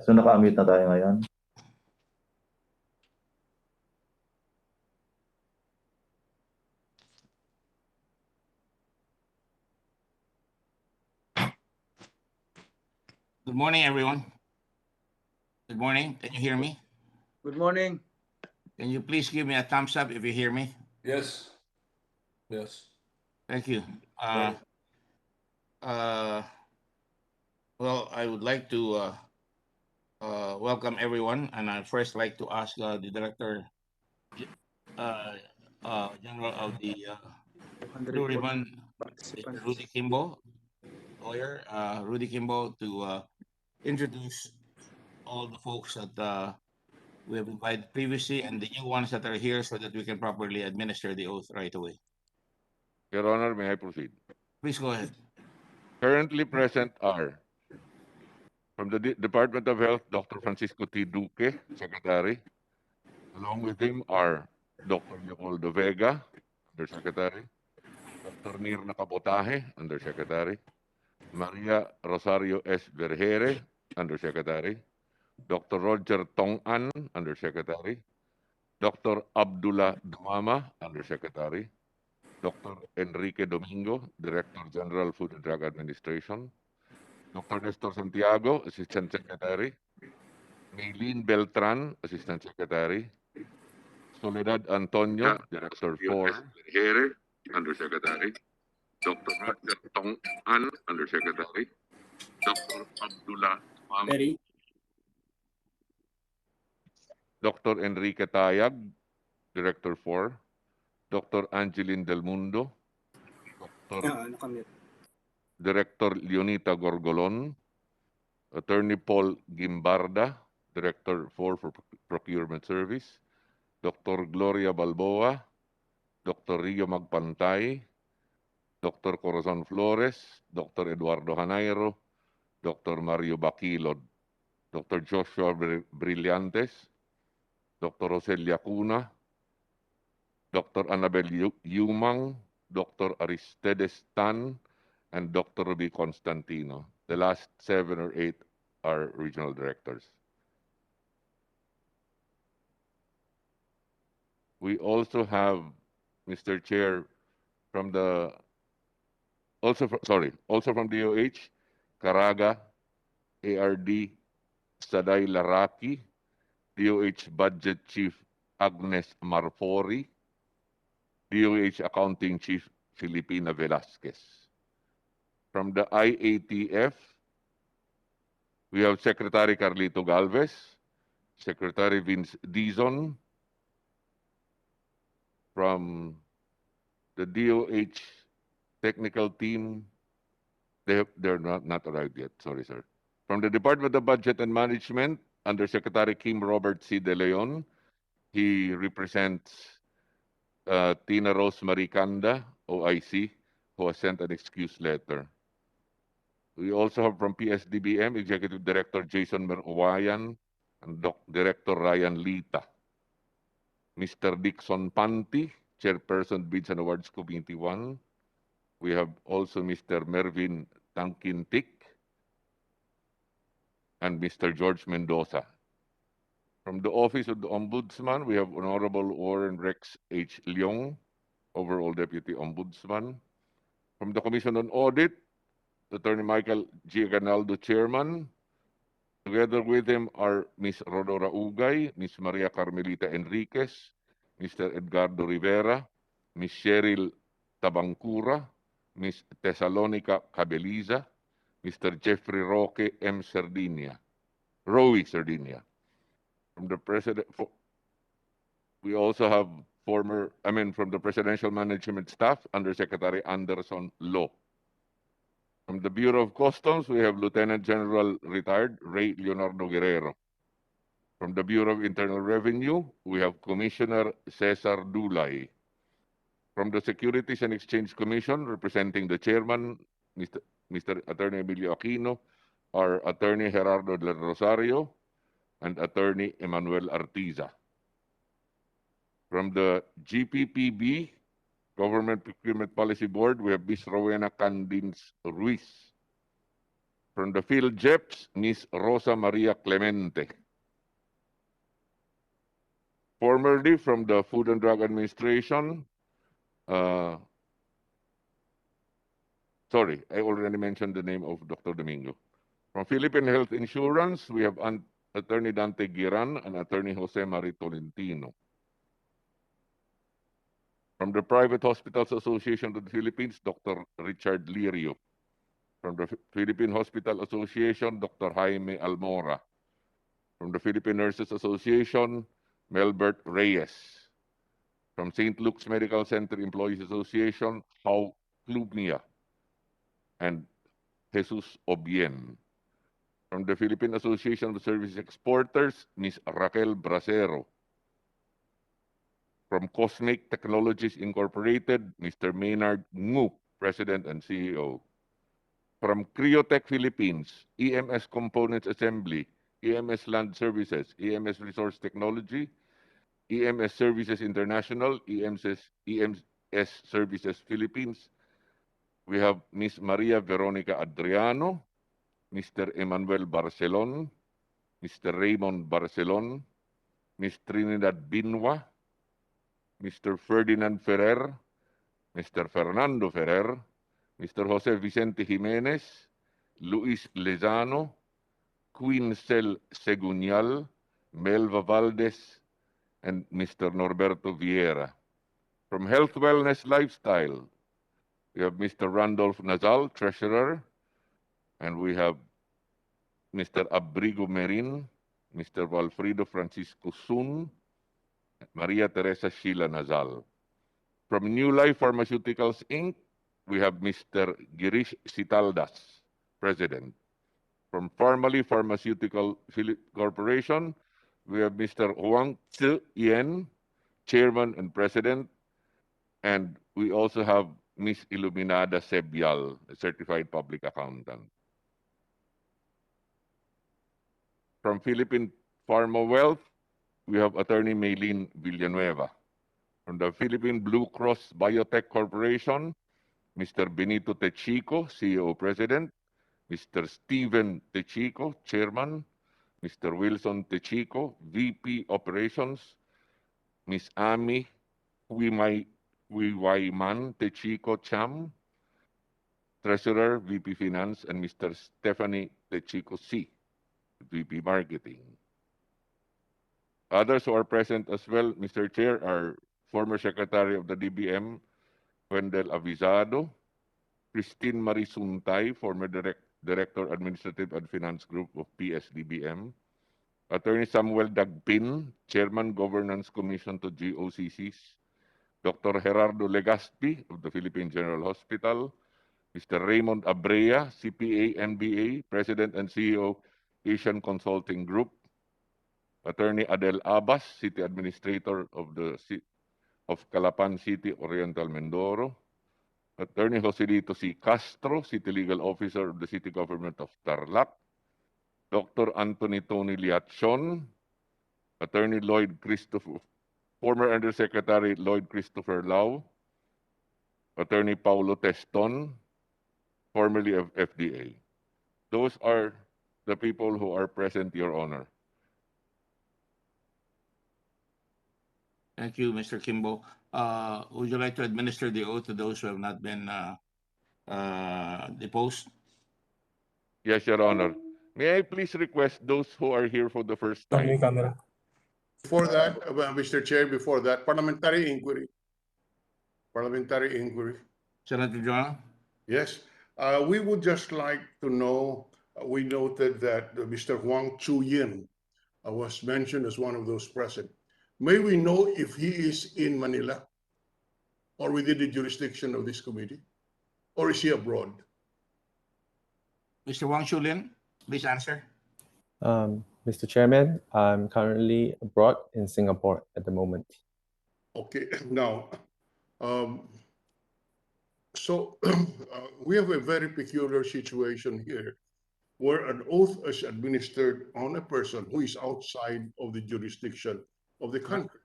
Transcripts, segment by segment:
So naka-unmute na tayo ngayon. Good morning, everyone. Good morning. Can you hear me? Good morning. Can you please give me a thumbs up if you hear me? Yes. Yes. Thank you. Well, I would like to welcome everyone, and I'd first like to ask the Director General of the Blue Ribbon, Mr. Rudy Kimbo, lawyer, Rudy Kimbo, to introduce all the folks that we have invited previously and the new ones that are here so that we can properly administer the oath right away. Your Honor, may I proceed? Please go ahead. Currently present are from the Department of Health, Dr. Francisco T. Duque, Secretary. Along with him are Dr. Leopoldo Vega, Undersecretary, Dr. Mirna Cabotaje, Undersecretary, Maria Rosario S. Vergere, Undersecretary, Dr. Roger Tong-an, Undersecretary, Dr. Abdullah Dumama, Undersecretary, Dr. Enrique Domingo, Director General, Food and Drug Administration, Dr. Nestor Santiago, Assistant Secretary, Maylene Beltran, Assistant Secretary, Soledad Antonio, Director 4, Vergere, Undersecretary, Dr. Roger Tong-an, Undersecretary, Dr. Abdullah Dumama, Dr. Enrique Tayag, Director 4, Dr. Angeline Del Mundo, Director Leonita Gorgolon, Attorney Paul Gimbarda, Director 4 for Procurement Service, Dr. Gloria Balboa, Dr. Rio Magpantay, Dr. Corazon Flores, Dr. Eduardo Hanairo, Dr. Mario Baquilod, Dr. Joshua Brillantes, Dr. Roselia Cuna, Dr. Annabel Yumang, Dr. Aristides Tan, and Dr. Ruby Constantino. The last 7 or 8 are regional directors. We also have, Mr. Chair, from the also from DOH, Caraga, ARD, Saday Laraki, DOH Budget Chief Agnes Marfori, DOH Accounting Chief Filipina Velasquez. From the IATF, we have Secretary Carlito Galvez, Secretary Vince Dizon. From the DOH technical team, they're not arrived yet. Sorry, sir. From the Department of Budget and Management, Undersecretary Kim Robert C. De Leon, he represents Tina Rose Maricanda, OIC, who has sent an excuse letter. We also have from PSDBM, Executive Director Jason Merowayan and Director Ryan Lita. Mr. Dixon Panti, Chairperson Bids and Awards Committee 1. We have also Mr. Mervin Tangkintik and Mr. George Mendoza. From the Office of the Ombudsman, we have Honorable Warren Rex H. Leong, Overall Deputy Ombudsman. From the Commission on Audit, Attorney Michael G. Ganaldo, Chairman. Together with him are Ms. Rodora Ugay, Ms. Maria Carmelita Enriquez, Mr. Edgardo Rivera, Ms. Cheryl Tabangcura, Ms. Thessalonica Cabeliza, Mr. Jeffrey Roque M. Roe Sardinia. From the President, we also have from the Presidential Management Staff, Undersecretary Anderson Lo. From the Bureau of Customs, we have Lieutenant General Retired Ray Leonardo Guerrero. From the Bureau of Internal Revenue, we have Commissioner Cesar Dulay. From the Securities and Exchange Commission, representing the Chairman, Mr. Attorney Emilio Aquino, our Attorney Gerardo Del Rosario, and Attorney Emmanuel Artiza. From the GPPB, Government Procurement Policy Board, we have Ms. Rowena Candins Ruiz. From the PhilJeps, Ms. Rosa Maria Clemente. Formerly from the Food and Drug Administration, sorry, I already mentioned the name of Dr. Domingo. From Philippine Health Insurance, we have Attorney Dante Giran and Attorney Jose Marie Tolentino. From the Private Hospitals Association of the Philippines, Dr. Richard Lirio. From the Philippine Hospital Association, Dr. Jaime Almora. From the Philippine Nurses Association, Melbert Reyes. From St. Luke's Medical Center Employees Association, Hau Clubnia and Jesus Obien. From the Philippine Association of Service Exporters, Ms. Raquel Bracero. From Cosmic Technologies Incorporated, Mr. Maynard Ngu, President and CEO. From Criotech Philippines, EMS Components Assembly, EMS Land Services, EMS Resource Technology, EMS Services International, EMS Services Philippines. We have Ms. Maria Veronica Adriano, Mr. Emmanuel Barcelon, Mr. Raymond Barcelon, Ms. Trinidad Binwa, Mr. Ferdinand Ferrer, Mr. Fernando Ferrer, Mr. Jose Vicente Jimenez, Luis Lezano, Quincel Segunyal, Melva Valdez, and Mr. Norberto Vieira. From Health Wellness Lifestyle, we have Mr. Randolph Nazal, Treasurer, and we have Mr. Abrigo Merin, Mr. Walfrido Francisco Sun, Maria Teresa Sheila Nazal. From New Life Pharmaceuticals, Inc., we have Mr. Girish Sitaldas, President. From Pharmally Pharmaceutical Corporation, we have Mr. Huang Tzu Yen, Chairman and President. And we also have Ms. Iluminada Sebyal, a Certified Public Accountant. From Philippine Pharma Wealth, we have Attorney Maylene Villanueva. From the Philippine Blue Cross Biotech Corporation, Mr. Benito Techico, CEO President, Mr. Steven Techico, Chairman, Mr. Wilson Techico, VP Operations, Ms. Ami Wiwayman Techico Cham, Treasurer, VP Finance, and Mr. Stephanie Techico C, VP Marketing. Others who are present as well, Mr. Chair, are former Secretary of the DBM, Wendell Avisado, Christine Marie Suntay, former Director Administrative and Finance Group of PSDBM, Attorney Samuel Dagpin, Chairman Governance Commission to GOCCs, Dr. Gerardo Legaspi of the Philippine General Hospital, Mr. Raymond Abrea, CPA, MBA, President and CEO, Asian Consulting Group, Attorney Adel Abbas, City Administrator of Calapan City, Oriental Mindoro, Attorney Joselito C. Castro, City Legal Officer of the City Government of Tarlac, Dr. Anthony Tony Liachon, Attorney Lloyd Christopher, former Undersecretary Lloyd Christopher Lau, Attorney Paulo Teston, formerly of FDA. Those are the people who are present, Your Honor. Thank you, Mr. Kimbo. Would you like to administer the oath to those who have not been deposed? Yes, Your Honor. May I please request those who are here for the first time? Before that, Mr. Chair, before that, parliamentary inquiry. Parliamentary inquiry. Senator Joanna? Yes. We would just like to know, we noted that Mr. Huang Chu Yin was mentioned as one of those present. May we know if he is in Manila or within the jurisdiction of this committee, or is he abroad? Mr. Wang Shulin, please answer. Mr. Chairman, I'm currently abroad in Singapore at the moment. Okay, now, we have a very peculiar situation here where an oath is administered on a person who is outside of the jurisdiction of the country.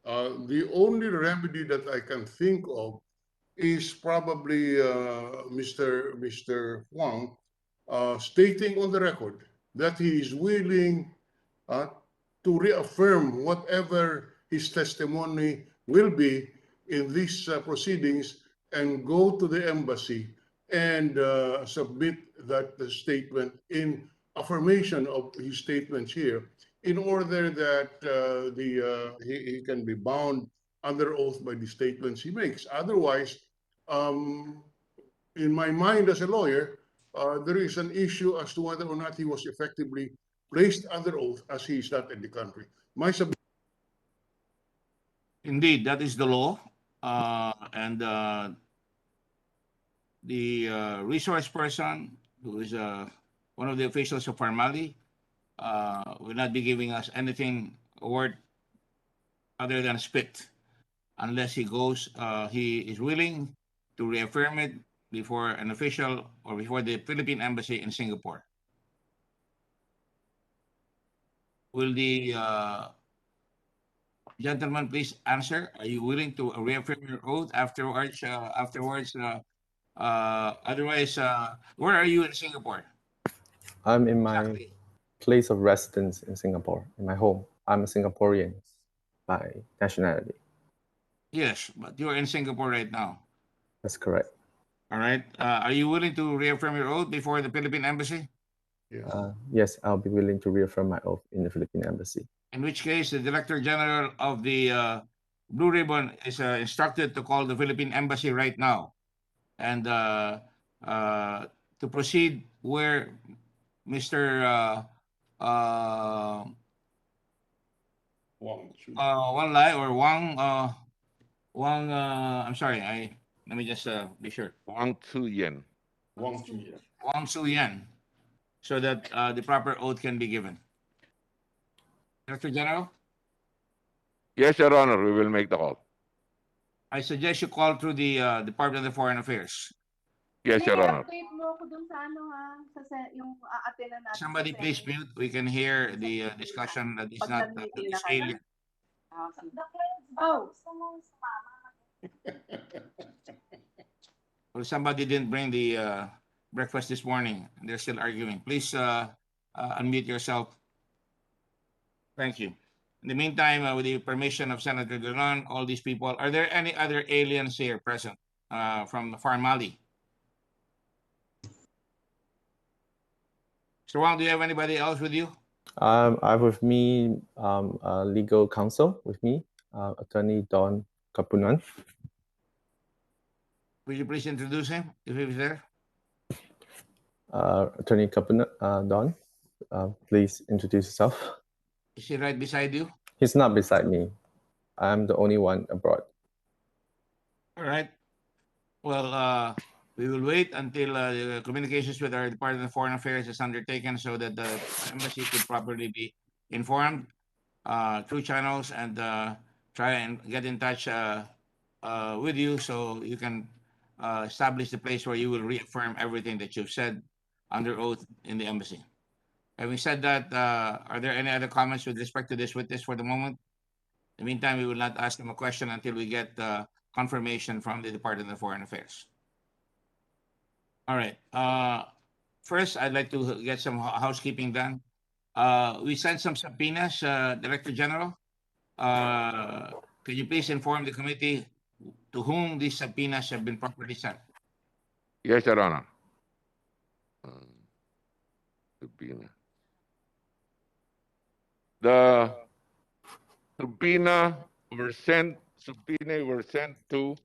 The only remedy that I can think of is probably Mr. Huang stating on the record that he is willing to reaffirm whatever his testimony will be in these proceedings and go to the embassy and submit that statement in affirmation of his statements here in order that he can be bound under oath by the statements he makes. Otherwise, in my mind as a lawyer, there is an issue as to whether or not he was effectively placed under oath as he is not in the country. My Indeed, that is the law. And the resource person, who is one of the officials of Farmali, will not be giving us anything, a word other than spit, unless he is willing to reaffirm it before an official or before the Philippine Embassy in Singapore. Will the gentleman please answer? Are you willing to reaffirm your oath afterwards? Otherwise, where are you in Singapore? I'm in my Exactly. place of residence in Singapore, in my home. I'm a Singaporean by nationality. Yes, but you are in Singapore right now. That's correct. All right. Are you willing to reaffirm your oath before the Philippine Embassy? Yes, I'll be willing to reaffirm my oath in the Philippine Embassy. In which case, the Director General of the Blue Ribbon is instructed to call the Philippine Embassy right now and to proceed where Mr. Wang Lai or Wang, I'm sorry, let me just be sure. Wang Tzu Yen. Wang Su Yan, so that the proper oath can be given. Director General, Yes, Your Honor, we will make the call. I suggest you call through the Department of Foreign Affairs. Yes, Your Honor. update mo ako dun sa ano ha, yung aatenan natin. Somebody sa please Senate. mute. We can hear the discussion that is Pag not nag-meeting na kayo. salient. Oh, Well, somebody didn't bring the breakfast this morning. They're still arguing. Please unmute yourself. Thank you. In the meantime, with the permission of Senator Duran, all these people, are there any other aliens here present from Farmali? Mr. Wang, do you have anybody else with you? I have with me legal counsel with me, Attorney Don Kapunan. Will you please introduce him if he's there? Attorney Kapunan, Don, please introduce yourself. Is he right beside you? He's not beside me. I'm the only one abroad. All right. Well, we will wait until the communications with our Department of Foreign Affairs is undertaken so that the embassy could properly be informed through channels and try and get in touch with you so you can establish the place where you will reaffirm everything that you've said under oath in the embassy. Having said that, are there any other comments with respect to this witness for the moment? In the meantime, we will not ask him a question until we get confirmation from the Department of Foreign Affairs. All right. First, I'd like to get some housekeeping done. We sent some subpoenas, Director General. Could you please inform the committee to whom these subpoenas have been properly sent? Yes, Your Honor. Subpoena. The subpoena were sent to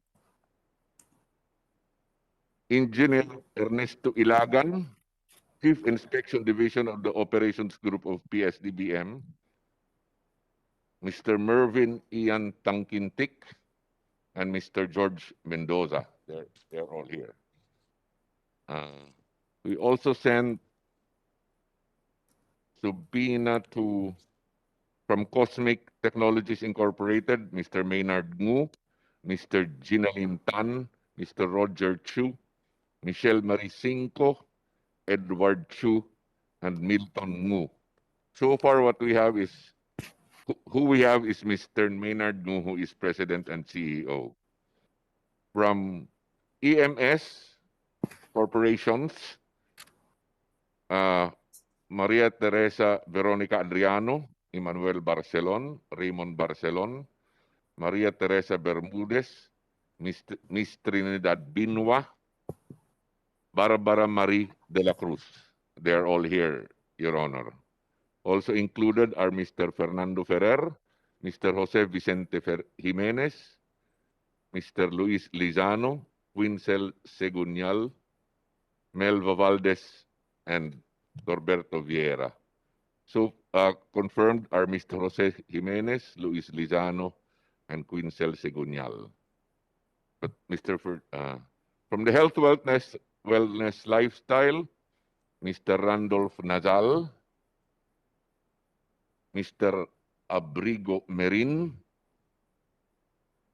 Engineer Ernesto Ilagan, Chief Inspection Division of the Operations Group of PSDBM, Mr. Mervin Ian Tangkintik, and Mr. George Mendoza. They're all here. We also sent subpoena from Cosmic Technologies Incorporated, Mr. Maynard Ngu, Mr. Ginalim Tan, Mr. Roger Chu, Michelle Marie Cinco, Edward Chu, and Milton Ngu. So far, what we have is who we have is Mr. Maynard Ngu, who is President and CEO. From EMS Corporations, Maria Teresa Veronica Adriano, Emmanuel Barcelon, Raymond Barcelon, Maria Teresa Bermudez, Miss Trinidad Binwa, Barbara Marie de la Cruz. They are all here, Your Honor. Also included are Mr. Fernando Ferrer, Mr. Jose Vicente Jimenez, Mr. Luis Lizano, Quincel Segunyal, Melva Valdez, and Norberto Vieira. So confirmed are Mr. Jose Jimenez, Luis Lizano, and Quincel Segunyal. But from the Health Wellness Lifestyle, Mr. Randolph Nazal, Mr. Abrigo Merin,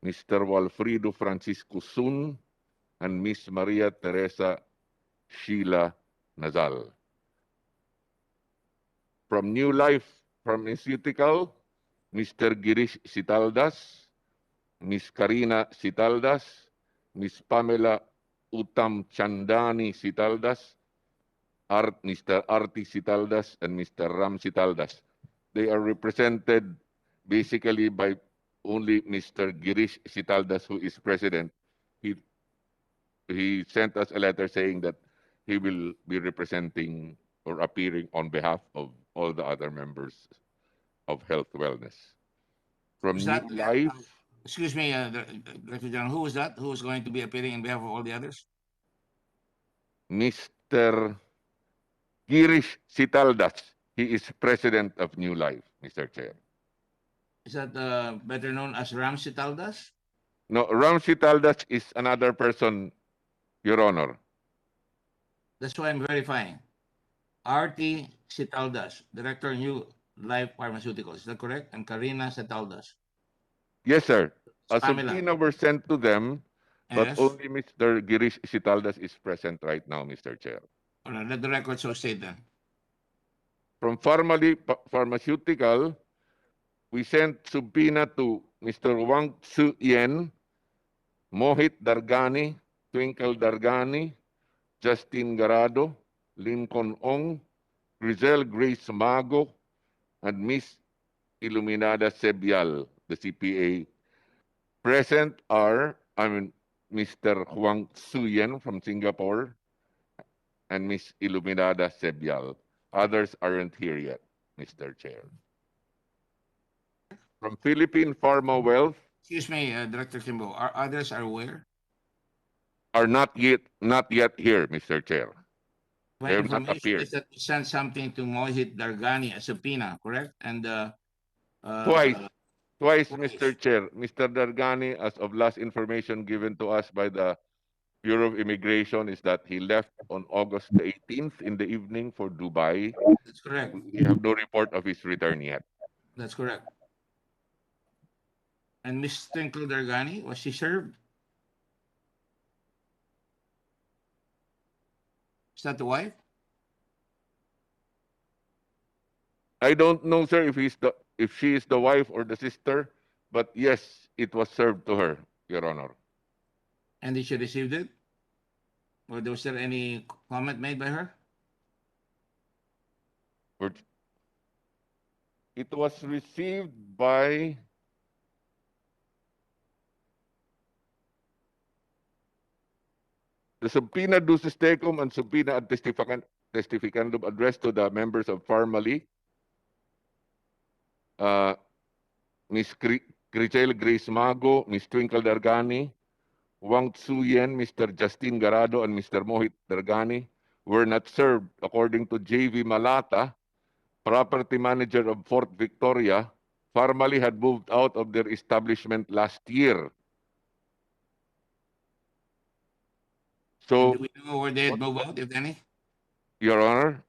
Mr. Walfrido Francisco Sun, and Miss Maria Teresa Sheila Nazal. From New Life Pharmaceutical, Mr. Girish Sitaldas, Miss Karina Sitaldas, Miss Pamela Utam Chandani Sitaldas, Mr. Arti Sitaldas, and Mr. Ram Sitaldas. They are represented basically by only Mr. Girish Sitaldas, who is president. He sent us a letter saying that he will be representing or appearing on behalf of all the other members of Health Wellness. From Who's New that? Life, Excuse me, Director General, who was that? Who was going to be appearing on behalf of all the others? Mr. Girish Sitaldas. He is president of New Life, Mr. Chair. Is that better known as Ram Sitaldas? No, Ram Sitaldas is another person, Your Honor. That's why I'm verifying. RT Sitaldas, Director New Life Pharmaceuticals. Is that correct? And Karina Sitaldas. Yes, sir. A Pamela. subpoena were sent to them, but Yes. only Mr. Girish Sitaldas is present right now, Mr. Chair. All right, let the record so state then. From Pharmaceutical, we sent subpoena to Mr. Wang Tzu Yen, Mohit Dargani, Twinkle Dargani, Justin Garado, Lincoln Ong, Grizel Grace Mago, and Miss Iluminada Sebial, the CPA. Present are, Mr. Huang Suyen from Singapore and Miss Iluminada Sebial. Others aren't here yet, Mr. Chair. From Philippine Pharma Wealth, Excuse me, Director Kimbo. Are others are where? are not yet here, Mr. Chair. My They have not information appeared. is that you sent something to Mohit Dargani, a subpoena, correct? And Twice, Mr. Chair. Mr. Dargani, as of last information given to us by the Bureau of Immigration, is that he left on August the 18th in the evening for Dubai. That's correct. We have no report of his return yet. That's correct. And Miss Twinkle Dargani, was she served? Is that the wife? I don't know, sir, if she is the wife or the sister, but yes, it was served to her, Your Honor. And did she receive it? Or was there any comment made by her? It was received by the subpoena ducis tecum and subpoena ad testificandum addressed to the members of Pharmaly, Ms. Grizel Grace Mago, Ms. Twinkle Dargani, Wang Tzu Yen, Mr. Justin Garado, and Mr. Mohit Dargani were not served according to J.V. Malata, property manager of Fort Victoria. Pharmaly had moved out of their establishment last year. So, do we know where they had moved out, if any? Your Honor?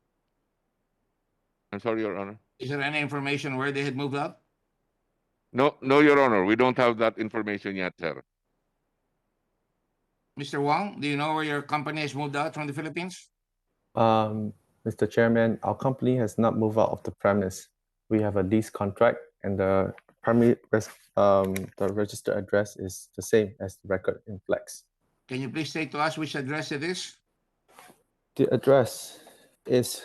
I'm sorry, Your Honor. Is there any information where they had moved out? No, Your Honor. We don't have that information yet, sir. Mr. Wang, do you know where your company has moved out from the Philippines? Mr. Chairman, our company has not moved out of the premise. We have a lease contract, and the registered address is the same as the record in Flex. Can you please state to us which address it is? The address is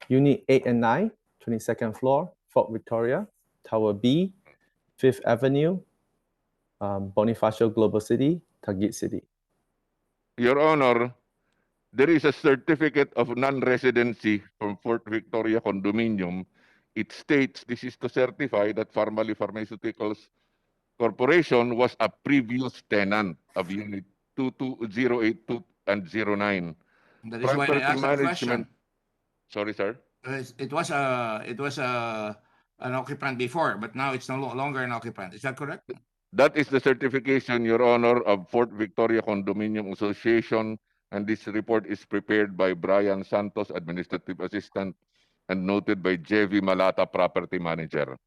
Unit 8 and 9, 22nd floor, Fort Victoria, Tower B, 5th Avenue, Bonifacio Global City, Taguig City. Your Honor, there is a certificate of non-residency from Fort Victoria Condominium. It states this is to certify that Pharmally Pharmaceuticals Corporation was a previous tenant of Unit 22082 and 09. That is why I Property asked that question. management. Sorry, sir. It was an occupant before, but now it's no longer an occupant. Is that correct? That is the certification, Your Honor, of Fort Victoria Condominium Association, and this report is prepared by Brian Santos, Administrative Assistant, and noted by JV Malata, Property Manager.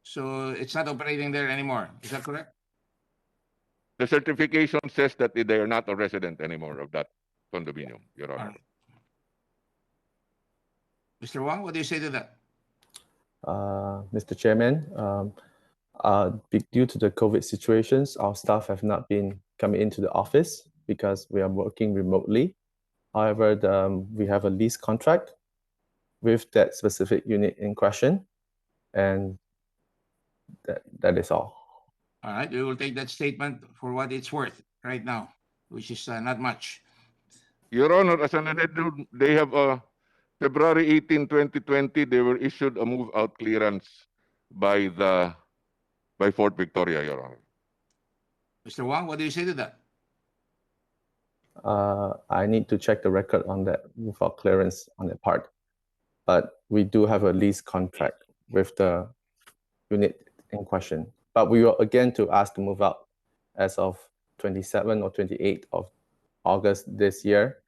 So it's not operating there anymore. Is that correct? The certification says that they are not a resident anymore of that condominium, Your Honor. Mr. Wang, what do you say to that? Mr. Chairman, due to the COVID situations, our staff have not been coming into the office because we are working remotely. However, we have a lease contract with that specific unit in question, and that is all. All right, we will take that statement for what it's worth right now, which is not much. Your Honor, as an addendum, they have February 18, 2020, they were issued a move-out clearance by Fort Victoria, Your Honor. Mr. Wang, what do you say to that? I need to check the record on that without clearance on that part. But we do have a lease contract with the unit in question. But we were again to ask to move out as of 27 or 28 of August this year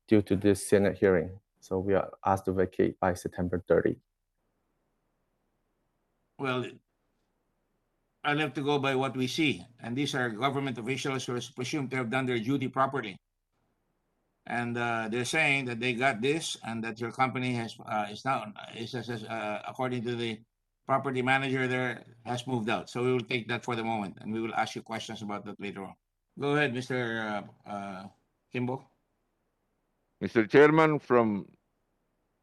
due to this Senate hearing. So we are asked to vacate by September 30. Well, I'll have to go by what we see. And these are government officials who are presumed to have done their duty properly. And they're saying that they got this and that your company is now, according to the property manager there, has moved out. So we will take that for the moment and we will ask you questions about that later on. Go ahead, Mr. Kimbo. Mr. Chairman, from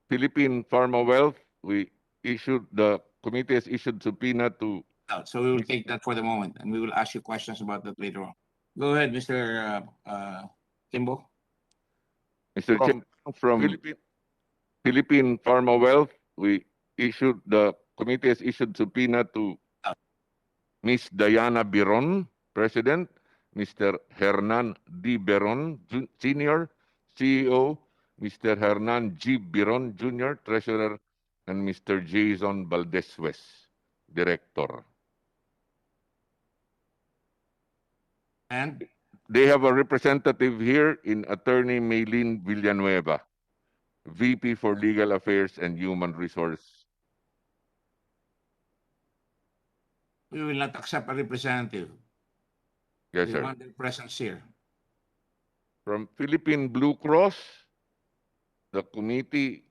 Philippine Pharma Wealth, the committee has issued subpoena to. So we will take that for the moment and we will ask you questions about that later on. Go ahead, Mr. Kimbo. Mr. Chairman, from Philippine Pharma Wealth, the committee has issued subpoena to Ms. Diana Biron, President, Mr. Hernan D. Biron, Senior, CEO, Mr. Hernan G. Biron, Jr., Treasurer, and Mr. Jason Valdez-West, Director. And they have a representative here in Attorney Maylene Villanueva, VP for Legal Affairs and Human Resource. We will not accept a representative. Yes, We sir. want their presence here. From Philippine Blue Cross, the committee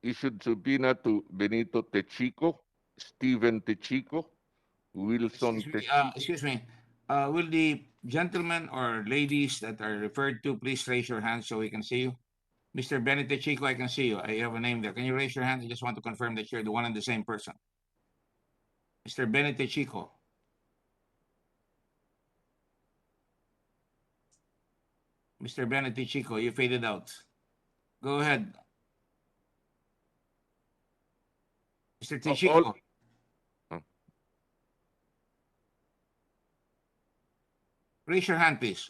issued subpoena to Benito Techico, Steven Techico, Wilson Techico. Excuse me. Will the gentlemen or ladies that are referred to please raise your hand so we can see you? Mr. Benito Chico, I can see you. I have a name there. Can you raise your hand? I just want to confirm that you're the one and the same person. Mr. Benito Chico. Mr. Benito Chico, you faded out. Go ahead. Mr. Tichico. Raise your hand, please.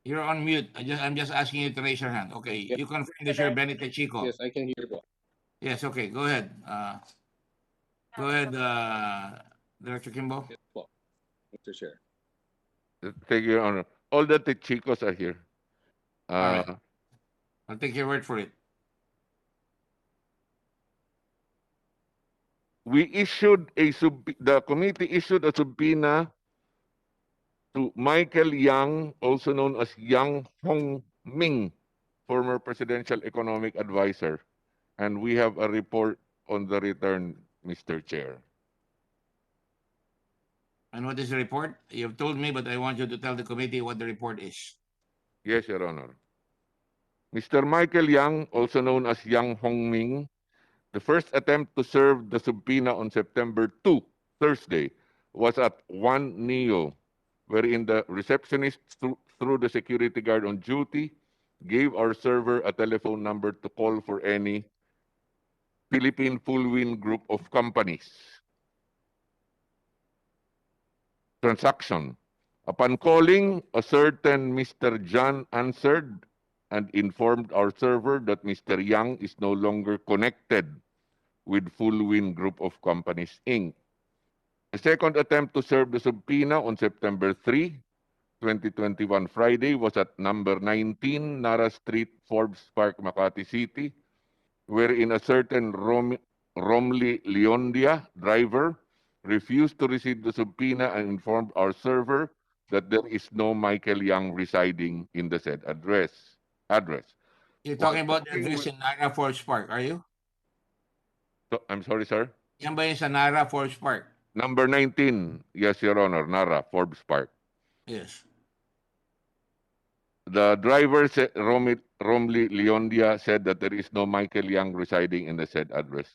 You're on mute. I'm just asking you to raise your hand. Okay, yes. You confirm that you're Benito Chico. Yes, I can hear you. Yes, okay, go ahead. Director Kimbo. Yes, well, Mr. Chair. Thank you, Your Honor. All the Techicos are here. All right. I'll take your word for it. The committee issued a subpoena to Michael Yang, also known as Yang Hong Ming, former presidential economic advisor. And we have a report on the return, Mr. Chair. And what is the report? You've told me, but I want you to tell the committee what the report is. Yes, Your Honor. Mr. Michael Yang, also known as Yang Hongming, the first attempt to serve the subpoena on September 2, Thursday, was at 1 Neo, wherein the receptionist, through the security guard on duty, gave our server a telephone number to call for any Philippine Full Wind Group of companies transaction. Upon calling, a certain Mr. John answered and informed our server that Mr. Yang is no longer connected with Full Wind Group of Companies, Inc. The second attempt to serve the subpoena on September 3, 2021, Friday, was at number 19 Nara Street, Forbes Park, Makati City, wherein a certain Romley Leondia, driver, refused to receive the subpoena and informed our server that there is no Michael Yang residing in the said address. You're While talking about the talking address with- in Nara Forge Park, are you? I'm sorry, sir. Yan ba yung sa Nara Forge Park? Number 19, yes, Your Honor, Nara, Forbes Park. Yes. The driver, Romley Leondia, said that there is no Michael Yang residing in the said address.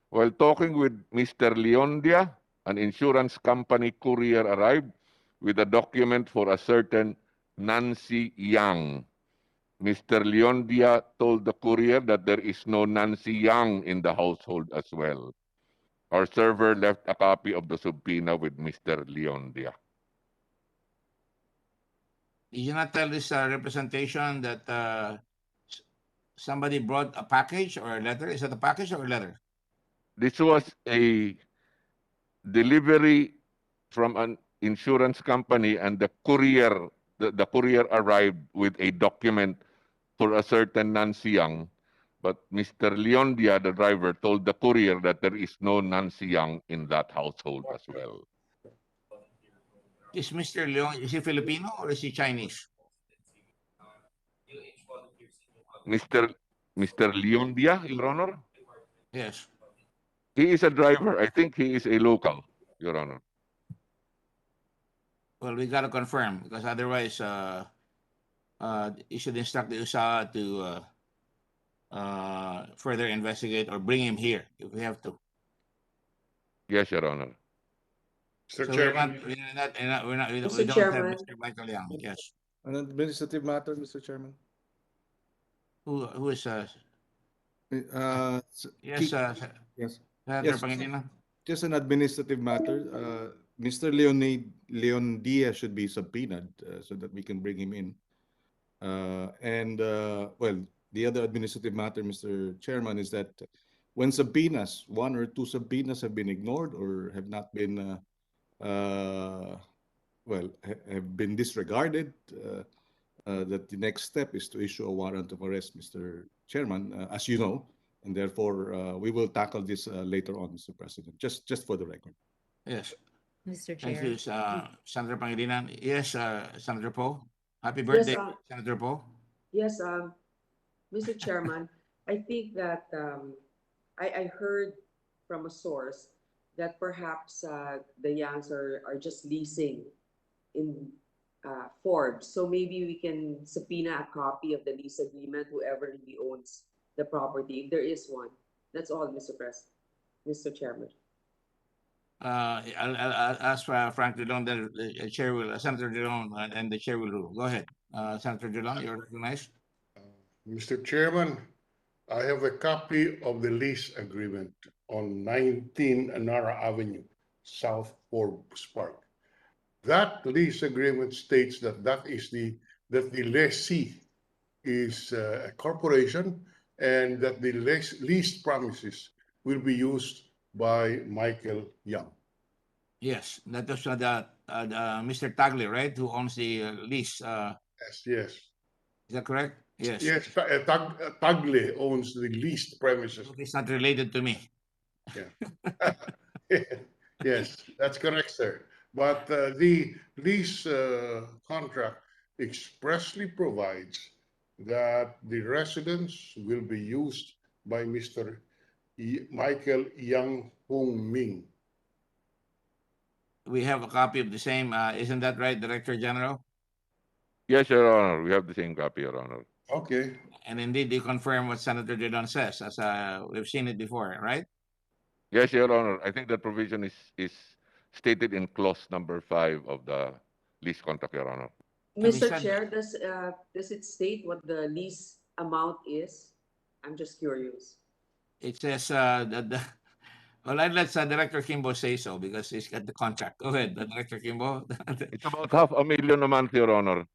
While talking with Mr. Leondia, an insurance company courier arrived with a document for a certain Nancy Yang. Mr. Leondia told the courier that there is no Nancy Yang in the household as well. Our server left a copy of the subpoena with Mr. Leondia. Did you not tell this representation that somebody brought a package or a letter? Is that a package or a letter? This was a delivery from an insurance company, and the courier arrived with a document for a certain Nancy Yang. But Mr. Leondia, the driver, told the courier that there is no Nancy Yang in that household as well. Is Mr. Leon, is he Filipino or is he Chinese? Mr. Leondia, Your Honor? Yes. He is a driver. I think he is a local, Your Honor. Well, we got to confirm because otherwise you should instruct the USA to further investigate or bring him here if we have to. Yes, Your Honor. Mr. So Chairman, we Mr. don't have Chairman. Mr. Michael Yang. Yes. An administrative matter, Mr. Chairman. Who is yes, Yes. Senator Yes. Pangilinan? Just an administrative matter. Mr. Leondia should be subpoenaed so that we can bring him in. Well, the other administrative matter, Mr. Chairman, is that when subpoenas, one or two subpoenas have been ignored or have not been, have been disregarded, that the next step is to issue a warrant of arrest, Mr. Chairman, as you know, and therefore we will tackle this later on, Mr. President, just for the record. Yes. Mr. Thank Chair. you, Senator Pangilinan. Yes, Senator Poe. Happy birthday, Senator Poe. Yes, Mr. Chairman, I think that I heard from a source that perhaps the Yangs are just leasing in Forbes. So maybe we can subpoena a copy of the lease agreement, whoever really owns the property, if there is one. That's all, Mr. President, Mr. Chairman. I'll ask Frank Dillon, then the chair will, Senator Dillon, and the chair will rule. Go ahead. Senator Dillon, you're recognized. Mr. Chairman, I have a copy of the lease agreement on 19 Nara Avenue, South Forbes Park. That lease agreement states that the lessee is a corporation and that the lease premises will be used by Michael Yang. Yes, that was Mr. Tagle, right, who owns the lease. Yes. Is that correct? Yes. Yes, Tagle owns the leased premises. It's not related to me. Yes, that's correct, sir. But the lease contract expressly provides that the residence will be used by Mr. Michael Yang Hong Ming. We have a copy of the same. Isn't that right, Director General? Yes, Your Honor. We have the same copy, Your Honor. Okay. And indeed, you confirm what Senator Drilon says, as we've seen it before, right? Yes, Your Honor. I think that provision is stated in clause number 5 of the lease contract, Your Honor. And we Mr. said- Chair, does it state what the lease amount is? I'm just curious. It says that the. Well, I'd let Director Kimbo say so because he's got the contract. Go ahead, Director Kimbo. It's about $500,000 a month, Your Honor.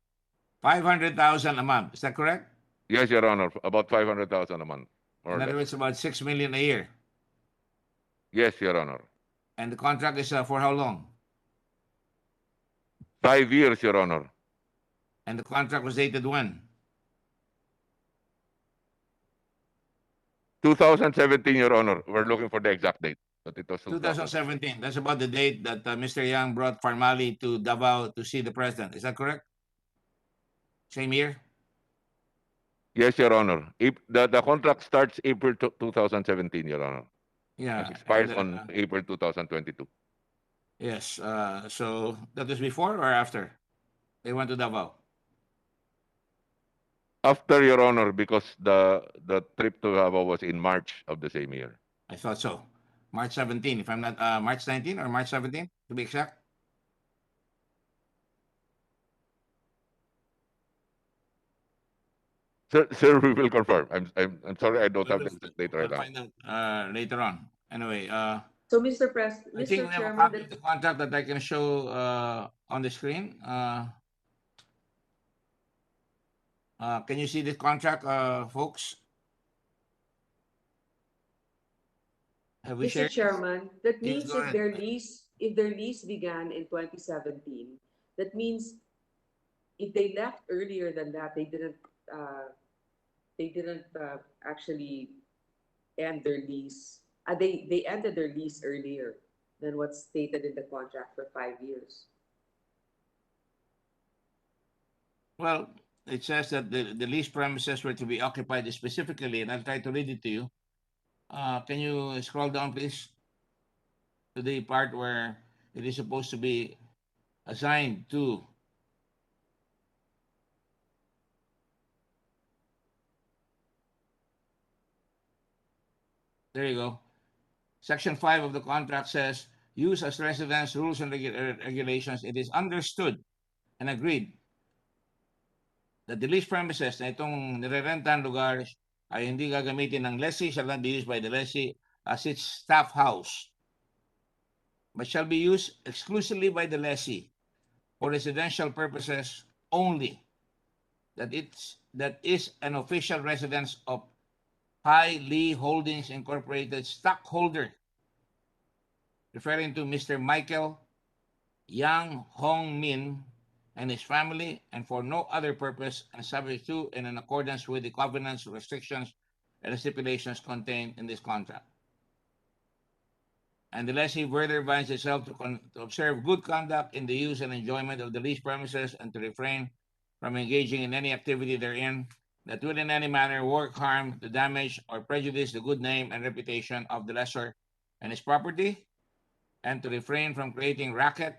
500,000 a month. Is that correct? Yes, Your Honor. About 500,000 a month. More In or other less. words, about 6 million a year. Yes, Your Honor. And the contract is for how long? 5 years, Your Honor. And the contract was dated when? 2017, Your Honor. We're looking for the exact date, but it was 2017. That's about the date that Mr. Yang brought Farmali to Davao to see the president. Is that correct? Same year? Yes, Your Honor. The contract starts April 2017, Your Honor. Yeah. It expires and, on April 2022. Yes. So that was before or after they went to Davao? After, Your Honor, because the trip to Davao was in March of the same year. I thought so. March 17, if I'm not March 19 or March 17 to be exact. Sir, we will confirm. I'm sorry, I don't have the exact date right We'll now. find out later on. Anyway, So, I think Mr. we have a Chairman, copy of the contract that I can show on the screen. Can you see this contract, folks? Have we Mr. shared? Chairman, that Yes, means go if their lease began in 2017, that means if they left earlier than that, they didn't actually end their lease. They ended their lease earlier than what's stated in the contract for 5 years. Well, it says that the lease premises were to be occupied specifically, and I'll try to read it to you. Can you scroll down, please, to the part where it is supposed to be assigned to there you go. Section 5 of the contract says, use as residence rules and regulations. It is understood and agreed that the lease premises na itong nirerentahan lugar ay hindi gagamitin ng lessee, shall not be used by the lessee as its staff house, but shall be used exclusively by the lessee for residential purposes only. That is an official residence of Hai Lee Holdings Incorporated stockholder, referring to Mr. Michael Yang Hong Min and his family, and for no other purpose, and subject to and in accordance with the covenants, restrictions, and stipulations contained in this contract. And the lessee further binds itself to observe good conduct in the use and enjoyment of the leased premises and to refrain from engaging in any activity therein that will in any manner work harm, to damage, or prejudice the good name and reputation of the lessor and his property, and to refrain from creating racket.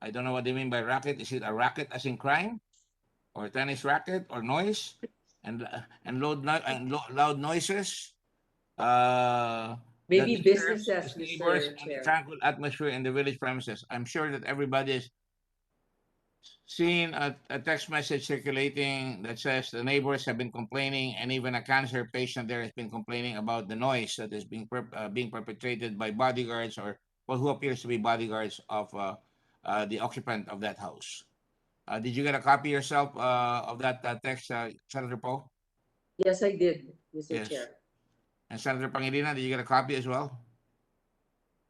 I don't know what they mean by racket. Is it a racket as in crime, or tennis racket, or noise, and loud noises? Maybe that disturbs businesses, its neighbors Mr. and the Chair. tranquil atmosphere in the village premises. I'm sure that everybody's seen a text message circulating that says the neighbors have been complaining, and even a cancer patient there has been complaining about the noise that is being perpetrated by bodyguards, or who appears to be bodyguards of the occupant of that house. Did you get a copy yourself of that text, Senator Poe? Yes, I did, Mr. Yes. Chair. And Senator Pangilinan, did you get a copy as well?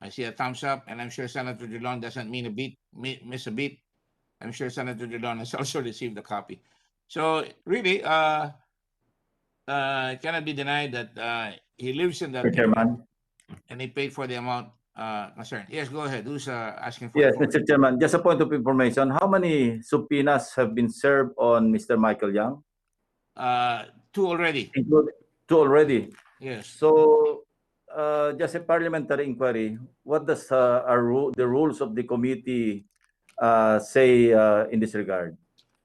I see a thumbs up, and I'm sure Senator Drilon doesn't miss a beat. I'm sure Senator Drilon has also received a copy. So really, it cannot be denied that he lives in that Mr. Chairman. and he paid for the amount concerned. Yes, go ahead. Who's asking for Yes, the floor? Mr. Chairman, just a point of information. How many subpoenas have been served on Mr. Michael Yang? 2 already. Including 2 already. Yes. So, just a parliamentary inquiry. What does the rules of the committee say in this regard?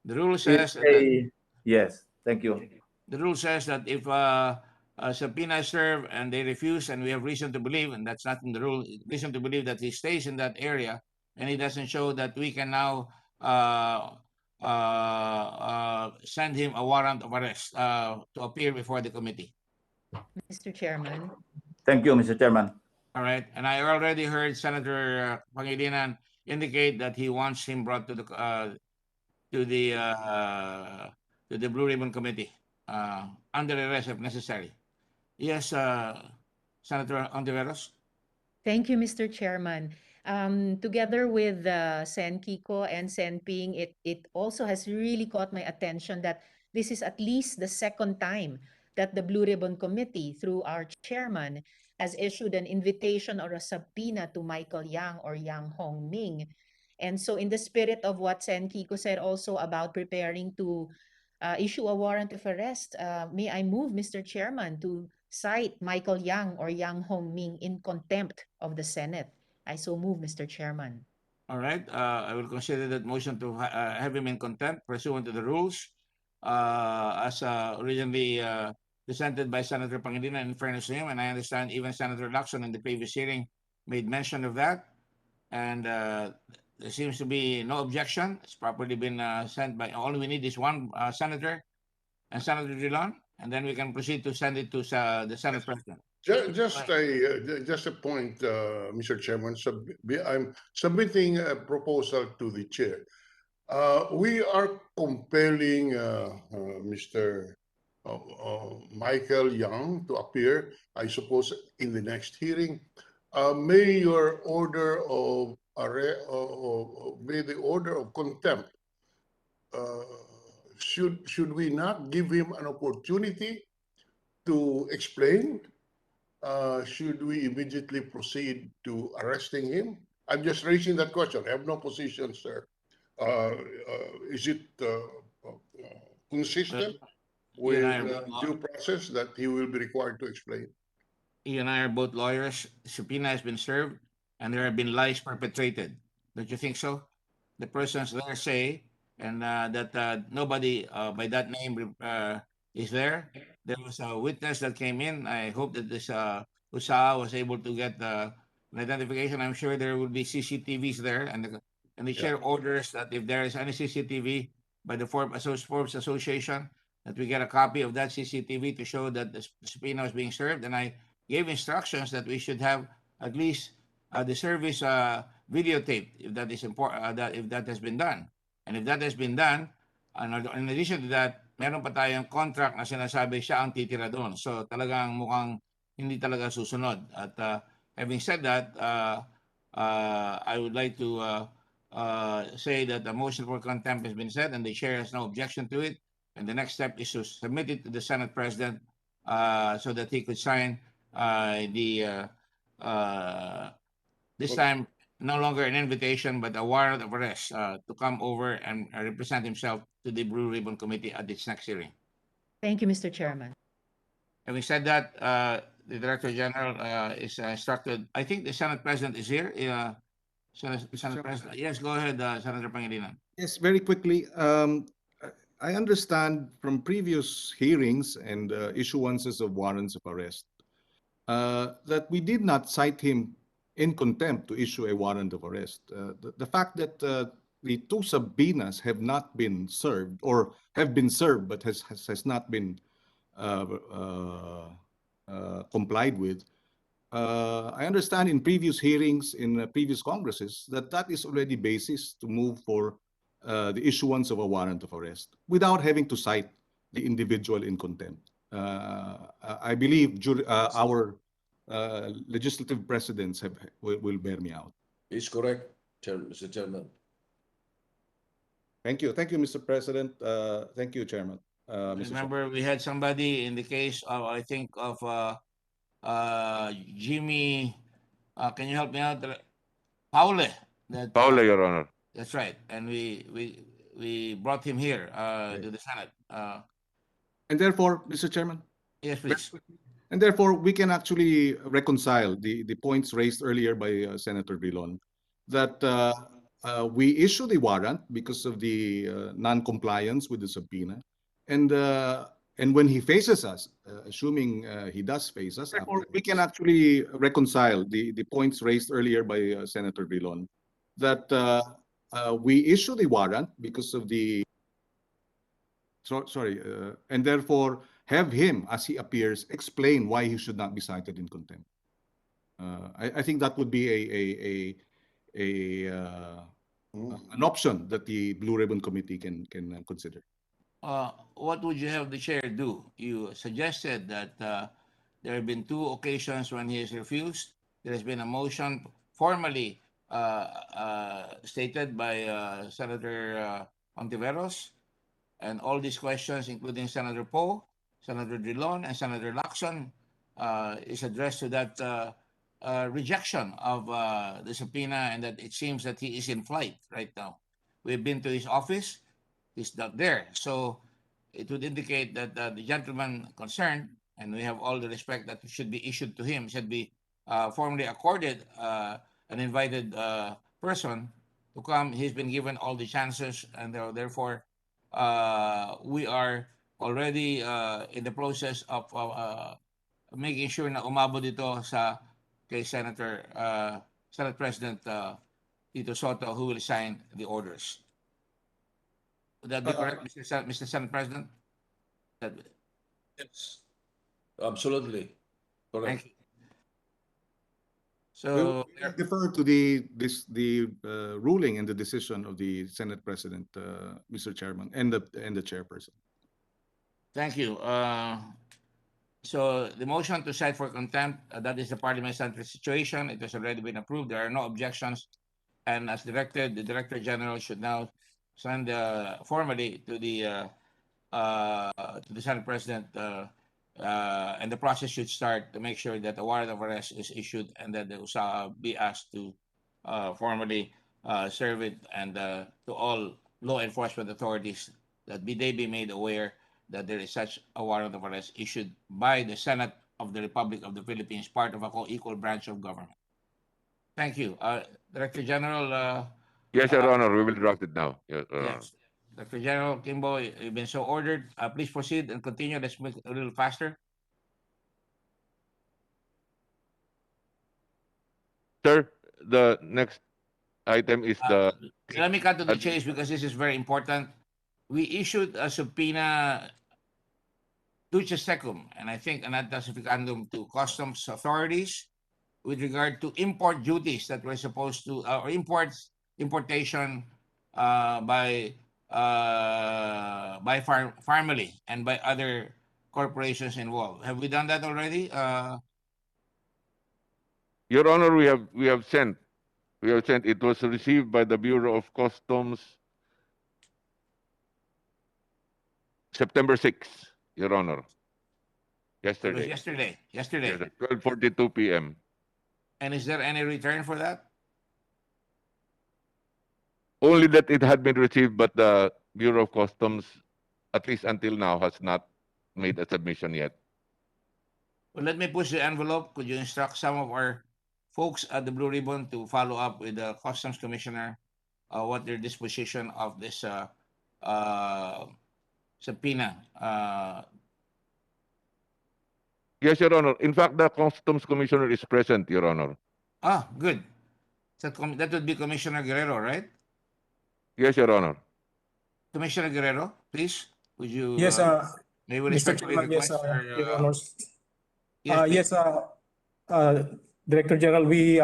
The rule Is says that yes, thank you. the rule says that if a subpoena is served and they refuse, and we have reason to believe, and that's not in the rule, reason to believe that he stays in that area, and he doesn't show, that we can now send him a warrant of arrest to appear before the committee. Mr. Chairman. Thank you, Mr. Chairman. All right, and I already heard Senator Pangilinan indicate that he wants him brought to the Blue Ribbon Committee under arrest if necessary. Yes, Senator Ontiveros. Thank you, Mr. Chairman. Together with Sen Kiko and Sen Ping, it also has really caught my attention that this is at least the second time that the Blue Ribbon Committee, through our chairman, has issued an invitation or a subpoena to Michael Yang or Yang Hongming. And so in the spirit of what Sen Kiko said also about preparing to issue a warrant of arrest, may I move, Mr. Chairman, to cite Michael Yang or Yang Hongming in contempt of the Senate. I so move, Mr. Chairman. All right, I will consider that motion to have him in contempt pursuant to the rules as originally presented by Senator Pangilinan, in fairness to him, and I understand even Senator Lacson in the previous hearing made mention of that, and there seems to be no objection. It's properly been sent by, all we need is one senator and Senator Dillon, and then we can proceed to send it to the Senate President. Just a point, Mr. Chairman. I'm submitting a proposal to the chair. We are compelling Mr. Michael Yang to appear, I suppose, in the next hearing. May your order of may the order of contempt. Should we not give him an opportunity to explain? Should we immediately proceed to arresting him? I'm just raising that question. I have no position, sir. Is it consistent with due process that he will be required to explain? You and I are both lawyers. Subpoena has been served, and there have been lies perpetrated. Don't you think so? The persons there say, and that nobody by that name is there. There was a witness that came in. I hope that this Usaa was able to get an identification. I'm sure there will be CCTVs there, and the chair orders that if there is any CCTV by the Forbes Association, that we get a copy of that CCTV to show that the subpoena was being served. And I gave instructions that we should have at least the service videotape, if that is important, if that has been done. And if that has been done, in addition to that, meron pa tayong contract na sinasabi siya ang titira doon. So talagang mukhang hindi talaga susunod. At having said that, I would like to say that the motion for contempt has been set and the chair has no objection to it. And the next step is to submit it to the Senate President so that he could sign this time no longer an invitation but a warrant of arrest to come over and represent himself to the Blue Ribbon Committee at its next hearing. Thank you, Mr. Chairman. Having said that, the Director General is instructed. I think the Senate President is here. Senate President. Yes, go ahead, Senator Pangilinan. Yes, very quickly. I understand from previous hearings and issuances of warrants of arrest that we did not cite him in contempt to issue a warrant of arrest. The fact that the two subpoenas have not been served or have been served but has not been complied with. I understand in previous hearings in previous Congresses that is already basis to move for the issuance of a warrant of arrest without having to cite the individual in contempt. I believe our legislative precedents will bear me out. Is correct, Mr. Chairman. Thank you, Mr. President. Thank you, Chairman. Remember, we had somebody in the case of, I think, of Jimmy. Can you help me out? Paule. Paule, Your Honor. That's right, and we brought him here to the Senate. And therefore, Mr. Chairman. Yes, please. And therefore, we can actually reconcile the points raised earlier by Senator Dillon that we issued a warrant because of the non-compliance with the subpoena, and when he faces us, assuming he does face us, we can actually reconcile the points raised earlier by Senator Vilon, that we issued a warrant because of the and therefore have him, as he appears, explain why he should not be cited in contempt. I think that would be an option that the Blue Ribbon Committee can consider. What would you have the chair do? You suggested that there have been 2 occasions when he has refused. There has been a motion formally stated by Senator Ontiveros, and all these questions, including Senator Poe, Senator Drilon, and Senator Lacson, is addressed to that rejection of the subpoena, and that it seems that he is in flight right now. We've been to his office. He's not there. So it would indicate that the gentleman concerned, and we have all the respect that should be issued to him, should be formally accorded an invited person to come. He's been given all the chances, and therefore we are already in the process of making sure na umabot ito sa kay Senate President Tito Soto, who will sign the orders. Would that be correct, Mr. Senate President? Yes, absolutely correct. Thank you. We So will defer to the ruling and the decision of the Senate President, Mr. Chairman, and the chairperson. thank you. So the motion to cite for contempt, that is the parliamentary situation. It has already been approved. There are no objections. And as directed, the Director General should now send formally to the Senate President, and the process should start to make sure that a warrant of arrest is issued, and that the USAA be asked to formally serve it, and to all law enforcement authorities that they be made aware that there is such a warrant of arrest issued by the Senate of the Republic of the Philippines, part of a co-equal branch of government. Thank you. Director General. Yes, Your Honor, we will draft it now. Yes, Yes. Director General Kimbo, you've been so ordered. Please proceed and continue. Let's make it a little faster. Sir, the next item is the... Let me cut to the chase because this is very important. We issued a subpoena duce secum, and I think an ad classificandum to customs authorities with regard to import duties that were supposed to, or importation by Farmally and by other corporations involved. Have we done that already? Your Honor, we have sent. It was received by the Bureau of Customs September 6th, Your Honor. Yesterday. It was yesterday. Yes, at 12:42 p.m. And is there any return for that? Only that it had been received, but the Bureau of Customs, at least until now, has not made a submission yet. Well, let me push the envelope. Could you instruct some of our folks at the Blue Ribbon to follow up with the Customs Commissioner what their disposition of this subpoena? Yes, Your Honor. In fact, the Customs Commissioner is present, Your Honor. Good. That would be Commissioner Guerrero, right? Yes, Your Honor. Commissioner Guerrero, please, would you? Yes, may we Mr. respectfully Chairman, yes, request Your Honors. yes, Director General, we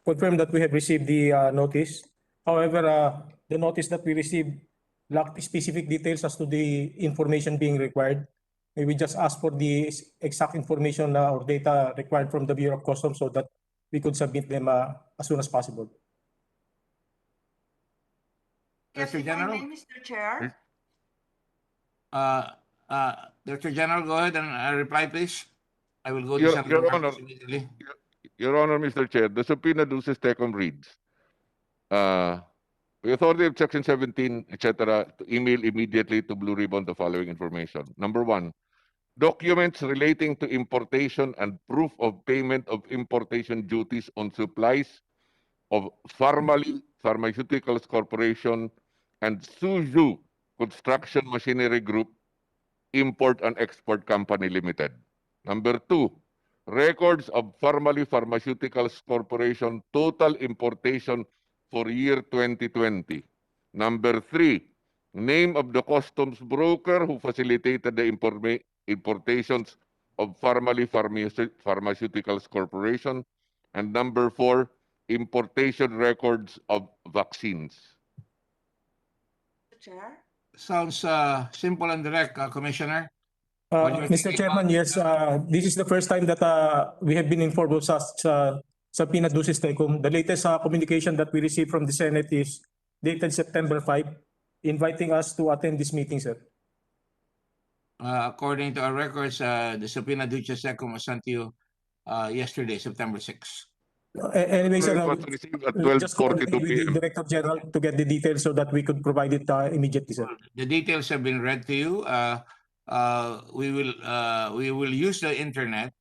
confirm that we have received the notice. However, the notice that we received lacked specific details as to the information being required. May we just ask for the exact information or data required from the Bureau of Customs so that we could submit them as soon as possible. Yes, Director if I General? may, Mr. Chair. Director General, go ahead and reply, please. I will go to Your Senator Honor. Marcos immediately. Your Honor, Mr. Chair, the subpoena duce tecum reads, the authority of Section 17, etc., to email immediately to Blue Ribbon the following information. Number 1, documents relating to importation and proof of payment of importation duties on supplies of Pharmaceuticals Corporation, and Suzhou Construction Machinery Group, Import and Export Company Limited. Number 2, records of Farmally Pharmaceuticals Corporation total importation for year 2020. Number 3, name of the customs broker who facilitated the importations of Farmally Pharmaceuticals Corporation. And number 4, importation records of vaccines. Chair? Sounds simple and direct, Commissioner. What you're Mr. thinking Chairman, about- yes, this is the first time that we have been informed of such subpoena ducis tecum. The latest communication that we received from the Senate is dated September 5, inviting us to attend this meeting, sir. According to our records, the subpoena ducis tecum was sent to you yesterday, September 6. Anyway, sir, It was received at just coordinate 12:42 with the p.m. Director General to get the details so that we could provide it immediately, sir. The details have been read to you. We will use the internet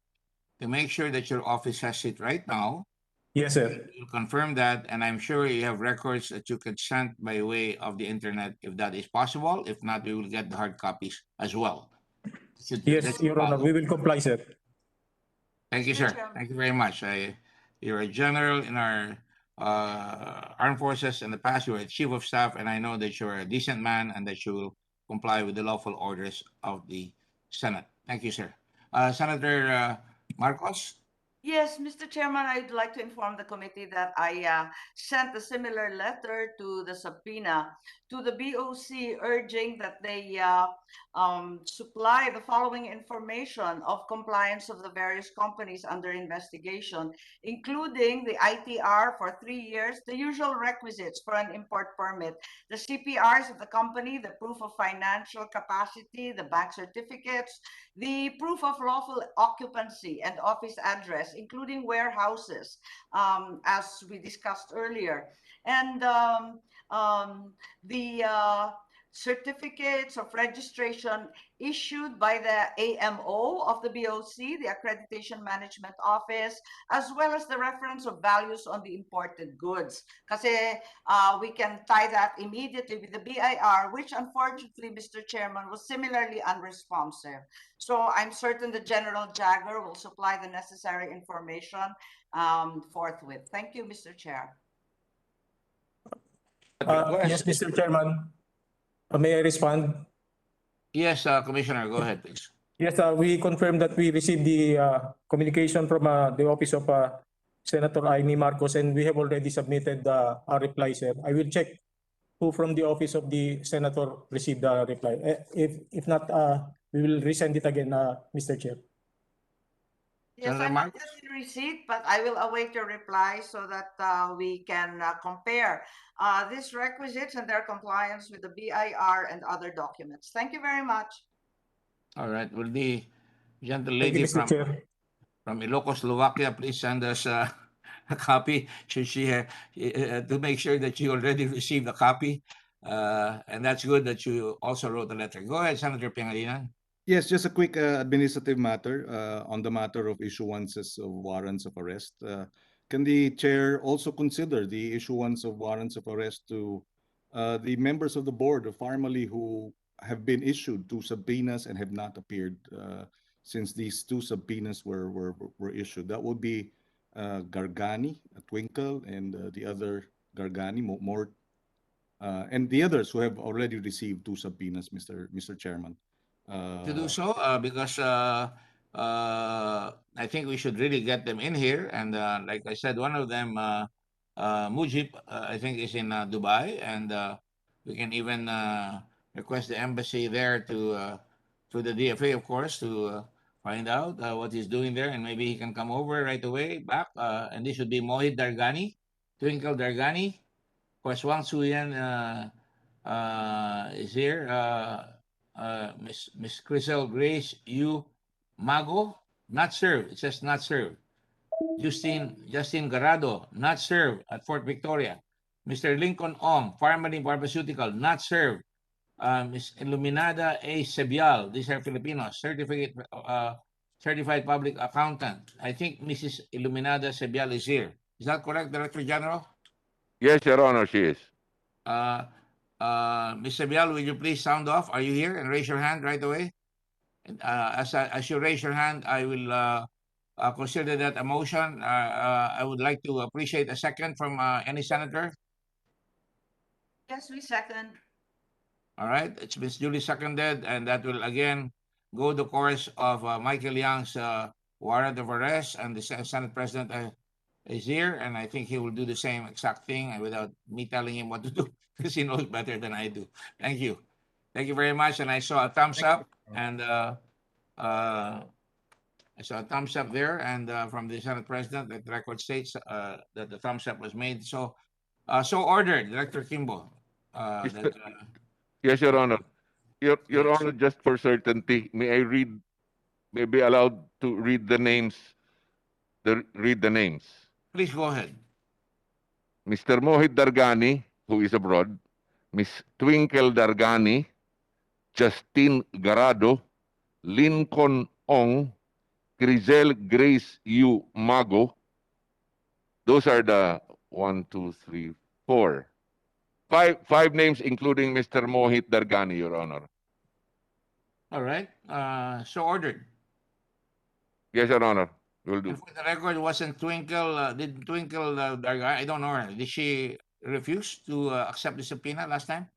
to make sure that your office has it right now. Yes, sir. We'll confirm that, and I'm sure you have records that you can send by way of the internet if that is possible. If not, we will get the hard copies as well. Yes, Your Honor, we will comply, sir. Thank you, sir. Thank you very much. You're a general in our armed forces. In the past, you were a chief of staff, and I know that you're a decent man and that you will comply with the lawful orders of the Senate. Thank you, sir. Senator Marcos? Yes, Mr. Chairman, I'd like to inform the committee that I sent a similar letter to the subpoena to the BOC urging that they supply the following information of compliance of the various companies under investigation, including the ITR for 3 years, the usual requisites for an import permit, the CPRs of the company, the proof of financial capacity, the bank certificates, the proof of lawful occupancy and office address, including warehouses, as we discussed earlier, and the certificates of registration issued by the AMO of the BOC, the Accreditation Management Office, as well as the reference of values on the imported goods. Kasi we can tie that immediately with the BIR, which unfortunately, Mr. Chairman, was similarly unresponsive. So I'm certain the General Jagger will supply the necessary information forthwith. Thank you, Mr. Chair. Yes, Mr. Chairman. May I respond? Yes, Commissioner, go ahead, please. Yes, we confirm that we received the communication from the office of Senator Amy Marcos, and we have already submitted our reply, sir. I will check who from the office of the senator received the reply. If not, we will resend it again, Mr. Chair. Yes, I'm not yet in receipt, but I will await your reply so that we can compare these requisites and their compliance with the BIR and other documents. Thank you very much. All right. Will the gentle lady from Ilocos, Slovakia, please send us a copy? Should she to make sure that you already received a copy? And that's good that you also wrote a letter. Go ahead, Senator Pangilinan. Yes, just a quick administrative matter on the matter of issuances of warrants of arrest. Can the chair also consider the issuance of warrants of arrest to the members of the board of Farmally who have been issued 2 subpoenas and have not appeared since these 2 subpoenas were issued? That would be Gargani, Twinkle, and the other Gargani, Mort, and the others who have already received 2 subpoenas, Mr. Chairman. To do so, because I think we should really get them in here. And like I said, one of them, Mujib, I think is in Dubai, and we can even request the embassy there to the DFA, of course, to find out what he's doing there, and maybe he can come over right away back. And this should be Mohit Dargani, Twinkle Dargani, of course, Wang Suyan is here. Miss Crystal Grace Yu Mago, not served. It says not served. Justin Garado, not served at Fort Victoria. Mr. Lincoln Ong, Farmally Pharmaceutical, not served. Miss Iluminada A. Sebial, these are Filipinos, certified public accountant. I think Mrs. Iluminada Sebial is here. Is that correct, Director General? Yes, Your Honor, she is. Mr. Bial, will you please sound off? Are you here? And raise your hand right away. And, as you raise your hand, I will consider that a motion. I would like to appreciate a second from any senator. Yes, we second. All right, it's been duly seconded, and that will again go the course of Michael Yang's warrant of arrest, and the Senate President is here, and I think he will do the same exact thing without me telling him what to do, because he knows better than I do. Thank you. Thank you very much, and I saw a thumbs up, and I saw a thumbs up there, and from the Senate President, that the record states that the thumbs up was made. So, so ordered, Director Kimbo. Mr. Yes, Your Honor. Your Yes. Honor, just for certainty, may I be allowed to read the names? Read the names. Please go ahead. Mr. Mohit Dargani, who is abroad, Miss Twinkle Dargani, Justine Garado, Lincoln Ong, Grizel Grace U. Mago. Those are the 1, 2, 3, 4. Five names, including Mr. Mohit Dargani, Your Honor. All right. So ordered. Yes, Your Honor. Will do. And for the record, wasn't Twinkle, did Twinkle Dargani, I don't know her, did she refuse to accept the subpoena last time?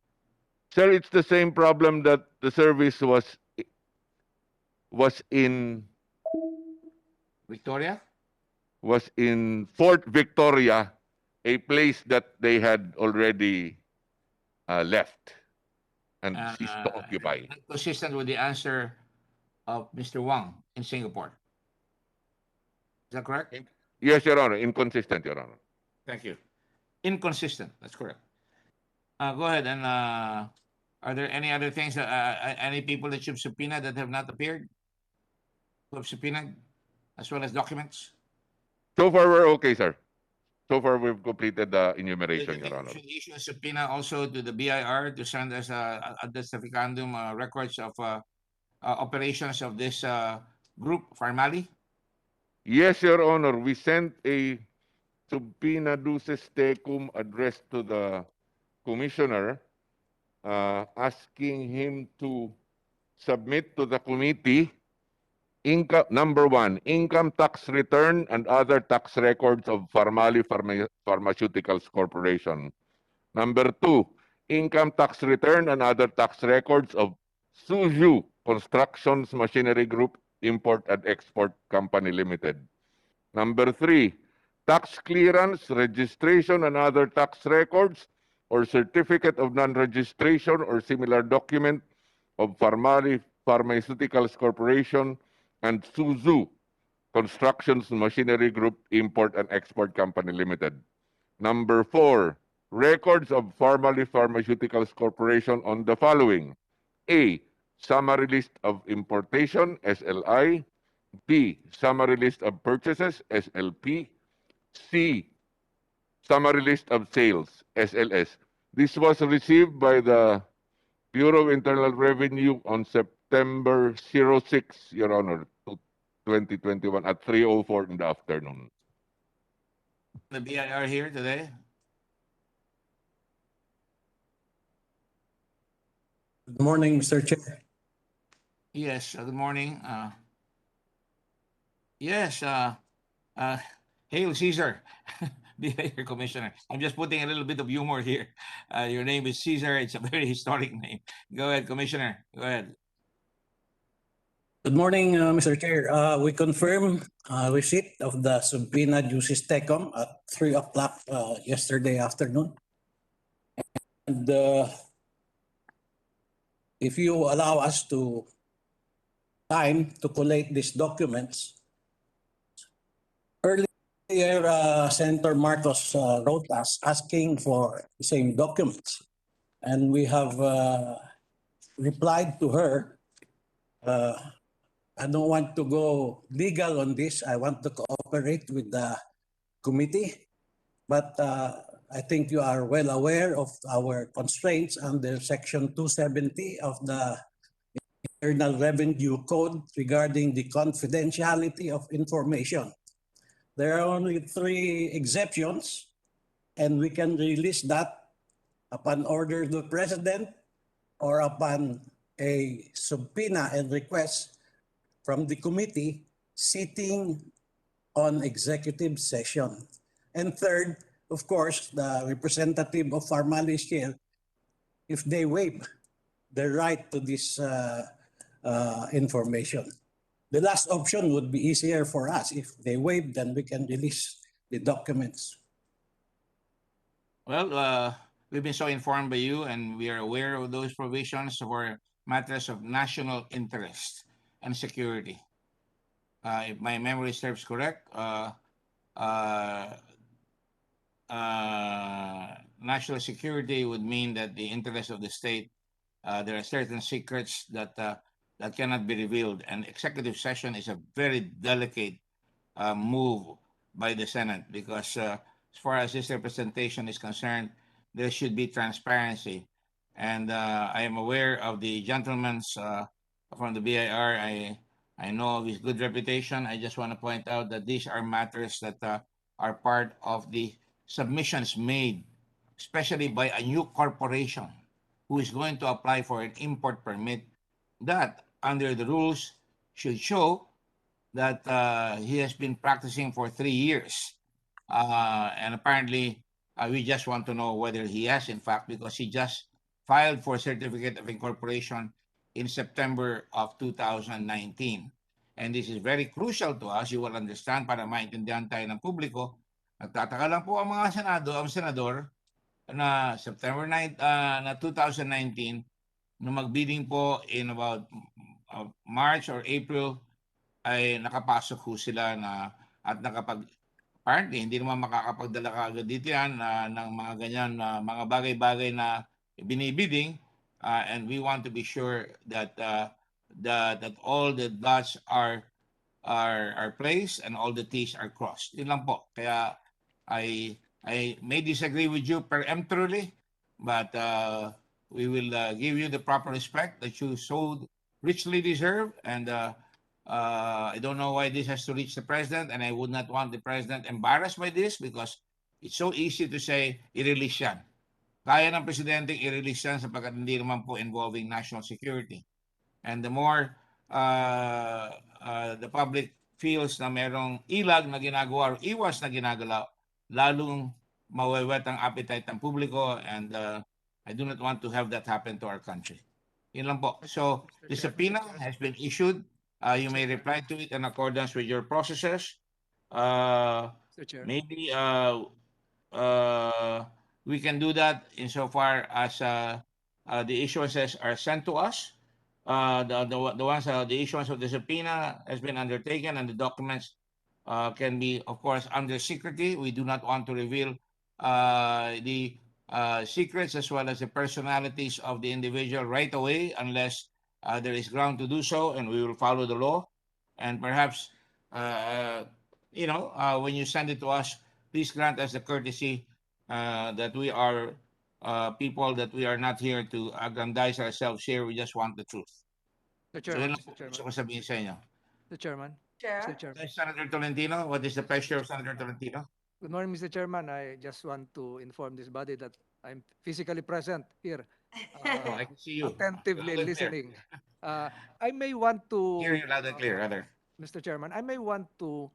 Sir, it's the same problem that the service was in Victoria? Was in Fort Victoria, a place that they had already left and ceased to occupy. Consistent with the answer of Mr. Wang in Singapore. Is that correct? Yes, Your Honor. Inconsistent, Your Honor. Thank you. Inconsistent. That's correct. Go ahead. And are there any other things, any people that you've subpoenaed that have not appeared? Who have subpoenaed, as well as documents? So far, we're okay, sir. So far, we've completed the enumeration, Your Honor. Should issue a subpoena also to the BIR to send us a testificandum records of operations of this group, Farmali? Yes, Your Honor. We sent a subpoena duces tecum addressed to the commissioner, asking him to submit to the committee number 1, income tax return and other tax records of Farmali Pharmaceuticals Corporation. Number 2, income tax return and other tax records of Suju Constructions Machinery Group Import and Export Company Limited. Number 3, tax clearance, registration and other tax records or certificate of non-registration or similar document of Farmali Pharmaceuticals Corporation and Suzu Constructions Machinery Group Import and Export Company Limited. Number 4, records of Farmali Pharmaceuticals Corporation on the following: A, summary list of importation, SLI; B, summary list of purchases, SLP; C, summary list of sales, SLS. This was received by the Bureau of Internal Revenue on September 06, Your Honor, 2021 at 3:04 in the afternoon. The BIR here today? Good morning, Mr. Chair. Yes, good morning. Yes, hail Caesar, BIR Commissioner. I'm just putting a little bit of humor here. Your name is Caesar. It's a very historic name. Go ahead, Commissioner. Go ahead. Good morning, Mr. Chair. We confirm receipt of the subpoena duces tecum at 3 o'clock yesterday afternoon. And if you allow us to time to collate these documents, earlier Senator Marcos wrote us asking for the same documents. And we have replied to her, I don't want to go legal on this. I want to cooperate with the committee. But I think you are well aware of our constraints under Section 270 of the Internal Revenue Code regarding the confidentiality of information. There are only 3 exceptions and we can release that upon order of the President or upon a subpoena and request from the committee sitting on executive session. And third, of course, the representative of Farmali's here, if they waive the right to this information. The last option would be easier for us. If they waive, then we can release the documents. Well, we've been so informed by you, and we are aware of those provisions for matters of national interest and security. If my memory serves correct, national security would mean that the interest of the state, there are certain secrets that cannot be revealed, and executive session is a very delicate move by the Senate because as far as this representation is concerned, there should be transparency. And I am aware of the gentleman's from the BIR. I know of his good reputation. I just want to point out that these are matters that are part of the submissions made, especially by a new corporation who is going to apply for an import permit that, under the rules, should show that he has been practicing for 3 years. And apparently, we just want to know whether he has, in fact, because he just filed for certificate of incorporation in September of 2019. And this is very crucial to us. You will understand, para maintindihan tayo ng publiko. Nagtataka lang po ang mga senador na September 9, na 2019, nung magbidding po in about March or April, ay nakapasok ho sila na at apparently hindi naman makakapagdala kaagad dito yan ng mga ganyan na mga bagay-bagay na binibidding, and we want to be sure that that all the dots are placed and all the T's are crossed. Yun lang po. Kaya I may disagree with you peremptorily, but we will give you the proper respect that you so richly deserve. And I don't know why this has to reach the president, and I would not want the president embarrassed by this because it's so easy to say, i-release yan. Kaya ng presidente i-release yan sapagkat hindi naman po involving national security. And the more the public feels na merong ilag na ginagawa or iwas na ginagalaw, lalong mawawet ang appetite ng publiko, and I do not want to have that happen to our country. Yun lang po. So the subpoena has been issued. You may reply to it in accordance with your processes. Maybe we can do that insofar as the issuances are sent to us. The issuance of the subpoena has been undertaken, and the documents can be, of course, under secrecy. We do not want to reveal the secrets as well as the personalities of the individual right away unless there is ground to do so, and we will follow the law. And perhaps, when you send it to us, please grant us the courtesy that we are people that we are not here to aggrandize ourselves here. We just want the truth. Mr. Chairman, So, yun lang po gusto ko sabihin sa inyo. Mr. Chairman. Chair? Mr. Chairman. Senator Tolentino, what is the pleasure of Senator Tolentino? Good morning, Mr. Chairman. I just want to inform this body that I'm physically present here. I can see you. Attentively Loud and clear. listening. I may want to... Hear you loud and clear, rather. Mr. Chairman, I may want to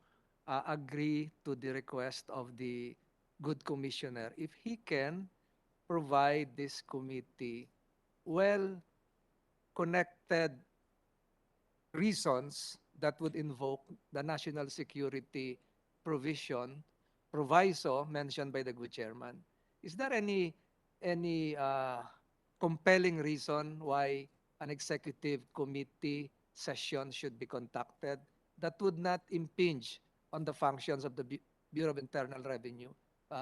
agree to the request of the good commissioner if he can provide this committee well-connected reasons that would invoke the national security proviso mentioned by the good chairman. Is there any compelling reason why an executive committee session should be conducted that would not impinge on the functions of the Bureau of Internal Revenue?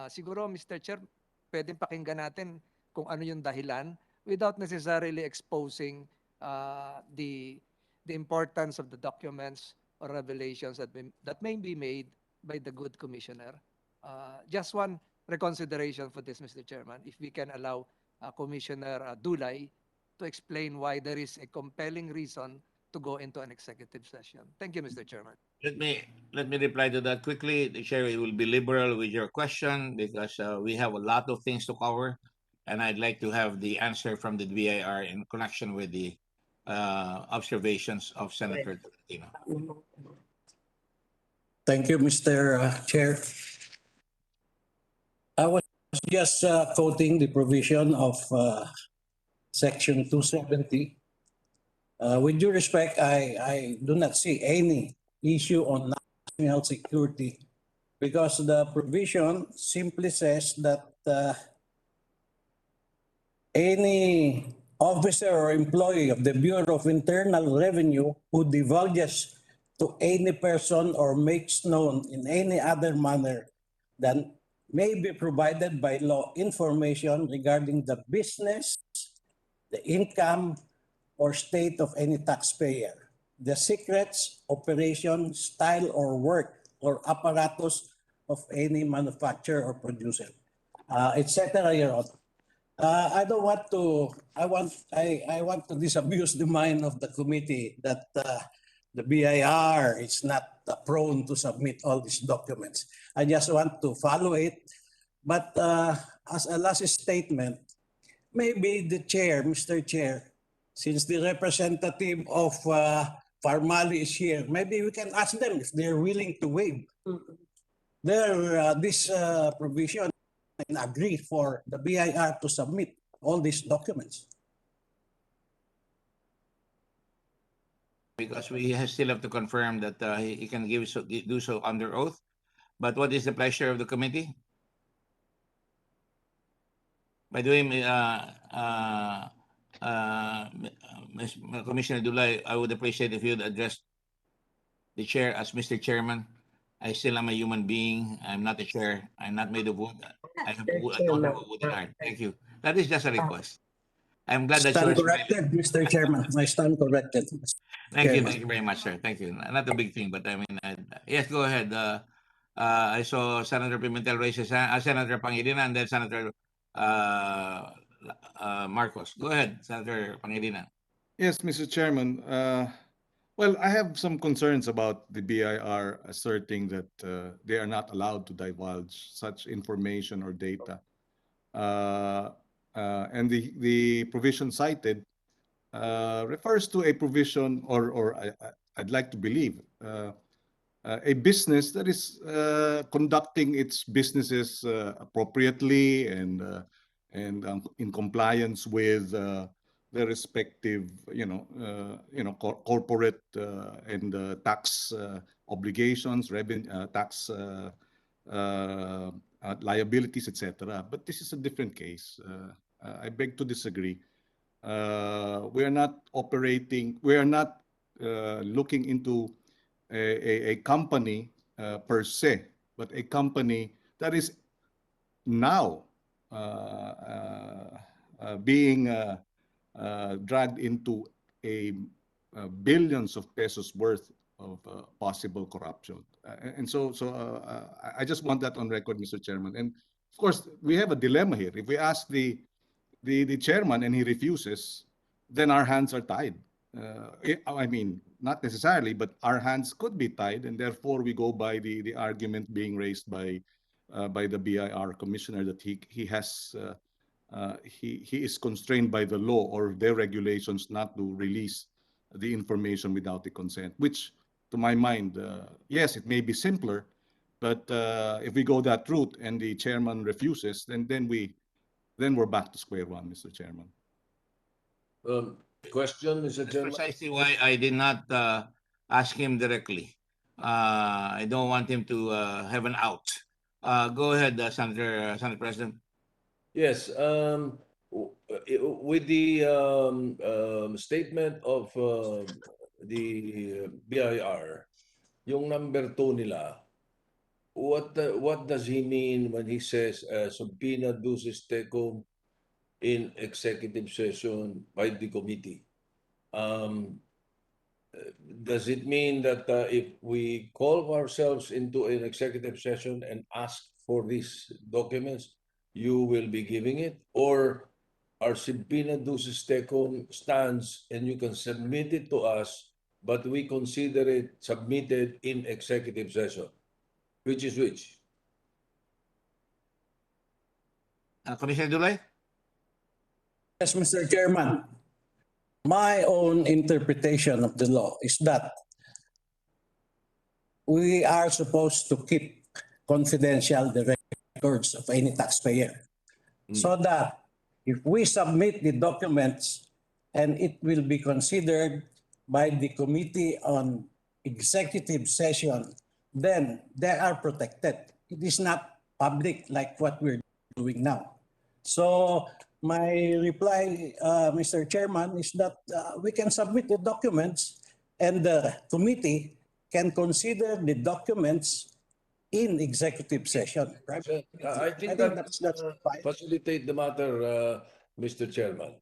Siguro, Mr. Chair, pwedeng pakinggan natin kung ano yung dahilan without necessarily exposing the importance of the documents or revelations that may be made by the good commissioner. Just one reconsideration for this, Mr. Chairman, if we can allow Commissioner Dulay to explain why there is a compelling reason to go into an executive session. Thank you, Mr. Chairman. Let let me reply to that quickly. The chair will be liberal with your question because we have a lot of things to cover, and I'd like to have the answer from the BIR in connection with the observations of Senator Tolentino. Thank you, Mr. Chair. I was just quoting the provision of Section 270. With due respect, I do not see any issue on national security because the provision simply says that any officer or employee of the Bureau of Internal Revenue who divulges to any person or makes known in any other manner than may be provided by law information regarding the business, the income, or state of any taxpayer, the secrets, operation, style, or work, or apparatus of any manufacturer or producer, etc. Your Honor. I don't want to. I want to disabuse the mind of the committee that the BIR is not prone to submit all these documents. I just want to follow it. But as a last statement, maybe the chair, Mr. Chair, since the representative of Farmali is here, maybe we can ask them if they're willing to waive this provision and agree for the BIR to submit all these documents. Because we still have to confirm that he can do so under oath. But what is the pleasure of the committee? By the way, Commissioner Dulay, I would appreciate if you'd address the chair as Mr. Chairman. I still am a human being. I'm not a chair. I'm not made of wood. I don't have a wooden heart. Thank you. That is just a request. I'm glad that Stand you're corrected, Mr. Chairman. I stand corrected. Thank you. Chairman. Thank you very much, sir. Thank you. Not a big thing, but I mean, yes, go ahead. I saw Senator Pimentel raise his hand, Senator Pangilinan, and then Senator Marcos. Go ahead, Senator Pangilinan. Yes, Mr. Chairman. Well, I have some concerns about the BIR asserting that they are not allowed to divulge such information or data. And the provision cited refers to a provision, or I'd like to believe, a business that is conducting its businesses appropriately and in compliance with the respective, corporate and tax obligations, tax liabilities, etc. But this is a different case. I beg to disagree. We are not operating. We are not looking into a company per se, but a company that is now being dragged into a billions of pesos worth of possible corruption. And so I just want that on record, Mr. Chairman. And of course, we have a dilemma here. If we ask the chairman and he refuses, then our hands are tied. I mean, not necessarily, but our hands could be tied, and therefore we go by the argument being raised by the BIR commissioner that he is constrained by the law or their regulations not to release the information without the consent, which to my mind, yes, it may be simpler, but if we go that route and the chairman refuses, then we're back to square one, Mr. Chairman. Question, Mr. That's Chairman. precisely why I did not ask him directly. I don't want him to have an out. Go ahead, Senator President. Yes. With the statement of the BIR, yung number 2 nila, what does he mean when he says subpoena duces tecum in executive session by the committee? Does it mean that if we call ourselves into an executive session and ask for these documents, you will be giving it? Or our subpoena duces tecum stands and you can submit it to us but we consider it submitted in executive session. Which is which? Commissioner Dulay? Yes, Mr. Chairman. My own interpretation of the law is that we are supposed to keep confidential the records of any taxpayer. So that if we submit the documents and it will be considered by the Committee on Executive Session, then they are protected. It is not public like what we're doing now. So my reply, Mr. Chairman, is that we can submit the documents and the committee can consider the documents in executive session. Right? I think that's fine. facilitate the matter, Mr. Chairman.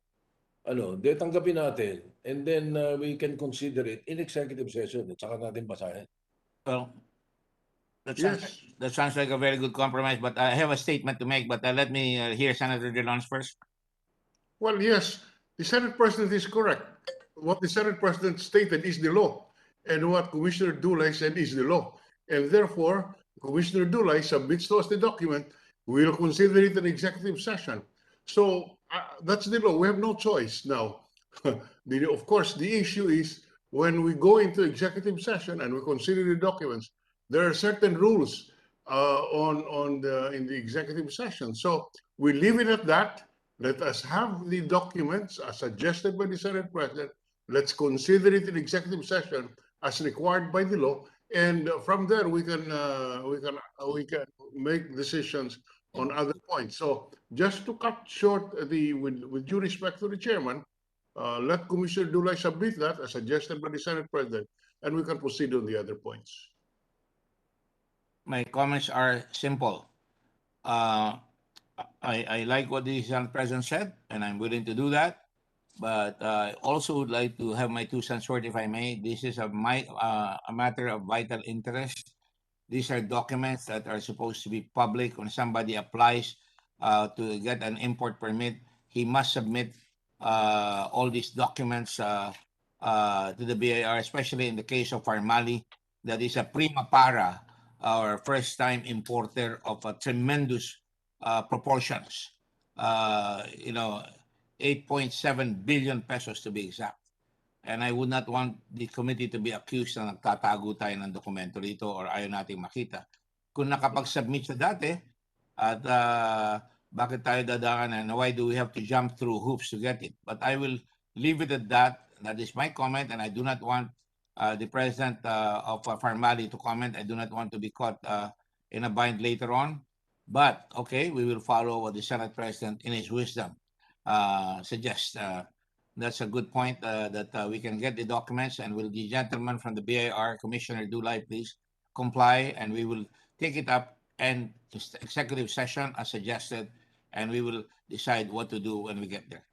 Ano, de tanggapin natin and then we can consider it in executive session at saka natin basahin. Well, that sounds like a very good compromise, but I have a statement to make, but let me hear Senator De Leon first. Well, yes, the Senate President is correct. What the Senate President stated is the law, and what Commissioner Dulay said is the law. And therefore, Commissioner Dulay submits to us the document. We will consider it an executive session. So that's the law. We have no choice now. Of course, the issue is when we go into executive session and we consider the documents, there are certain rules in the executive session. So we leave it at that. Let us have the documents as suggested by the Senate President. Let's consider it in executive session as required by the law, and from there we can make decisions on other points. So just to cut short with due respect to the chairman, let Commissioner Dulay submit that as suggested by the Senate President, and we can proceed on the other points. My comments are simple. I like what the Senate President said, and I'm willing to do that. But I also would like to have my 2 cents worth, if I may. This is a matter of vital interest. These are documents that are supposed to be public. When somebody applies to get an import permit, he must submit all these documents to the BIR, especially in the case of Farmali, that is a prima para or first-time importer of a tremendous proportions. 8.7 billion pesos to be exact. And I would not want the committee to be accused na nagtatago tayo ng dokumento rito or ayaw nating makita. Kung nakapag-submit sa dati, at bakit tayo dadaanan, why do we have to jump through hoops to get it? But I will leave it at that. That is my comment, and I do not want the president of Farmali to comment. I do not want to be caught in a bind later on. But, okay, we will follow what the Senate President, in his wisdom, suggests. That's a good point, that we can get the documents, and will the gentleman from the BIR, Commissioner Dulay, please comply, and we will take it up and executive session as suggested, and we will decide what to do when we get there.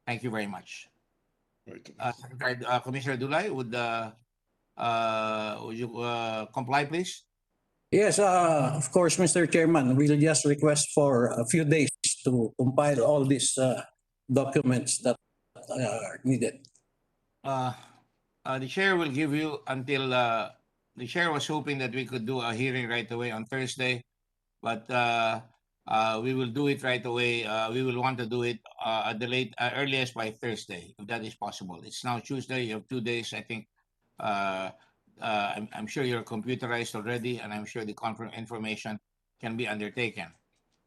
Thank you very much. Commissioner Dulay, would you comply, please? Yes, of course, Mr. Chairman. We'll just request for a few days to compile all these documents that are needed. The chair will give you until the chair was hoping that we could do a hearing right away on Thursday, but we will do it right away. We will want to do it at the earliest by Thursday, if that is possible. It's now Tuesday. You have 2 days, I think. I'm sure you're computerized already, and I'm sure the information can be undertaken.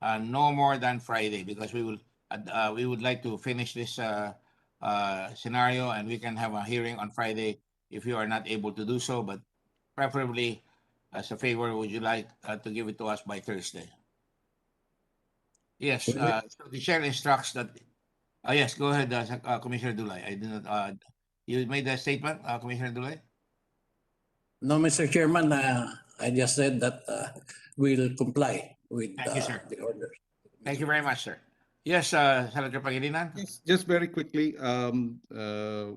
No more than Friday, because we would like to finish this scenario, and we can have a hearing on Friday if you are not able to do so. But preferably, as a favor, would you like to give it to us by Thursday? Yes. So the chair instructs that. Yes, go ahead, Commissioner Dulay. I did not. You made that statement, Commissioner Dulay? No, Mr. Chairman, I just said that we'll comply with the order. Thank you very much, sir. Yes, Senator Pangilinan? Yes, just very quickly,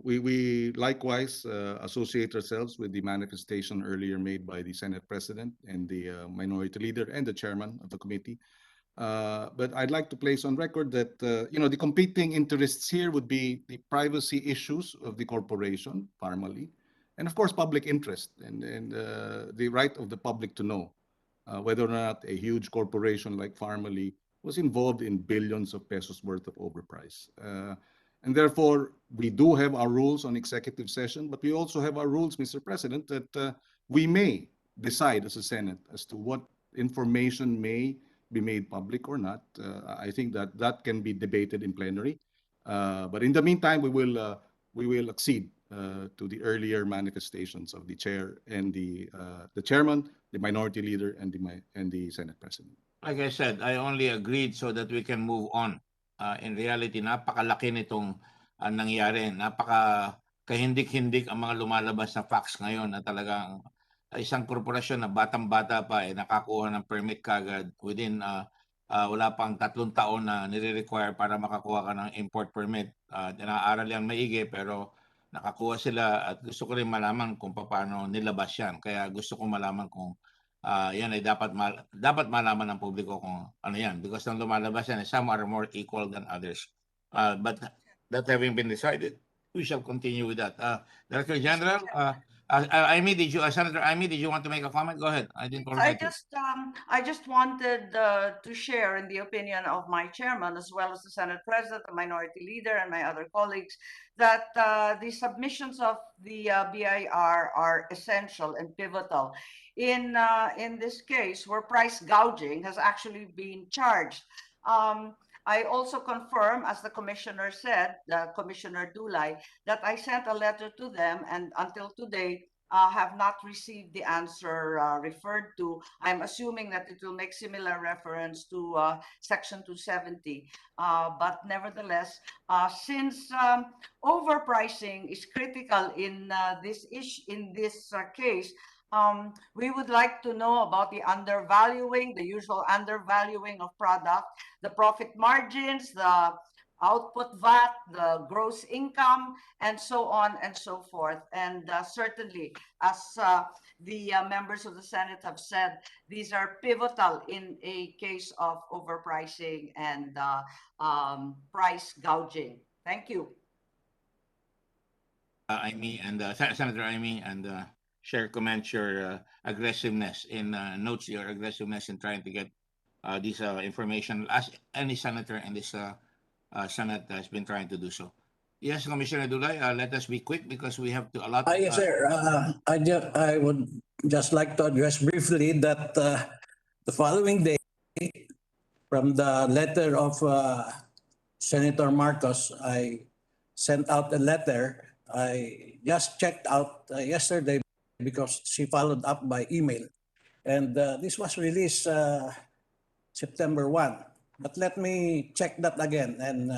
we likewise associate ourselves with the manifestation earlier made by the Senate President and the Minority Leader and the Chairman of the committee. But I'd like to place on record that, the competing interests here would be the privacy issues of the corporation, Farmali, and of course, public interest and the right of the public to know whether or not a huge corporation like Farmally was involved in billions of pesos worth of overprice. And therefore, we do have our rules on executive session, but we also have our rules, Mr. President, that we may decide as a Senate as to what information may be made public or not. I think that that can be debated in plenary. But in the meantime, we will accede to the earlier manifestations of the chair and the chairman, the minority leader, and the Senate President. Like I said, I only agreed so that we can move on. In reality, napakalaki nitong nangyari. Kahindik-hindik ang mga lumalabas na facts ngayon na talagang isang korporasyon na batang-bata pa nakakuha ng permit kagad within wala pang 3 taon na nire-require para makakuha ka ng import permit. Inaaral yan maigi pero nakakuha sila at gusto ko rin malaman kung paano nilabas yan. Kaya gusto ko malaman kung yan ay dapat malaman ng publiko kung ano yan. Because nang lumalabas yan, some are more equal than others. But that having been decided, we shall continue with that. Director General, Senator Amy, did you want to make a comment? Go ahead. I didn't I just wanted to share in the opinion of my chairman, as well as the Senate President, the Minority Leader, and my other colleagues, that the submissions of the BIR are essential and pivotal. In this case, where price gouging has actually been charged. I also confirm, as the commissioner said, Commissioner Dulay, that I sent a letter to them, and until today have not received the answer referred to. I'm assuming that it will make similar reference to Section 270. But nevertheless, since overpricing is critical in this case, we would like to know about the undervaluing, the usual undervaluing of product, the profit margins, the output VAT, the gross income, and so on and so forth. And certainly, as the members of the Senate have said, these are pivotal in a case of overpricing and price gouging. Thank you. Senator Amy and Chair comments your aggressiveness in your aggressiveness in trying to get this information, as any senator in this Senate has been trying to do so. Yes, Commissioner Dulay, let us be quick because we have to allot. Yes, sir. I would just like to address briefly that the following day, from the letter of Senator Marcos, I sent out a letter. I just checked out yesterday because she followed up by email. And this was released September 1. But let me check that again and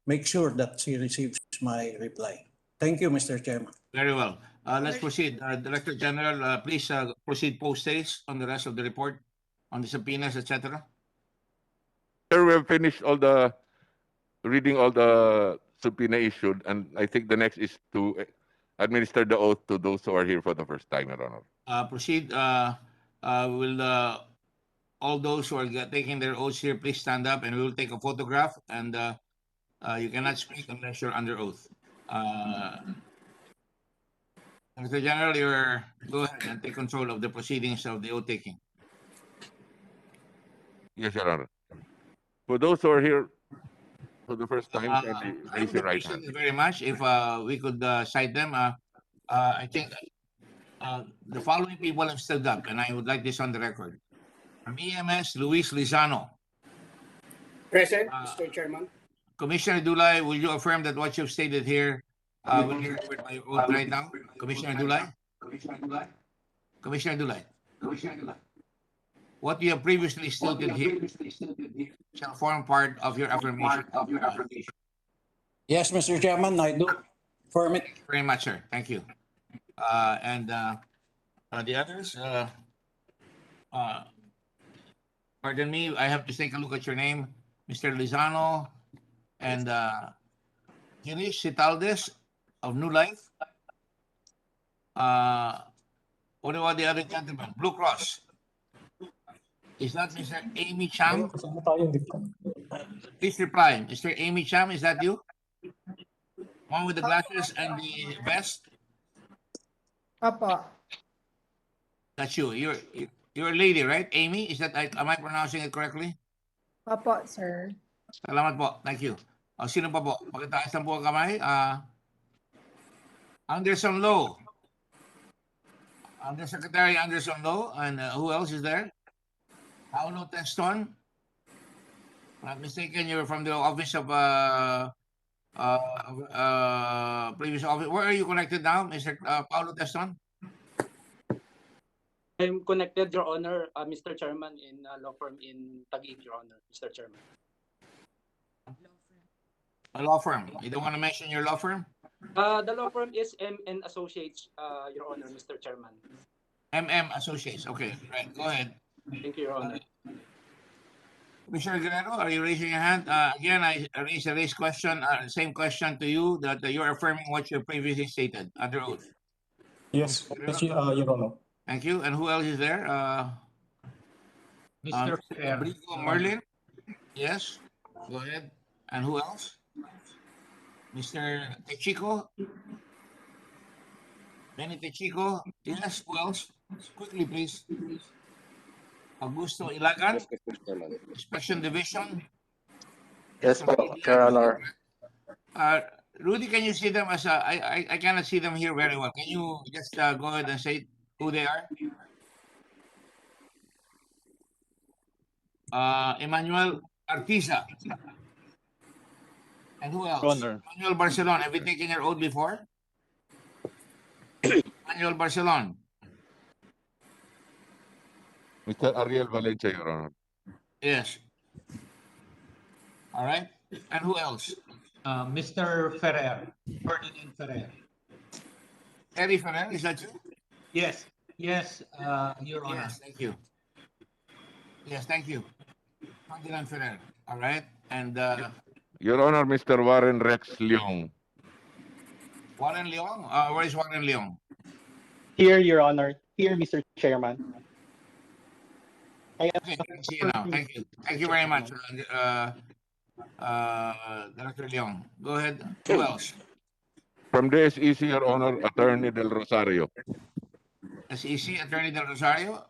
make sure that she receives my reply. Thank you, Mr. Chairman. Very well. Let's proceed. Director General, please proceed post-haste on the rest of the report on the subpoenas, etc. Sir, we have finished reading all the subpoena issued, and I think the next is to administer the oath to those who are here for the first time, Your Honor. Proceed. All those who are taking their oaths here, please stand up and we will take a photograph, and you cannot speak unless you're under oath. Mr. General, go ahead and take control of the proceedings of the oath taking. Yes, Your Honor. For those who are here for the first time, raise your right hand. Thank you very much. If we could cite them, I think the following people have stood up, and I would like this on the record. From EMS, Luis Lizano. Present, Mr. Chairman. Commissioner Dulay, will you affirm that what you've stated here will be covered by your oath right now? Commissioner Dulay? Commissioner Dulay? What you have previously stated here shall form part of your affirmation. Yes, Mr. Chairman, I do affirm it. Very much, sir. Thank you. And the others, pardon me, I have to take a look at your name, Mr. Lizano and Girish Citaldes of New Life. What about the other gentleman? Blue Cross. Is that Mr. Amy Cham? Please reply. Mr. Amy Cham, is that you? One with the glasses and the vest? Opo. That's you. You're a lady, right? Amy, is that, am I pronouncing it correctly? Opo, sir. Salamat po. Thank you. O, sino pa po? Pakitaas lang po ang kamay. Anderson Low. Undersecretary Anderson Low. And who else is there? Paulo Teston. Not mistaken, you're from the office of previous office. Where are you connected now, Mr. Paulo Teston? I'm connected, Your Honor, Mr. Chairman, in a law firm in Taguig, Your Honor, Mr. Chairman. A law firm. You don't want to mention your law firm? The law firm is M&A Associates, Your Honor, Mr. Chairman. MM Associates. Okay, right. Go ahead. Thank you, Your Honor. Commissioner Guerrero, are you raising your hand? Again, I raise question, same question to you, that you're affirming what you previously stated under oath. Yes, yes, Your Honor. Thank you. And who else is there? Mr. Fair. Brigo Merlin? Yes. Go ahead. And who else? Mr. Techico? Benny Techico? Yes. Who else? Quickly, please. Augusto Ilagan? Inspection Division? Yes, Your Honor. Rudy, can you see them as I cannot see them here very well. Can you just go ahead and say who they are? Emmanuel Artiza. And who else? Honor. Emmanuel Barcelon. Have you taken your oath before? Emmanuel Barcelon. Mr. Ariel Valencia, Your Honor. Yes. All right. And who else? Mr. Ferrer. Ferdinand Ferrer. Eddie Ferrer, is that you? Yes. Yes, Your Honor. Yes, thank you. Yes, thank you. Ferdinand Ferrer. All right. And Your Honor, Mr. Warren Rex Leong. Warren Leong? Where is Warren Leong? Here, Your Honor. Here, Mr. Chairman. Okay, I can see you now. Thank you. Thank you very much, Director Leong. Go ahead. Who else? From the SEC, Your Honor, Attorney Del Rosario. SEC, Attorney Del Rosario?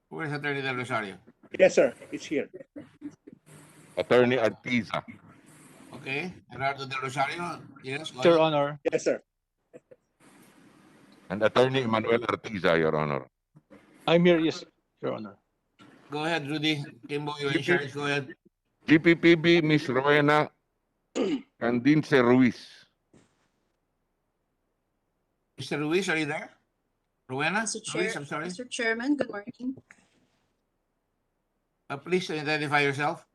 Where is Attorney Del Rosario? Yes, sir. It's here. Attorney Artiza. Okay. Gerardo Del Rosario? Yes. Your Honor. Yes, sir. And Attorney Manuel Artiza, Your Honor. I'm here, yes, Your Honor. Go ahead, Rudy. Kimbo, you're in charge. Go ahead. GPPB, Ms. Rowena Candince Ruiz. Mr. Ruiz, are you there? Rowena? Mr. Ruiz, I'm sorry. Mr. Chairman, good morning. Please identify yourself.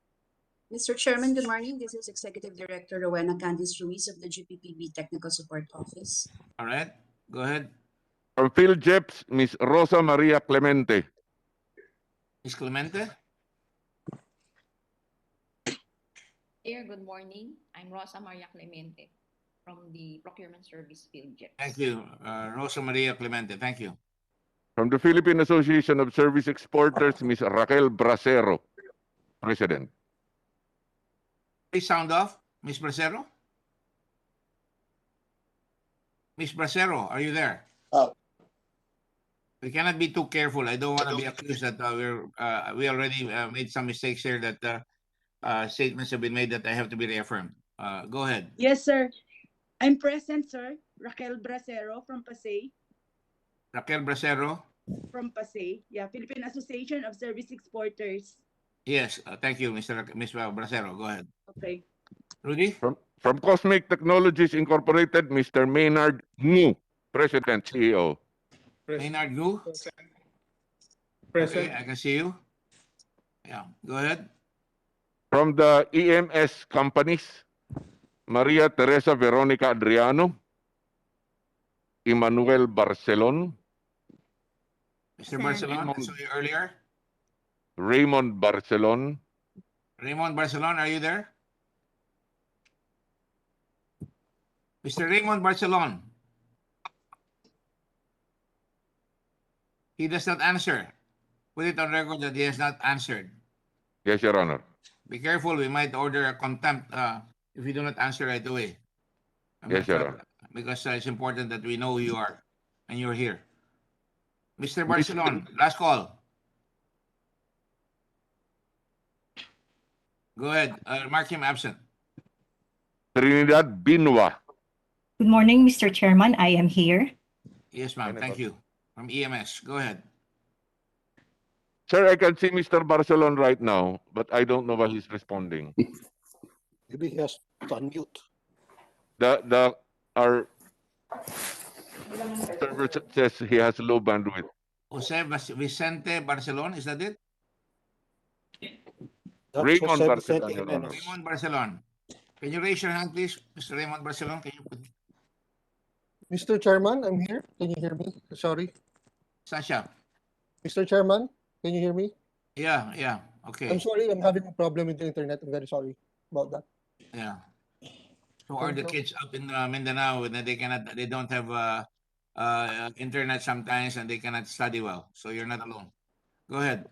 Mr. Chairman, good morning. This is Executive Director Rowena Candice Ruiz of the GPPB Technical Support Office. All right. Go ahead. From PhilJeps, Ms. Rosa Maria Clemente. Ms. Clemente? Mayor, good morning. I'm Rosa Maria Clemente from the Procurement Service Field Jet. Thank you. Rosa Maria Clemente. Thank you. From the Philippine Association of Service Exporters, Ms. Raquel Bracero, President. Please sound off. Ms. Bracero? Ms. Bracero, are you there? We cannot be too careful. I don't want to be accused that we already made some mistakes here, that statements have been made that I have to be reaffirmed. Go ahead. Yes, sir. I'm present, sir. Raquel Bracero from Pasay. Raquel Bracero? From Pasay. Yeah, Philippine Association of Service Exporters. Yes, thank you, Ms. Bracero. Go ahead. Okay. Rudy? From Cosmic Technologies Incorporated, Mr. Maynard Ngu, President, CEO. Maynard Ngu? Present. Okay, I can see you. Yeah, go ahead. From the EMS companies, Maria Teresa Veronica Adriano, Emmanuel Barcelon, Mr. Barcelon, I saw you earlier. Raymond Barcelon, Raymond Barcelon, are you there? Mr. Raymond Barcelon. He does not answer. Put it on record that he has not answered. Yes, Your Honor. Be careful, we might order a contempt if you do not answer right away. Yes, Your Honor. Because it's important that we know who you are. and you're here. Mr. Barcelon, last call. Go ahead. Mark him absent. Trinidad Binwa. Good morning, Mr. Chairman. I am here. Yes, ma'am. Thank you. From EMS. Go ahead. Sir, I can see Mr. Barcelon right now, but I don't know why he's responding. Maybe he has to unmute. Our server says he has low bandwidth. Jose Vicente Barcelon, is that it? Raymond Barcelon, Your Honor. Raymond Barcelon. Can you raise your hand, please, Mr. Raymond Barcelon? Can you put... Mr. Chairman, I'm here. Can you hear me? Sorry. Sasha. Mr. Chairman, can you hear me? Yeah. Okay. I'm sorry, I'm having a problem with the internet. I'm very sorry about that. Yeah. So are the kids up in Mindanao and they don't have internet sometimes and they cannot study well. So you're not alone. Go ahead.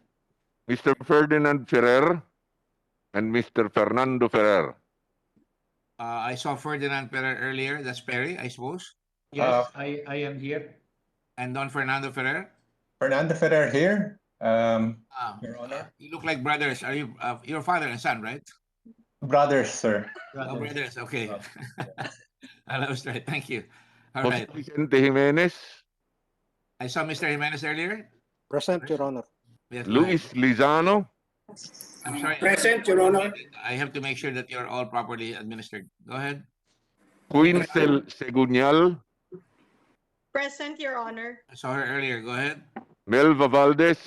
Mr. Ferdinand Ferrer and Mr. Fernando Ferrer. I saw Ferdinand Ferrer earlier. That's Perry, I suppose. Yes, I am here. And Don Fernando Ferrer? Fernando Ferrer here, Your Honor. You look like brothers. Are you your father and son, right? Brothers, sir. Oh, brothers. Okay. That was right. Thank you. All Jose right. Vicente Jimenez. I saw Mr. Jimenez earlier. Present, Your Honor. Yes, Luis Lizano. I'm sorry. Present, Your Honor. I have to make sure that you're all properly administered. Go ahead. Quincel Segunyal. Present, Your Honor. I saw her earlier. Go ahead. Melva Valdez.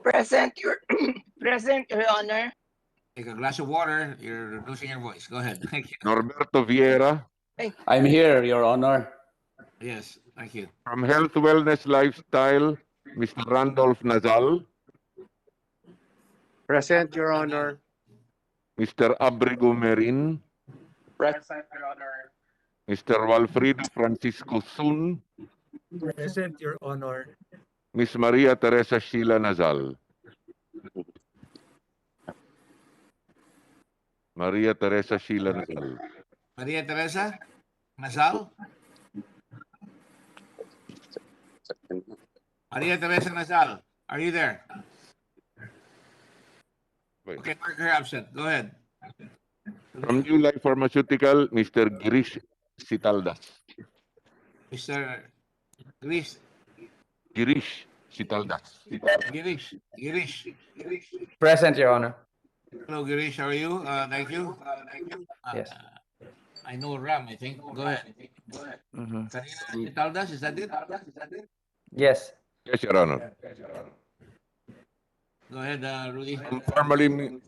Present, Your Honor. Take a glass of water. You're losing your voice. Go ahead. Thank you. Norberto Vieira. I'm here, Your Honor. Yes, thank you. From Health Wellness Lifestyle, Mr. Randolph Nazal. Present, Your Honor. Mr. Abrigo Merin. Present, Your Honor. Mr. Walfrido Francisco Sun. Present, Your Honor. Miss Maria Teresa Sheila Nazal. Maria Teresa Sheila Nazal. Maria Teresa Nazal. Maria Teresa Nazal, are you there? Okay, mark her absent. Go ahead. From New Life Pharmaceutical, Mr. Girish Sitaldas. Mr. Girish. Girish Sitaldas. Girish. Present, Your Honor. Hello, Girish. How are you? Thank you. Yes. I know Ram, I think. Go ahead. Karina Sitaldas, is that it? Yes. Yes, Your Honor. Go ahead, Rudy. Formerly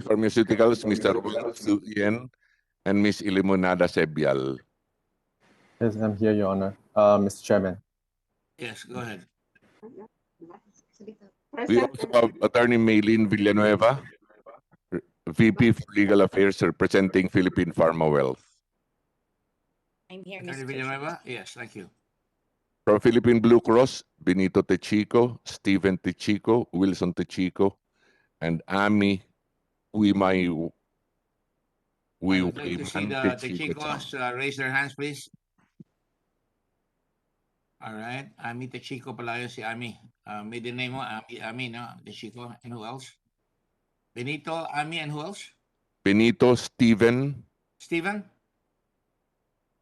Pharmaceuticals, Mr. Wang Su Yen and Miss Ilimonada Sebial. Yes, I'm here, Your Honor. Mr. Chairman. Yes, go ahead. We also have Attorney Maylene Villanueva, VP for Legal Affairs representing Philippine Pharma Wealth. I'm here, Attorney Mr. Villanueva? Yes, thank you. From Philippine Blue Cross, Benito Techico, Stephen Techico, Wilson Techico, and Ami Uimayu. I would like to see the Techicos raise their hands, please. All right. Ami Techico pala yun, si Ami. Middle name mo, Ami, no? Techico. And who else? Benito, Ami, and who else? Benito, Stephen. Steven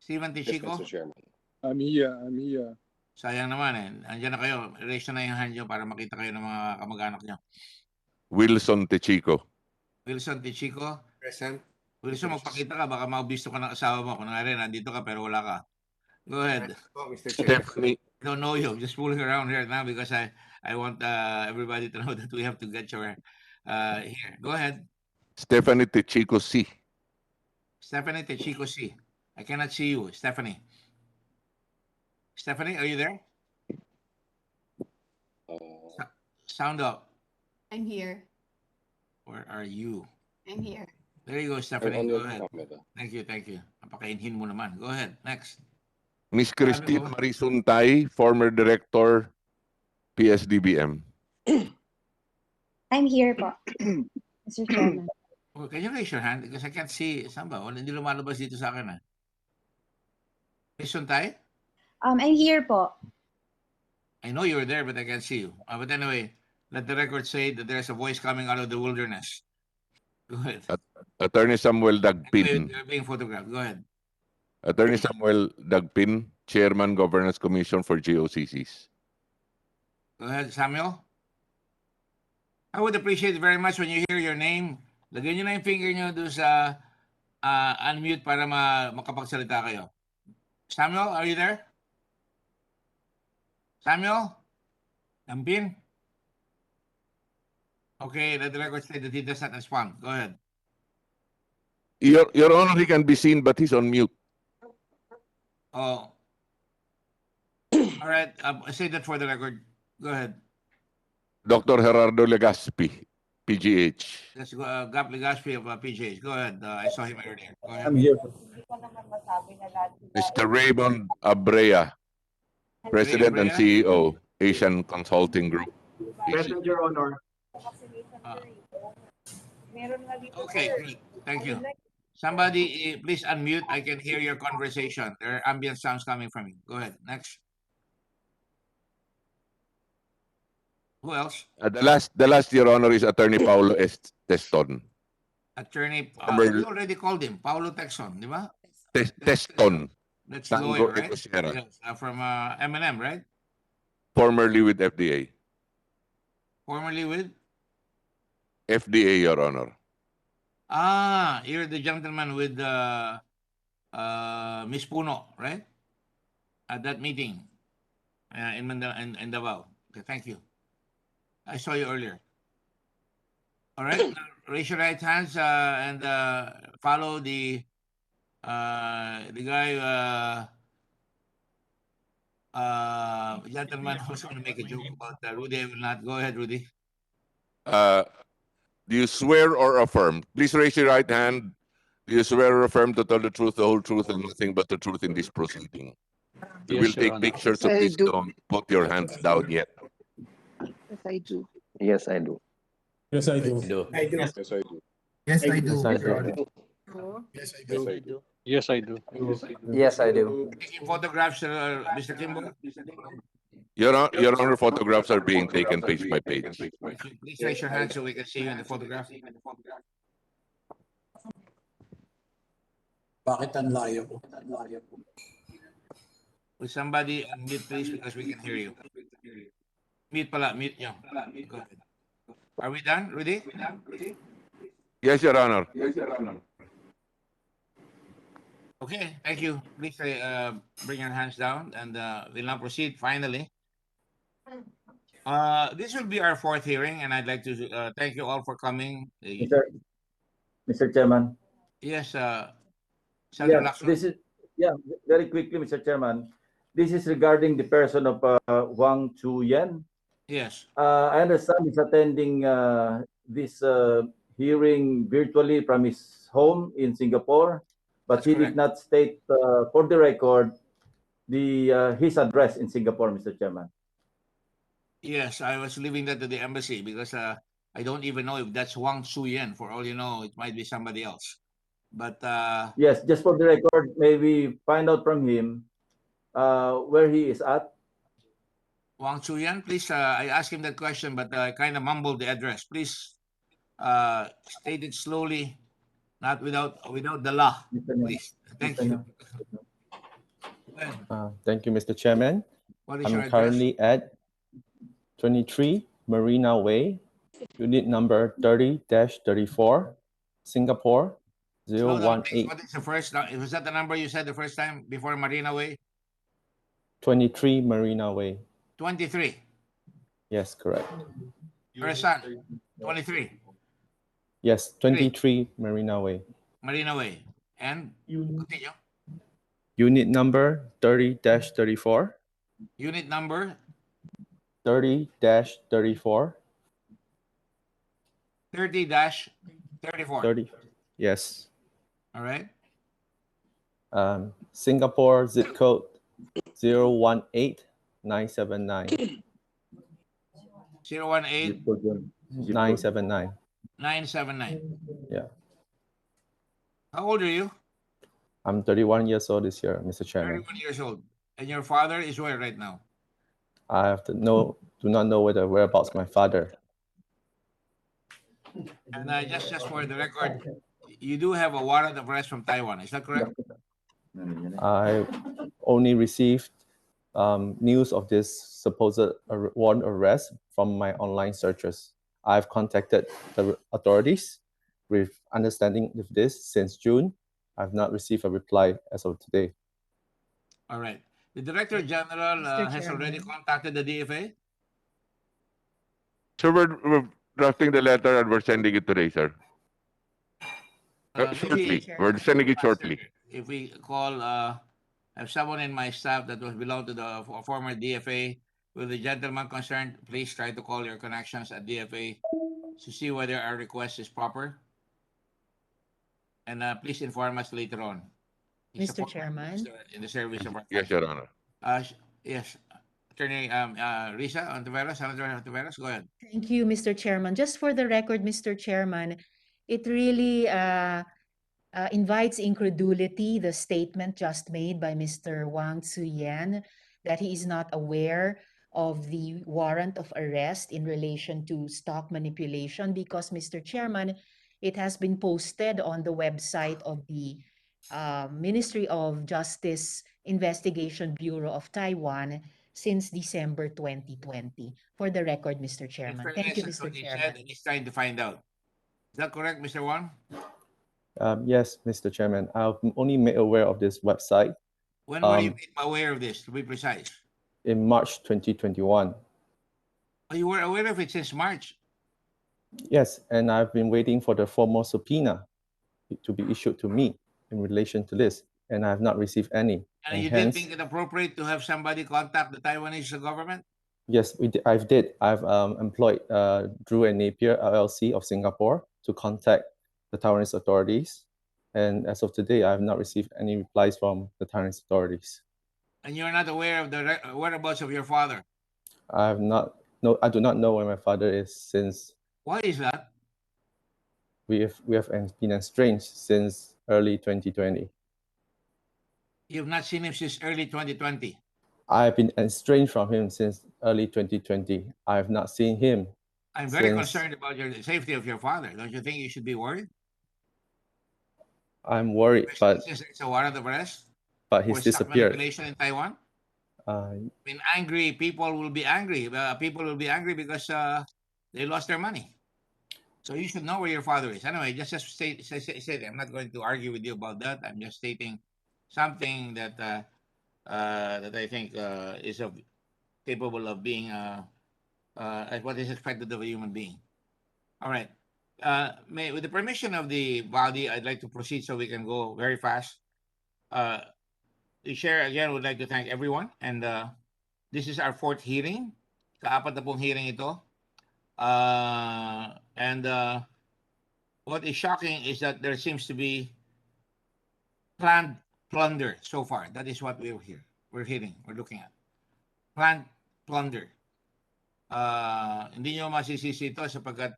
Techico? Yes, Mr. Chairman. Amiya. Sayang naman eh. Andiyan na kayo. Raise na yung hand nyo para makita kayo ng mga kamag-anak nyo. Wilson Techico. Wilson Techico. Present. Wilson, magpakita ka. Baka maubisto ka ng asawa mo. Kung nga rin, nandito ka pero wala ka. Go ahead. Mr. Chairman. I don't know you. I'm just fooling around here now because I want everybody to know that we have to get your here. Go ahead. Stephanie Techico C. Stephanie Techico C. I cannot see you, Stephanie. Stephanie, are you there? Sound up. I'm here. Where are you? I'm here. There you go, Stephanie. Go ahead. Thank you. Napakainhin mo naman. Go ahead. Next. Miss Christine Marie Suntay, former director, PSDBM. I'm here po, Mr. Chairman. Well, can you raise your hand? Because I can't see. Saan ba? Hindi lumalabas dito sa akin. Miss Suntay? I'm here po. I know you were there, but I can't see you. But anyway, let the record say that there's a voice coming out of the wilderness. Go ahead. Attorney Samuel Dagpin. You're being photographed. Go ahead. Attorney Samuel Dagpin, Chairman, Governance Commission for GOCCs. Go ahead, Samuel. I would appreciate it very much when you hear your name. Lagyan nyo na yung finger nyo doon sa unmute para makapagsalita kayo. Samuel, are you there? Samuel? Dagpin? Okay, let the record say that he does not respond. Go ahead. Your Honor, he can be seen, but he's on mute. Oh. All right, say that for the record. Go ahead. Dr. Gerardo Legaspi, PGH. Let's go, Gap Legaspi of PGH. Go ahead. I saw him earlier. Go ahead. I'm here. Mr. Raymond Abrea, President and CEO, Asian Consulting Group. Present, Your Honor. Okay, great. Thank you. Somebody, please unmute. I can hear your conversation. There are ambient sounds coming from you. Go ahead. Next. Who else? The last, Your Honor, is Attorney Paulo Teston. Attorney, you already called him, Paulo Texon, di ba? Teston. That's Tango lawyer, right? Ecosierra. Yes, from M&M, right? Formerly with FDA. Formerly with? FDA, Your Honor. Ah, you're the gentleman with Miss Puno, right? At that meeting in Davao. Okay, thank you. I saw you earlier. All right, now raise your right hands and follow the guy, gentleman who's going to make a joke about Rudy. I will not. Go ahead, Rudy. Do you swear or affirm? Please raise your right hand. Do you swear or affirm to tell the truth, the whole truth, and nothing but the truth in this proceeding? We will take pictures, so please don't put your hands down yet. Yes, I do. Yes, I do. Yes, I do. I do. Yes, I do. Yes, I do. Yes, I do. Yes, I do. Yes, I do. Yes, I do. Taking photographs, Mr. Kimbo. Your Honor, photographs are being taken page by page. Please raise your hand so we can see you in the photograph. Bakit ang layo? Will somebody unmute, please, because we can hear you. Mute pala, mute nyo. Go ahead. Are we done, Rudy? Yes, Your Honor. Okay, thank you. Please bring your hands down, and we'll now proceed finally. This will be our fourth hearing, and I'd like to thank you all for coming. Mr. Chairman. Yes, This is very quickly, Mr. Chairman. This is regarding the person of Wang Chuyen. Yes. I understand he's attending this hearing virtually from his home in Singapore, but he did not state for the record his address in Singapore, Mr. Chairman. Yes, I was leaving that to the embassy because I don't even know if that's Wang Chuyen. For all you know, it might be somebody else. But yes, just for the record, maybe find out from him where he is at. Wang Chuyen, please. I asked him that question, but I kind of mumbled the address. Please state it slowly, not without the law. Please. Thank you. Thank you, Mr. Chairman. What is I'm your address? currently at 23 Marina Way, unit number 30-34, Singapore, Slow down, 018. please. What is the first? Was that the number you said the first time before Marina Way? 23 Marina Way. 23. Yes, correct. Your son, 23. Yes, 23 Marina Way. Marina Way. And continue. Unit number 30-34. Unit number 30-34. 30-34. 30. Yes. All right. Singapore zip code 018979. 018 979. 979. Yeah. How old are you? I'm 31 years old this year, Mr. Chairman. 31 years old. And your father is where right now? I have to know, do not know where the whereabouts my father. And just for the record, you do have a warrant of arrest from Taiwan. Is that correct? I only received news of this supposed warrant arrest from my online searches. I've contacted the authorities with understanding of this since June. I've not received a reply as of today. All right. The Director General has already contacted the DFA? Sir, we're drafting the letter and we're sending it today, sir. Shortly. We're sending it shortly. If we call, have someone in my staff that was belong to the former DFA, will the gentleman concerned please try to call your connections at DFA to see whether our request is proper? And please inform us later on. Mr. Chairman. In the service of our Yes, Your Honor. yes. Attorney Risa Ontiveros, Senator Ontiveros, go ahead. Thank you, Mr. Chairman. Just for the record, Mr. Chairman, it really invites incredulity, the statement just made by Mr. Wang Tzuyan that he is not aware of the warrant of arrest in relation to stock manipulation because, Mr. Chairman, it has been posted on the website of the Ministry of Justice Investigation Bureau of Taiwan since December 2020. For the record, Mr. Chairman. Thank you, Mr. Chairman. He's trying to find out. Is that correct, Mr. Wang? Yes, Mr. Chairman. I'm only made aware of this website. When were you made aware of this, to be precise? In March 2021. Oh, you were aware of it since March? Yes, and I've been waiting for the formal subpoena to be issued to me in relation to this, and I have not received any. And you didn't think it appropriate to have somebody contact the Taiwanese government? Yes, I did. I've employed Drew and Napier LLC of Singapore to contact the Taiwanese authorities, and as of today, I have not received any replies from the Taiwanese authorities. And you're not aware of the whereabouts of your father? I have not. No, I do not know where my father is since. Why is that? We have been estranged since early 2020. You've not seen him since early 2020? I've been estranged from him since early 2020. I have not seen him. I'm very concerned about the safety of your father. Don't you think you should be worried? I'm worried, but it's a warrant of arrest. But he's disappeared. Manipulation in Taiwan. I mean, angry people will be angry. People will be angry because they lost their money. So you should know where your father is. Anyway, just say that. I'm not going to argue with you about that. I'm just stating something that that I think is capable of being what is expected of a human being. All right. With the permission of the body, I'd like to proceed so we can go very fast. The chair again would like to thank everyone, and this is our fourth hearing. Kaapat na pong hearing ito. And what is shocking is that there seems to be planned plunder so far. That is what we're looking at. Planned plunder. Hindi nyo masisisi ito sapagkat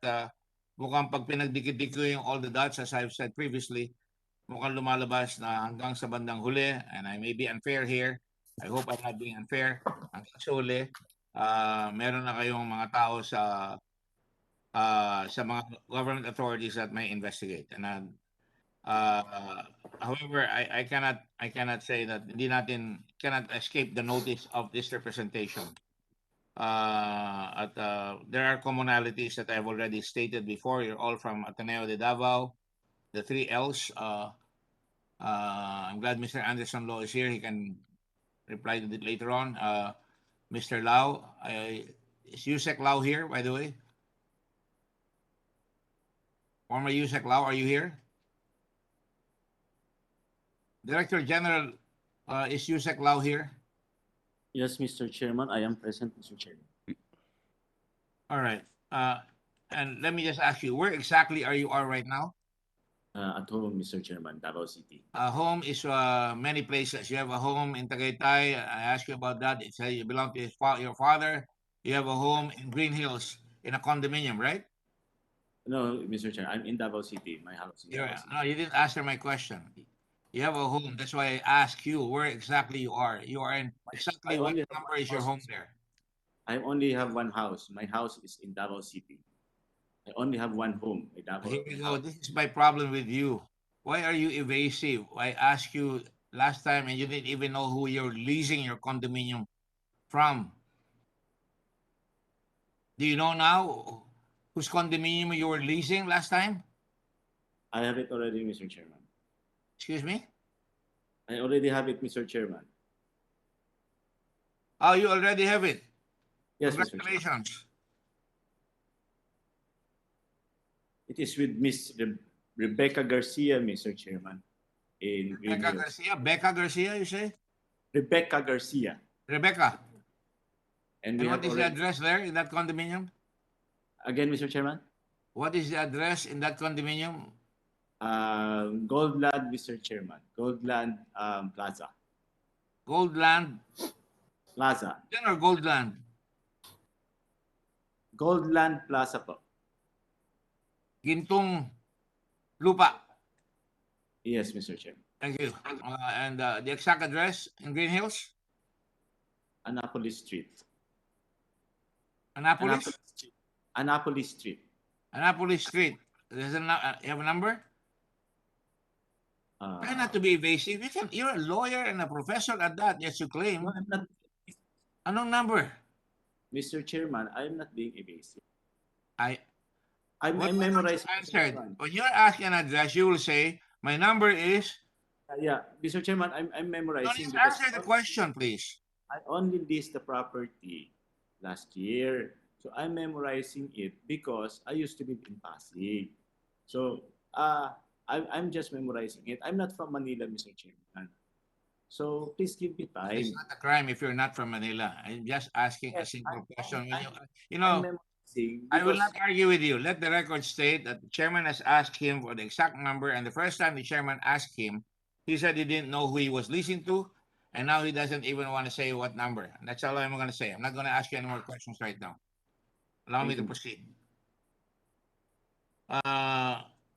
mukhang pag pinagdikit-dikit ko yung all the dots, as I've said previously, mukhang lumalabas na hanggang sa bandang huli, and I may be unfair here. I hope I'm not being unfair. Hanggang sa huli, meron na kayong mga tao sa mga government authorities that may investigate. And however, I cannot say that cannot escape the notice of this representation. There are commonalities that I've already stated before. You're all from Ateneo de Davao, the 3 L's. I'm glad Mr. Anderson Law is here. He can reply to it later on. Mr. Lau, is Yusek Lau here, by the way? Former Yusek Lau, are you here? Director General, is Yusek Lau here? Yes, Mr. Chairman, I am present, Mr. Chairman. All right. And let me just ask you, where exactly are you right now? At home, Mr. Chairman, Davao City. Home is many places. You have a home in Tagaytay. I asked you about that. It's you belong to your father. You have a home in Green Hills in a condominium, right? No, Mr. Chairman, I'm in Davao City. My house is in Davao City. No, you didn't answer my question. You have a home. That's why I ask you where exactly you are. You are in exactly what only have number one is your house, home sir. there? I only have one house. My house is in Davao City. I only have one home. Here we go. This is my problem with you. Why are you evasive? I asked you last time and you didn't even know who you're leasing your condominium from. Do you know now whose condominium you were leasing last time? I have it already, Mr. Chairman. Excuse me? I already have it, Mr. Chairman. Oh, you already have it. Yes, Mr. Chairman. Congratulations. It is with Miss Rebecca Garcia, Mr. Chairman, in Green Becca Hills. Garcia? Becca Garcia, you say? Rebecca Garcia. Rebecca. And And we what have is the already... address there in that condominium? Again, Mr. Chairman? What is the address in that condominium? Goldland, Mr. Chairman. Goldland Plaza. Goldland Plaza. Yan or Goldland? Goldland Plaza po. Gintong lupa. Yes, Mr. Chairman. Thank you. And the exact address in Green Hills? Annapolis Street. Annapolis? Street. Annapolis Street. Annapolis Street. There's you have a number? Try not to be evasive. You're a lawyer and a professor at that. Yes, you claim. No, I'm not. Anong number? Mr. Chairman, I'm not being evasive. I'm memorizing. Answered. When you're asking an address, you will say, my number is... Yeah, Mr. Chairman, I'm memorizing. No, answer the question, please. I only leased the property last year. So I'm memorizing it because I used to live in Pasig. So I'm just memorizing it. I'm not from Manila, Mr. Chairman. So please give me time. It's not a crime if you're not from Manila. I'm just asking a simple question. I will not argue with you. Let the record state that the chairman has asked him for the exact number, and the first time the chairman asked him, he said he didn't know who he was leasing to, and now he doesn't even want to say what number. And that's all I'm going to say. I'm not going to ask you any more questions right now. Allow me to proceed.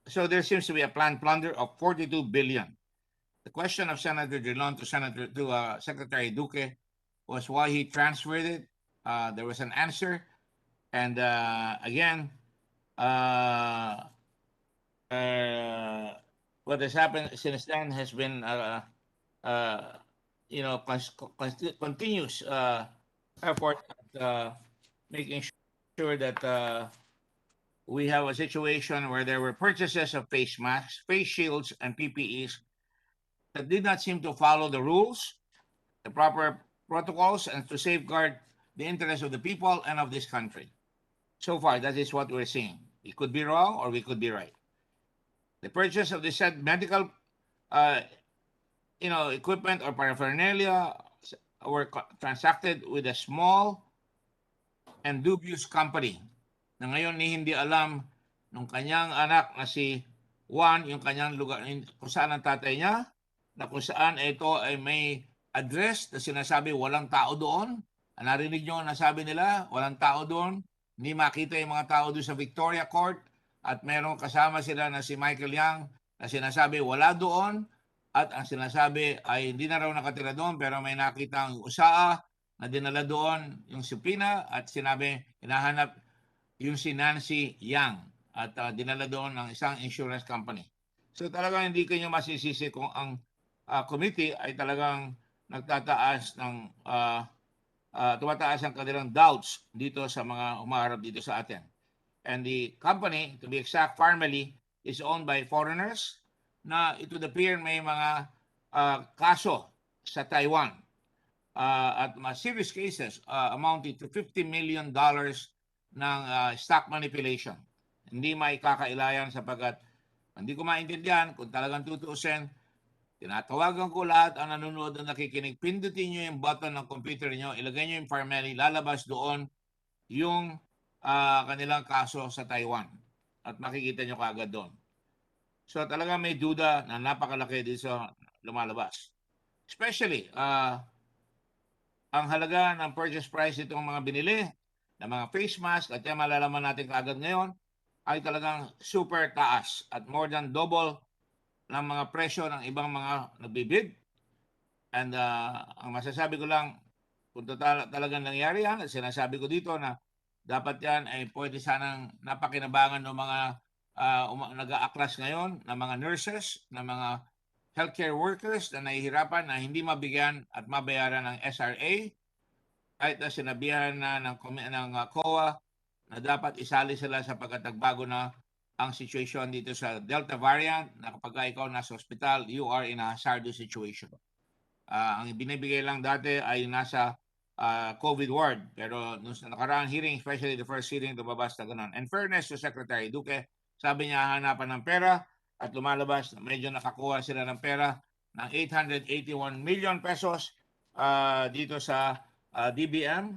So there seems to be a planned plunder of 42 billion. The question of Senator Drilon to Secretary Duque was why he transferred it. There was an answer. And again, what has happened since then has been, continuous effort at making sure that we have a situation where there were purchases of face masks, face shields, and PPEs that did not seem to follow the rules, the proper protocols, and to safeguard the interests of the people and of this country. So far, that is what we're seeing. We could be wrong or we could be right. The purchase of the said medical equipment or paraphernalia were transacted with a small and dubious company na ngayon ni hindi alam ng kanyang anak na si Juan, yung kanyang lugar, kung saan ang tatay niya, na kung saan ito ay may address na sinasabi walang tao doon. Narinig nyo na sabi nila, walang tao doon. Hindi makita yung mga tao doon sa Victoria Court at merong kasama sila na si Michael Yang na sinasabi wala doon at ang sinasabi ay hindi na raw nakatira doon pero may nakita ang usaa na dinala doon yung subpoena at sinabi hinahanap yung si Nancy Yang at dinala doon ng isang insurance company. So talagang hindi kayo masisisi kung ang committee ay talagang nagtataas ng tumataas ang kanilang doubts dito sa mga umaharap dito sa atin. And the company, to be exact, Farmally, is owned by foreigners na it would appear may mga kaso sa Taiwan at mga serious cases amounting to $50 million ng stock manipulation. Hindi maikakailayan sapagkat hindi ko maintindihan kung talagang tutuusin. Tinatawagan ko lahat ang nanonood at nakikinig. Pindutin nyo yung button ng computer nyo, ilagay nyo yung Farmally, lalabas doon yung kanilang kaso sa Taiwan. At makikita nyo kaagad doon. So talaga may duda na napakalaki dito sa lumalabas. Especially, ang halaga ng purchase price itong mga binili, ng mga face mask, at yan malalaman natin kaagad ngayon, ay talagang super taas at more than double ng mga presyo ng ibang mga nagbibid. And ang masasabi ko lang, kung talagang nangyari yan, sinasabi ko dito na dapat yan ay pwede sanang napakinabangan ng mga nag-aaklas ngayon, ng mga nurses, ng mga healthcare workers na nahihirapan na hindi mabigyan at mabayaran ng SRA, kahit na sinabihan na ng COA na dapat isali sila sapagkat nagbago na ang situation dito sa Delta variant na kapag ikaw nasa hospital, you are in a hazardous situation. Ang binibigay lang dati ay nasa COVID ward, pero nung nakaraang hearing, especially the first hearing, lumabas na ganun. And fairness to Secretary Duque, sabi niya hanapan ng pera at lumalabas, medyo nakakuha sila ng pera ng 881 million pesos dito sa DBM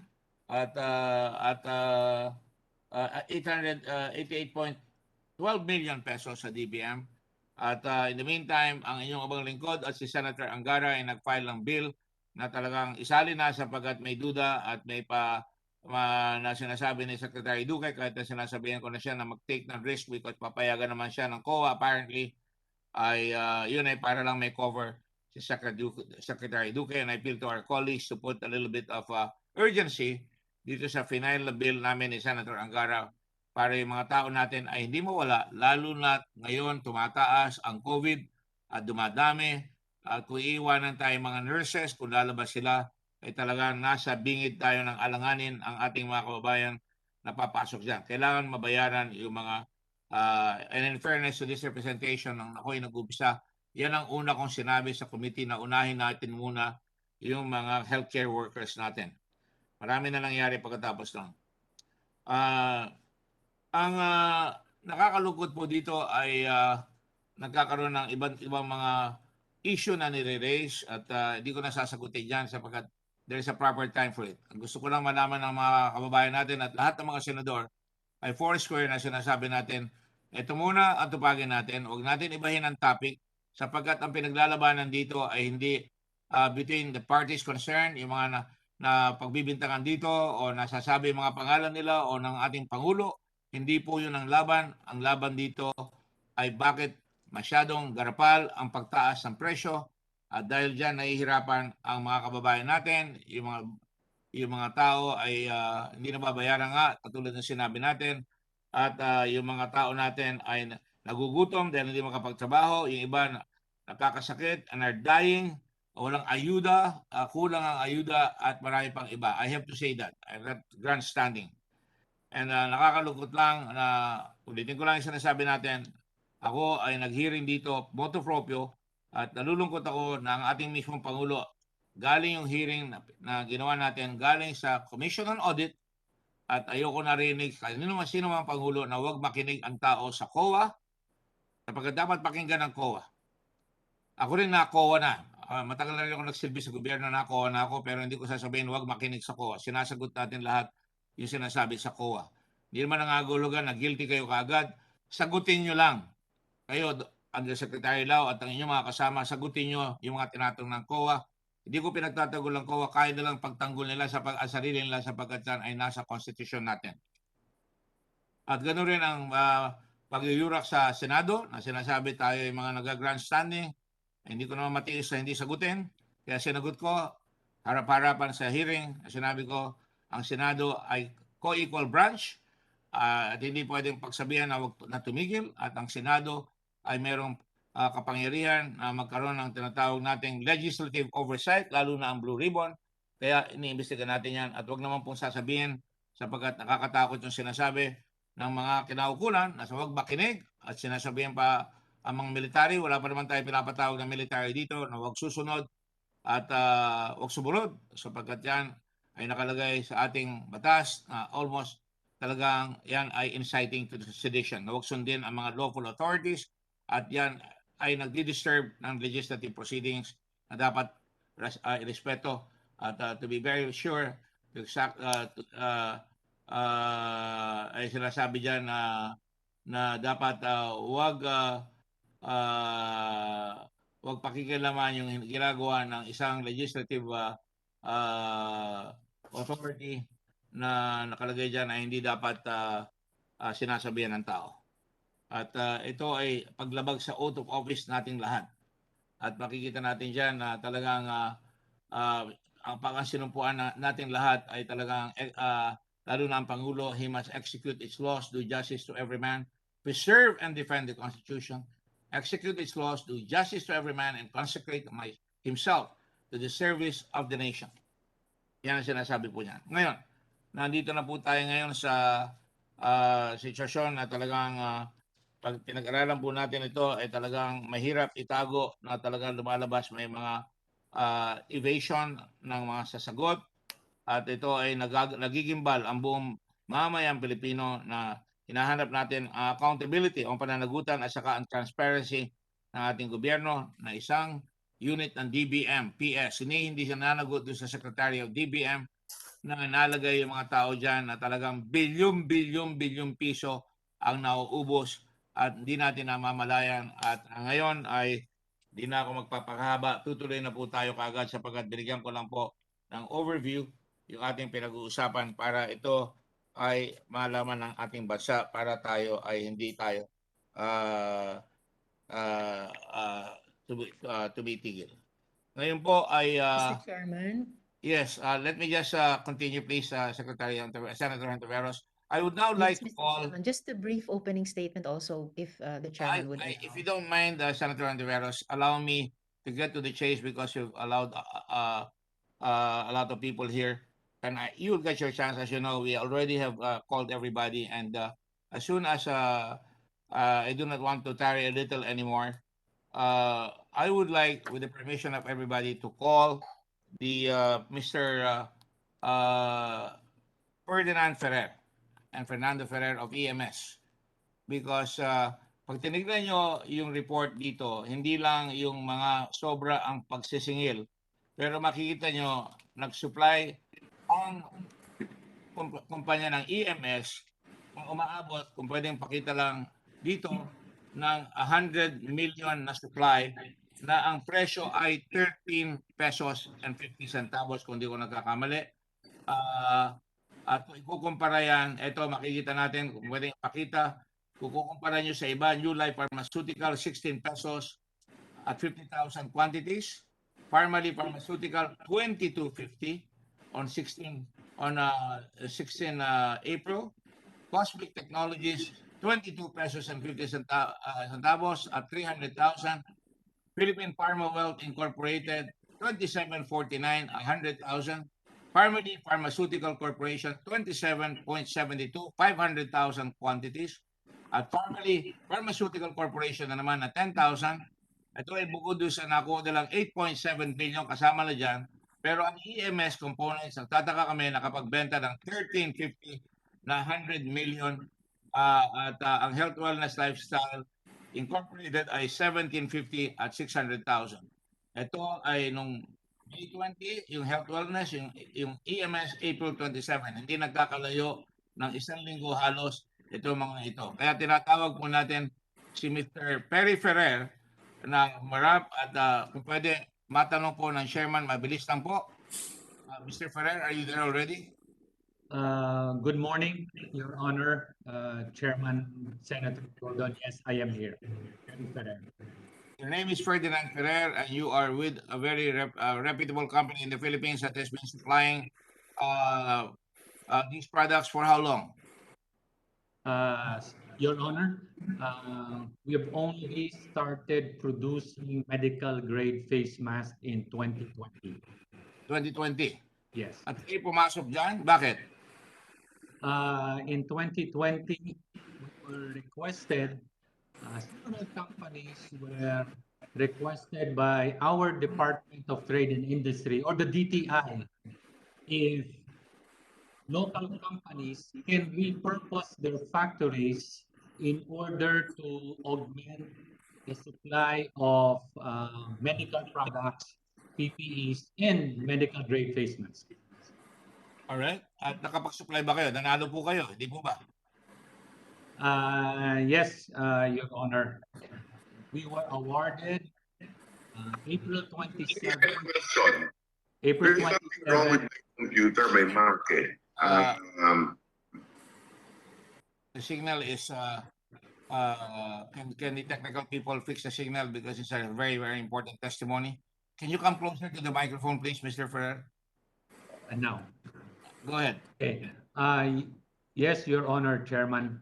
at 888.12 million pesos sa DBM. At in the meantime, ang inyong abang lingkod at si Senator Angara ay nag-file ng bill na talagang isali na sapagkat may duda at may na sinasabi ni Secretary Duque, kahit na sinasabihan ko na siya na mag-take ng risk because papayagan naman siya ng COA apparently, ay yun ay para lang may cover si Secretary Duque. And I appeal to our colleagues to put a little bit of urgency dito sa final na bill namin ni Senator Angara para yung mga tao natin ay hindi mawala, lalo na ngayon tumataas ang COVID at dumadami. At kung iiwanan tayo mga nurses, kung lalabas sila, ay talagang nasa bingid tayo ng alanganin ang ating mga kababayan na papasok dyan. Kailangan mabayaran yung mga, and in fairness to this representation, nang ako'y nag-umpisa, yan ang una kong sinabi sa committee na unahin natin muna yung mga healthcare workers natin. Marami na nangyari pagkatapos lang. Ang nakakalungkot po dito ay nagkakaroon ng ibang mga issue na nire-raise at hindi ko nasasagutin dyan sapagkat there is a proper time for it. Ang gusto ko lang malaman ng mga kababayan natin at lahat ng mga senador ay foursquare na sinasabi natin, ito muna ang tupagin natin, huwag natin ibahin ang topic sapagkat ang pinaglalabanan dito ay hindi between the parties concerned, yung mga na pagbibintangan dito o nasasabi yung mga pangalan nila o ng ating Pangulo. Hindi po yun ang laban. Ang laban dito ay bakit masyadong garapal ang pagtaas ng presyo at dahil dyan nahihirapan ang mga kababayan natin, yung mga tao ay hindi nababayaran nga, katulad ng sinabi natin, at yung mga tao natin ay nagugutom dahil hindi makapagtrabaho, yung iba nakakasakit and are dying, walang ayuda, kulang ang ayuda at marami pang iba. I have to say that. I'm not grandstanding. And nakakalungkot lang na ulitin ko lang yung sinasabi natin, ako ay nag-hearing dito, motu proprio, at nalulungkot ako na ang ating mismong Pangulo, galing yung hearing na ginawa natin, galing sa Commission on Audit, at ayoko narinig sino mang Pangulo na huwag makinig ang tao sa COA, sapagkat dapat pakinggan ng COA. Ako rin na-COA na. Matagal na rin ako nagsilbi sa gobyerno, na-COA na ako, pero hindi ko sasabihin huwag makinig sa COA. Sinasagot natin lahat yung sinasabi sa COA. Hindi naman nangagulugan na guilty kayo kaagad. Sagutin nyo lang. Kayo, Undersecretary Lau at ang inyong mga kasama, sagutin nyo yung mga tinatanong ng COA. Hindi ko pinagtatanggol ng COA, kaya nilang pagtanggol nila sa sarili nila sapagkat yan ay nasa konstitusyon natin. At ganoon rin ang pagyuyurak sa Senado na sinasabi tayo yung mga nag-grandstanding. Hindi ko naman matiis na hindi sagutin. Kaya sinagot ko, harap-harapan sa hearing, sinabi ko, ang Senado ay co-equal branch at hindi pwedeng pagsabihan na tumigil at ang Senado ay merong kapangyarihan na magkaroon ng tinatawag nating legislative oversight, lalo na ang Blue Ribbon. Kaya iniimbestiga natin yan at huwag naman pong sasabihin sapagkat nakakatakot yung sinasabi ng mga kinaukulan na huwag makinig at sinasabihan pa ang mga military, wala pa naman tayo pinapatawag ng military dito na huwag susunod at huwag sumunod sapagkat yan ay nakalagay sa ating batas na almost talagang yan ay inciting to sedition. Na huwag sundin ang mga lawful authorities at yan ay nagdi-disturb ng legislative proceedings na dapat irespeto at to be very sure ay sinasabi dyan na dapat huwag pakikialaman yung ginagawa ng isang legislative authority na nakalagay dyan ay hindi dapat sinasabihan ng tao. At ito ay paglabag sa oath of office nating lahat. At makikita natin dyan na talagang ang pangsinumpuan nating lahat ay talagang lalo na ang Pangulo, he must execute its laws, do justice to every man, preserve and defend the Constitution, execute its laws, do justice to every man, and consecrate himself to the service of the nation. Yan ang sinasabi po niya. Ngayon, nandito na po tayo ngayon sa sitwasyon na talagang pag pinag-aralan po natin ito ay talagang mahirap itago na talagang lumalabas, may mga evasion ng mga sasagot at ito ay nagigimbal ang buong mamamayang Pilipino na hinahanap natin accountability o pananagutan at saka ang transparency ng ating gobyerno na isang unit ng DBM, PS. Hindi siya nanagot doon sa Secretary of DBM na nalagay yung mga tao dyan na talagang bilyong piso ang nauubos at hindi natin namamalayan. At ngayon ay hindi na ako magpapakahaba. Tutuloy na po tayo kaagad sapagkat binigyan ko lang po ng overview yung ating pinag-uusapan para ito ay malaman ng ating bansa para tayo ay hindi tayo tumitigil. Ngayon po ay Mr. Chairman. Yes, let me just continue please, Secretary Senator Hontiveros. I would now like to Mr. call Chairman, just a brief opening statement also, if the chairman would allow. if you don't mind, Senator Hontiveros, allow me to get to the chase because you've allowed a lot of people here. And you'll get your chance. As you know, we already have called everybody. And as soon as I do not want to tarry a little anymore, I would like, with the permission of everybody, to call the Mr. Ferdinand Ferrer and Fernando Ferrer of EMS. Because pag tinignan nyo yung report dito, hindi lang yung mga sobra ang pagsisingil, pero makikita nyo, nag-supply ang kumpanya ng EMS kung umaabot, kung pwedeng pakita lang dito, ng 100 million na supply na ang presyo ay 13 pesos and 50 centavos kung di ko nagkakamali. At kung ikukumpara yan, ito makikita natin, kung pwedeng pakita, kung kukumpara nyo sa iba, New Life Pharmaceutical, 16 pesos at 50,000 quantities. Pharmaly Pharmaceutical, 22.50 on 16 April. Cosmic Technologies, 22 pesos and 50 centavos at 300,000. Philippine Pharma Wealth Incorporated, 27.49, 100,000. Pharmaly Pharmaceutical Corporation, 27.72, 500,000 quantities. At Pharmaly Pharmaceutical Corporation na naman na 10,000. Ito ay bukod doon sa nakuha nilang 8.7 billion kasama na dyan. Pero ang EMS components, nagtataka kami nakapagbenta ng 1350 na 100 million at ang Health Wellness Lifestyle Incorporated ay 1750 at 600,000. Ito ay nung May 20, yung Health Wellness, yung EMS April 27. Hindi nagkakalayo ng isang linggo halos ito mga ito. Kaya tinatawag po natin si Mr. Perry Ferrer na marap at kung pwede matanong po ng chairman, mabilis lang po. Mr. Ferrer, are you there already? Good morning, Your Honor, Chairman Senator Gordon. Yes, I am here. Your name is Ferdinand Ferrer, and you are with a very reputable company in the Philippines that has been supplying these products for how long? Your Honor, we have only started producing medical grade face masks in 2020. 2020? Yes. At kayo pumasok dyan? Bakit? In 2020, we were requested, several companies were requested by our Department of Trade and Industry, or the DTI, if local companies can repurpose their factories in order to augment the supply of medical products, PPEs, and medical grade face masks. Alright. At nakapag-supply ba kayo? Nanalo po kayo? Hindi po ba? Yes, Your Honor. We were awarded April 27. April 27. Computer may market. The signal is Can the technical people fix the signal because it's a very, very important testimony? Can you come closer to the microphone, please, Mr. Ferrer? And now, Go ahead. okay. Yes, Your Honor, Chairman.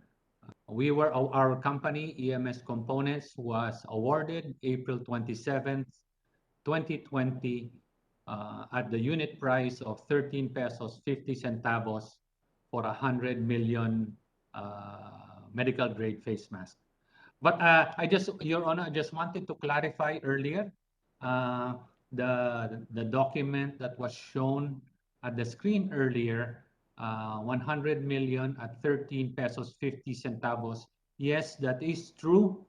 Our company, EMS Components, was awarded April 27th, 2020 at the unit price of 13 pesos 50 centavos for 100 million medical grade face mask. But Your Honor, I just wanted to clarify earlier the document that was shown at the screen earlier, 100 million at 13 pesos 50 centavos. Yes, that is true,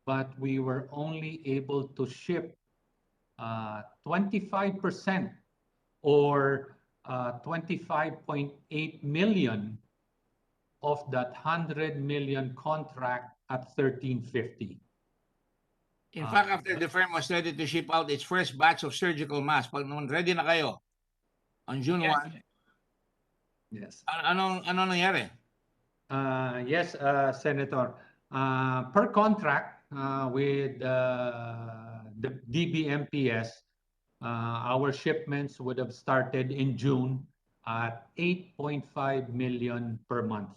but we were only able to ship 25% or 25.8 million of that 100 million contract at 13.50. In fact, after the firm was ready to ship out its first batch of surgical masks, pag nung ready na kayo, on June 1, Yes. Ano nangyari? Yes, Senator. Per contract with the DBMPS, our shipments would have started in June at 8.5 million per month.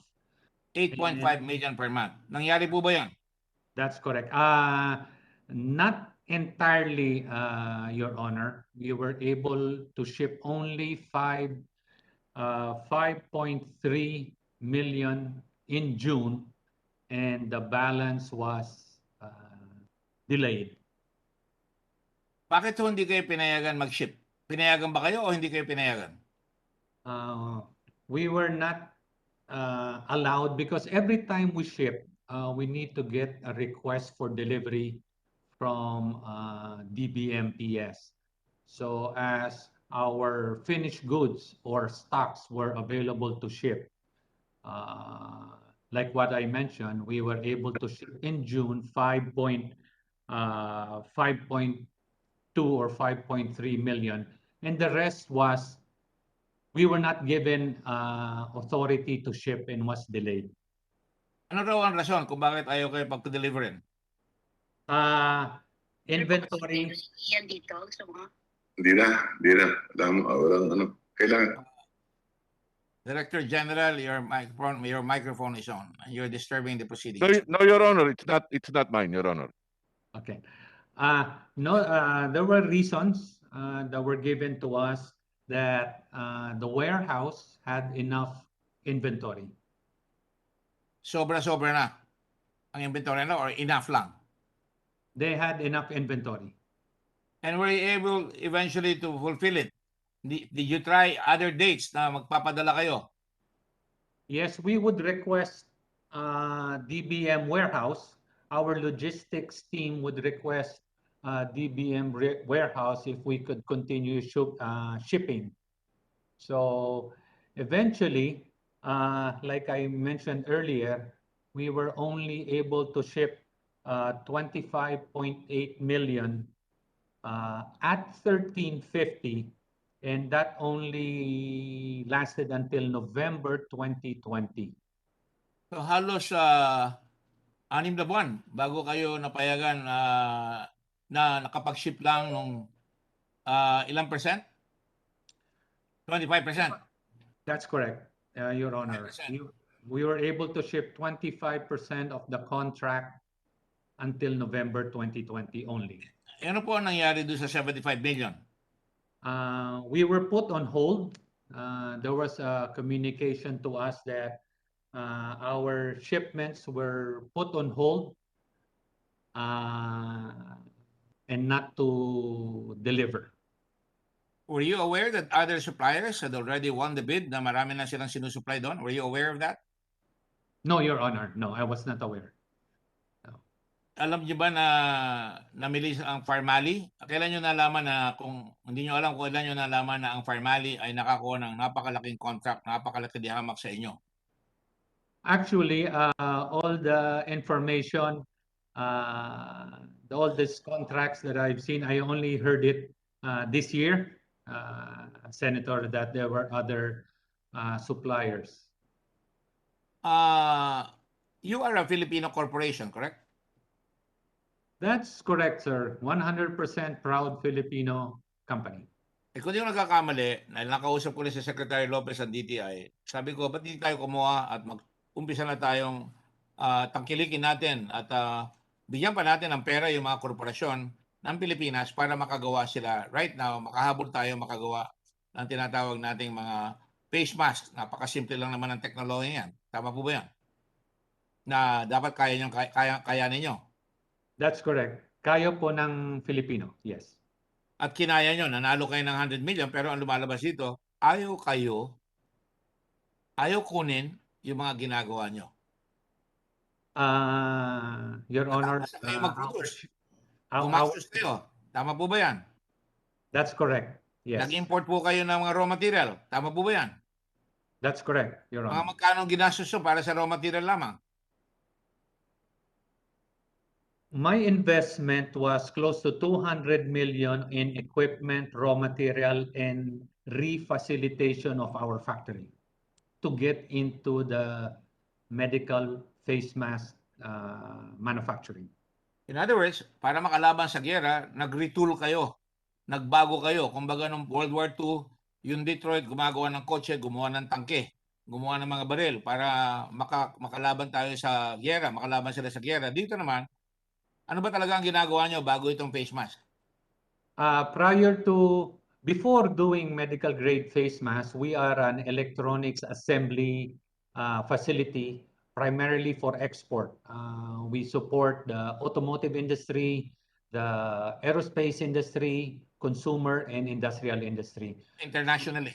8.5 million per month. Nangyari po ba yan? That's correct. Not entirely, Your Honor. We were able to ship only 5.3 million in June, and the balance was delayed. Bakit hindi kayo pinayagan mag-ship? Pinayagan ba kayo o hindi kayo pinayagan? We were not allowed because every time we ship, we need to get a request for delivery from DBMPS. So as our finished goods or stocks were available to ship, like what I mentioned, we were able to ship in June 5.2 or 5.3 million, and the rest was we were not given authority to ship and was delayed. Ano raw ang rason kung bakit ayaw kayo pagpa-deliverin? Inventory. Hindi na. Walang ano. Kailangan. Director General, your microphone is on. You're disturbing the proceedings. No, Your Honor, it's not mine, Your Honor. Okay. No, there were reasons that were given to us that the warehouse had enough inventory. Sobra-sobra na ang inventory na or enough lang? They had enough inventory. And were you able eventually to fulfill it? Did you try other dates na magpapadala kayo? Yes, we would request DBM warehouse. Our logistics team would request DBM warehouse if we could continue shipping. So eventually, like I mentioned earlier, we were only able to ship 25.8 million at 13.50, and that only lasted until November 2020. So halos 6 na buwan bago kayo napayagan na nakapag-ship lang nung ilang percent? 25%? That's correct, Your Honor. We were able to ship 25% of the contract until November 2020 only. Ano po ang nangyari doon sa 75 million? We were put on hold. There was a communication to us that our shipments were put on hold and not to deliver. Were you aware that other suppliers had already won the bid na marami na silang sinusupply doon? Were you aware of that? No, Your Honor. No, I was not aware. Alam niyo ba na namili ang Farmally? Kailan niyo nalaman na kung hindi niyo alam kung kailan niyo nalaman na ang Farmally ay nakakuha ng napakalaking contract, napakalaking hamak sa inyo? Actually, all the information, all these contracts that I've seen, I only heard it this year, Senator, that there were other suppliers. You are a Filipino corporation, correct? That's correct, sir. 100% proud Filipino company. Eh kung di ko nagkakamali, nakausap ko rin si Secretary Lopez ng DTI, sabi ko, ba't hindi tayo kumuha at mag-umpisa na tayong tangkilikin natin at bigyan pa natin ng pera yung mga korporasyon ng Pilipinas para makagawa sila. Right now, makahabol tayo makagawa ng tinatawag nating mga face mask. Napakasimple lang naman ng teknolohiya yan. Tama po ba yan? Na dapat kaya ninyo. That's correct. Kaya po ng Filipino, yes. At kinaya nyo, nanalo kayo ng 100 million, pero ang lumalabas dito, ayaw kunin yung mga ginagawa nyo. Your Honor, Natapos na kayo mag-produce. Gumastos kayo. Tama po ba yan? That's correct, yes. Nag-import po kayo ng mga raw material. Tama po ba yan? That's correct, Your Honor. Mga magkano ginastos nyo para sa raw material lamang? My investment was close to 200 million in equipment, raw material, and refacilitation of our factory to get into the medical face mask manufacturing. In other words, para makalaban sa giyera, nag-retool kayo. Nagbago kayo. Kumbaga nung World War II, yung Detroit gumagawa ng kotse, gumawa ng tangke, gumawa ng mga baril para makalaban tayo sa giyera, makalaban sila sa giyera. Dito naman, ano ba talaga ang ginagawa nyo bago itong face mask? Before doing medical grade face mask, we are an electronics assembly facility primarily for export. We support the automotive industry, the aerospace industry, consumer and industrial industry. Internationally.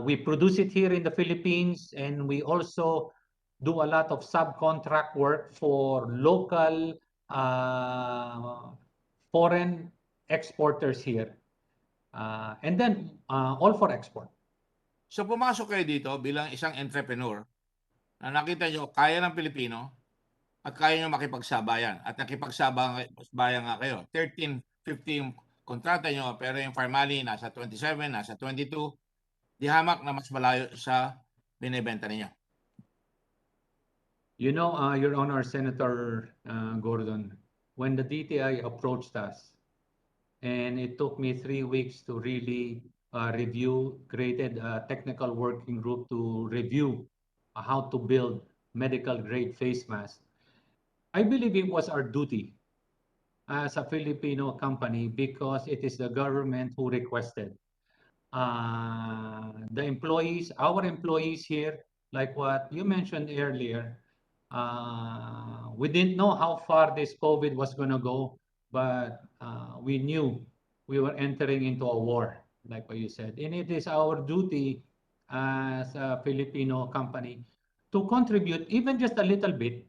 We produce it here in the Philippines, and we also do a lot of subcontract work for local foreign exporters here. And then all for export. So pumasok kayo dito bilang isang entrepreneur na nakita nyo kaya ng Pilipino at kaya nyo makipagsabayan. At nakipagsabayan nga kayo. 13, 15 kontrata nyo, pero yung formally nasa 27, nasa 22, di hamak na mas malayo sa binibenta ninyo. You know, Your Honor, Senator Gordon, when the DTI approached us, and it took me 3 weeks to really created a technical working group to review how to build medical grade face masks. I believe it was our duty as a Filipino company because it is the government who requested. The employees, our employees here, like what you mentioned earlier, we didn't know how far this COVID was going to go, but we knew we were entering into a war, like what you said. And it is our duty as a Filipino company to contribute even just a little bit.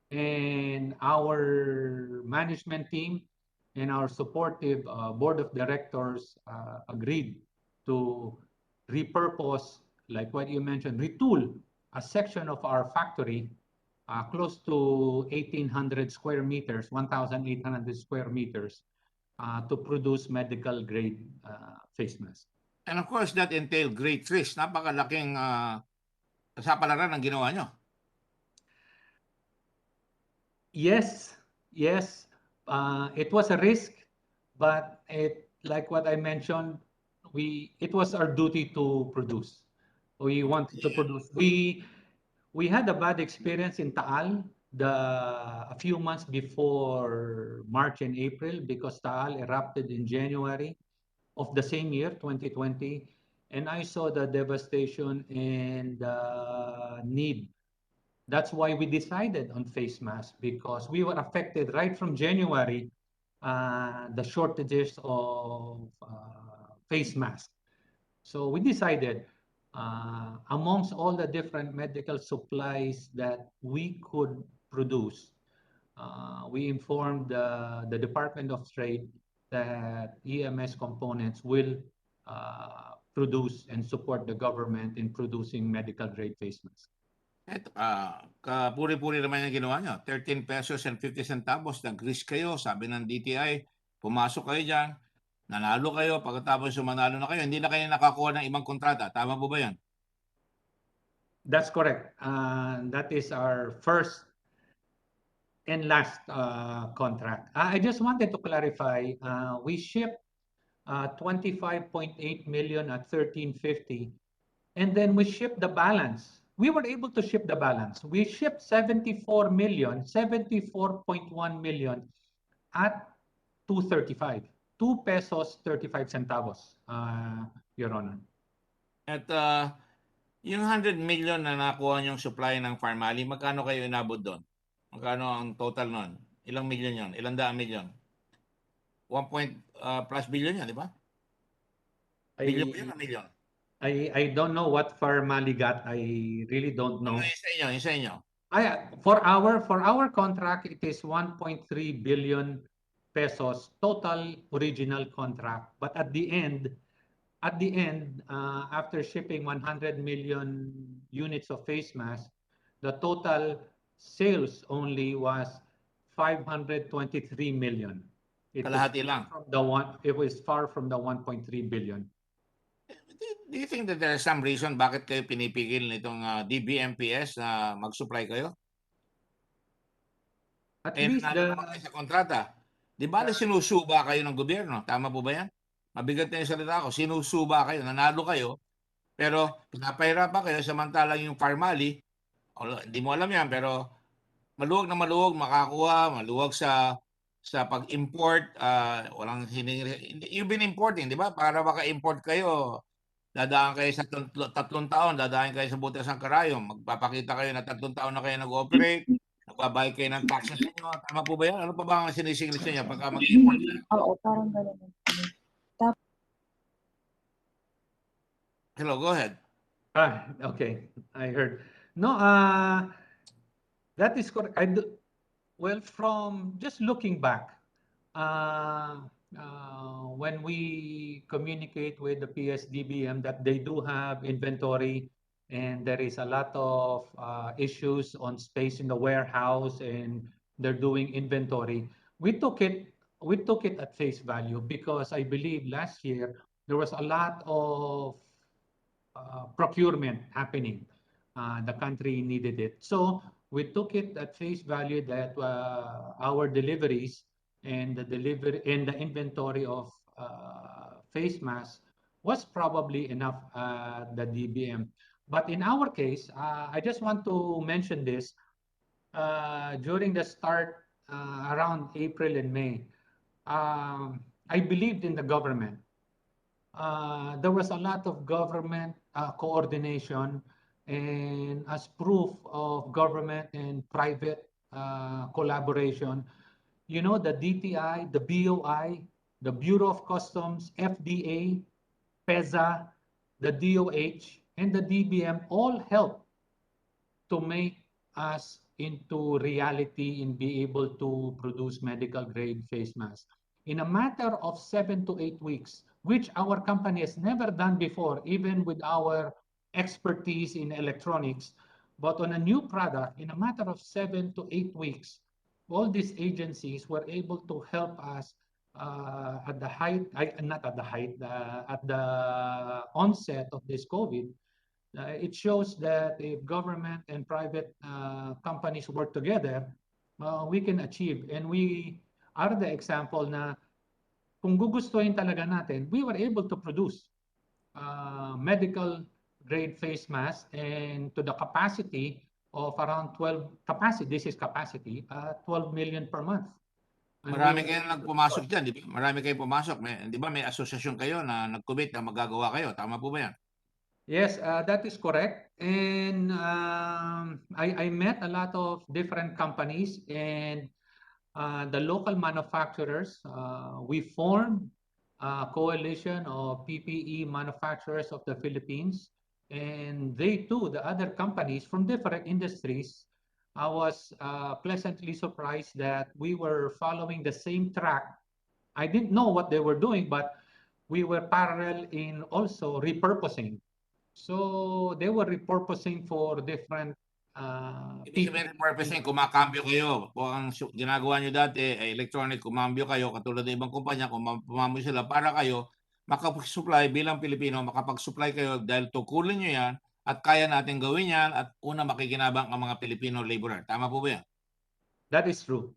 And our management team and our supportive board of directors agreed to repurpose, like what you mentioned, retool a section of our factory close to 1,800 square meters, 1,800 square meters to produce medical grade face masks. And of course, that entailed great risk. Napakalaking sapalaran ang ginawa nyo. Yes, yes. It was a risk, but like what I mentioned, it was our duty to produce. We wanted to produce. We had a bad experience in Taal a few months before March and April because Taal erupted in January of the same year, 2020. And I saw the devastation and the need. That's why we decided on face masks because we were affected right from January, the shortages of face masks. So we decided amongst all the different medical supplies that we could produce, we informed the Department of Trade that EMS components will produce and support the government in producing medical grade face masks. Kapuri-puri naman yung ginawa nyo. 13 pesos and 50 centavos, nag-risk kayo, sabi ng DTI, pumasok kayo dyan, nanalo kayo, pagkatapos sumanalo na kayo, hindi na kayo nakakuha ng ibang kontrata. Tama po ba yan? That's correct. That is our first and last contract. I just wanted to clarify, we shipped 25.8 million at 1350, and then we shipped the balance. We were able to ship the balance. We shipped 74.1 million at 235, 2 pesos 35 centavos, Your Honor. At yung 100 million na nakuha yung supply ng Farmally, magkano kayo inabot doon? Magkano ang total nun? Ilang million yon? Ilang daang million? 1 plus billion yan, di ba? Billion ba yun o million? I don't know what Farmally got. I really don't know. Yung sa inyo, yung sa inyo. For our contract, it is 1.3 billion pesos total original contract. But at the end, after shipping 100 million units of face mask, the total sales only was 523 million. Kalahati lang. It was far from the 1.3 billion. Do you think that there's some reason bakit kayo pinipigil nitong DBMPS na mag-supply kayo? At least sa kontrata. Di ba sinusuba kayo ng gobyerno? Tama po ba yan? Mabigat na yung salita ko. Sinusuba kayo, nanalo kayo, pero pinapahirapan kayo samantalang yung Farmally, hindi mo alam yan, pero maluwag na maluwag makakuha, maluwag sa pag-import, walang you've been importing, di ba? Para maka-import kayo, dadaan kayo sa 3 taon, dadaan kayo sa butas ng karayom, magpapakita kayo na 3 taon na kayo nag-operate, nagbabayad kayo ng taxes ninyo. Tama po ba yan? Ano pa ba ang sinisinglis niya pagka mag-import na? Oo, parang gano'n. Hello, go ahead. Okay, I heard. No, that is correct. Well, from just looking back, when we communicate with the PSDBM that they do have inventory and there is a lot of issues on space in the warehouse and they're doing inventory, we took it at face value because I believe last year there was a lot of procurement happening. The country needed it. So we took it at face value that our deliveries and the inventory of face masks was probably enough the DBM. But in our case, I just want to mention this. During the start around April and May, I believed in the government. There was a lot of government coordination, and as proof of government and private collaboration, you know, the DTI, the BOI, the Bureau of Customs, FDA, PEZA, the DOH, and the DBM all helped to make us into reality and be able to produce medical grade face masks. In a matter of 7 to 8 weeks, which our company has never done before, even with our expertise in electronics, but on a new product, in a matter of 7 to 8 weeks, all these agencies were able to help us at the onset of this COVID. It shows that if government and private companies work together, we can achieve. And we are the example na kung gugustuhin talaga natin, we were able to produce medical grade face mask and to the capacity of around 12 million per month. Marami kayong nagpumasok dyan, di ba? Marami kayong pumasok. Di ba may asosasyon kayo na nag-commit na magagawa kayo? Tama po ba yan? Yes, that is correct. And I met a lot of different companies and the local manufacturers. We formed a coalition of PPE manufacturers of the Philippines. And they too, the other companies from different industries, I was pleasantly surprised that we were following the same track. I didn't know what they were doing, but we were parallel in also repurposing. So they were repurposing for different Ibig sabihin, repurposing, kumakambyo kayo. Kung ang ginagawa nyo dati ay electronic, kumambyo kayo, katulad ng ibang kumpanya, kumambyo sila para kayo makapag-supply bilang Pilipino, makapag-supply kayo dahil tukulin nyo yan at kaya natin gawin yan at una makikinabang ang mga Filipino laborer. Tama po ba yan? That is true.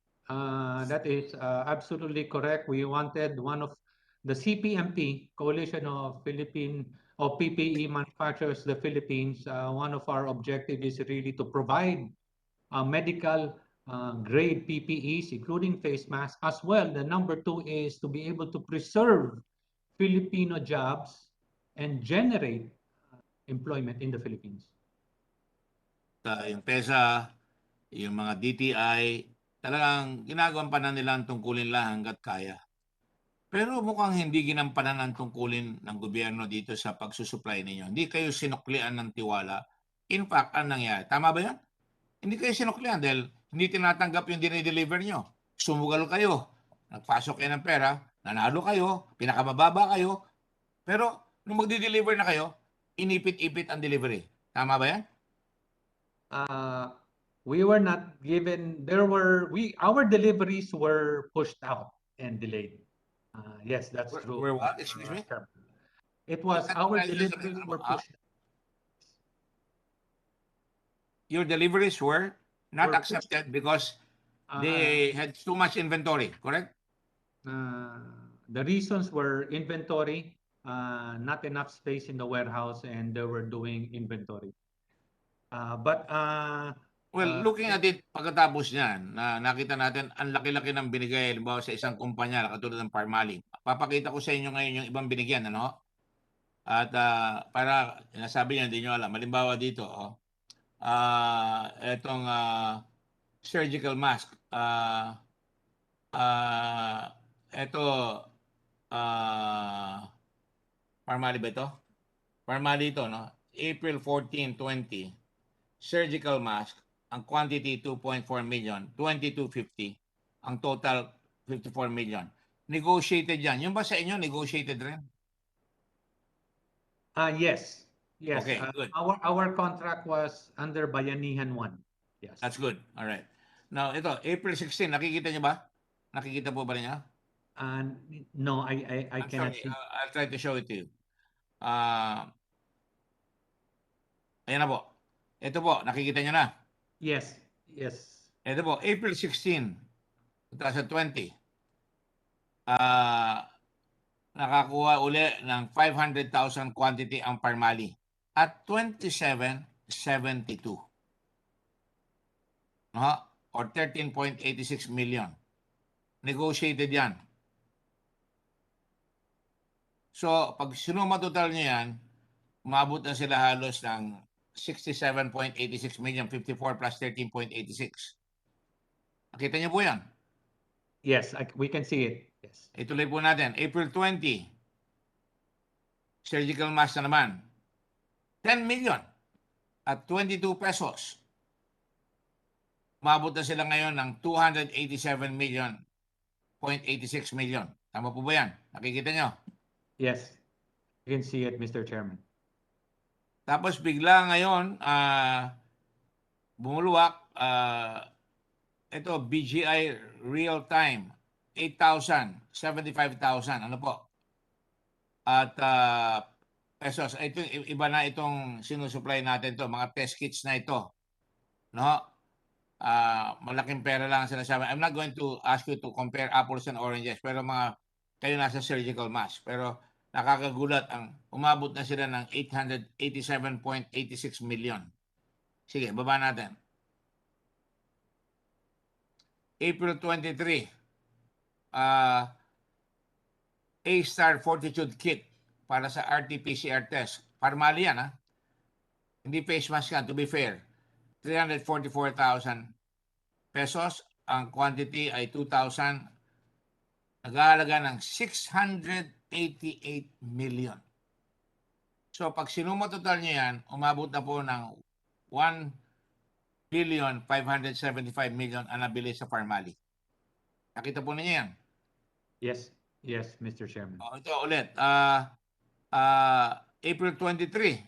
That is absolutely correct. We wanted one of the CPMP, Coalition of PPE Manufacturers, the Philippines. One of our objectives is really to provide medical grade PPEs, including face masks. As well, the number 2 is to be able to preserve Filipino jobs and generate employment in the Philippines. Yung PESA, yung mga DTI, talagang ginagampanan nila ang tungkulin lang hanggat kaya. Pero mukhang hindi ginampanan ang tungkulin ng gobyerno dito sa pagsusupply ninyo. Hindi kayo sinuklian ng tiwala. In fact, ang nangyari, tama ba yan? Hindi kayo sinuklian dahil hindi tinatanggap yung dinideliver nyo. Sumugal kayo, nagpasok kayo ng pera, nanalo kayo, pinakamababa kayo, pero nung magdi-deliver na kayo, inipit-ipit ang delivery. Tama ba yan? We were not given, our deliveries were pushed out and delayed. Yes, that's true. Were what? Excuse me? It was our deliveries were pushed. Your deliveries were not accepted because they had too much inventory, correct? The reasons were inventory, not enough space in the warehouse, and they were doing inventory. Well, looking at it, pagkatapos niyan, nakita natin ang laki-laki ng binigay, halimbawa sa isang kumpanya, katulad ng Parmalee. Papakita ko sa inyo ngayon yung ibang binigyan, ano? At para, nasabi niyo, hindi niyo alam. Halimbawa dito, etong surgical mask. Ito, Parmalee ba ito? Parmalee ito, no? April 14, 20. Surgical mask, ang quantity 2.4 million, 2250. Ang total 54 million. Negotiated yan. Yung ba sa inyo, negotiated rin? Yes. Yes. Okay, good. Our contract was under Bayanihan 1. Yes. That's good. All right. Now, ito, April 16, nakikita niyo ba? Nakikita po ba niya? No, I cannot see. I'll try to show it to you. Ayan na po. Ito po, nakikita niyo na? Yes. Yes. Ito po, April 16, 2020. Nakakuha uli ng 500,000 quantity ang Parmalee at 27.72. Or 13.86 million. Negotiated yan. So, pag sinuma total niyo yan, umabot na sila halos ng 67.86 million, 54 plus 13.86. Nakita niyo po yan? Yes, we can see it. Yes. Ituloy po natin. April 20, surgical mask na naman. 10 million at 22 pesos. Umabot na sila ngayon ng 287 million, 0.86 million. Tama po ba yan? Nakikita niyo? Yes, you can see it, Mr. Chairman. Tapos bigla ngayon, bumuluwak, ito, BGI real time, 8,000, 75,000, ano po? At pesos, ito, iba na itong sinusupply natin to, mga test kits na ito. No? Malaking pera lang ang sinasabi. I'm not going to ask you to compare apples and oranges, pero kayo nasa surgical mask. Pero nakakagulat, umabot na sila ng 887.86 million. Sige, baba natin. April 23, A-Star Fortitude Kit para sa RT-PCR test. Parmalee yan, Hindi face mask yan, to be fair. 344,000 pesos. Ang quantity ay 2,000. Nag-aalaga ng 688 million. So, pag sinuma total niya yan, umabot na po ng 1,575,000,000 ang nabili sa Parmalee. Nakita po ninyo yan? Yes. Yes, Mr. Chairman. Ito ulit. April 23.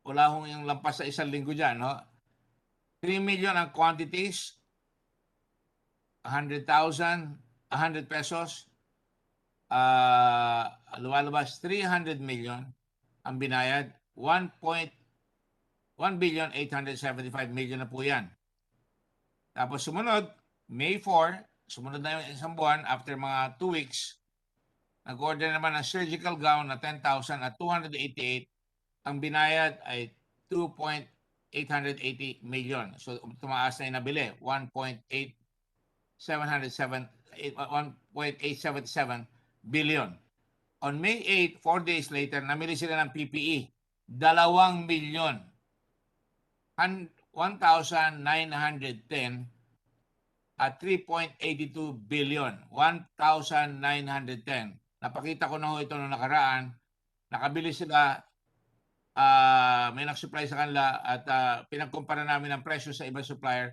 Wala hong yung lampas sa isang linggo dyan, 3 million ang quantities, 100,000, 100 pesos, lumalabas 300 million ang binayad. 1.1,875 million na po yan. Tapos sumunod, May 4, sumunod na yung isang buwan, after mga 2 weeks, nag-order naman ng surgical gown na 10,000 at 288. Ang binayad ay 2.880 million. So tumaas na yung nabili, 1.877 billion. On May 8, 4 days later, namili sila ng PPE, 2 million. 1,910 at 3.82 billion. 1,910. Napakita ko na ho ito noong nakaraan. Nakabili sila, may nag-supply sa kanila at pinagkumpara namin ang presyo sa ibang supplier.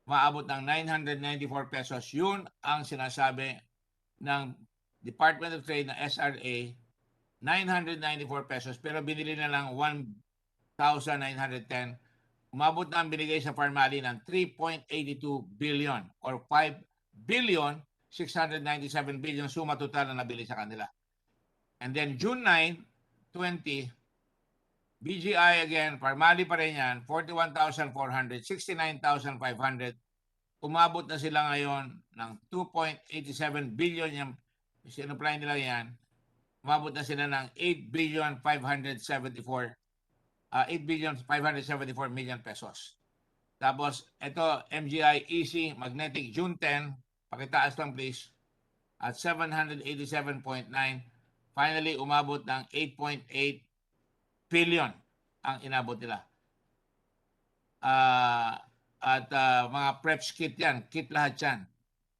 Maabot ng 994 pesos. Yun ang sinasabi ng Department of Trade na SRA, 994 pesos. Pero binili na lang 1,910. Umabot na ang binigay sa Farmali ng 3.82 billion or 5,697 billion suma total na nabili sa kanila. And then June 9, 20, BGI again, Farmali pa rin yan, 41,400, 69,500. Umabot na sila ngayon ng 2.87 billion yung sinupply nila yan. Umabot na sila ng 8,574 million pesos. Tapos, ito, MGI Easy Magnetic June 10, pakitaas lang please, at 787.9. Finally, umabot ng 8.8 billion ang inabot nila. At mga preps kit yan, kit lahat yan.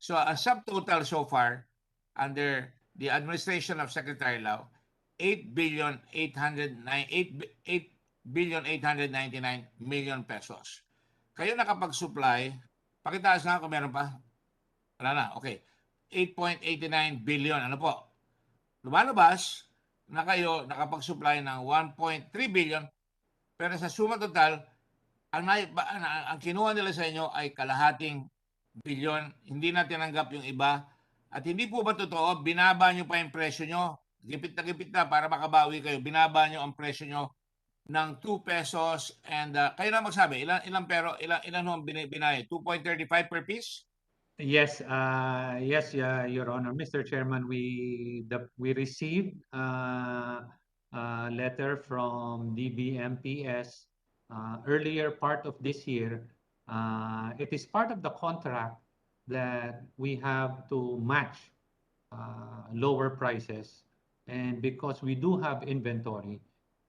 So, ang subtotal so far, under the administration of Secretary Lau, 8,899 million pesos. Kayo nakapag-supply, pakitaas na kung meron pa. Wala na, okay. 8.89 billion, ano po? Lumalabas na kayo nakapag-supply ng 1.3 billion, pero sa suma total, ang kinuha nila sa inyo ay kalahating bilyon. Hindi na tinanggap yung iba. At hindi po ba totoo, binaba nyo pa yung presyo nyo, gipit na para makabawi kayo, binaba nyo ang presyo nyo ng 2 pesos and kayo na magsabi, ilan ho ang binayad? 2.35 per piece? Yes, Your Honor. Mr. Chairman, we received a letter from DBMPS earlier part of this year. It is part of the contract that we have to match lower prices, and because we do have inventory,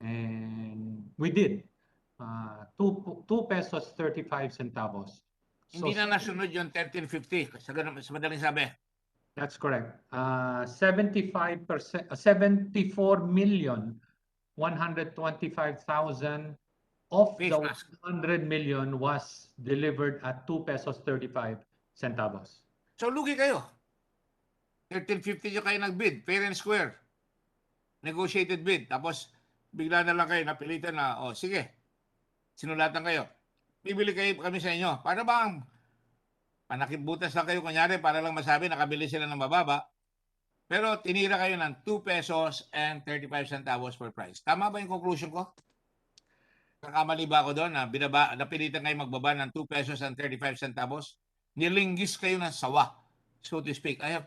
and we did 2 pesos 35 centavos. Hindi na nasunod yung 1350 sa madaling sabi. That's correct. 74,125,000 of the 100 million was delivered at 2 pesos 35 centavos. So lugi kayo. 1350 yung kayo nag-bid, fair and square. Negotiated bid. Tapos bigla na lang kayo napilitan na, sige, sinulatan kayo. Bibili kayo kami sa inyo. Para bang panakibutas lang kayo kunyari para lang masabi nakabili sila ng mababa. Pero tinira kayo ng 2 pesos and 35 centavos per price. Tama ba yung conclusion ko? Nakamali ba ako doon na napilitan kayo magbaba ng 2 pesos and 35 centavos? Nilinggis kayo ng sawa, so to speak. I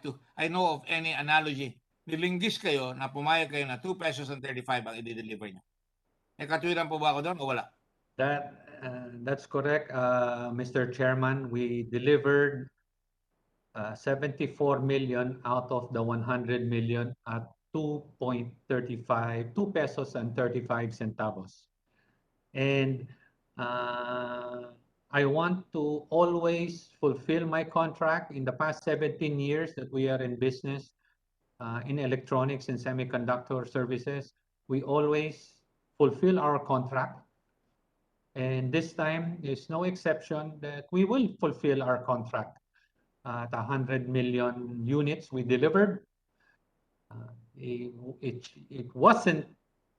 know of any analogy. Nilinggis kayo na pumayag kayo na 2 pesos and 35 ang i-deliver nyo. May katwiran po ba ako doon o wala? That's correct, Mr. Chairman. We delivered 74 million out of the 100 million at 2.35, 2 pesos and 35 centavos. And I want to always fulfill my contract. In the past 17 years that we are in business in electronics and semiconductor services, we always fulfill our contract. And this time, there's no exception that we will fulfill our contract. At 100 million units we delivered. It wasn't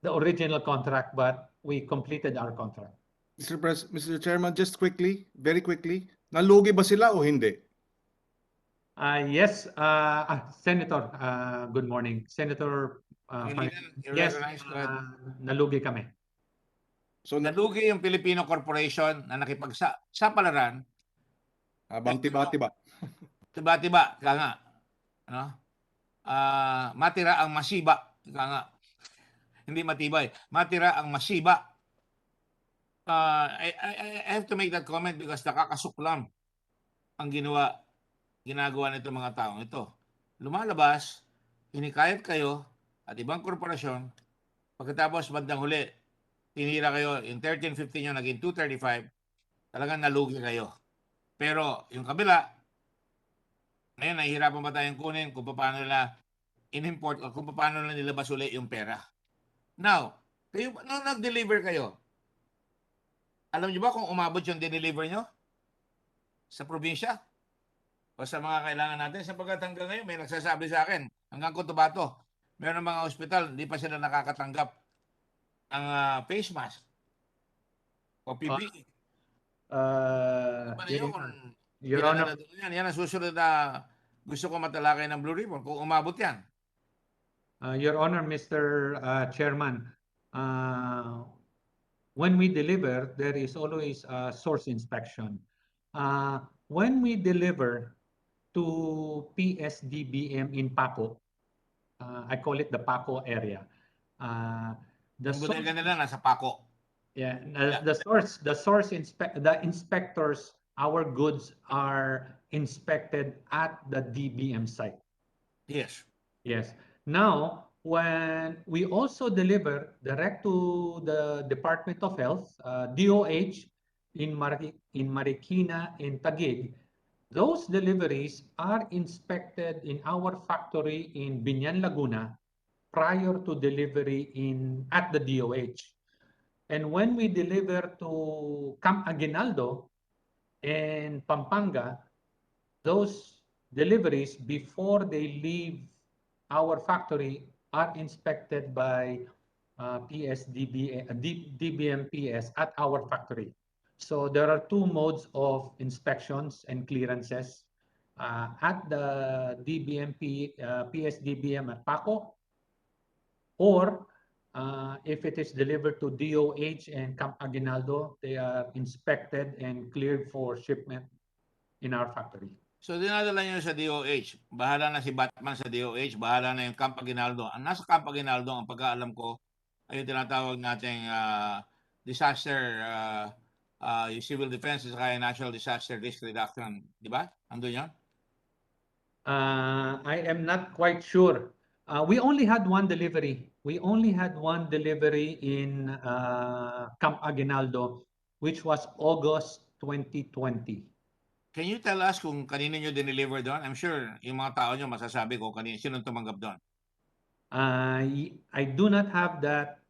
the original contract, but we completed our contract. Mr. Chairman, just quickly, very quickly, nalugi ba sila o hindi? Yes, Senator, good morning. Senator Yes, nalugi kami. So nalugi yung Filipino corporation na nakipagsapalaran. Habang tiba-tiba. Tiba-tiba, kaya nga. Ano? Matira ang masiba. Kaya nga. Hindi matibay. Matira ang masiba. I have to make that comment because nakakasuklam ang ginagawa nito mga taong ito. Lumalabas, hinikayat kayo at ibang korporasyon, pagkatapos bandang huli, tinira kayo, in 13-15 nyo, naging 235, talagang nalugi kayo. Pero yung kabila, ngayon nahihirapan ba tayong kunin kung paano nila in-import o kung paano nila nilabas uli yung pera. Now, kayo, nung nag-deliver kayo, alam nyo ba kung umabot yung dineliver nyo sa probinsya o sa mga kailangan natin? Sapagkat hanggang ngayon may nagsasabi sa akin, hanggang Cotabato, meron mga ospital, hindi pa sila nakakatanggap ng face mask o PPE. Your Honor, yan ang susunod na gusto ko matalakay ng Blue Ribbon kung umabot yan. Your Honor, Mr. Chairman, when we deliver, there is always a source inspection. When we deliver to PSDBM in Paco, I call it the Paco area. The bodega nila nasa Paco. Yeah, the inspectors, our goods are inspected at the DBM site. Yes. Yes. Now, when we also deliver direct to the Department of Health, DOH in Marikina, in Taguig, those deliveries are inspected in our factory in Binyan, Laguna, prior to delivery at the DOH. And when we deliver to Camp Aguinaldo in Pampanga, those deliveries before they leave our factory are inspected by DBMPS at our factory. So there are two modes of inspections and clearances at the PSDBM at Paco, or if it is delivered to DOH and Camp Aguinaldo, they are inspected and cleared for shipment in our factory. So dinadala nyo sa DOH, bahala na si Batman sa DOH, bahala na yung Camp Aguinaldo. Ang nasa Camp Aguinaldo, ang pagkaalam ko, ay yung tinatawag nating disaster, yung civil defense at national disaster risk reduction. Di ba? Andun yun? I am not quite sure. We only had one delivery. We only had one delivery in Camp Aguinaldo, which was August 2020. Can you tell us kung kanino nyo dineliver doon? I'm sure yung mga tao nyo masasabi ko sinong tumanggap doon. I do not have that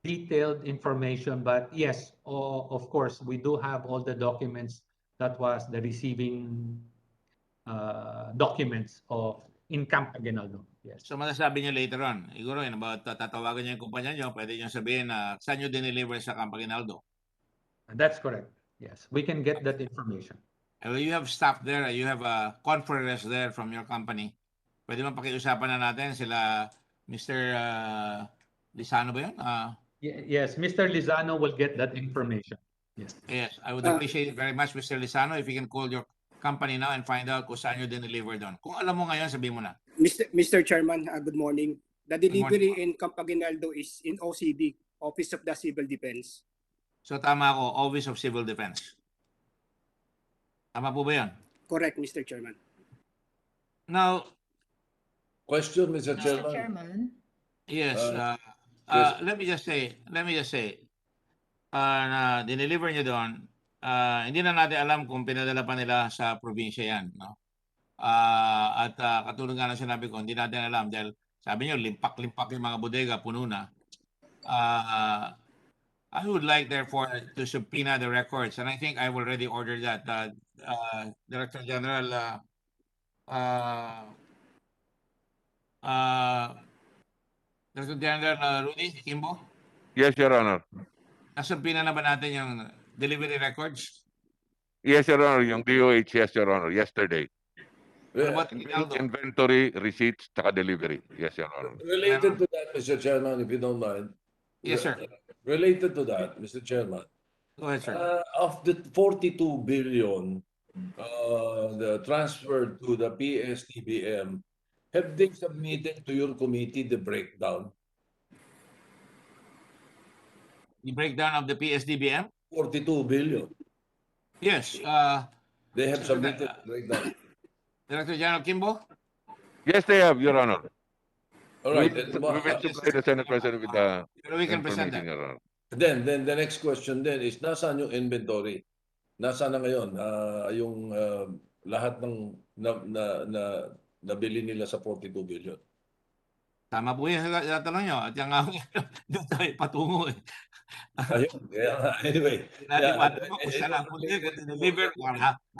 detailed information, but yes, of course, we do have all the documents. That was the receiving documents in Camp Aguinaldo. Yes. So masasabi nyo later on, siguro about tatawagan nyo yung kumpanya nyo, pwede nyo sabihin na saan nyo dineliver sa Camp Aguinaldo. That's correct. Yes, we can get that information. You have staff there, you have conference there from your company. Pwede mo pakiusapan na natin sila Mr. Lizano ba yun? Yes, Mr. Lizano will get that information. Yes. Yes, I would appreciate it very much, Mr. Lizano, if you can call your company now and find out kung saan nyo dineliver doon. Kung alam mo ngayon, sabihin mo na. Mr. Chairman, good morning. The delivery in Camp Aguinaldo is in OCD, Office of the Civil Defense. So tama ako, Office of Civil Defense. Tama po ba yan? Correct, Mr. Chairman. Now, question, Mr. Mr. Chairman. Yes. Let me just say, na dineliver nyo doon, hindi na natin alam kung pinadala pa nila sa probinsya yan. No? At katulad nga na sinabi ko, hindi natin alam dahil sabi nyo, limpak-limpak yung mga bodega, puno na. I would like, therefore, to subpoena the records, and I think I've already ordered that. Director General Director General Rudy Kimbo? Yes, Your Honor. Nasubpoena na ba natin yung delivery records? Yes, Your Honor. Yung DOH, yes, Your Honor. Yesterday. What about Rinaldo? Inventory, receipts, tsaka delivery. Yes, Your Honor. Related to that, Mr. Chairman, if you don't mind. Yes, sir. Related to that, Mr. Chairman. Go ahead, sir. Of the 42 billion the transfer to the PSTBM, have they submitted to your committee the breakdown? The breakdown of the PSDBM? 42 billion. Yes. They have submitted the breakdown. Director General Kimbo? Yes, they have, Your Honor. All right. We will supply the Senate President with the We can present information, that. Your Honor. Then the next question then is, nasaan yung inventory? Nasaan na ngayon yung lahat ng nabili nila sa 42 billion? Tama po yung tatanong nyo. At yung doon tayo patungo eh. Ayun, anyway. Natin patungo kung saan ang punti, kung deliver,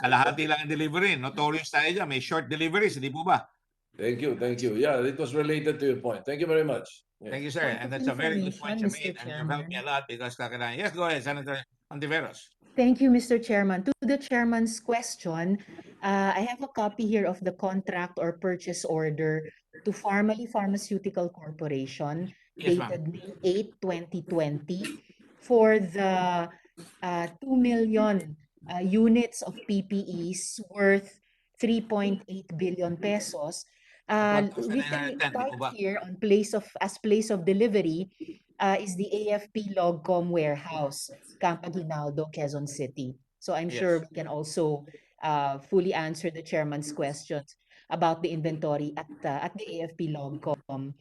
kalahati lang ang delivery. Notorious tayo dyan. May short deliveries, hindi po ba? Thank you. Yeah, it was related to your point. Thank you very much. Thank you, sir. And that's a very good point you made. And you've helped me a lot because yes, go ahead, Senator Ontiveros. Thank you, Mr. Chairman. To the chairman's question, I have a copy here of the contract or purchase order to Pharmaly Pharmaceutical Corporation, dated May 8, 2020, for the 2 million units of PPEs worth 3.8 billion pesos. Written right here on place of delivery is the AFP Logcom warehouse, Camp Aguinaldo, Quezon City. So I'm sure we can also fully answer the chairman's questions about the inventory at the AFP Logcom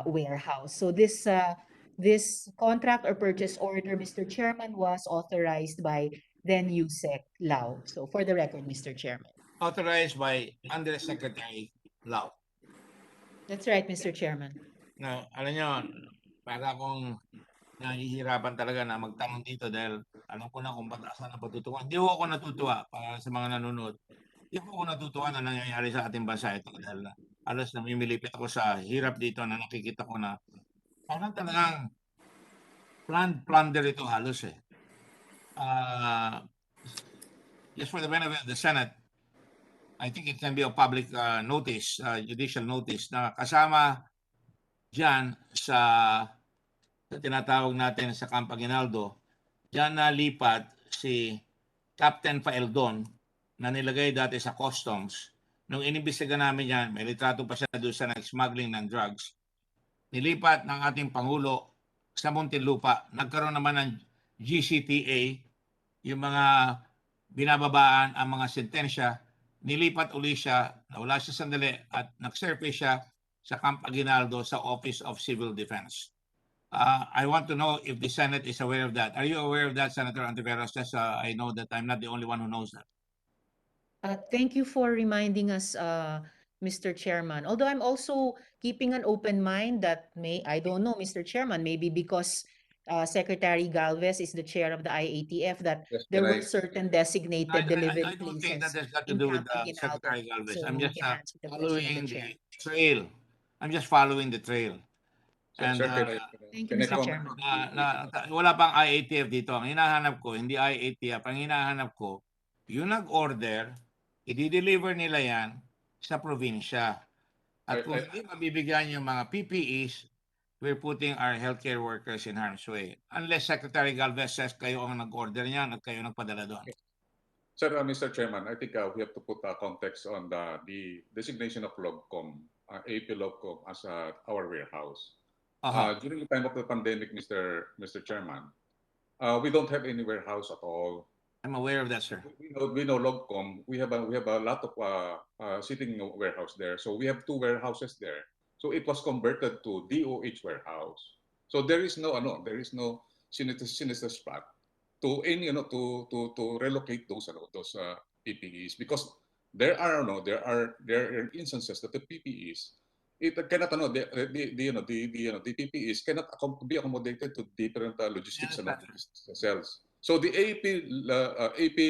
warehouse. So this contract or purchase order, Mr. Chairman, was authorized by then USEC Lao. So for the record, Mr. Chairman. Authorized by Undersecretary Lau. That's right, Mr. Chairman. No, alam nyo, para akong nahihirapan talaga na magtanong dito dahil alam ko na kung ba't saan ang patutuwa. Hindi ako natutuwa para sa mga nanonood. Hindi ako natutuwa na nangyayari sa ating bansa ito dahil alas namimilipit ako sa hirap dito na nakikita ko na parang talagang plunder ito halos eh. Just for the benefit of the Senate, I think it can be a public notice, judicial notice, na kasama dyan sa tinatawag natin sa Camp Aguinaldo, dyan nalipat si Captain Paeldon na nilagay dati sa customs. Nung inimbestiga namin yan, may litrato pa siya doon sa nag-smuggling ng drugs. Nilipat ng ating Pangulo sa Muntinlupa. Nagkaroon naman ng GCTA, yung mga binababaan ang mga sentensya. Nilipat uli siya, nawala siya sandali at nag-surface siya sa Camp Aguinaldo sa Office of Civil Defense. I want to know if the Senate is aware of that. Are you aware of that, Senator Ontiveros? Just I know that I'm not the only one who knows that. Thank you for reminding us, Mr. Chairman. Although I'm also keeping an open mind that I don't know, Mr. Chairman, maybe because Secretary Galvez is the chair of the IATF, that there were certain designated delivery places. I don't think that has got to do with Secretary Galvez. I'm just following the trail. I'm just following the trail. And thank you, Mr. Chairman. Wala pang IATF dito. Ang hinahanap ko, hindi IATF. Ang hinahanap ko, yung nag-order, i-deliver nila yan sa probinsya. At kung hindi mabibigyan yung mga PPEs, we're putting our healthcare workers in harm's way. Unless Secretary Galvez says kayo ang nag-order niyan at kayo nagpadala doon. Sir, Mr. Chairman, I think we have to put context on the designation of Logcom, AP Logcom as our warehouse. During the time of the pandemic, Mr. Chairman, we don't have any warehouse at all. I'm aware of that, sir. We know Logcom. We have a lot of sitting warehouse there. So we have 2 warehouses there. So it was converted to DOH warehouse. So there is no sinister spot to relocate those PPEs, because there are instances that the PPEs the PPEs cannot be accommodated to different logistics and cells. So the AP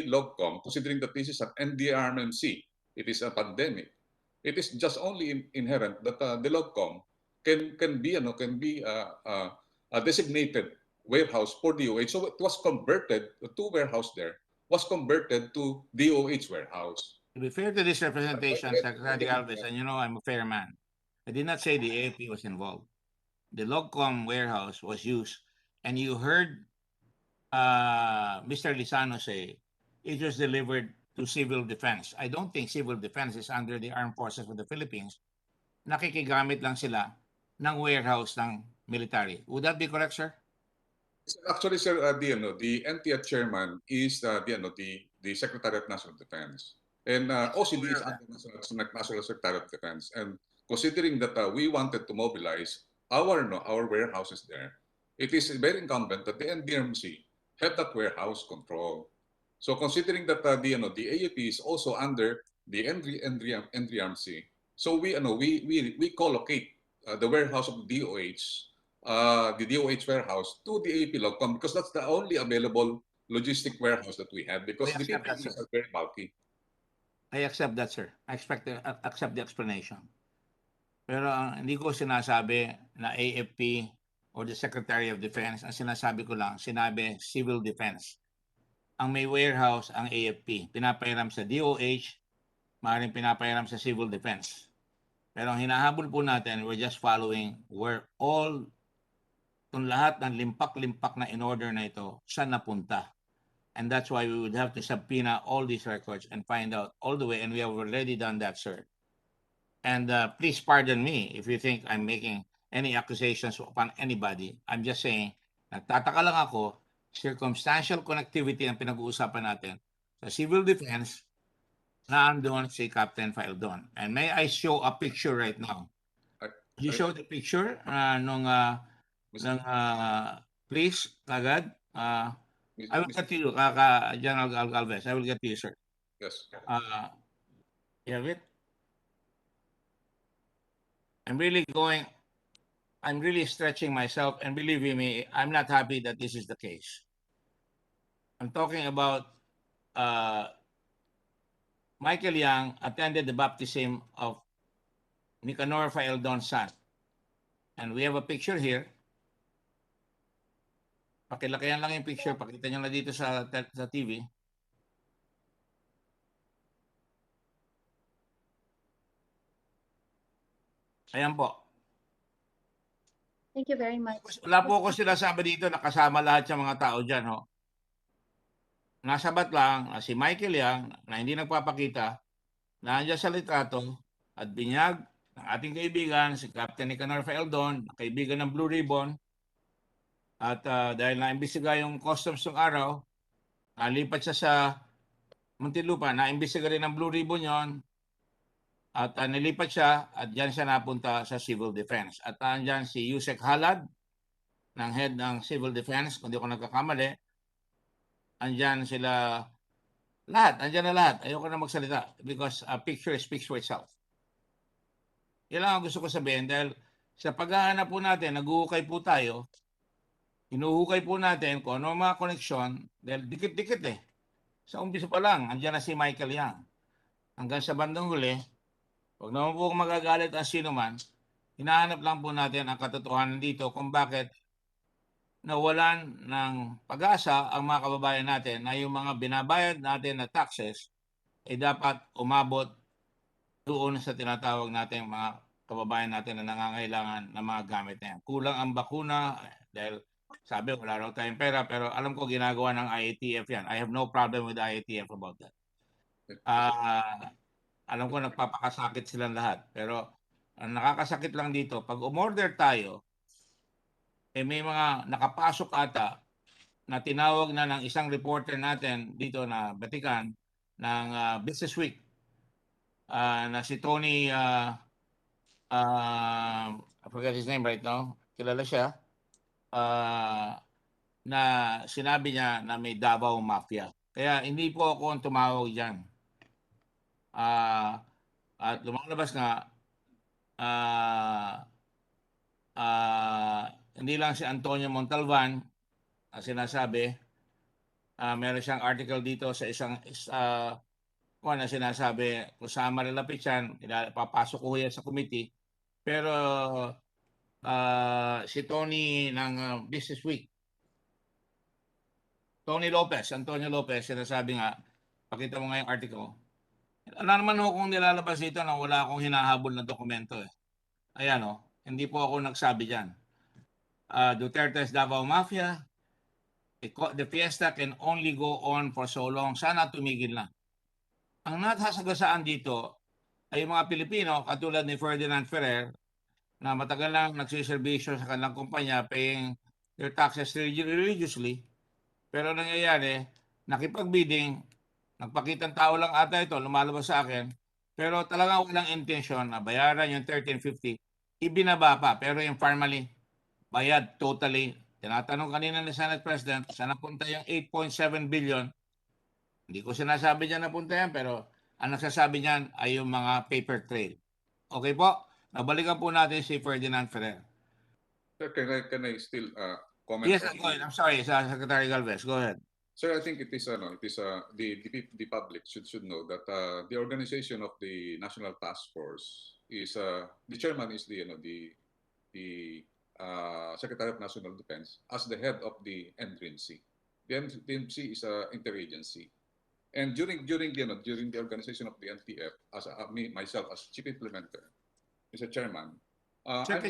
Logcom, considering that this is an NDRMC, it is a pandemic. It is just only inherent that the Logcom can be a designated warehouse for DOH. So it was converted, the 2 warehouse there was converted to DOH warehouse. To be fair to this representation, Secretary Alves, and you know I'm a fair man, I did not say the AFP was involved. The Logcom warehouse was used, and you heard Mr. Lizano say it was delivered to civil defense. I don't think civil defense is under the Armed Forces of the Philippines. Nakikigamit lang sila ng warehouse ng military. Would that be correct, sir? Actually, sir, the NTF chairman is the Secretary of National Defense. And OCD is under National Secretary of Defense. And considering that we wanted to mobilize our warehouses there, it is very incumbent that the NDRMC have that warehouse control. So considering that the AFP is also under the NDRMC, so we collocate the warehouse of the DOH warehouse to the AFP Logcom because that's the only available logistic warehouse that we have because the PPEs are very bulky. I accept that, sir. I accept the explanation. Pero hindi ko sinasabi na AFP or the Secretary of Defense. Ang sinasabi ko lang, sinabi civil defense. Ang may warehouse ang AFP. Pinapairam sa DOH, maaaring pinapairam sa civil defense. Pero ang hinahabol po natin, we're just following where all kung lahat ng limpak-limpak na in-order na ito, saan napunta. And that's why we would have to subpoena all these records and find out all the way, and we have already done that, sir. And please pardon me if you think I'm making any accusations upon anybody. I'm just saying, nagtataka lang ako, circumstantial connectivity ang pinag-uusapan natin sa civil defense na andun si Captain Faildon. And may I show a picture right now? You show the picture please, agad. I will get to you, General Alves. I will get to you, sir. Yes. You have it? I'm really stretching myself, and believe me, I'm not happy that this is the case. I'm talking about Michael Yang attended the baptism of Nicanor Faildon's son. And we have a picture here. Pakilakihan lang yung picture. Pakita nyo na dito sa TV. Ayan po. Thank you very much. Wala po ako sinasabi dito na kasama lahat ng mga tao dyan. Ho. Nasabat lang na si Michael Yang na hindi nagpapakita na andyan sa litrato at binyag ng ating kaibigan, si Captain Nicanor Faildon, kaibigan ng Blue Ribbon. At dahil naimbestiga yung customs ng araw, nalipat siya sa Muntinlupa, naimbestiga rin ng Blue Ribbon yon. At nilipat siya at dyan siya napunta sa Civil Defense. At andyan si Yusek Halad, ng head ng Civil Defense, kung di ako nagkakamali. Andyan sila, lahat, andyan na lahat. Ayoko na magsalita because a picture speaks for itself. Yan lang ang gusto ko sabihin dahil sa paghahanap po natin, nag-uukay po tayo, hinuhukay po natin kung ano mga koneksyon dahil dikit-dikit eh. Sa umpisa pa lang, andyan na si Michael Yang. Hanggang sa bandang huli, huwag naman po magagalit ang sino man, hinahanap lang po natin ang katotohanan dito kung bakit nawalan ng pag-asa ang mga kababayan natin na yung mga binabayad natin na taxes ay dapat umabot doon sa tinatawag natin mga kababayan natin na nangangailangan ng mga gamit na yan. Kulang ang bakuna dahil sabi wala raw tayong pera pero alam ko ginagawa ng IATF yan. I have no problem with the IATF about that. Alam ko nagpapakasakit silang lahat pero ang nakakasakit lang dito pag umorder tayo may mga nakapasok ata na tinawag na ng isang reporter natin dito na Batikan ng Business Week na si Tony I forgot his name right now. Kilala siya. Na sinabi niya na may Davao Mafia. Kaya hindi po ako ang tumawag dyan. At lumalabas nga hindi lang si Antonio Montalvan ang sinasabi. Meron siyang article dito sa isang na sinasabi kung saan malalapit yan, papasok ko yan sa committee. Pero si Tony ng Business Week, Antonio Lopez, sinasabi nga, pakita mo nga yung article, Wala naman ho kung nilalabas dito na wala akong hinahabol na dokumento eh. Ayan o, hindi po ako nagsabi dyan. Duterte's Davao Mafia, the fiesta can only go on for so long. Sana tumigil na. Ang nasasagasaan dito ay mga Pilipino katulad ni Ferdinand Ferrer na matagal lang nagsiservisyo sa kanilang kumpanya paying their taxes religiously. Pero nangyayari, nakipag-bidding, nagpakitang tao lang ata ito, lumalabas sa akin, pero talagang walang intensyon na bayaran yung 1350, ibinaba pa, pero informally, bayad totally. Tinatanong kanina ni Senate President, saan napunta yung 8.7 billion? Hindi ko sinasabi niya napunta yan, pero ang nagsasabi niyan ay yung mga paper trail. Okay po? Nabalikan po natin si Ferdinand Ferrer. Sir, can I still comment? Yes, go ahead. I'm sorry, Secretary Galvez. Go ahead. Sir, I think the public should know that the organization of the National Task Force is the chairman is the Secretary of National Defense as the head of the NDRINC. The NDRINC is an interagency, and during the organization of the NTF, as myself as chief implementer, as a chairman. Sir, can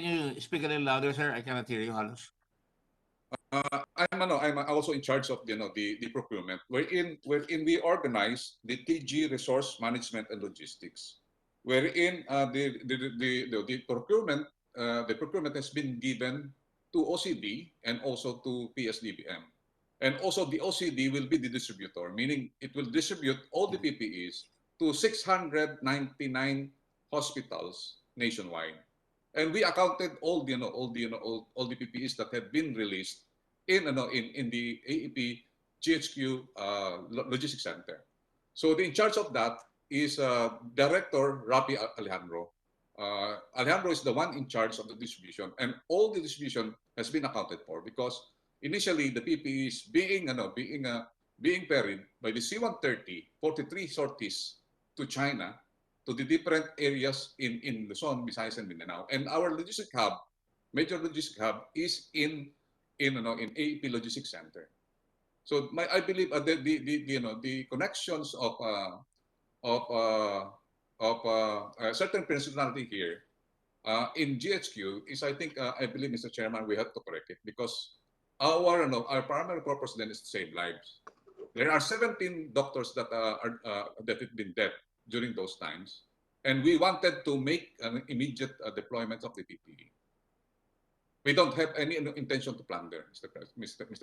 you speak a little louder, sir? I cannot hear you, halos. I'm also in charge of the procurement, wherein we organize the TG Resource Management and Logistics, wherein the procurement has been given to OCD and also to PSDBM, and also the OCD will be the distributor, meaning it will distribute all the PPEs to 699 hospitals nationwide. And we accounted all the PPEs that had been released in the AEP GHQ Logistics Center. So the in charge of that is Director Rapi Alejandro. Alejandro is the one in charge of the distribution, and all the distribution has been accounted for because initially the PPEs being ferried by the C-130, 43 sorties to China, to the different areas in Luzon, Visayas, and Mindanao. And our logistic hub, major logistic hub, is in AEP Logistics Center. So I believe the connections of a certain personality here in GHQ is, I believe, Mr. Chairman, we have to correct it because our primary purpose then is to save lives. There are 17 doctors that have been dead during those times, and we wanted to make an immediate deployment of the PPE. We don't have any intention to plunder, Mr.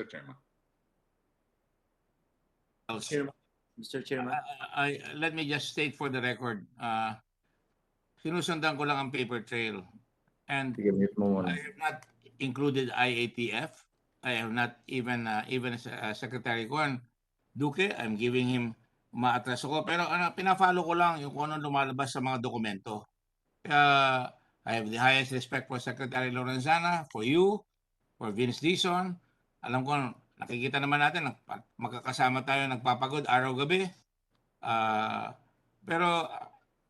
Chairman. Mr. Chairman. Let me just state for the record, sinusundan ko lang ang paper trail, and I have not included IATF. I have not even Secretary Juan Duque, I'm giving him maatras ako, pero pina-follow ko lang yung kung ano lumalabas sa mga dokumento. I have the highest respect for Secretary Lorenzana, for you, for Vince Dizon. Alam ko, nakikita naman natin, magkakasama tayo, nagpapagod araw-gabi. Pero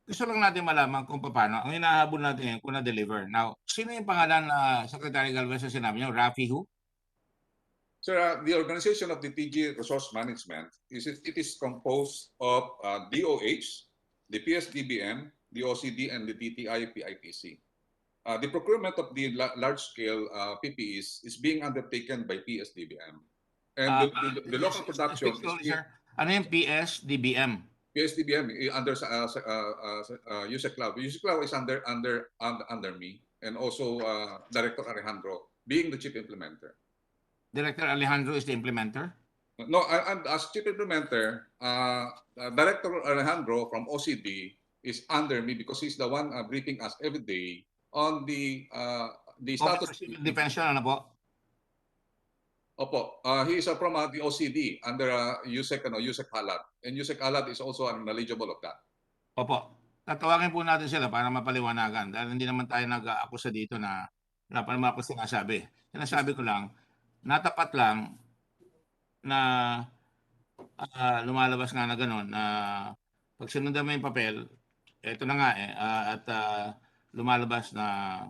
gusto lang natin malaman kung paano. Ang hinahabol natin kung na-deliver. Now, sino yung pangalan na Secretary Galvez na sinabi niyo? Rafi who? Sir, the organization of the TG Resource Management is composed of DOH, the PSDBM, the OCD, and the DTI PIPC. The procurement of the large-scale PPEs is being undertaken by PSDBM. And the local production is... Sir, ano yung PSDBM? PSDBM under USECLAW. USECLAW is under me, and also Director Alejandro, being the chief implementer. Director Alejandro is the implementer? No, as chief implementer, Director Alejandro from OCD is under me because he's the one briefing us every day on the status. Defense ano po? Opo, he is from the OCD under USEC Halad, and USEC Halad is also knowledgeable of that. Opo, tatawagin po natin sila para mapaliwanagan dahil hindi naman tayo nag-aakusa dito na wala pa naman ako sinasabi. Sinasabi ko lang, natapat lang na lumalabas nga na gano'n na pag sinundan mo yung papel, ito na nga at lumalabas na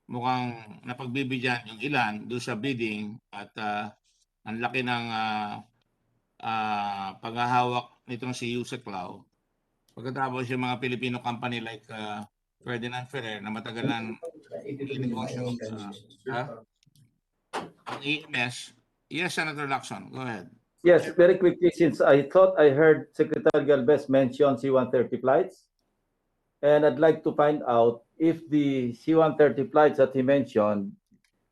mukhang napagbibigyan yung ilan doon sa bidding at ang laki ng paghahawak nitong si USECLAW. Pagkatapos yung mga Filipino company like Ferdinand Ferrer na matagal nang negosyo ang EMS. Yes, Senator Lacson, go ahead. Yes, very quickly, since I thought I heard Secretary Galvez mention C-130 flights, and I'd like to find out if the C-130 flights that he mentioned,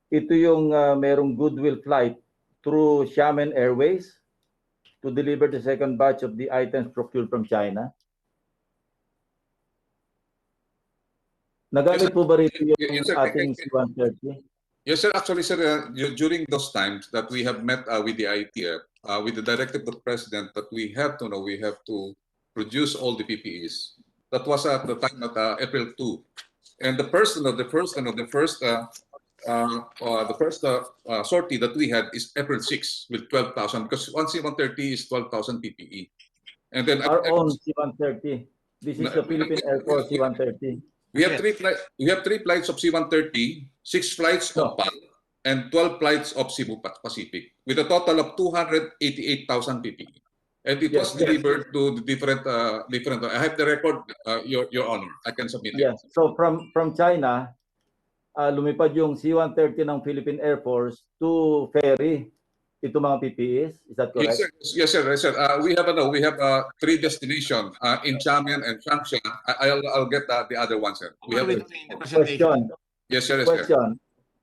ito yung merong goodwill flight through Xiamen Airways to deliver the second batch of the items procured from China. Nagamit po ba rito yung ating C-130? Yes, sir. Actually, sir, during those times that we have met with the ITF, with the directive of the president that we have to produce all the PPEs. That was at the time at April 2, and the first sortie that we had is April 6 with 12,000 because one C-130 is 12,000 PPE, and then our own C-130. This is the Philippine Air Force C-130. We have three flights of C-130, 6 flights of PAL, and 12 flights of Cebu Pacific, with a total of 288,000 PPE. And it was delivered to the different. I have the record, Your Honor. I can submit it. Yes. So from China, lumipad yung C-130 ng Philippine Air Force to ferry ito mga PPEs. Is that correct? Yes, sir. We have 3 destinations in Xiamen and Changsha. I'll get the other one, sir. We have Question. Yes, sir. Question.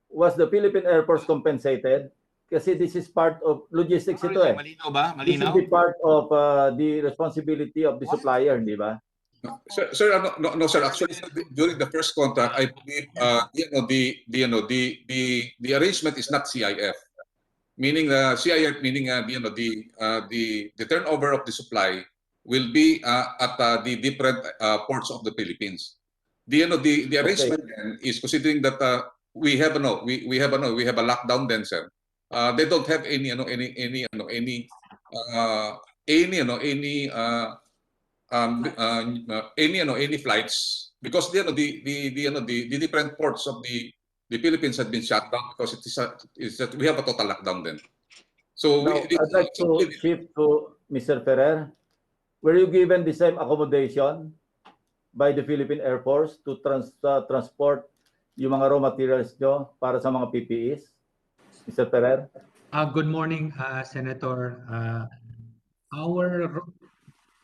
Was the Philippine Air Force compensated? Kasi this is part of logistics ito eh. Malinaw ba? This is the part of the responsibility of the supplier, di ba? Sir, no, sir. Actually, during the first contract, I believe the arrangement is not CIF. Meaning CIF, meaning the turnover of the supply will be at the different ports of the Philippines. The arrangement then is considering that we have a lockdown then, sir. They don't have any flights because the different ports of the Philippines had been shut down because we have a total lockdown then. So now, I'd like to shift to Mr. Ferrer. Were you given the same accommodation by the Philippine Air Force to transport yung mga raw materials nyo para sa mga PPEs? Mr. Ferrer? Good morning, Senator.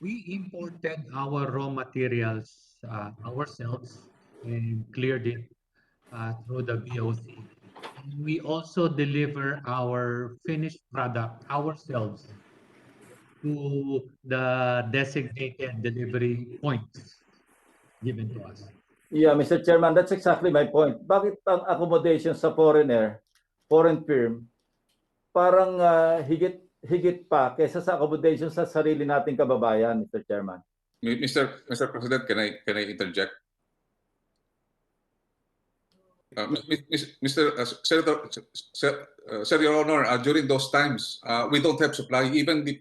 We imported our raw materials ourselves and cleared it through the BOC. And we also deliver our finished product ourselves to the designated delivery points given to us. Yeah, Mr. Chairman, that's exactly my point. Bakit ang accommodation sa foreign firm, parang higit pa kaysa sa accommodation sa sarili nating kababayan, Mr. Chairman? Mr. President, can I interject? Mr. Senator, Sir, Your Honor, during those times, we don't have supply. Even the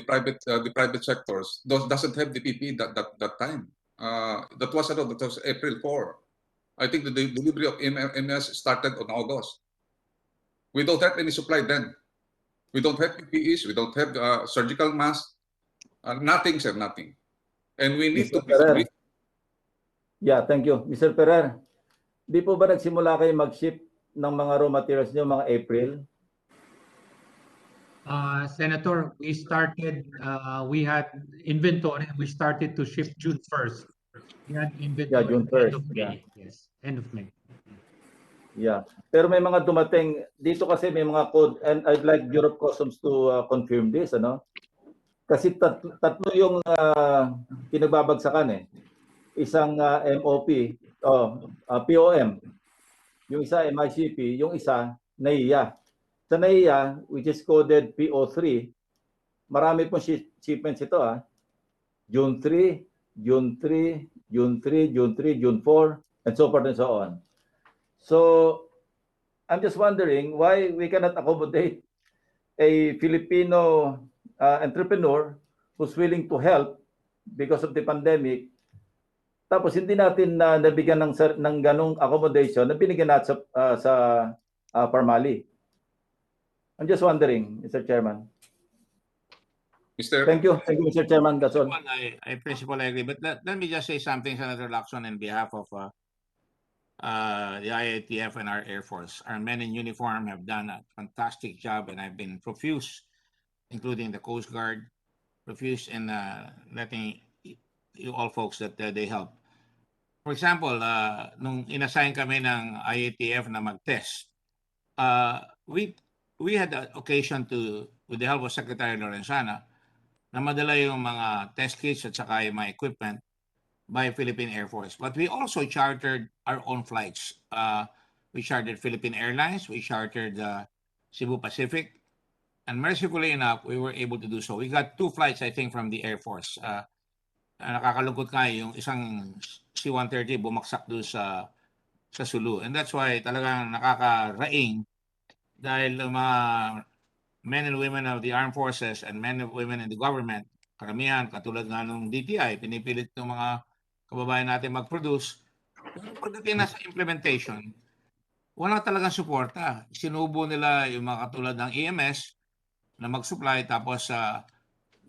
private sectors doesn't have the PPE that time. That was April 4. I think the delivery of MS started on August. We don't have any supply then. We don't have PPEs. We don't have surgical masks. Nothing, sir, nothing. And we need Mr. Ferrer. Yeah, thank you. Mr. Ferrer, di po ba nagsimula kayo mag-ship ng mga raw materials niyo mga April? Senator, we had inventory. We started to ship June 1st. We had inventory. Yeah, June 1st. End of May. Yeah. Yes, end of May. Yeah. Pero may mga dumating dito kasi may mga code, and I'd like Bureau of Customs to confirm this, ano? Kasi tatlo yung pinagbabagsakan eh. Isang MOP, POM, yung isa MICP, yung isa NAIA. Sa NAIA, which is coded PO3, marami pong shipments ito June 3, June 3, June 3, June 3, June 4, and so forth and so on. So, I'm just wondering why we cannot accommodate a Filipino entrepreneur who's willing to help because of the pandemic. Tapos hindi natin nabigyan ng ganong accommodation na binigyan natin sa Parmali. I'm just wondering, Mr. Chairman. Mr. Thank you, Mr. Chairman. That's all. I principle I agree, but let me just say something, Senator Lacson, on behalf of the IATF and our Air Force. Our men in uniform have done a fantastic job, and I've been profuse, including the Coast Guard, profuse in letting you all folks that they help. For example, nung inassign kami ng IATF na mag-test, we had the occasion to, with the help of Secretary Lorenzana, na madala yung mga test kits at saka yung mga equipment by Philippine Air Force. But we also chartered our own flights. We chartered Philippine Airlines, we chartered Cebu Pacific, and mercifully enough, we were able to do so. We got 2 flights, I think, from the Air Force. Nakakalungkot nga yung isang C-130 bumaksak doon sa Sulu. And that's why talagang nakakaraing dahil mga men and women of the armed forces and men and women in the government, karamihan, katulad nga nung DTI, pinipilit ng mga kababayan natin mag-produce. Pero pagdating na sa implementation, wala talagang suporta. Sinubo nila yung mga katulad ng EMS na mag-supply tapos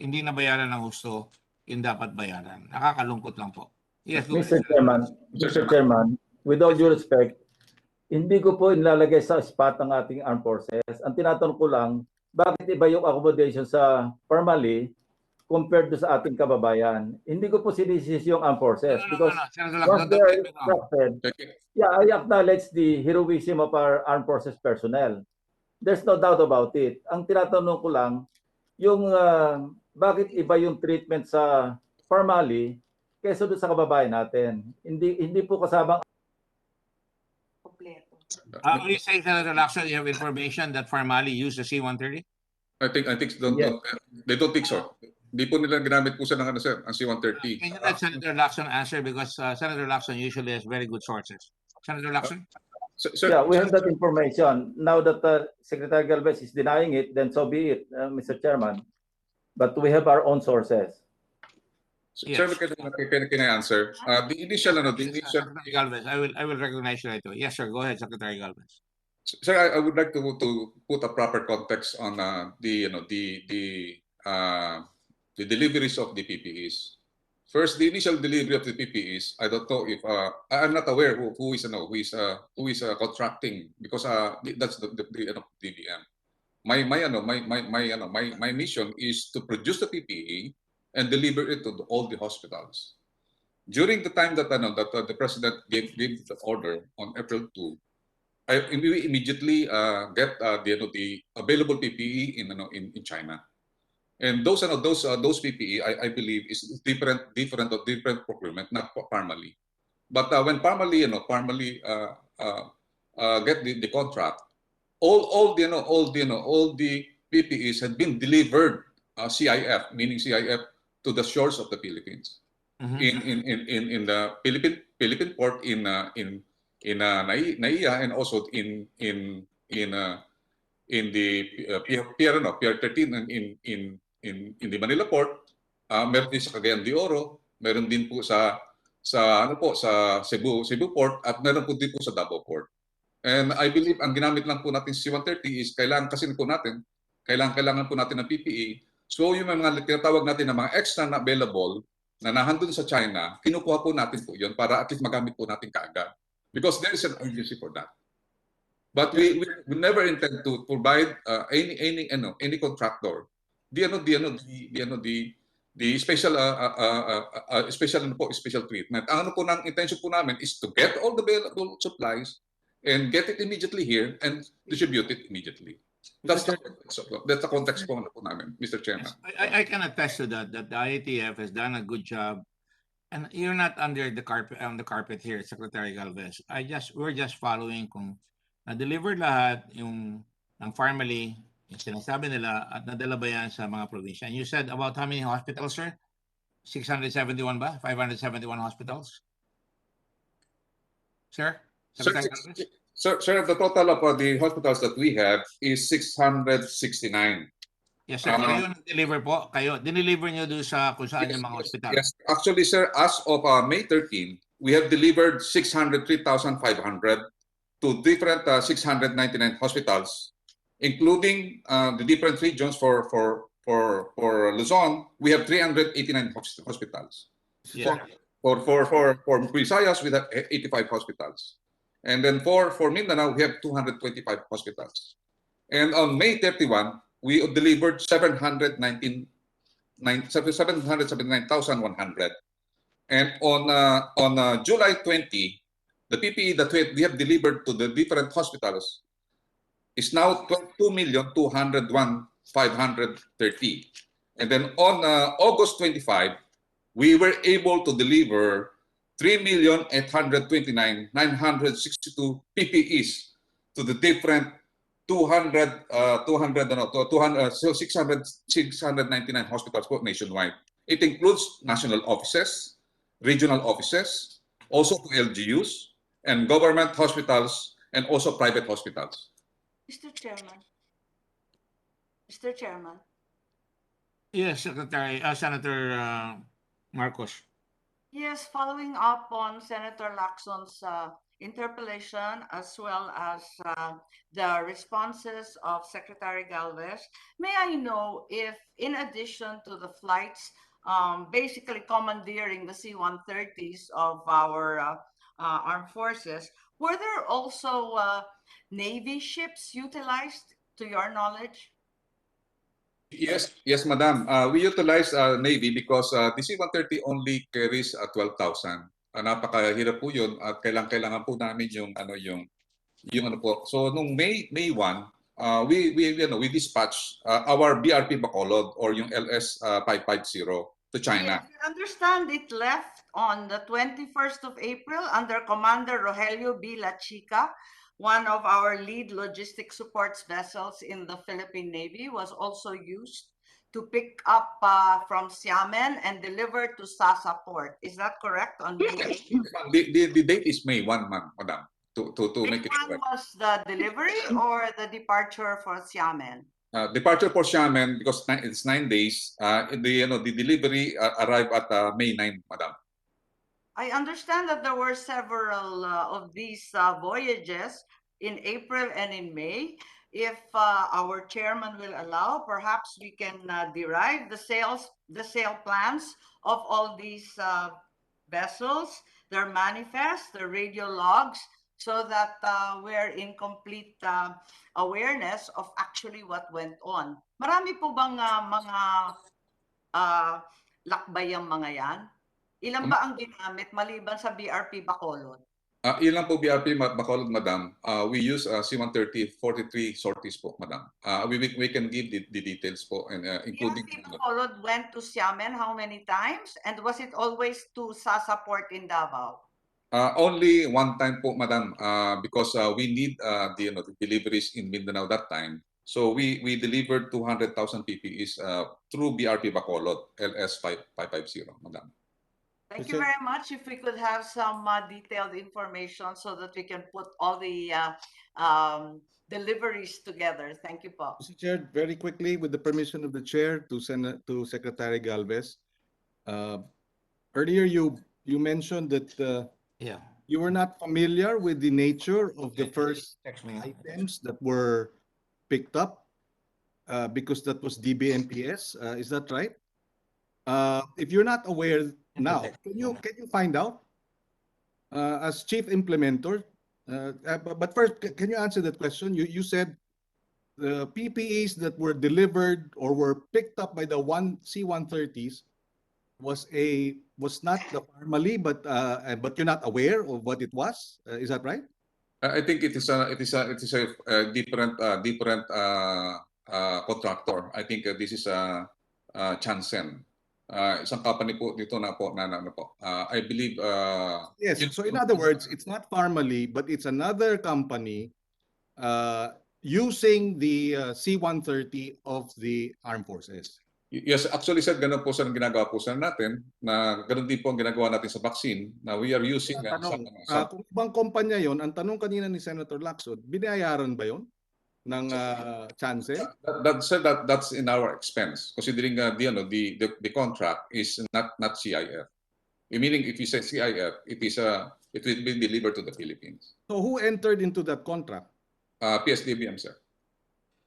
hindi na bayaran ng husto yung dapat bayaran. Nakakalungkot lang po. Yes, Mr. Chairman, with all due respect, hindi ko po nilalagay sa spot ng ating armed forces. Ang tinatanong ko lang, bakit iba yung accommodation sa formally compared to sa ating kababayan? Hindi ko po sinisisi yung armed forces because once they are instructed, yeah, I acknowledge the heroism of our armed forces personnel. There's no doubt about it. Ang tinatanong ko lang, yung bakit iba yung treatment sa formally kaysa doon sa kababayan natin? Hindi po kasabang Will you say, Senator Lacson, you have information that formally use the C-130? I think they don't think so. Hindi po nila ginamit po sa ng ang C-130. Can you let Senator Lacson answer because Senator Lacson usually has very good sources. Senator Lacson? Yeah, we have that information. Now that Secretary Galvez is denying it, then so be it, Mr. Chairman. But we have our own sources. Yes. Sir, can I answer? The initial, Secretary Galvez, I will recognize you right away. Yes, sir. Go ahead, Secretary Galvez. Sir, I would like to put a proper context on the deliveries of the PPEs. First, the initial delivery of the PPEs. I don't know if I'm not aware who is contracting because that's the DBM. My mission is to produce the PPE and deliver it to all the hospitals. During the time that the president gave the order on April 2, we immediately get the available PPE in China, and those PPE I believe is different procurement, not formally. But when formally get the contract, all the PPEs had been delivered CIF, meaning CIF, to the shores of the Philippines. In the Philippine port in Naiya, and also in the Pier 13 in the Manila port. Meron din sa Cagayan de Oro, meron din po sa Cebu port, at meron po din po sa Davao port. And I believe ang ginamit lang po natin C-130 is kailangan po natin ng PPE. So yung mga tinatawag natin na mga extra na available na nahandun sa China, kinukuha po natin po yun para at least magamit po natin kaagad. Because there is an urgency for that. But we never intend to provide any contractor the special special treatment. Ang intention po namin is to get all the available supplies and get it immediately here and distribute it immediately. That's the context po namin, Mr. Chairman. I can attest to that the IATF has done a good job, and you're not under the carpet here, Secretary Galvez. We're just following kung na-deliver lahat yung ng formally, yung sinasabi nila, at nadala ba yan sa mga probinsya. And you said about how many hospitals, sir? 671 ba? 571 hospitals? Sir? Secretary Galvez? Sir, the total of the hospitals that we have is 669. Yes, sir. Kayo nag-deliver po? Kayo, dineliver nyo doon sa kung saan yung mga hospital? Yes. Actually, sir, as of May 13, we have delivered 603,500 to different 699 hospitals, including the different regions for for Luzon, we have 389 hospitals. Yeah. For Visayas, we have 85 hospitals. And then for Mindanao, we have 225 hospitals. And on May 31, we delivered 779,100. And on July 20, the PPE that we have delivered to the different hospitals is now 22,201,530. And then on August 25, we were able to deliver 3,829,962 PPEs to the different 699 hospitals nationwide. It includes national offices, regional offices, also to LGUs, and government hospitals, and also private hospitals. Mr. Chairman. Mr. Chairman. Yes, Senator Marcos. Yes, following up on Senator Lacson's interpellation as well as the responses of Secretary Galvez, may I know if in addition to the flights basically commandeering the C-130s of our armed forces, were there also Navy ships utilized to your knowledge? Yes, madam. We utilize Navy because the C-130 only carries 12,000. Napakahirap po 'yun at kailangan po namin yung ano po. So nung May 1, we dispatch our BRP Bacolod or yung LS 550 to China. Yes, I understand it left on the 21st of April under Commander Rogelio B. La Chica. One of our lead logistic supports vessels in the Philippine Navy was also used to pick up from Xiamen and deliver to Sasa Port. Is that correct? On May 8th? The date is May 1, madam, to make it correct. Was the delivery or the departure for Xiamen? Departure for Xiamen because it's 9 days. The delivery arrived at May 9, madam. I understand that there were several of these voyages in April and in May. If our chairman will allow, perhaps we can derive the sale plans of all these vessels, their manifests, their radio logs, so that we're in complete awareness of actually what went on. Marami po bang mga lakbayang mga yan? Ilan ba ang ginamit maliban sa BRP Bacolod? Ilan po BRP Bacolod, madam? We use C-130 43 sorties po, madam. We can give the details po, and including. BRP Bacolod went to Xiamen how many times? And was it always to Sasa Port in Davao? Only one time po, madam, because we need the deliveries in Mindanao that time. So we delivered 200,000 PPEs through BRP Bacolod, LS 550, madam. Thank you very much. If we could have some detailed information so that we can put all the deliveries together. Thank you, po. Mr. Chair, very quickly, with the permission of the chair to Secretary Galvez. Earlier, you mentioned that you were not familiar with the nature of the first items that were picked up because that was DBMPS. Is that right? If you're not aware now, can you find out as chief implementer? But first, can you answer that question? You said the PPEs that were delivered or were picked up by the C-130s was not the formally, but you're not aware of what it was. Is that right? I think it is a different contractor. I think this is Chansen. Isang company po dito na po. I believe. Yes. So in other words, it's not formally, but it's another company using the C-130 of the armed forces. Yes, actually, sir, ganun po sir ang ginagawa po sir natin, na ganun din po ang ginagawa natin sa vaccine, na we are using. Kung ibang kumpanya yon, ang tanong kanina ni Senator Lacson, binayaran ba yon ng chance? That's in our expense, considering the contract is not CIF. Meaning, if you say CIF, it will be delivered to the Philippines. So who entered into that contract? PSDBM, sir.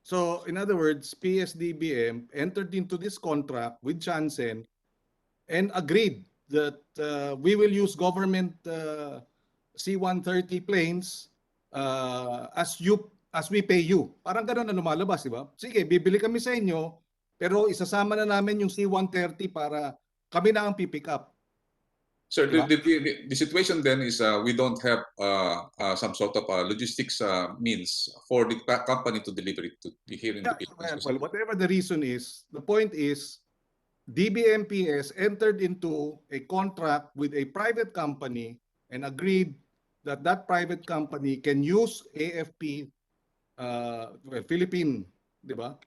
So in other words, PSDBM entered into this contract with Janssen and agreed that we will use government C-130 planes as we pay you. Parang gano'n na lumalabas, di ba? Sige, bibili kami sa inyo, pero isasama na namin yung C-130 para kami na ang pipick up. Sir, the situation then is we don't have some sort of logistics means for the company to deliver it to here in the Philippines. Well, whatever the reason is, the point is, DBMPS entered into a contract with a private company and agreed that that private company can use AFP, Philippine, di ba?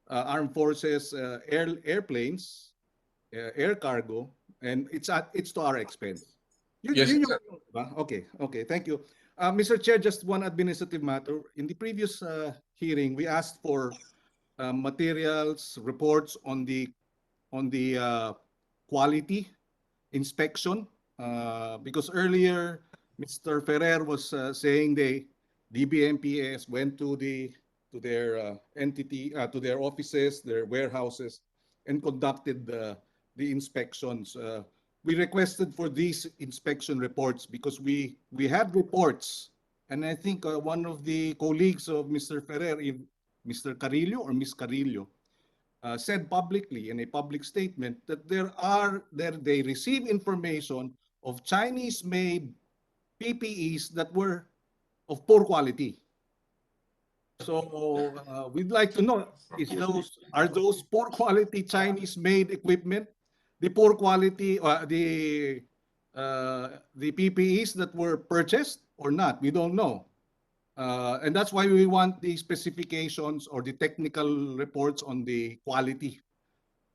Armed Forces airplanes, air cargo, and it's to our expense. Yes, sir. Okay, thank you. Mr. Chair, just one administrative matter. In the previous hearing, we asked for materials, reports on the quality inspection because earlier Mr. Ferrer was saying DBMPS went to their entity, to their offices, their warehouses, and conducted the inspections. We requested for these inspection reports because we had reports, and I think one of the colleagues of Mr. Ferrer, Mr. Carillo or Ms. Carillo, said publicly in a public statement that they receive information of Chinese-made PPEs that were of poor quality. So we'd like to know, are those poor quality Chinese-made equipment the poor quality, the PPEs that were purchased or not? We don't know. And that's why we want the specifications or the technical reports on the quality.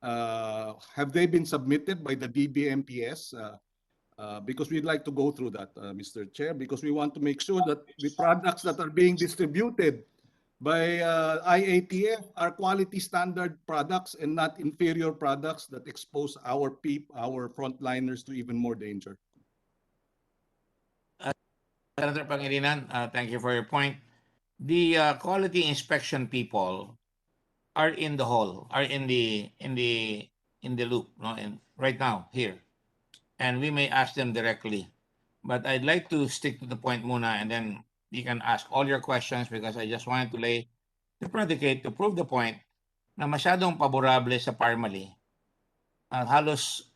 Have they been submitted by the DBMPS? Because we'd like to go through that, Mr. Chair, because we want to make sure that the products that are being distributed by IATF are quality standard products and not inferior products that expose our frontliners to even more danger. Senator Pangilinan, thank you for your point. The quality inspection people are in the hall, are in the loop, no? Right now here, and we may ask them directly. But I'd like to stick to the point muna, and then you can ask all your questions because I just wanted to lay the predicate to prove the point na masyadong paborable sa Parmali. Halos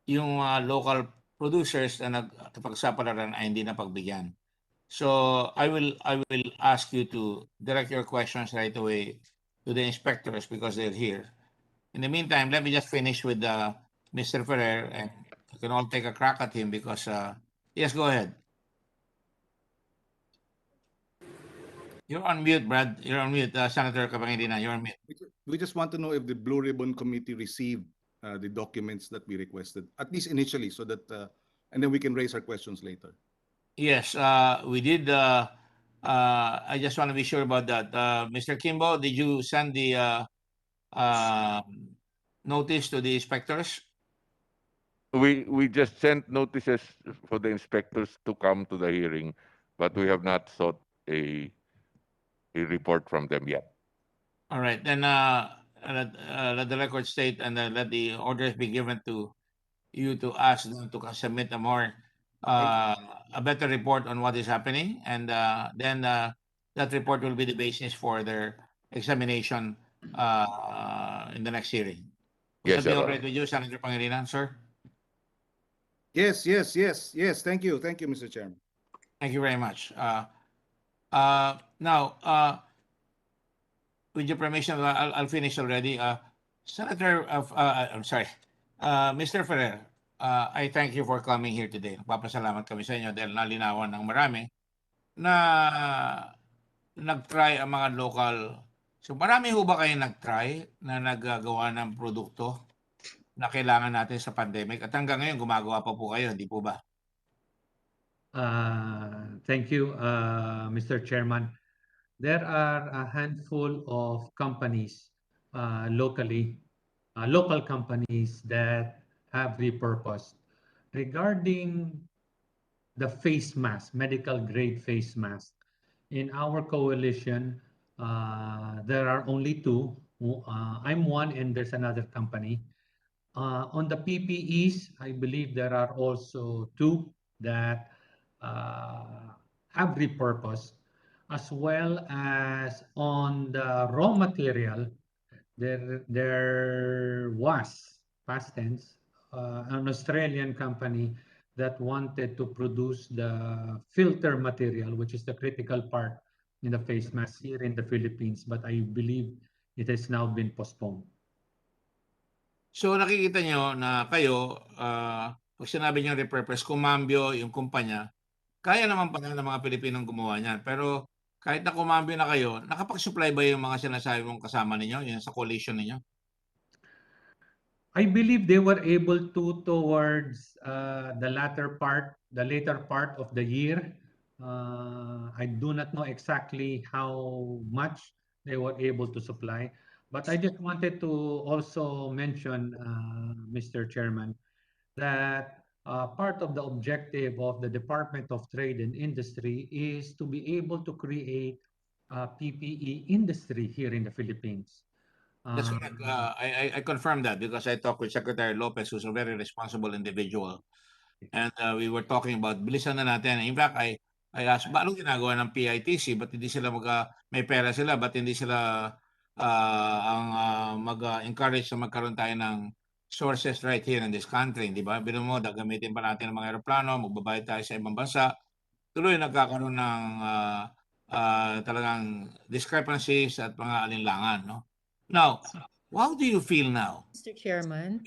yung local producers na nagpagsapalaran ay hindi na pagbigyan. So I will ask you to direct your questions right away to the inspectors because they're here. In the meantime, let me just finish with Mr. Ferrer, and you can all take a crack at him because yes, go ahead. You're on mute, Brad. You're on mute, Senator Kapangilinan. You're on mute. We just want to know if the Blue Ribbon Committee received the documents that we requested, at least initially, so that and then we can raise our questions later. Yes, we did. I just want to be sure about that. Mr. Kimbo, did you send the notice to the inspectors? We just sent notices for the inspectors to come to the hearing, but we have not sought a report from them yet. All right, then let the record state and let the orders be given to you to ask them to submit a better report on what is happening, and then that report will be the basis for their examination in the next hearing. Would Yes, that be Your all right Honor. with you, Senator Pangilinan, sir? Yes. Thank you, Mr. Chairman. Thank you very much. Now, with your permission, I'll finish already. Senator, I'm sorry, Mr. Ferrer, I thank you for coming here today. Nagpapasalamat kami sa inyo dahil nalinawan ng marami na nag-try ang mga local. So marami ho ba kayo nag-try na naggagawa ng produkto na kailangan natin sa pandemic? At hanggang ngayon, gumagawa pa po kayo, hindi po ba? Thank you, Mr. Chairman. There are a handful of companies locally, local companies that have repurposed. Regarding the face mask, medical grade face mask, in our coalition, there are only two. I'm one and there's another company. On the PPEs, I believe there are also two that have repurposed, as well as on the raw material, there was, past tense, an Australian company that wanted to produce the filter material, which is the critical part in the face mask here in the Philippines, but I believe it has now been postponed. So nakikita nyo na kayo, pag sinabi nyo repurpose, kumambyo yung kumpanya, kaya naman pala ng mga Pilipinong gumawa niyan. Pero kahit na kumambyo na kayo, nakapag-supply ba yung mga sinasabi mong kasama ninyo, yung sa coalition ninyo? I believe they were able to towards the later part of the year. I do not know exactly how much they were able to supply, but I just wanted to also mention, Mr. Chairman, that part of the objective of the Department of Trade and Industry is to be able to create a PPE industry here in the Philippines. That's correct. I confirm that because I talked with Secretary Lopez, who's a very responsible individual. And we were talking about bilisan na natin. In fact, I asked, ba anong ginagawa ng PITC? Ba't hindi sila may pera sila? Ba't hindi sila mag-encourage na magkaroon tayo ng sources right here in this country? Di ba? Bino mo, gagamitin pa natin ng mga aeroplano, magbabayad tayo sa ibang bansa. Tuloy nagkakaroon ng talagang discrepancies at mga alinlangan. No? Now, how do you feel now? Mr. Chairman.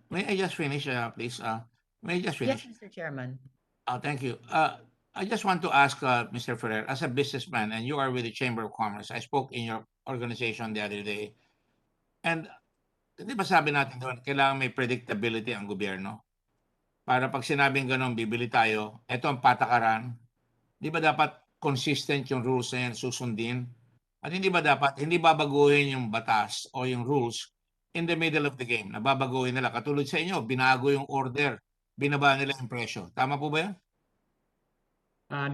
May I just finish, please? May I just finish? Yes, Mr. Chairman. Thank you. I just want to ask Mr. Ferrer, as a businessman, and you are with the Chamber of Commerce, I spoke in your organization the other day, and di ba sabi natin doon, kailangan may predictability ang gobyerno? Para pag sinabing ganun, bibili tayo, ito ang patakaran, di ba dapat consistent yung rules na yan susundin? At hindi ba dapat, hindi babaguhin yung batas o yung rules in the middle of the game? Nababaguhin nila. Katulad sa inyo, binago yung order, binaba nila yung presyo. Tama po ba yan?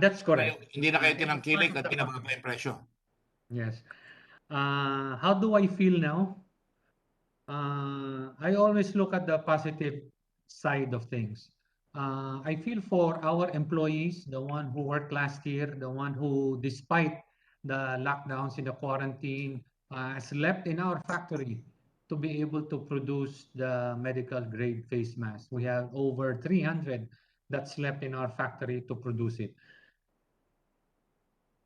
That's correct. Hindi na kayo tinangkilik at binaba yung presyo. Yes. How do I feel now? I always look at the positive side of things. I feel for our employees, the one who worked last year, the one who, despite the lockdowns in the quarantine, slept in our factory to be able to produce the medical grade face mask. We have over 300 that slept in our factory to produce it.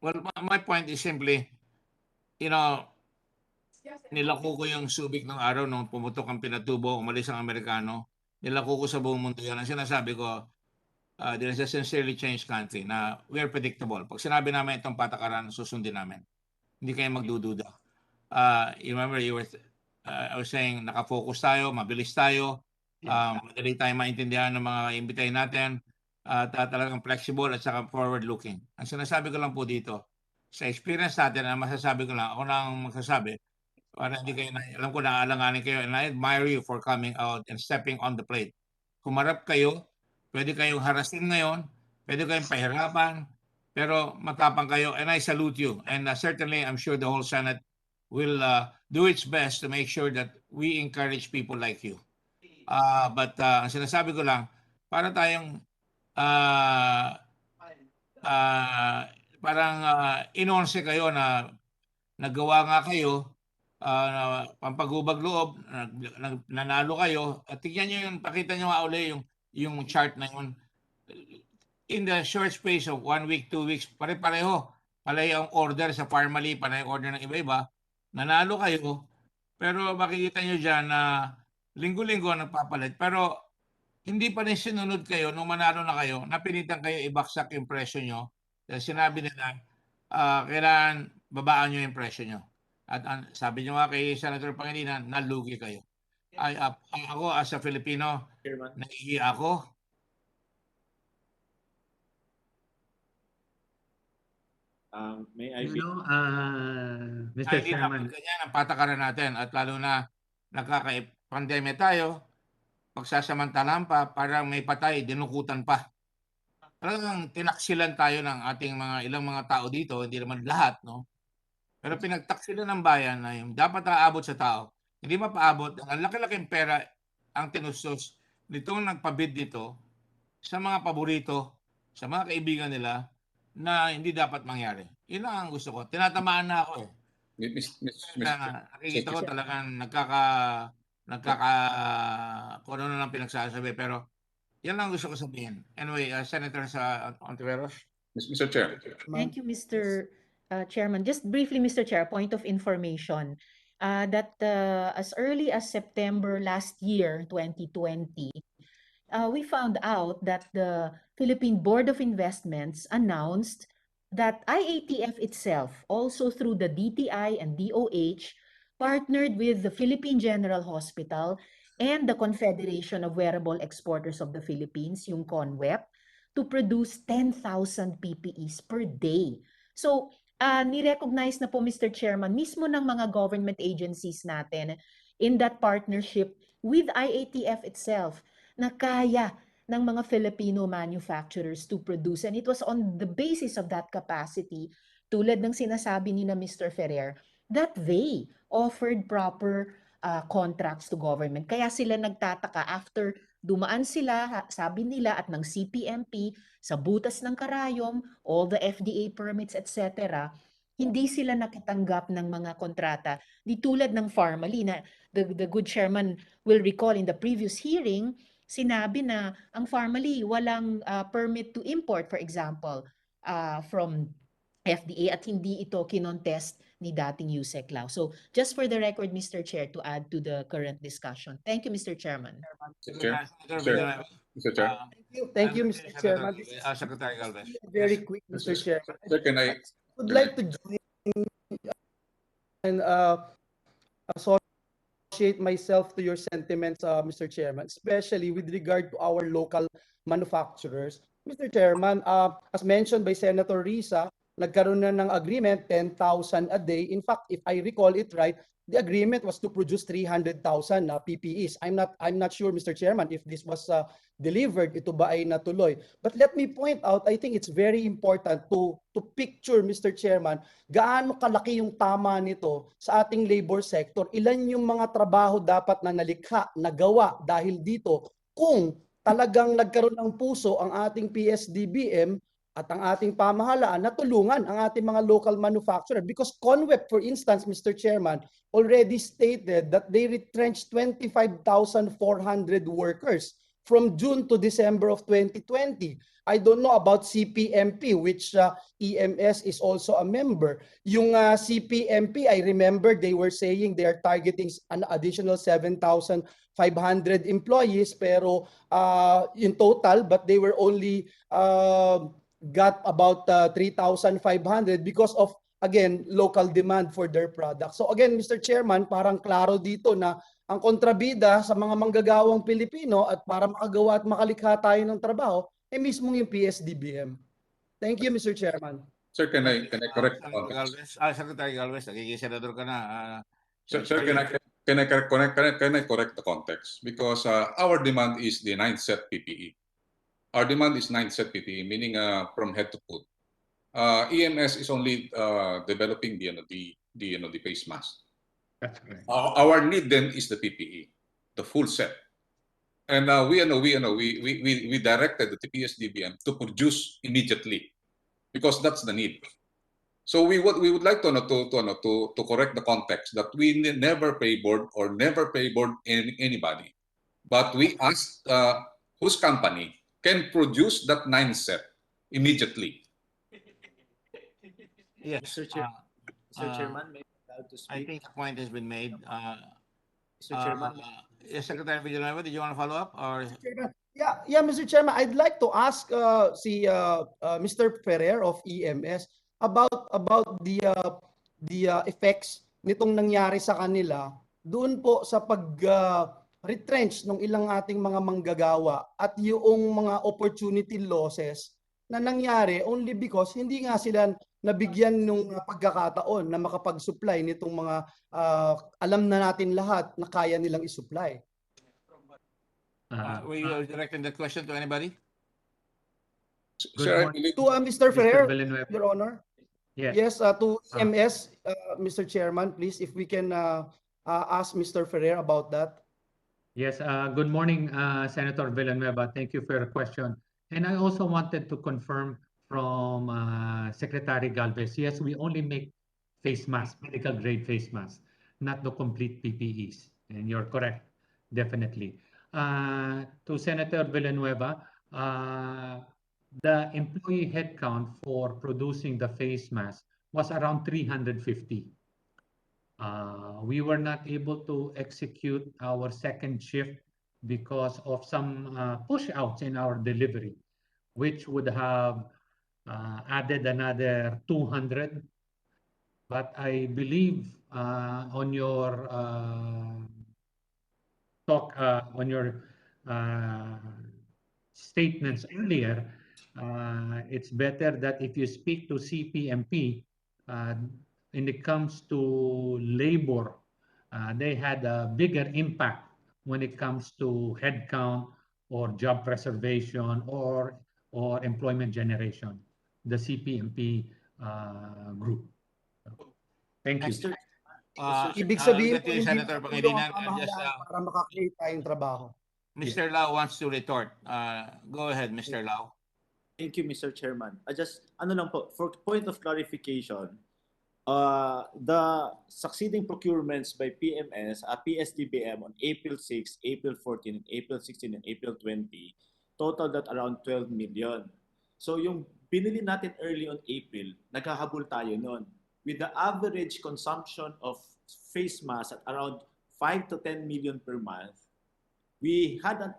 Well, my point is simply, you know, nilako ko yung Subic ng araw nung pumutok ang Pinatubo, umalis ang Amerikano. Nilako ko sa buong mundo yan. Ang sinasabi ko, there is a sincerely changed country na we are predictable. Pag sinabi namin itong patakaran, susundin namin. Hindi kayo magdududa. You remember, I was saying, nakafocus tayo, mabilis tayo, madali tayo maintindihan ng mga imbitahin natin, talagang flexible at saka forward-looking. Ang sinasabi ko lang po dito, sa experience natin, ang masasabi ko lang, ako lang magsasabi, para hindi kayo, alam ko naaalanganin kayo, and I admire you for coming out and stepping on the plate. Kumarap kayo, pwede kayong harasin ngayon, pwede kayong pahirapan, pero matapang kayo, and I salute you. And certainly, I'm sure the whole Senate will do its best to make sure that we encourage people like you. But ang sinasabi ko lang, para tayong parang inonse kayo na nagawa nga kayo, pampagubag loob, nanalo kayo, at tignan nyo yung, pakita nyo nga uli yung chart na yun. In the short space of 1 week, 2 weeks, pare-pareho. Palay ang order sa Pharmaly, palay ang order ng iba-iba. Nanalo kayo, pero makikita nyo dyan na linggo-linggo nagpapalit. Pero hindi pa rin sinunod kayo nung manalo na kayo, napilitan kayo ibaksak yung presyo nyo. Dahil sinabi nila, kailangan babaan nyo yung presyo nyo. At sabi nyo nga kay Senator Pangilinan, nalugi kayo. Ako as a Filipino, naiiya ako. May I Mr. Chairman. Ganyan ang patakaran natin at lalo na nakaka-pandemya tayo, pagsasamantalahan pa, parang may patay, dinukutan pa. talagang tinaksilan tayo ng ating ilang mga tao dito, hindi naman lahat, no? Pero pinagtaksilan ng bayan na yung dapat aabot sa tao, hindi mapaabot, ang laki-laking pera ang tinustos nitong nagpabid dito sa mga paborito, sa mga kaibigan nila na hindi dapat mangyari. Yun lang ang gusto ko. Tinatamaan na ako eh. Nakikita ko talagang kung ano lang pinagsasabi, pero yan lang gusto ko sabihin. Anyway, Senator Ontiveros. Mr. Chair. Thank you, Mr. Chairman. Just briefly, Mr. Chair, point of information that as early as September last year, 2020, we found out that the Philippine Board of Investments announced that IATF itself, also through the DTI and DOH, partnered with the Philippine General Hospital and the Confederation of Wearable Exporters of the Philippines, yung CONWEP, to produce 10,000 PPEs per day. So, ni-recognize na po, Mr. Chairman, mismo ng mga government agencies natin in that partnership with IATF itself na kaya ng mga Filipino manufacturers to produce. And it was on the basis of that capacity, tulad ng sinasabi ni na Mr. Ferrer, that they offered proper contracts to government. Kaya sila nagtataka after dumaan sila, sabi nila, at ng CPMP, sa butas ng karayom, all the FDA permits, etc., hindi sila nakitanggap ng mga kontrata. Di tulad ng Pharmaly na the good chairman will recall in the previous hearing, sinabi na ang Pharmaly walang permit to import, for example, from FDA at hindi ito kinontest ni dating Yusek Lau. So just for the record, Mr. Chair, to add to the current discussion. Thank you, Mr. Chairman. Mr. Chair. Thank you, Mr. Chairman. Secretary Galvez. Very quick, Mr. Chairman. Sir, can I would like to join and associate myself to your sentiments, Mr. Chairman, especially with regard to our local manufacturers. Mr. Chairman, as mentioned by Senator Risa, nagkaroon na ng agreement, 10,000 a day. In fact, if I recall it right, the agreement was to produce 300,000 PPEs. I'm not sure, Mr. Chairman, if this was delivered, ito ba ay natuloy. But let me point out, I think it's very important to picture, Mr. Chairman, gaano kalaki yung tama nito sa ating labor sector. Ilan yung mga trabaho dapat na nalikha, nagawa dahil dito kung talagang nagkaroon ng puso ang ating PSDBM at ang ating pamahalaan na tulungan ang ating mga local manufacturer. Because CONWEP, for instance, Mr. Chairman, already stated that they retrenched 25,400 workers from June to December of 2020. I don't know about CPMP, which EMS is also a member. Yung CPMP, I remember they were saying they are targeting an additional 7,500 employees, pero in total, but they were only got about 3,500 because of, again, local demand for their products. So again, Mr. Chairman, parang klaro dito na ang kontrabida sa mga manggagawang Pilipino at para makagawa at makalikha tayo ng trabaho, mismo yung PSDBM. Thank you, Mr. Chairman. Sir, can I correct the context? Secretary Galvez, nagiging senador ka na. Sir, can I correct the context? Because our demand is the 9 set PPE. Our demand is 9 set PPE, meaning from head to foot. EMS is only developing the face mask. That's correct. Our need then is the PPE, the full set. And we directed the PSDBM to produce immediately because that's the need. So we would like to correct the context that we never favored or never favored anybody, but we asked whose company can produce that 9 set immediately. Yes, Mr. Chairman, may I allow to speak? I think the point has been made. Mr. Chairman, yes, Secretary Villanueva, did you want to follow up? Or Yeah, Mr. Chairman, I'd like to ask Mr. Ferrer of EMS about the effects nitong nangyari sa kanila doon po sa retrench ng ilang ating mga manggagawa at yung mga opportunity losses na nangyari only because hindi nga sila nabigyan ng pagkakataon na makapag-supply nitong mga alam na natin lahat na kaya nilang i-supply. were you directing that question to anybody? Good Sir, I morning, believe To Mr. Ferrer, Villanueva. Your Honor. Yes. Yes, to EMS, Mr. Chairman, please, if we can ask Mr. Ferrer about that. Yes, good morning, Senator Villanueva. Thank you for your question. And I also wanted to confirm from Secretary Galvez, yes, we only make face masks, medical grade face masks, not the complete PPEs. And you're correct, definitely. To Senator Villanueva, the employee headcount for producing the face mask was around 350. We were not able to execute our second shift because of some push outs in our delivery, which would have added another 200. But I believe on your on your statements earlier, it's better that if you speak to CPMP, when it comes to labor, they had a bigger impact when it comes to headcount or job preservation or employment generation, the CPMP group. Thank you. Ibig sabihin po, With hindi Senator po yung Pangilinan, pamahalaan para makakita tayong trabaho. Mr. Lau wants to retort. Go ahead, Mr. Lau. Thank you, Mr. Chairman. I just, lang po, for point of clarification, the succeeding procurements by PMS, PSDBM on April 6, April 14, April 16, and April 20 totaled at around 12 million. So yung binili natin early on April, naghahabol tayo noon. With the average consumption of face masks at around 5 to 10 million per month, we had an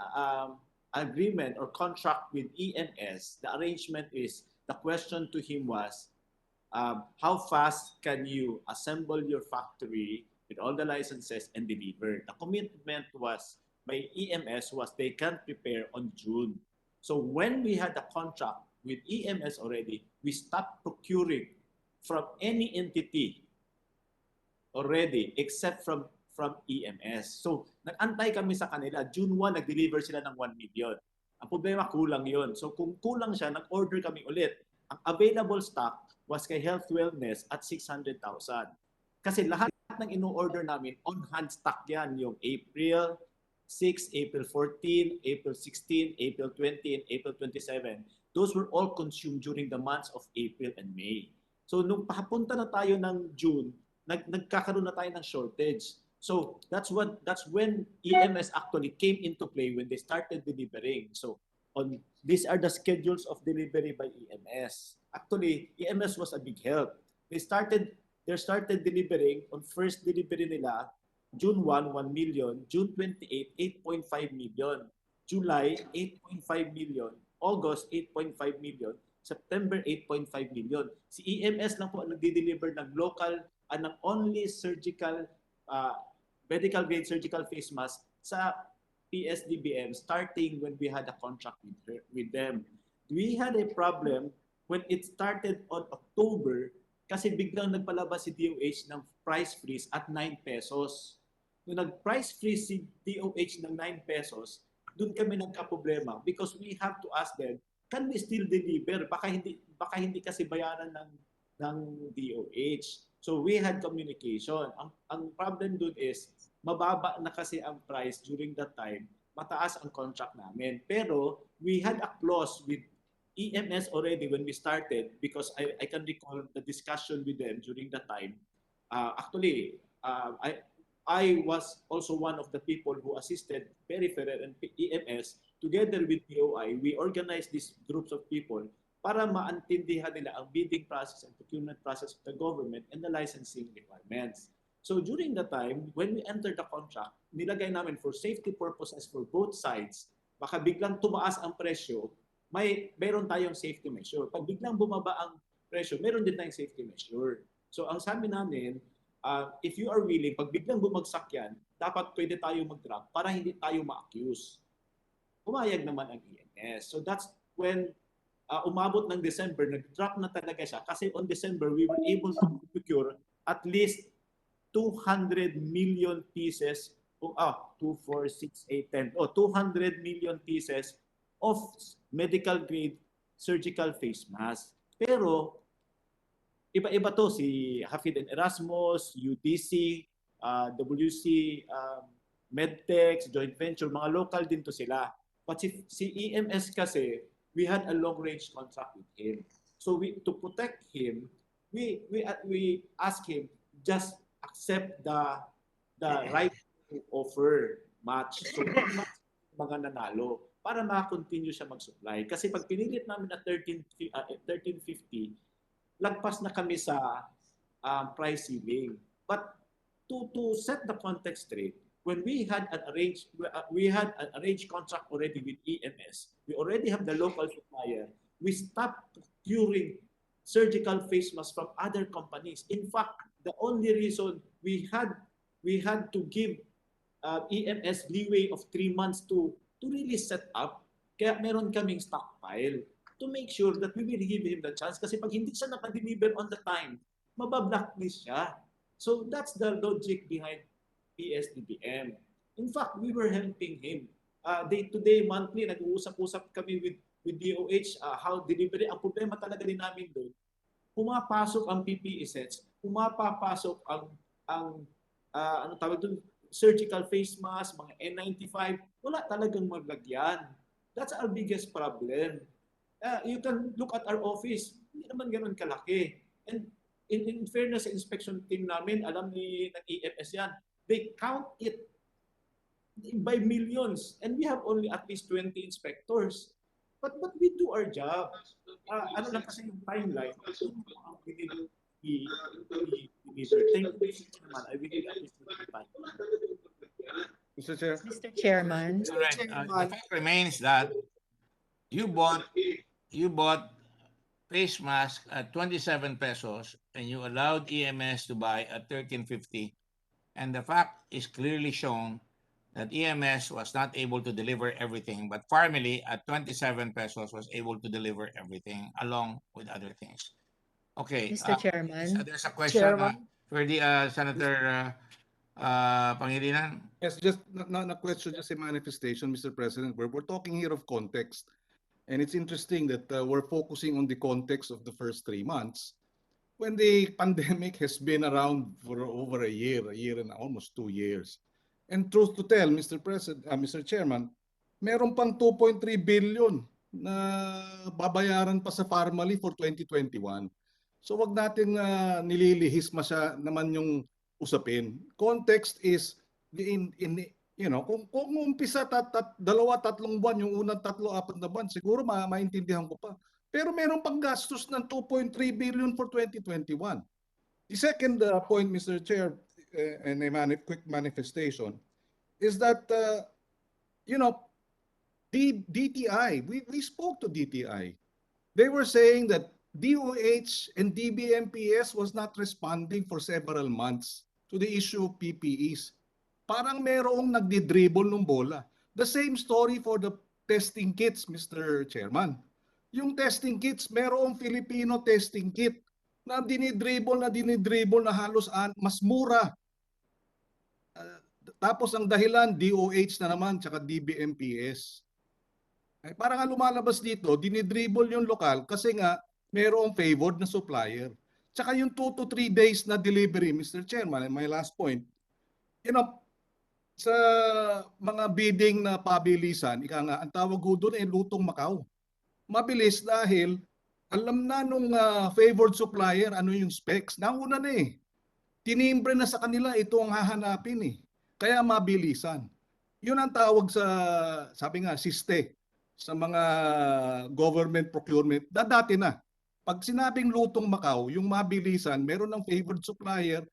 agreement or contract with EMS. The arrangement is, the question to him was, how fast can you assemble your factory with all the licenses and deliver? The commitment was by EMS was they can prepare on June. So when we had a contract with EMS already, we stopped procuring from any entity already except from EMS. So nag-antay kami sa kanila. June 1, nag-deliver sila ng 1 million. Ang problema, kulang yon. So kung kulang siya, nag-order kami ulit. Ang available stock was kay Health Wellness at 600,000. Kasi lahat ng ino-order namin, on-hand stock yan. Yung April 6, April 14, April 16, April 20, and April 27. Those were all consumed during the months of April and May. So nung papunta na tayo ng June, nagkakaroon na tayo ng shortage. So that's when EMS actually came into play when they started delivering. So these are the schedules of delivery by EMS. Actually, EMS was a big help. They started delivering on first delivery nila, June 1, 1 million, June 28, 8.5 million, July, 8.5 million, August, 8.5 million, September, 8.5 million. Si EMS lang po ang nagde-deliver ng local, ng only surgical, medical grade surgical face mask sa PSDBM starting when we had a contract with them. We had a problem when it started on October kasi biglang nagpalabas si DOH ng price freeze at 9 pesos. Nung nag-price freeze si DOH ng 9 pesos, doon kami nagka-problema because we have to ask them, can we still deliver? Baka hindi kasi bayaran ng DOH. So we had communication. Ang problem doon is mababa na kasi ang price during that time, mataas ang contract namin. Pero we had a clause with EMS already when we started because I can recall the discussion with them during that time. Actually, I was also one of the people who assisted Peripheral and EMS together with DOI. We organized these groups of people para maintindihan nila ang bidding process and procurement process of the government and the licensing requirements. So during the time, when we entered the contract, nilagay namin for safety purposes for both sides, baka biglang tumaas ang presyo, meron tayong safety measure. Pag biglang bumaba ang presyo, meron din tayong safety measure. So ang sabi namin, if you are willing, pag biglang bumagsak yan, dapat pwede tayo mag-drop para hindi tayo ma-accuse. Pumayag naman ang EMS. So that's when umabot ng December, nag-drop na talaga siya kasi on December, we were able to procure at least 200 million pieces, 2, 4, 6, 8, 10, 200 million pieces of medical grade surgical face mask. Pero iba-iba to, si Hafid and Erasmus, UDC, WC, Medtex, joint venture, mga local din to sila. But si EMS kasi, we had a long-range contract with him. So to protect him, we ask him just accept the right to offer match. So mga nanalo para ma-continue siya mag-supply. Kasi pag pinilit namin na 1350, lagpas na kami sa price ceiling. But to set the context straight, when we had an arranged contract already with EMS, we already have the local supplier. We stopped procuring surgical face masks from other companies. In fact, the only reason we had to give EMS leeway of 3 months to really set up, kaya meron kaming stockpile to make sure that we will give him the chance. Kasi pag hindi siya nakadeliver on the time, mabablacklist siya. So that's the logic behind PSDBM. In fact, we were helping him. Day-to-day, monthly, nag-uusap-usap kami with DOH, how delivery. Ang problema talaga din namin doon, pumapasok ang PPE sets, pumapapasok ang ano tawag doon, surgical face mask, mga N95, wala talagang maglagyan. That's our biggest problem. You can look at our office, hindi naman ganun kalaki. And in fairness sa inspection team namin, alam ni ng EMS yan, they count it by millions. And we have only at least 20 inspectors. But we do our job. Ano lang kasi yung timeline, we need to be delivered. Thank you naman. I really appreciate the time. Mr. Chair. Mr. Chairman. All right. The fact remains that you bought face mask at 27 pesos and you allowed EMS to buy at 13.50, and the fact is clearly shown that EMS was not able to deliver everything, but Family at 27 pesos was able to deliver everything along with other things. Okay. Mr. Chairman. There's a question for the Senator Pangilinan. Yes, just not a question, just a manifestation, Mr. President. We're talking here of context. And it's interesting that we're focusing on the context of the first 3 months when the pandemic has been around for over a year and almost 2 years. And truth to tell, Mr. President, Mr. Chairman, meron pang 2.3 billion na babayaran pa sa Family for 2021. So wag natin nililihis naman yung usapin. Context is kung umpisa 2-3 buwan, yung unang 3-4 na buwan, siguro maintindihan ko pa. Pero meron pang gastos ng 2.3 billion for 2021. The second point, Mr. Chair, and a quick manifestation, is that, DTI, we spoke to DTI. They were saying that DOH and DBMPS was not responding for several months to the issue of PPEs. Parang merong nagdi-dribble ng bola. The same story for the testing kits, Mr. Chairman. Yung testing kits, merong Filipino testing kit na dinidribble na halos mas mura. Tapos ang dahilan, DOH na naman, tsaka DBMPS. Ay, parang lumalabas dito, dinidribble yung lokal kasi nga merong favored na supplier. Tsaka yung 2 to 3 days na delivery, Mr. Chairman, and my last point, sa mga bidding na pabilisan, ang tawag ko doon ay lutong Macau. Mabilis dahil alam na nung favored supplier ano yung specs. Nauna na eh. Tinimbre na sa kanila, ito ang hahanapin eh. Kaya mabilisan. Yun ang tawag sa, sabi nga, siste sa mga government procurement. Dati na. Pag sinabing lutong Macau, yung mabilisan, meron ng favored supplier,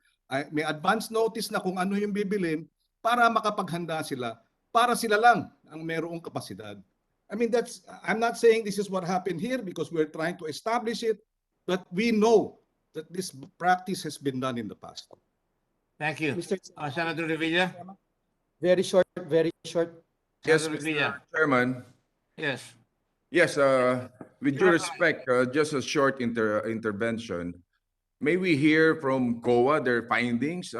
may advance notice na kung ano yung bibilin para makapaghanda sila, para sila lang ang merong kapasidad. I mean, I'm not saying this is what happened here because we're trying to establish it, but we know that this practice has been done in the past. Thank you. Senator Revilla? Very short. Yes, Mr. Chairman. Yes. Yes, with due respect, just a short intervention. May we hear from COA their findings?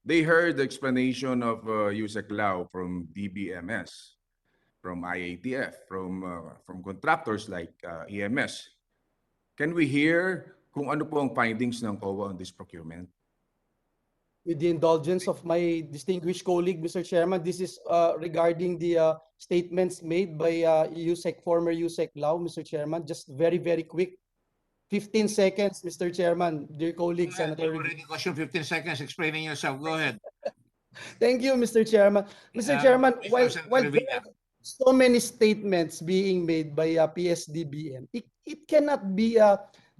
They heard the explanation of Yusek Lau from DBMS. from IATF, from contractors like EMS. Can we hear kung ano po ang findings ng COA on this procurement? With the indulgence of my distinguished colleague, Mr. Chairman, this is regarding the statements made by former USEC Lau, Mr. Chairman. Just very, very quick. 15 seconds, Mr. Chairman, dear colleague, Senator. You already question 15 seconds explaining yourself. Go ahead. Thank you, Mr. Chairman. Mr. Chairman, while there are so many statements being made by PSDBM, it cannot be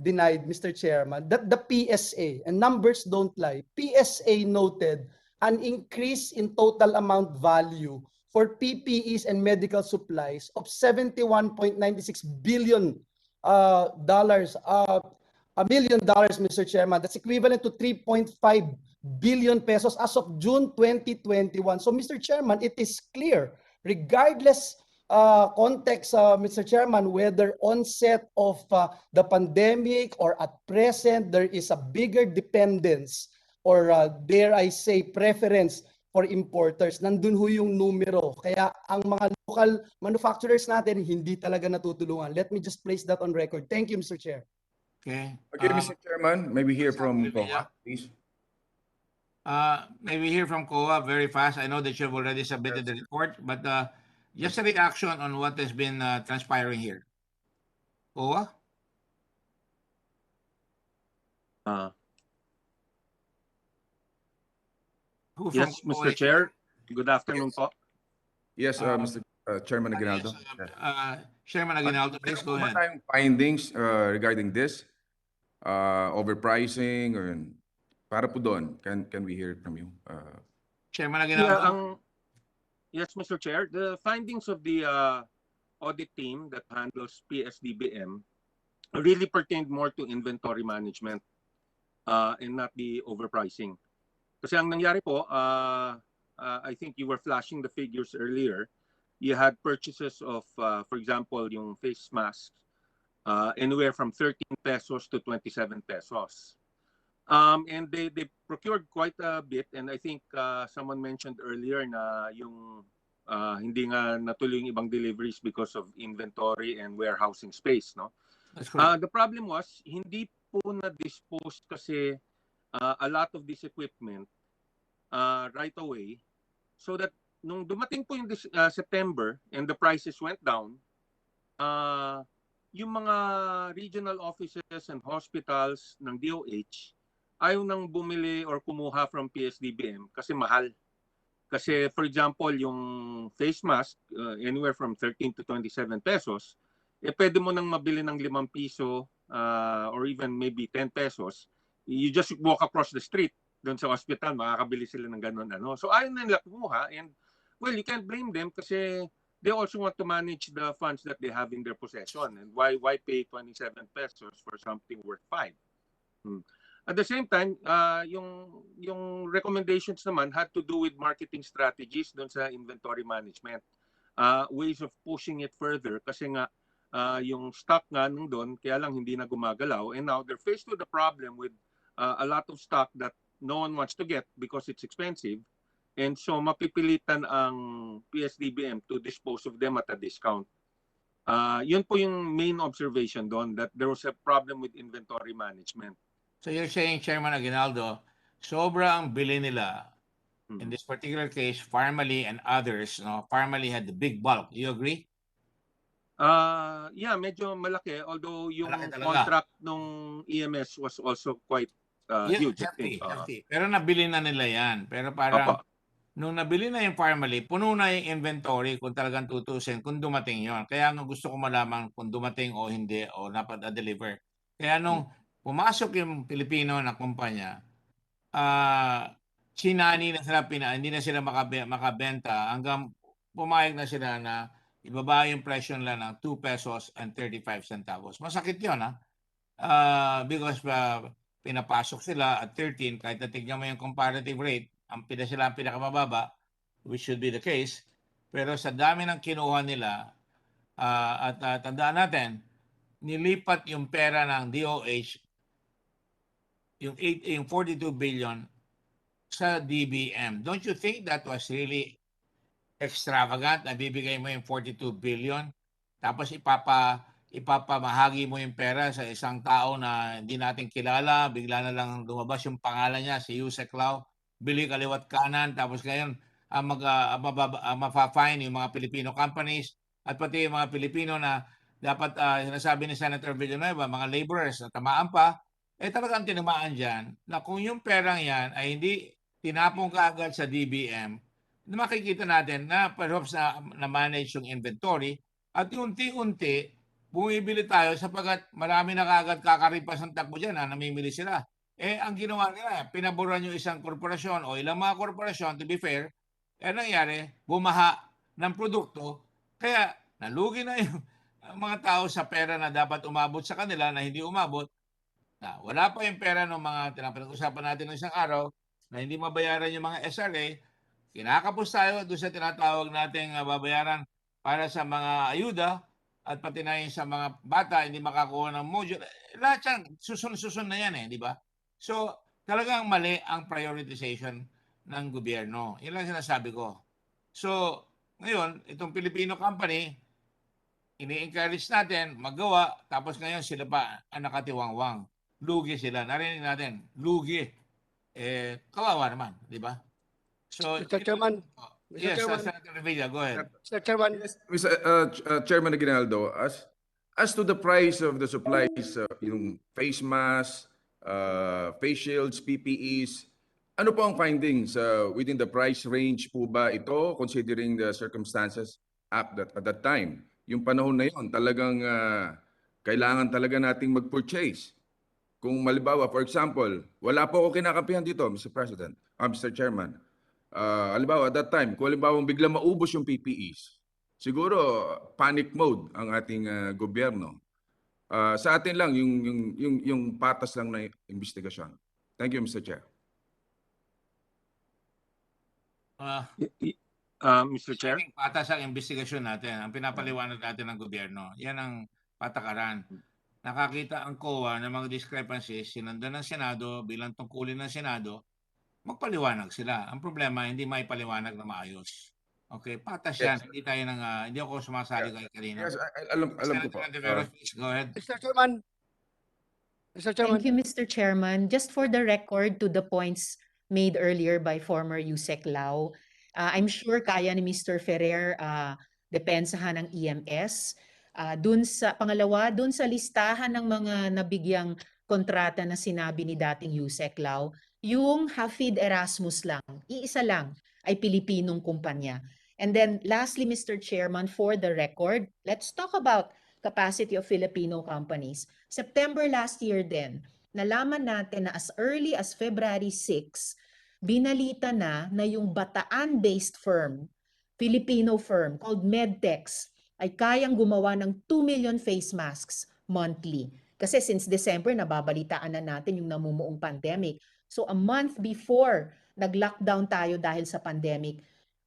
denied, Mr. Chairman, that the PSA, and numbers don't lie, PSA noted an increase in total amount value for PPEs and medical supplies of $71.96 billion dollars, $1 million, Mr. Chairman. That's equivalent to 3.5 billion pesos as of June 2021. So, Mr. Chairman, it is clear, regardless context, Mr. Chairman, whether onset of the pandemic or at present, there is a bigger dependence or dare I say preference for importers. Nandun ho yung numero. Kaya ang mga local manufacturers natin hindi talaga natutulungan. Let me just place that on record. Thank you, Mr. Chair. Okay. Okay, Mr. Chairman, maybe hear from COA, please. Maybe hear from COA very fast. I know that you have already submitted the report, but just a reaction on what has been transpiring here. COA? Yes, Mr. Chair. Good afternoon po. Yes, Mr. Chairman Aguinaldo. Chairman Aguinaldo, please go ahead. Tayong findings regarding this, overpricing, or para po doon, can we hear from you? Chairman Aguinaldo? Yes, Mr. Chair. The findings of the audit team that handles PSDBM really pertained more to inventory management and not the overpricing. Kasi ang nangyari po, I think you were flashing the figures earlier. You had purchases of, for example, yung face masks, anywhere from 13 pesos to 27 pesos. And they procured quite a bit, and I think someone mentioned earlier na yung hindi nga natuloy yung ibang deliveries because of inventory and warehousing space, no? That's correct. The problem was, hindi po na-dispose kasi a lot of this equipment right away, so that nung dumating po yung September and the prices went down, yung mga regional offices and hospitals ng DOH ayaw nang bumili or kumuha from PSDBM kasi mahal. Kasi for example, yung face mask, anywhere from 13 to 27 pesos, pwede mo nang mabili ng 5 piso or even maybe 10 pesos. You just walk across the street doon sa hospital, makakabili sila ng ganun. So ayaw na nila kumuha, and well, you can't blame them kasi they also want to manage the funds that they have in their possession. And why pay 27 pesos for something worth 5? At the same time, yung recommendations naman had to do with marketing strategies doon sa inventory management. Ways of pushing it further kasi nga yung stock nga nung doon, kaya lang hindi na gumagalaw. And now they're faced with the problem with a lot of stock that no one wants to get because it's expensive. And so mapipilitan ang PSDBM to dispose of them at a discount. Yun po yung main observation doon, that there was a problem with inventory management. So you're saying, Chairman Aguinaldo, sobra ang bili nila. In this particular case, Pharmaly and others, Pharmaly had the big bulk. Do you agree? Yeah, medyo malaki. Although yung contract nung EMS was also quite huge. Hefty. Pero nabili na nila yan. Pero parang, nung nabili na yung Pharmaly, puno na yung inventory kung talagang tutusin, kung dumating yon. Kaya nga gusto ko malaman kung dumating o hindi, o napat-deliver. Kaya nung pumasok yung Pilipino na kumpanya, sinani na sila, hindi na sila makabenta hanggang pumayag na sila na ibaba yung presyo nila ng 2 pesos and 35 centavos. Masakit yun, because pinapasok sila at 13, kahit natignan mo yung comparative rate, sila ang pinakamababa, which should be the case. Pero sa dami ng kinuha nila, at tandaan natin, nilipat yung pera ng DOH, yung 42 billion sa DBM. Don't you think that was really extravagant na bibigay mo yung 42 billion, tapos ipapamahagi mo yung pera sa isang tao na hindi natin kilala, bigla na lang lumabas yung pangalan niya, si Yusek Lau, bili kaliwat kanan, tapos ngayon mafa-fine yung mga Filipino companies at pati yung mga Pilipino na dapat sinasabi ni Senator Villanueva, mga laborers na tamaan pa, talagang tinamaan dyan na kung yung perang yan ay hindi tinapong kaagad sa DBM, makikita natin na perhaps na-manage yung inventory at unti-unti bumibili tayo sapagkat marami na kaagad kakaripas ng takbo dyan na namimili sila. Ang ginawa nila, pinaboran yung isang korporasyon o ilang mga korporasyon, to be fair, nangyari, bumaha ng produkto, kaya nalugi na yung mga tao sa pera na dapat umabot sa kanila na hindi umabot, na wala pa yung pera ng mga pinag-usapan natin ng isang araw na hindi mabayaran yung mga SRA, kinakapos tayo doon sa tinatawag nating babayaran para sa mga ayuda at pati na yung sa mga bata hindi makakuha ng module. Lahat yan, susun na yan di ba? So, talagang mali ang prioritization ng gobyerno. Yan lang sinasabi ko. So, ngayon, itong Filipino company, ini-encourage natin magawa, tapos ngayon sila pa ang nakatiwangwang. Lugi sila. Narinig natin, lugi. Kawawa naman, di ba? So, Mr. Chairman. Yes, Senator Revilla, go ahead. Mr. Chairman. Mr. Chairman Aguinaldo, as to the price of the supplies, yung face masks, face shields, PPEs, ano po ang findings within the price range po ba ito considering the circumstances at that time? Yung panahon na yon talagang kailangan talaga nating mag-purchase. Kung malibawa, for example, wala po ako kinakampihan dito, Mr. President, Mr. Chairman. Halimbawa, at that time, kung halimbawa bigla maubos yung PPEs, siguro panic mode ang ating gobyerno. Sa atin lang, yung patas lang na investigasyon. Thank you, Mr. Chair. Mr. Chair? Patas ang investigasyon natin, ang pinapaliwanag natin ng gobyerno. Yan ang patakaran. Nakakita ang COA ng mga discrepancies, sinundan ng Senado bilang tungkulin ng Senado, magpaliwanag sila. Ang problema, hindi may paliwanag na maayos. Okay, patas yan. Hindi tayo hindi ako sumasali kay kanina. Yes, alam ko po. Go ahead. Mr. Chairman. Mr. Chairman. Thank you, Mr. Chairman. Just for the record, to the points made earlier by former Yusek Lau, I'm sure kaya ni Mr. Ferrer depensahan ng EMS. Dun sa pangalawa, dun sa listahan ng mga nabigyang kontrata na sinabi ni dating Yusek Lau, yung Hafid Erasmus lang, iisa lang ay Pilipinong kumpanya. And then lastly, Mr. Chairman, for the record, let's talk about capacity of Filipino companies. September last year din, nalaman natin na as early as February 6, binalita na yung Bataan-based firm, Filipino firm called Medtex, ay kayang gumawa ng 2 million face masks monthly. Kasi since December, nababalitaan na natin yung namumuong pandemic. So a month before nag-lockdown tayo dahil sa pandemic,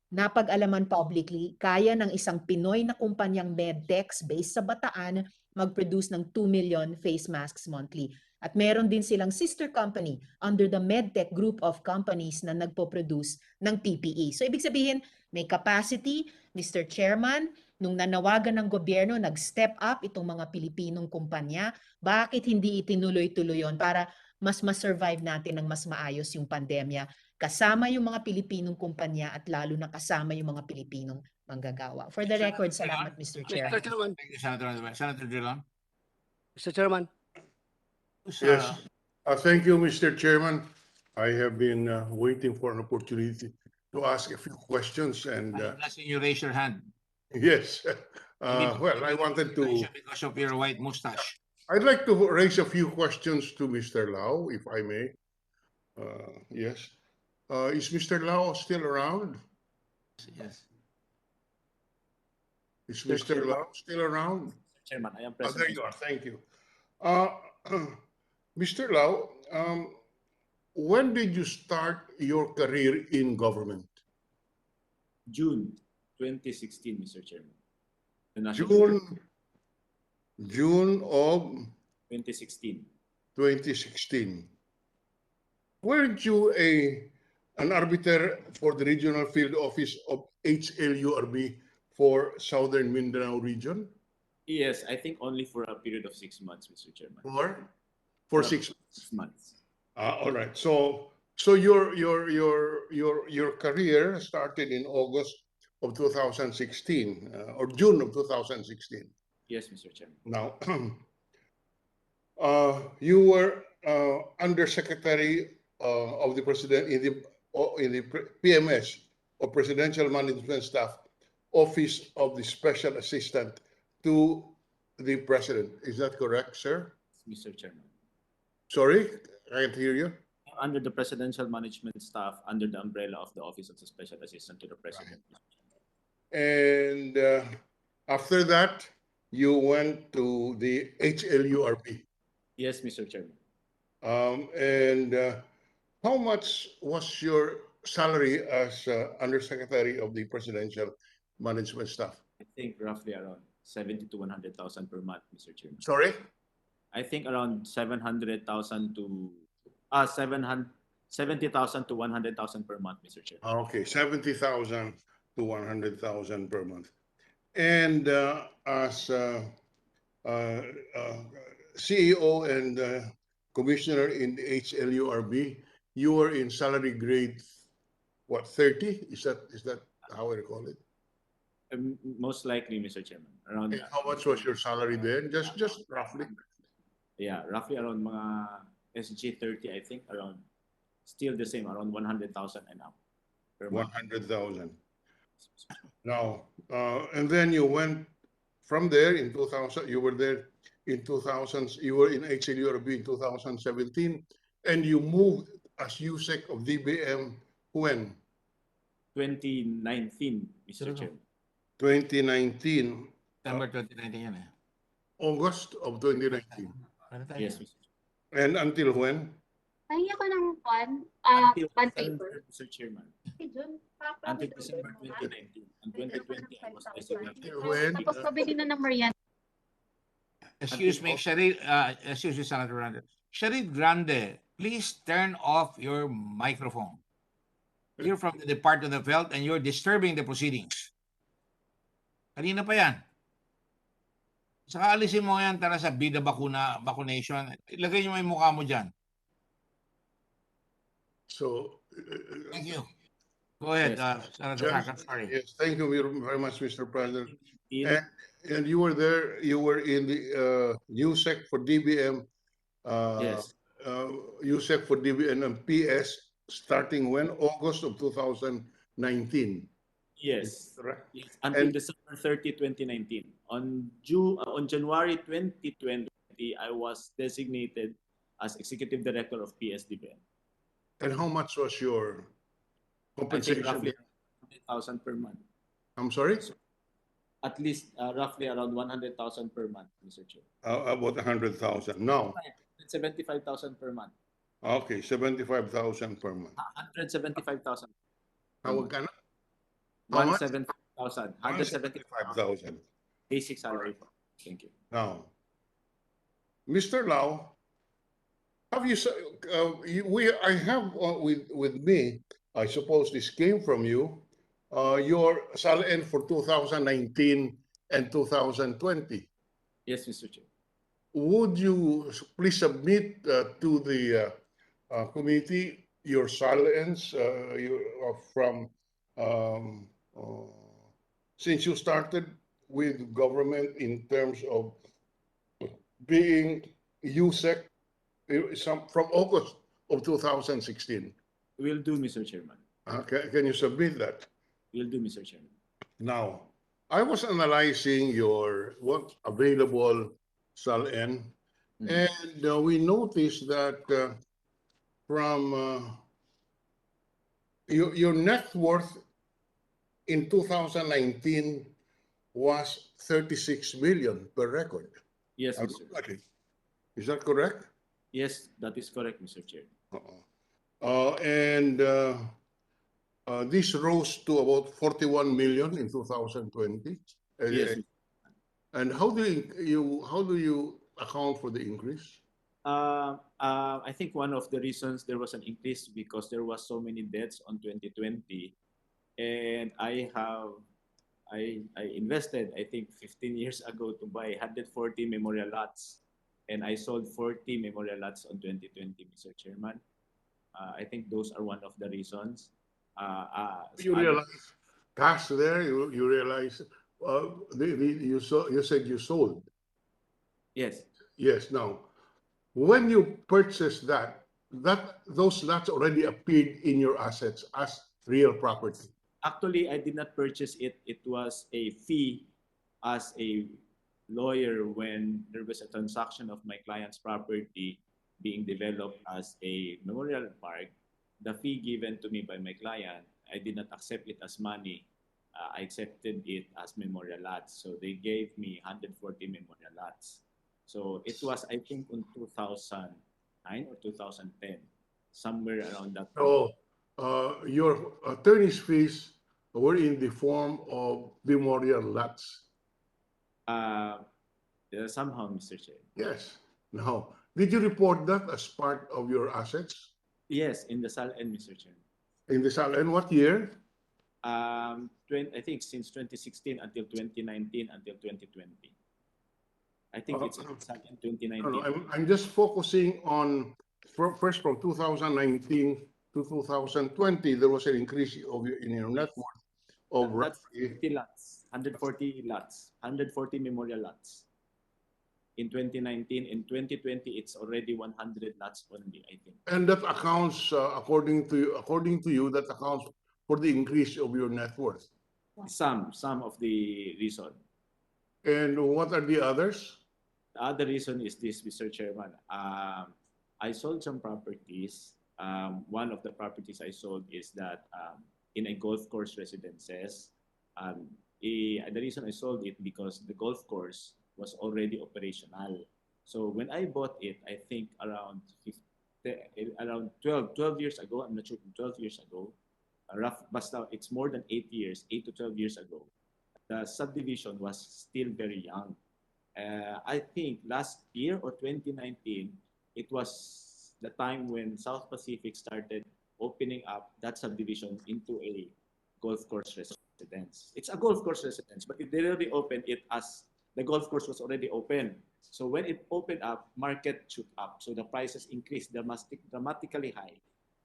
napag-alaman publicly, kaya ng isang Pinoy na kumpanyang Medtex based sa Bataan mag-produce ng 2 million face masks monthly. At meron din silang sister company under the Medtech group of companies na nagpo-produce ng PPE. So ibig sabihin, may capacity, Mr. Chairman, nung nanawagan ng gobyerno, nag-step up itong mga Pilipinong kumpanya. Bakit hindi itinuloy-tuloy yon para mas ma-survive natin ng mas maayos yung pandemya? Kasama yung mga Pilipinong kumpanya at lalo na kasama yung mga Pilipinong manggagawa. For the record, salamat, Mr. Chair. Mr. Chairman. Thank you, Senator Dillon. Mr. Chairman. Yes. Thank you, Mr. Chairman. I have been waiting for an opportunity to ask a few questions and You raise your hand. yes. Well, I wanted to. Because of your white mustache. I'd like to raise a few questions to Mr. Lau, if I may. Yes. Is Mr. Lau still around? Yes. Is Mr. Lau still around? Chairman, I am present. There you are. Thank you. Mr. Lau, when did you start your career in government? June 2016, Mr. Chairman. June of 2016. 2016. Weren't you a an arbiter for the regional field office of HLURB for Southern Mindanao region? Yes, I think only for a period of 6 months, Mr. Chairman. For 6 months. All right. So your career started in August of 2016 or June of 2016. Yes, Mr. Chairman. Now, you were Undersecretary of the President in the PMS or Presidential Management Staff Office of the Special Assistant to the President. Is that correct, sir? Mr. Chairman. Sorry, I can't hear you. Under the Presidential Management Staff, under the umbrella of the Office of the Special Assistant to the President. And after that, you went to the HLURB. Yes, Mr. Chairman. And how much was your salary as Undersecretary of the Presidential Management Staff? I think roughly around 70 to 100,000 per month, Mr. Chairman. Sorry? I think around 700,000 to 70,000 to 100,000 per month, Mr. Chairman. Okay, 70,000 to 100,000 per month. And as CEO and Commissioner in the HLURB, you were in salary grade, what, 30? Is that how I recall it? Most likely, Mr. Chairman. Around. And how much was your salary then? Just roughly. Yeah, roughly around mga SG 30, I think, around still the same, around 100,000 and up per month. 100,000. Now, and then you went from there in 2000, you were there in 2000, you were in HLURB in 2017, and you moved as USEC of DBM when? 2019, Mr. Chairman. 2019. September 2019 yan eh. August of 2019. Yes, Mr. And until when? Ay, ako ng bond paper. Mr. Chairman. Until December 2019. And 2020, I was designated. Tapos pabili na ng merienda. Excuse me, excuse me, Senator Grande. Sharid Grande, please turn off your microphone. You're from the Department of Health and you're disturbing the proceedings. Kanina pa yan. Saka alisin mo yan, tara sa Bida Vaccination. Ilagay nyo yung mukha mo dyan. So, thank you. Go ahead, Senator Kaka. Sorry. Yes, thank you very much, Mr. President. And you were there, you were in the USEC for DBM, yes. USEC for DBM and PS starting when? August of 2019. Yes, yes. Until December 30, 2019. On January 2020, I was designated as Executive Director of PSDBM. And how much was your compensation? I think roughly 100,000 per month. I'm sorry? At least roughly around 100,000 per month, Mr. Chair. About 100,000. No. 75,000 per month. Okay, 75,000 per month. 175,000. How much? 175,000. 175,000. Basic salary. Thank you. Now, Mr. Lau, have you? I have with me. I suppose this came from you. Your salary for 2019 and 2020. Yes, Mr. Chair. Would you please submit to the committee your salary from since you started with government in terms of being USEC from August of 2016? Will do, Mr. Chairman. Can you submit that? Will do, Mr. Chairman. Now, I was analyzing your available SALN, and we noticed that from your net worth in 2019 was 36 million per record. Yes, Mr. Okay. Is that correct? Yes, that is correct, Mr. Chair. And this rose to about 41 million in 2020. Yes. And how do you account for the increase? I think one of the reasons there was an increase because there was so many deaths on 2020, and I invested, I think 15 years ago, to buy 140 memorial lots, and I sold 40 memorial lots on 2020, Mr. Chairman. I think those are one of the reasons. You realize cash there. You realize you said you sold. Yes. Yes. Now, when you purchased those lots already appeared in your assets as real property. Actually, I did not purchase it. It was a fee as a lawyer when there was a transaction of my client's property being developed as a memorial park. The fee given to me by my client, I did not accept it as money. I accepted it as memorial lots. So they gave me 140 memorial lots. So it was, I think, in 2009 or 2010, somewhere around that time. So your attorney's fees were in the form of memorial lots. Somehow, Mr. Chair. Yes. Now, did you report that as part of your assets? Yes, in the SALN, Mr. Chair. In the SALN, what year? I think since 2016 until 2019 until 2020. I think it's in 2019. No, I'm just focusing on first from 2019 to 2020. There was an increase in your net worth of that's 50 lots, 140 lots, 140 memorial lots. In 2019, in 2020, it's already 100 lots only, I think. And that accounts, according to you, that accounts for the increase of your net worth. Some of the reason. And what are the others? The other reason is this, Mr. Chairman. I sold some properties. One of the properties I sold is that in a golf course residences. The reason I sold it because the golf course was already operational. So when I bought it, I think around 12 years ago, I'm not sure, 12 years ago, basta it's more than 8 to 12 years ago, the subdivision was still very young. I think last year or 2019, it was the time when South Pacific started opening up that subdivision into a golf course residence. It's a golf course residence, but they already opened it as the golf course was already open. So when it opened up, market shoot up. So the prices increased dramatically high.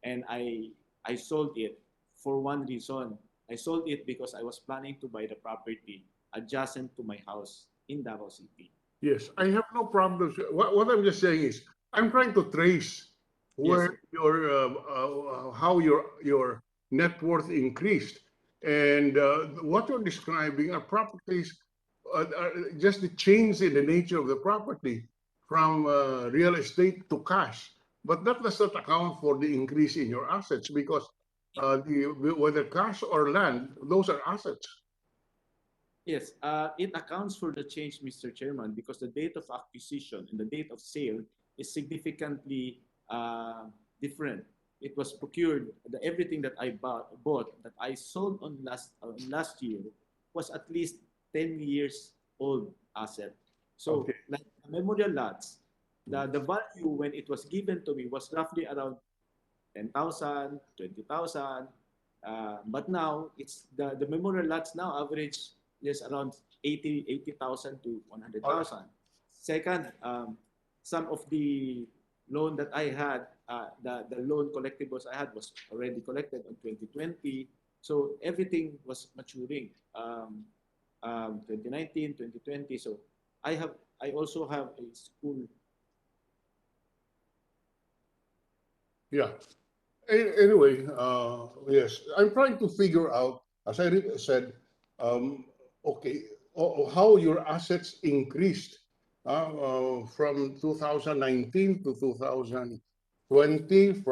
And I sold it for one reason. I sold it because I was planning to buy the property adjacent to my house in Davao City. Yes, I have no problems. What I'm just saying is, I'm trying to trace where how your net worth increased, and what you're describing are properties, just the change in the nature of the property from real estate to cash. But that does not account for the increase in your assets because whether cash or land, those are assets. Yes, it accounts for the change, Mr. Chairman, because the date of acquisition and the date of sale is significantly different. It was procured, everything that I bought that I sold on last year was at least 10 years old asset. So like memorial lots, the value when it was given to me was roughly around 10,000, 20,000. But now it's the memorial lots now average just around 80,000 to 100,000. Second, some of the loan that I had, the loan collectibles I had was already collected in 2020. So everything was maturing. 2019, 2020. So I also have a school. Yeah. Anyway, yes, I'm trying to figure out, as I said, okay, how your assets increased from 2019 to 2020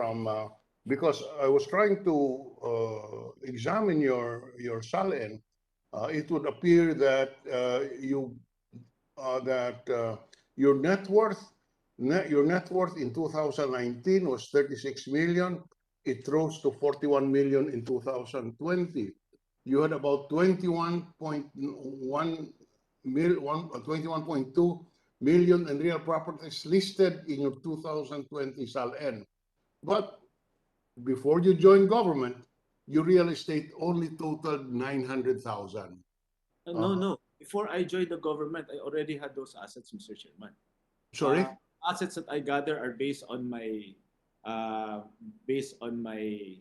because I was trying to examine your SALN. It would appear that your net worth in 2019 was 36 million. It rose to 41 million in 2020. You had about 21.2 million in real properties listed in your 2020 SALN. But before you joined government, your real estate only totaled 900,000. No. Before I joined the government, I already had those assets, Mr. Chairman. Sorry? Assets that I gather are based on my based on my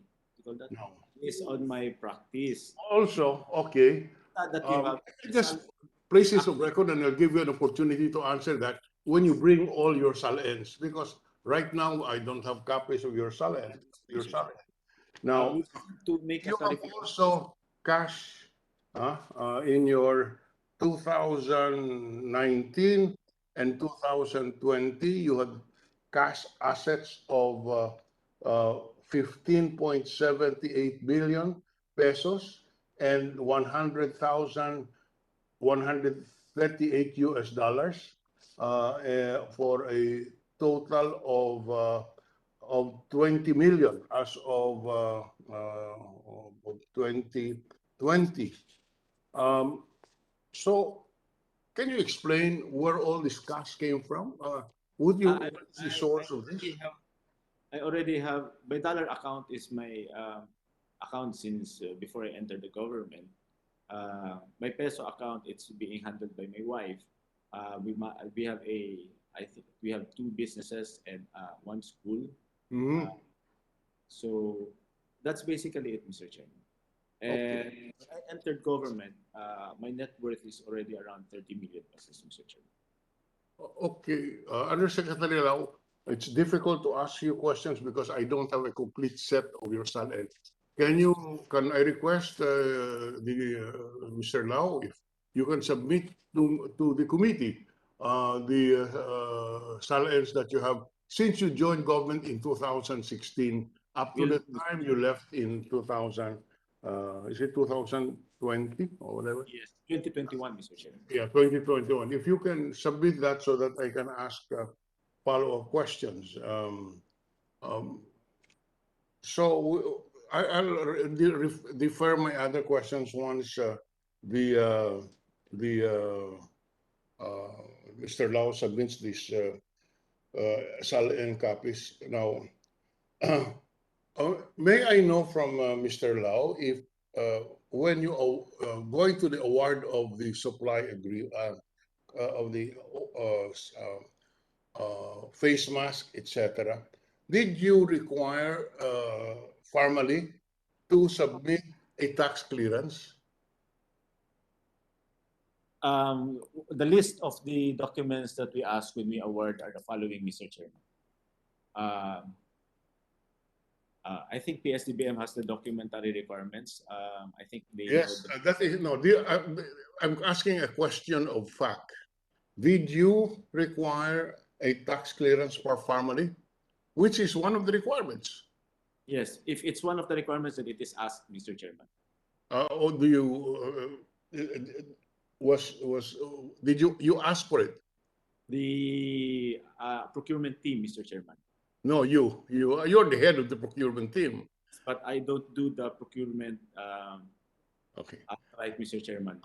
practice. Also, okay. That you have Just places of record, and I'll give you an opportunity to answer that when you bring all your SALNs, because right now I don't have copies of your SALN. Now, to make you have also cash in your 2019 and 2020, you had cash assets of 15.78 billion pesos and 138 US dollars for a total of 20 million as of 2020. So, can you explain where all this cash came from? Would you the source of this? I already have my dollar account is my account since before I entered the government. My peso account it's being handled by my wife. We have I think we have 2 businesses and 1 school. So that's basically it, Mr. Chairman. And when I entered government, my net worth is already around 30 million pesos, Mr. Chairman. Okay, Undersecretary Lau, it's difficult to ask you questions because I don't have a complete set of your SALN. Can I request Mr. Lau if you can submit to the committee the SALNs that you have since you joined government in 2016 up to the time you left in 2000. Is it 2020 or whatever? Yes, 2021, Mr. Chairman. Yeah, 2021. If you can submit that so that I can ask follow-up questions. So I'll defer my other questions once Mr. Lau submits this SALN copies. Now, may I know from Mr. Lau if when you going to the award of the supply of the face mask, etc., did you require formally to submit a tax clearance? The list of the documents that we ask when we award are the following, Mr. Chairman. I think PSDBM has the documentary requirements. I think they yes, that is no. I'm asking a question of fact. Did you require a tax clearance for family, which is one of the requirements? Yes, if it's one of the requirements, then it is asked, Mr. Chairman. Or do you did you ask for it? The procurement team, Mr. Chairman. No, you're the head of the procurement team. But I don't do the procurement. Okay. Right, Mr. Chairman.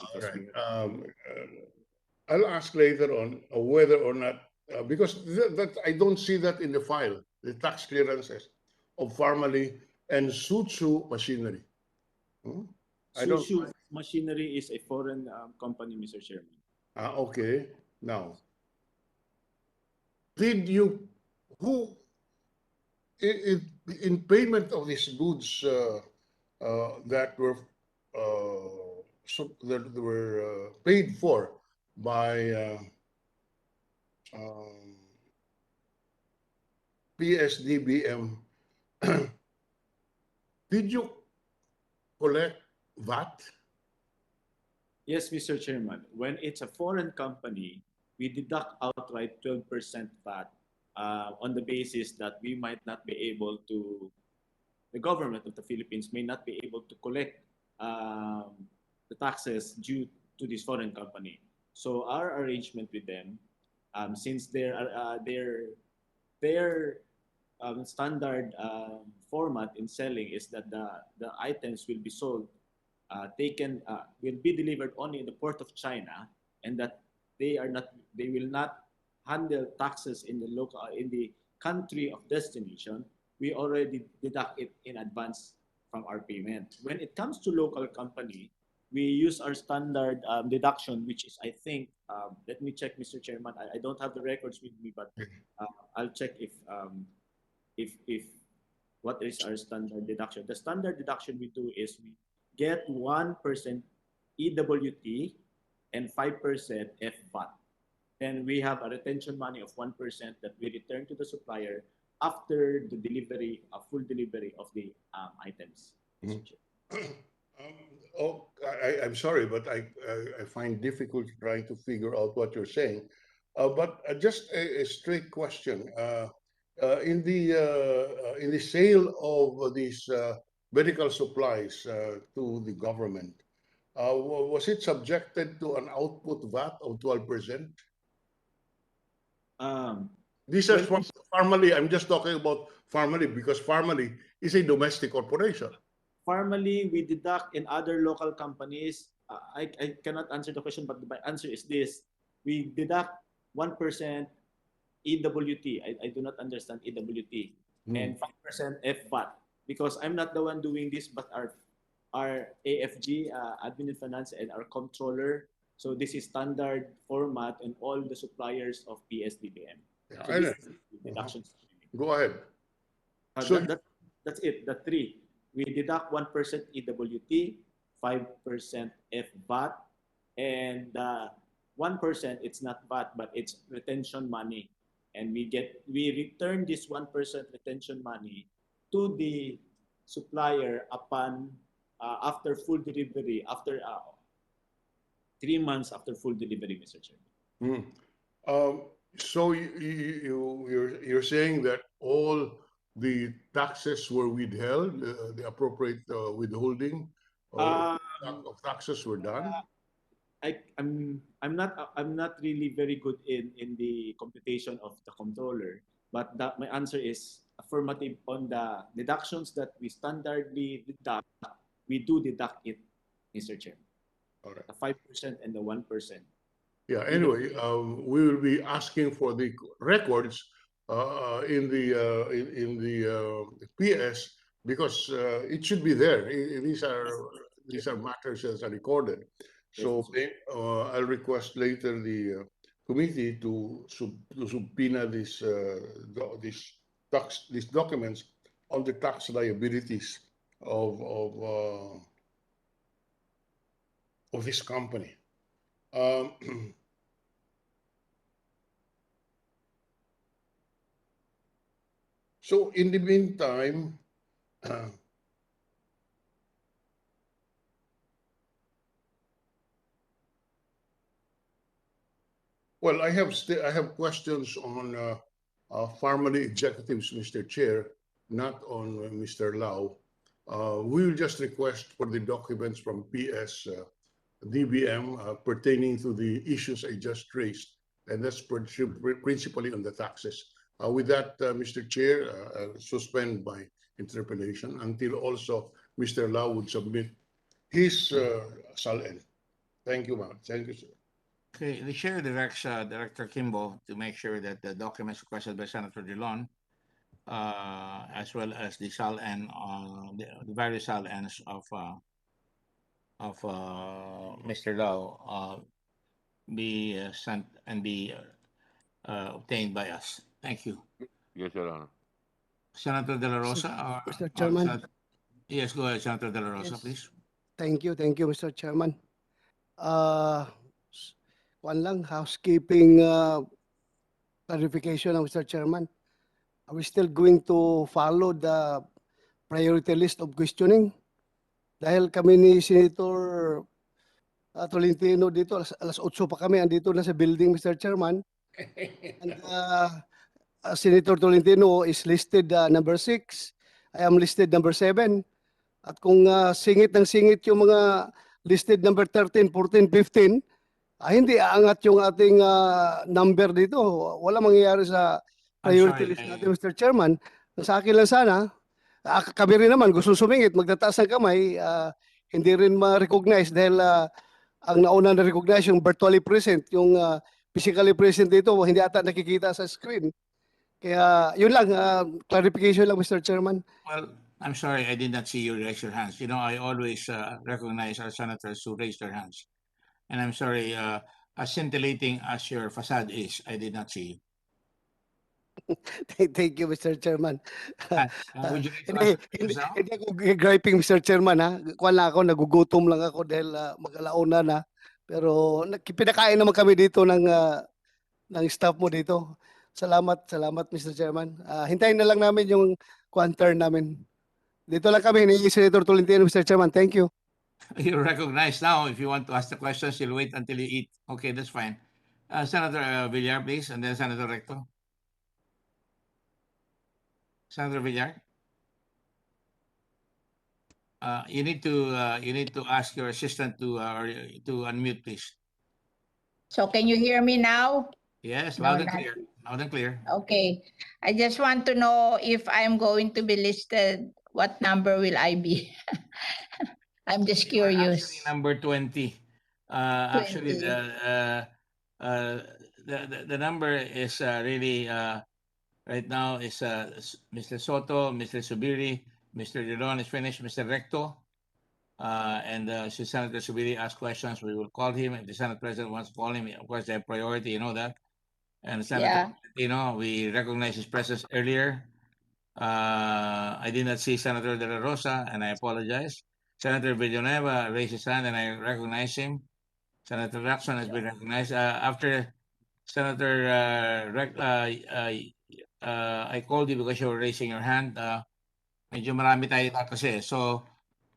I'll ask later on whether or not because that I don't see that in the file. The tax clearances of Farmally and Sutsu Machinery. Sutsu Machinery is a foreign company, Mr. Chairman. Okay. Now, who in payment of these goods that were paid for by PSDBM, did you collect VAT? Yes, Mr. Chairman. When it's a foreign company, we deduct outright 12% VAT on the basis that we might not be able to, the government of the Philippines may not be able to collect the taxes due to this foreign company. So our arrangement with them, since their standard format in selling is that the items will be sold, will be delivered only in the port of China, and that they will not handle taxes in the local in the country of destination, we already deduct it in advance from our payment. When it comes to local company, we use our standard deduction, which is, I think, let me check, Mr. Chairman. I don't have the records with me, but I'll check if what is our standard deduction. The standard deduction we do is we get 1% EWT and 5% FVAT. Then we have a retention money of 1% that we return to the supplier after the delivery, a full delivery of the items. I'm sorry, but I find difficult trying to figure out what you're saying. But just a straight question. In the sale of these medical supplies to the government, was it subjected to an output VAT of 12%? These are from Farmally. I'm just talking about Farmally because Farmally is a domestic corporation. Formally, we deduct in other local companies. I cannot answer the question, but my answer is this. We deduct 1% EWT. I do not understand EWT. And 5% FVAT. Because I'm not the one doing this, but our AFG, Admin and Finance, and our controller. So this is standard format and all the suppliers of PSDBM. So this is deductions. Go ahead. That's it, the three. We deduct 1% EWT, 5% FVAT, and 1%, it's not VAT, but it's retention money. And we return this 1% retention money to the supplier upon after full delivery, after 3 months after full delivery, Mr. Chairman. So you're saying that all the taxes were withheld, the appropriate withholding of taxes were done? I'm not really very good in the computation of the controller, but my answer is affirmative on the deductions that we standardly deduct. We do deduct it, Mr. Chairman. All right. The 5% and the 1%. Yeah. Anyway, we will be asking for the records in the PS because it should be there. These are matters that are recorded. So I'll request later the committee to subpoena these documents on the tax liabilities of this company. So in the meantime, well, I have questions on Farmally executives, Mr. Chair, not on Mr. Lau. We will just request for the documents from PS DBM pertaining to the issues I just raised, and that's principally on the taxes. With that, Mr. Chair, I'll suspend my interpellation until also Mr. Lau would submit his SALN. Thank you, ma'am. Thank you, sir. Okay, the chair directs Director Kimbo to make sure that the documents requested by Senator Dillon, as well as the SALN, the various SALNs of Mr. Lau, be sent and be obtained by us. Thank you. Yes, Your Honor. Senator De La Rosa. Mr. Chairman. Yes, go ahead, Senator De La Rosa, please. Thank you, Mr. Chairman. One lang, housekeeping clarification, Mr. Chairman. Are we still going to follow the priority list of questioning? Dahil kami ni Senator Tolentino dito, alas 8 pa kami, andito na sa building, Mr. Chairman. And Senator Tolentino is listed number 6. I am listed number 7. At kung singit ng singit yung mga listed number 13, 14, 15, hindi aangat yung ating number dito. Wala mangyayari sa priority list natin, Mr. Chairman. Sa akin lang sana, kami rin naman gusto sumingit, magtataas ng kamay, hindi rin ma-recognize dahil ang nauna na-recognize yung virtually present, yung physically present dito, hindi ata nakikita sa screen. Kaya yun lang, clarification lang, Mr. Chairman. Well, I'm sorry, I did not see you raise your hands. You know, I always recognize our senators who raise their hands. And I'm sorry, as scintillating as your facade is, I did not see you. Thank you, Mr. Chairman. Would you like to Hindi, ask questions now? hindi ako griping, Mr. Chairman, ha. Kuwan lang ako, nagugutom lang ako dahil mag-alauna na. Pero pinakain naman kami dito ng staff mo dito. Salamat, Mr. Chairman. Hintayin na lang namin yung turn namin. Dito lang kami ni Senator Tolentino, Mr. Chairman. Thank you. You're recognized now. If you want to ask the questions, you'll wait until you eat. Okay, that's fine. Senator Villar, please, and then Senator Recto. Senator Villar. You need to ask your assistant to unmute, please. So can you hear me now? Yes, No, loud and not- clear. Loud and clear. Okay. I just want to know if I'm going to be listed, what number will I be? I'm just curious. Actually, number 20. Actually, 20. the number is really right now is Mr. Soto, Mr. Subiri, Mr. Dillon is finished, Mr. Recto, and since Senator Subiri asked questions, we will call him. If the Senate President wants to call him, of course, they have priority, you know that. And Senator, we recognize his presence earlier. I did not see Senator De La Rosa, and I apologize. Senator Villanueva raised his hand, and I recognize him. Senator Lacson has been recognized. After Senator I called you because you were raising your hand. Medyo marami tayo kasi. So,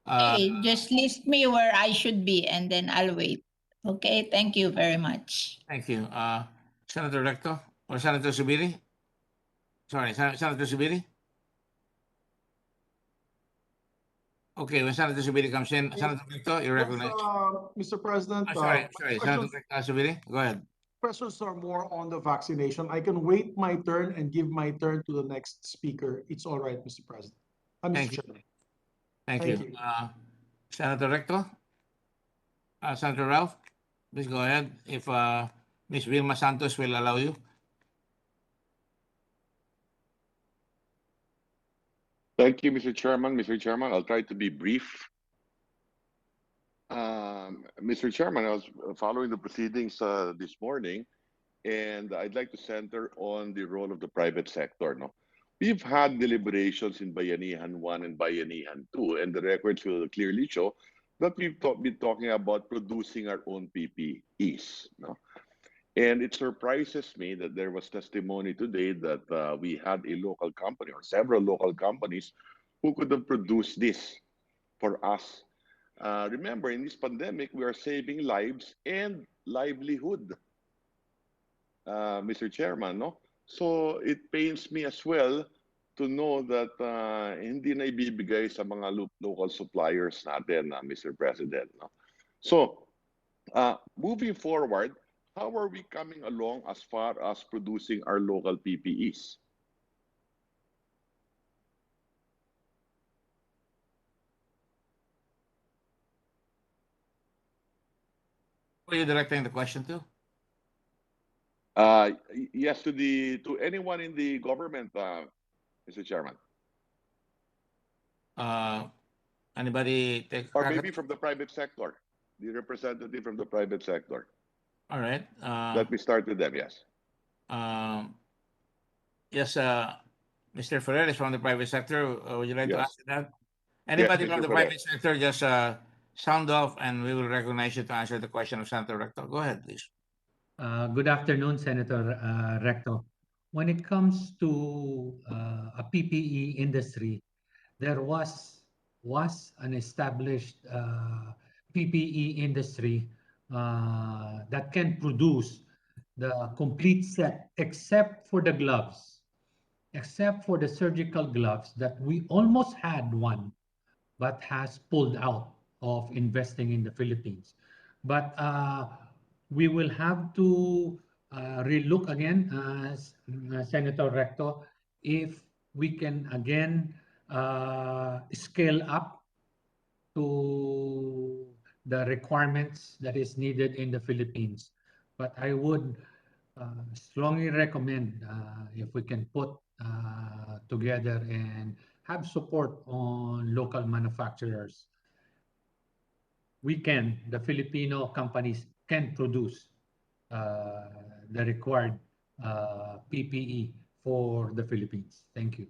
Okay, just list me where I should be and then I'll wait. Okay, thank you very much. Thank you. Senator Recto or Senator Subiri? Sorry, Senator Subiri? Okay, when Senator Subiri comes in, Senator Recto, you're recognized. Mr. President, Sorry, Senator Subiri, go ahead. questions are more on the vaccination. I can wait my turn and give my turn to the next speaker. It's all right, Mr. President. Thank Mr. you. Chairman. Thank Thank you. you. Senator Recto? Senator Ralph, please go ahead. If Ms. Vilma Santos will allow you. Thank you, Mr. Chairman. Mr. Chairman, I'll try to be brief. Mr. Chairman, I was following the proceedings this morning, and I'd like to center on the role of the private sector. No, we've had deliberations in Bayanihan 1 and Bayanihan 2, and the records will clearly show that we've been talking about producing our own PPEs. No? And it surprises me that there was testimony today that we had a local company or several local companies who could have produced this for us. Remember, in this pandemic, we are saving lives and livelihood, Mr. Chairman. No? So it pains me as well to know that hindi na ibibigay sa mga local suppliers natin, Mr. President. No? So, moving forward, how are we coming along as far as producing our local PPEs? Who are you directing the question to? Yes, to anyone in the government, Mr. Chairman. Anybody take or maybe from the private sector, the representative from the private sector. All right. Let me start with them. Yes. Yes, Mr. Ferrer is from the private sector. Would you like to Yes. answer that? Anybody Yes, from Mr. the Ferrer. private sector, just sound off and we will recognize you to answer the question of Senator Recto. Go ahead, please. Good afternoon, Senator Recto. When it comes to a PPE industry, there was an established PPE industry that can produce the complete set, except for the gloves, except for the surgical gloves that we almost had one, but has pulled out of investing in the Philippines. But we will have to relook again, Senator Recto, if we can again scale up to the requirements that is needed in the Philippines. But I would strongly recommend if we can put together and have support on local manufacturers. The Filipino companies can produce the required PPE for the Philippines. Thank you.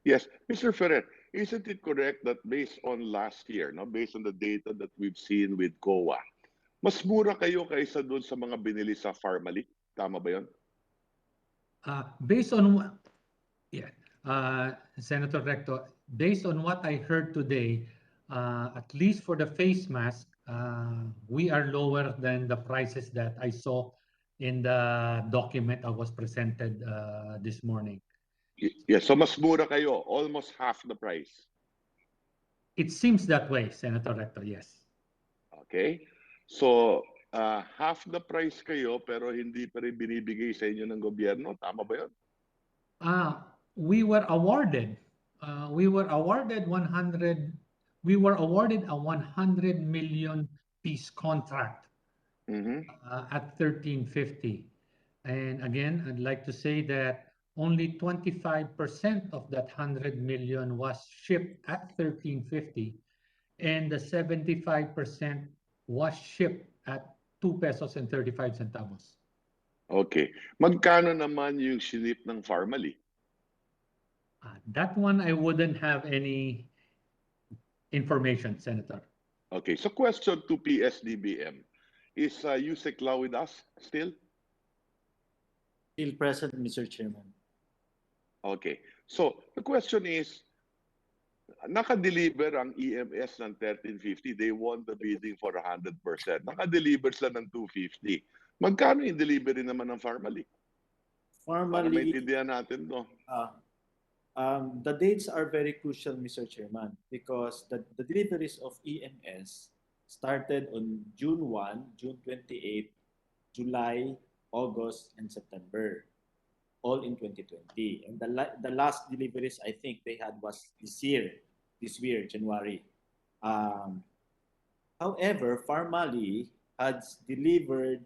Yes, Mr. Ferrer, isn't it correct that based on last year, no, based on the data that we've seen with COA, mas mura kayo kaysa doon sa mga binili sa Pharmally? Tama ba yun? Based on Senator Recto, based on what I heard today, at least for the face mask, we are lower than the prices that I saw in the document I was presented this morning. Yes, so mas mura kayo, almost half the price. It seems that way, Senator Recto, yes. Okay. So, half the price kayo pero hindi pa rin binibigay sa inyo ng gobyerno. Tama ba yun? We were awarded a 100 million piece contract at 1350. And again, I'd like to say that only 25% of that 100 million was shipped at 1350, and the 75% was shipped at 2 pesos and 35 centavos. Okay. Magkano naman yung sinip ng Pharmally? That one, I wouldn't have any information, Senator. Okay. So question to PSDBM. Is Yusek Lau with us still? Still present, Mr. Chairman. Okay. So the question is, naka-deliver ang EMS ng 1350. They won the bidding for 100%. Naka-deliver sila ng 250. Magkano yung delivery naman ng Pharmally? Para maintindihan natin to. The dates are very crucial, Mr. Chairman, because the deliveries of EMS started on June 1, June 28, July, August, and September, all in 2020. And the last deliveries I think they had was this year, January. However, Pharmally has delivered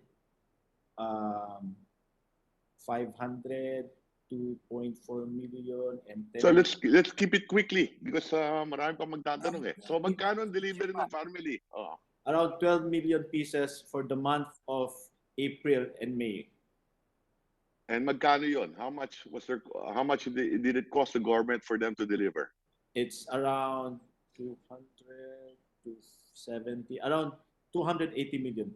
500, 2.4 million, and 10 So let's keep it quickly because marami pa magtatanong eh. So magkano ang delivery ng Pharmally? Around 12 million pieces for the month of April and May. And magkano yon? How much did it cost the government for them to deliver? It's around 280 million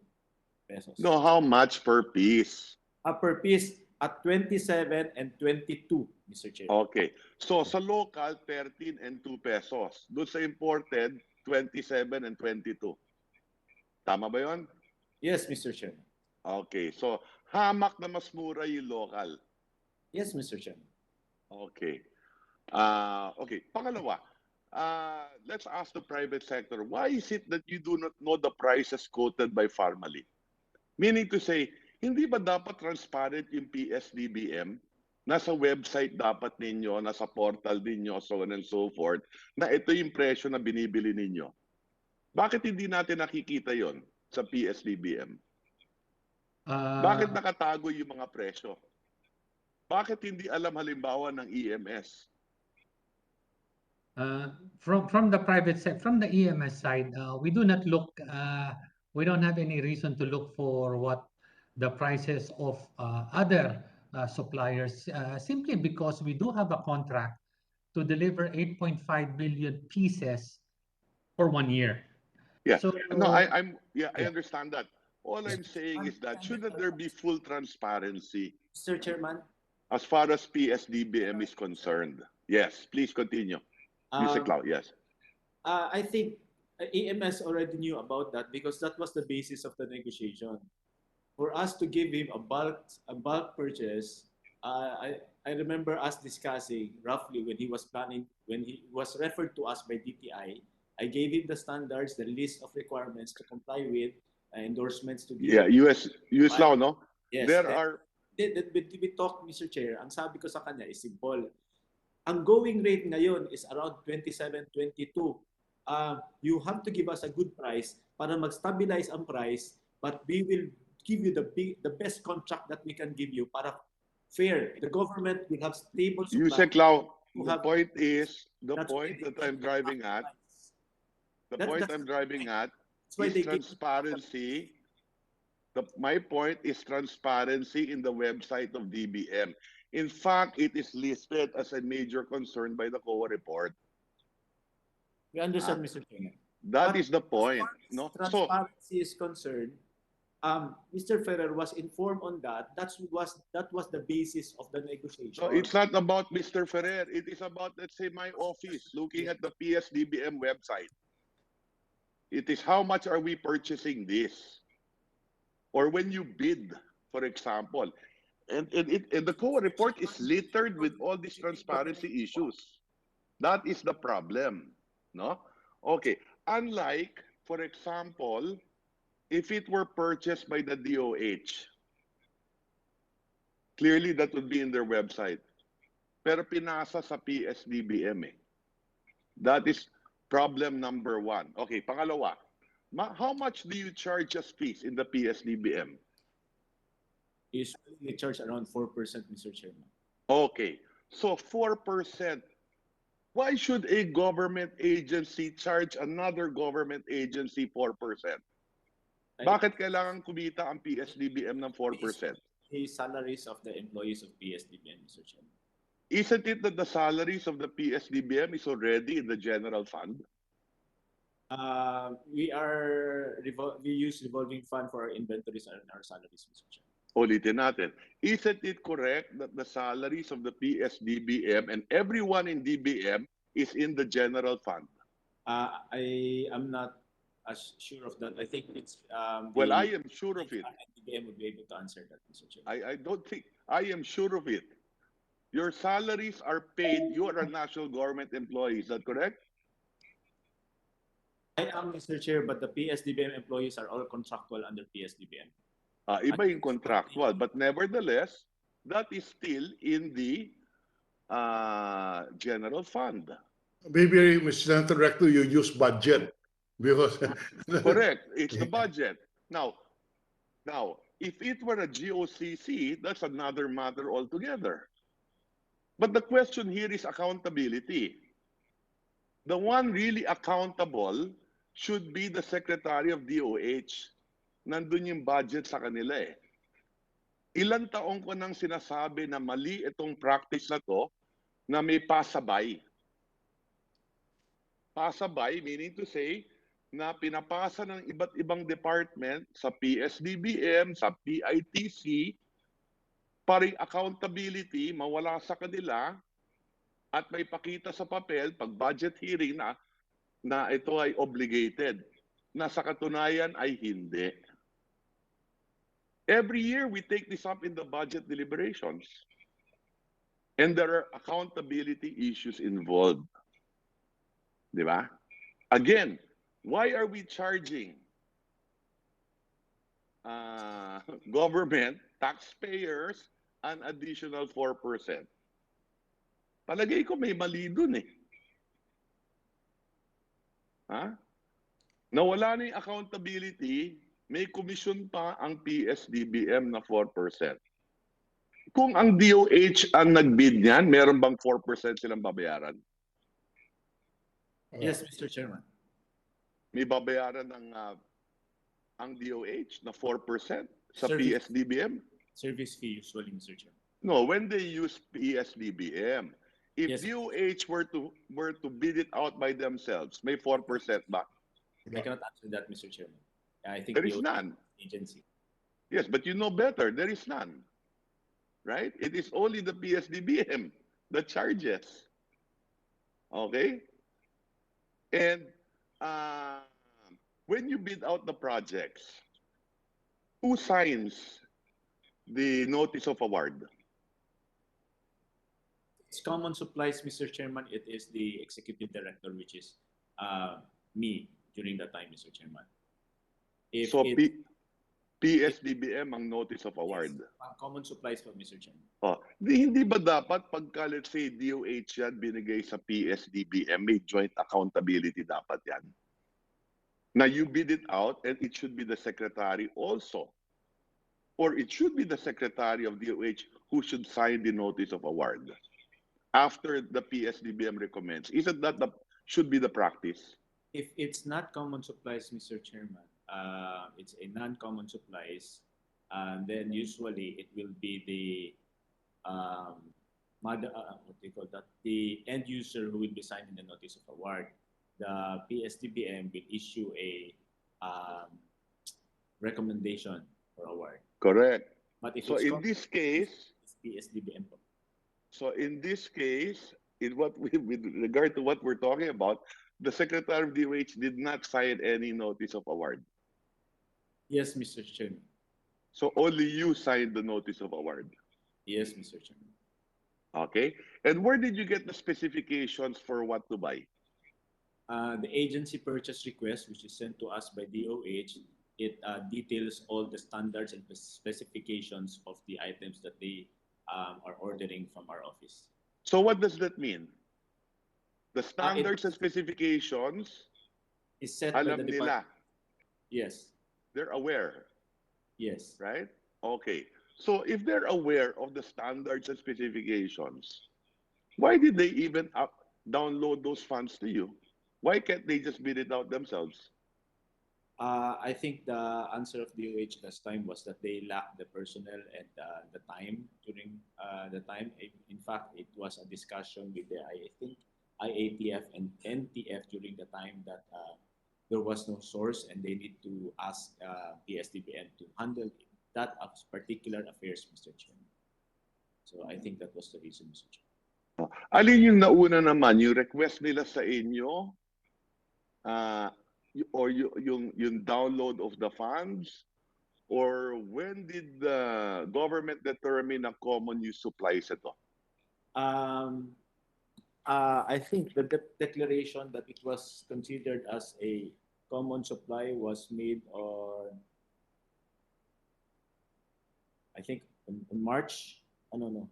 pesos. No, how much per piece? Per piece at 27 and 22, Mr. Chair. Okay. So sa local, 13 and 2 pesos. Doon sa imported, 27 and 22. Tama ba yon? Yes, Mr. Chair. Okay. So hamak na mas mura yung local. Yes, Mr. Chair. Okay. Okay. Pangalawa, let's ask the private sector, why is it that you do not know the prices quoted by Pharmally? Meaning to say, hindi ba dapat transparent yung PSDBM? Nasa website dapat ninyo, nasa portal ninyo, so on and so forth, na ito yung presyo na binibili ninyo. Bakit hindi natin nakikita yon sa PSDBM? Bakit nakatago yung mga presyo? Bakit hindi alam halimbawa ng EMS? From the private sector, from the EMS side, we do not look. We don't have any reason to look for what the prices of other suppliers, simply because we do have a contract to deliver 8.5 billion pieces for 1 year. Yeah. So, no, I understand that. All I'm saying is that shouldn't there be full transparency, Mr. Chairman, as far as PSDBM is concerned? Yes, please continue. Mr. Clau, yes. I think EMS already knew about that because that was the basis of the negotiation. For us to give him a bulk purchase, I remember us discussing roughly when he was planning, when he was referred to us by DTI, I gave him the standards, the list of requirements to comply with, endorsements to be. Yeah, US law, no? Yes. There are. We talked, Mr. Chair, ang sabi ko sa kanya is simple. Ang going rate ngayon is around 27, 22. You have to give us a good price para mag-stabilize ang price, but we will give you the best contract that we can give you para fair. The government will have stable supply. Yusek Lau, You the have- point is, the That's point why that I'm driving at, the point that's I'm driving at why is they give- transparency. My point is transparency in the website of DBM. In fact, it is listed as a major concern by the COA report. We understand, Mr. Chairman. That But is the point. No? So, transparency is concerned, Mr. Ferrer was informed on that. That was the basis of the negotiation. so it's not about Mr. Ferrer. It is about, let's say, my office looking at the PSDBM website. It is how much are we purchasing this? Or when you bid, for example. And the COA report is littered with all these transparency issues. That is the problem. No? Okay. Unlike, for example, if it were purchased by the DOH, clearly that would be in their website. Pero pinasa sa PSDBM eh. That is problem number one. Okay, pangalawa. How much do you charge as fees in the PSDBM? Usually we charge around 4%, Mr. Chairman. Okay, so 4%. Why should a government agency charge another government agency 4%? Bakit kailangan kumita ang PSDBM ng 4%? The salaries of the employees of PSDBM, Mr. Chairman. Isn't it that the salaries of the PSDBM is already in the general fund? We use revolving fund for our inventories and our salaries, Mr. Chairman. Ulitin natin. Isn't it correct that the salaries of the PSDBM and everyone in DBM is in the general fund? I am not as sure of that. I think it's Well, I am sure of it. DBM would be able to answer that, Mr. Chairman. I don't think, I am sure of it. Your salaries are paid, you are a national government employee, is that correct? I am, Mr. Chair, but the PSDBM employees are all contractual under PSDBM. Iba yung contractual, but nevertheless, that is still in the general fund. Maybe, Mr. Director, you use budget because Correct, it's the budget. Now, if it were a GOCC, that's another matter altogether. But the question here is accountability. The one really accountable should be the Secretary of DOH. Nandun yung budget sa kanila eh. Ilang taong ko nang sinasabi na mali itong practice na to na may pasabay. Pasabay meaning to say na pinapasa ng iba't ibang department sa PSDBM, sa PITC, paring accountability mawala sa kanila at may pakita sa papel pag budget hearing na ito ay obligated. Na sa katunayan ay hindi. Every year we take this up in the budget deliberations. And there are accountability issues involved. Di ba? Again, why are we charging government, taxpayers, an additional 4%? Palagay ko may mali dun eh. Ha? Nawala na yung accountability, may commission pa ang PSDBM na 4%. Kung ang DOH ang nag-bid niyan, meron bang 4% silang babayaran? Yes, Mr. Chairman. May babayaran ng ang DOH na 4% sa Service. PSDBM? Service fee usually, Mr. Chairman. No, when they use PSDBM, if Yes. DOH were to bid it out by themselves, may 4% ba? I cannot answer that, Mr. Chairman. I think There is DOH none. agency. Yes, but you know better. There is none. Right? It is only the PSDBM that charges. Okay? And when you bid out the projects, who signs the notice of award? It's common supplies, Mr. Chairman. It is the executive director, which is me during that time, Mr. Chairman. If So it, PSDBM ang notice of award. common supplies po, Mr. Chairman. Hindi ba dapat pagka let's say DOH yan binigay sa PSDBM, may joint accountability dapat yan? Na you bid it out and it should be the secretary also or it should be the Secretary of DOH who should sign the notice of award after the PSDBM recommends. Isn't that should be the practice? If it's not common supplies, Mr. Chairman, it's a non-common supplies, then usually it will be the what they call that, the end user who will be signing the notice of award. The PSDBM will issue a recommendation for award. Correct. But if so it's in this case, it's PSDBM. So in this case, with regard to what we're talking about, the Secretary of DOH did not sign any notice of award. Yes, Mr. Chairman. So only you signed the notice of award. Yes, Mr. Chairman. Okay. And where did you get the specifications for what to buy? The agency purchase request, which is sent to us by DOH, it details all the standards and specifications of the items that they are ordering from our office. So what does that mean? The standards and specifications is set by the alam nila. department. Yes. They're aware. Yes. Right? Okay. So if they're aware of the standards and specifications, why did they even download those funds to you? Why can't they just bid it out themselves? I think the answer of DOH last time was that they lacked the personnel and the time during the time. In fact, it was a discussion with the, I think, IATF and NTF during the time that there was no source and they need to ask PSDBM to handle that particular affairs, Mr. Chairman. So I think that was the reason, Mr. Chairman. Alin yung nauna naman, yung request nila sa inyo, or yung download of the funds, or when did the government determine na common use supplies ito? I think the declaration that it was considered as a common supply was made on, I think, in March. I don't know.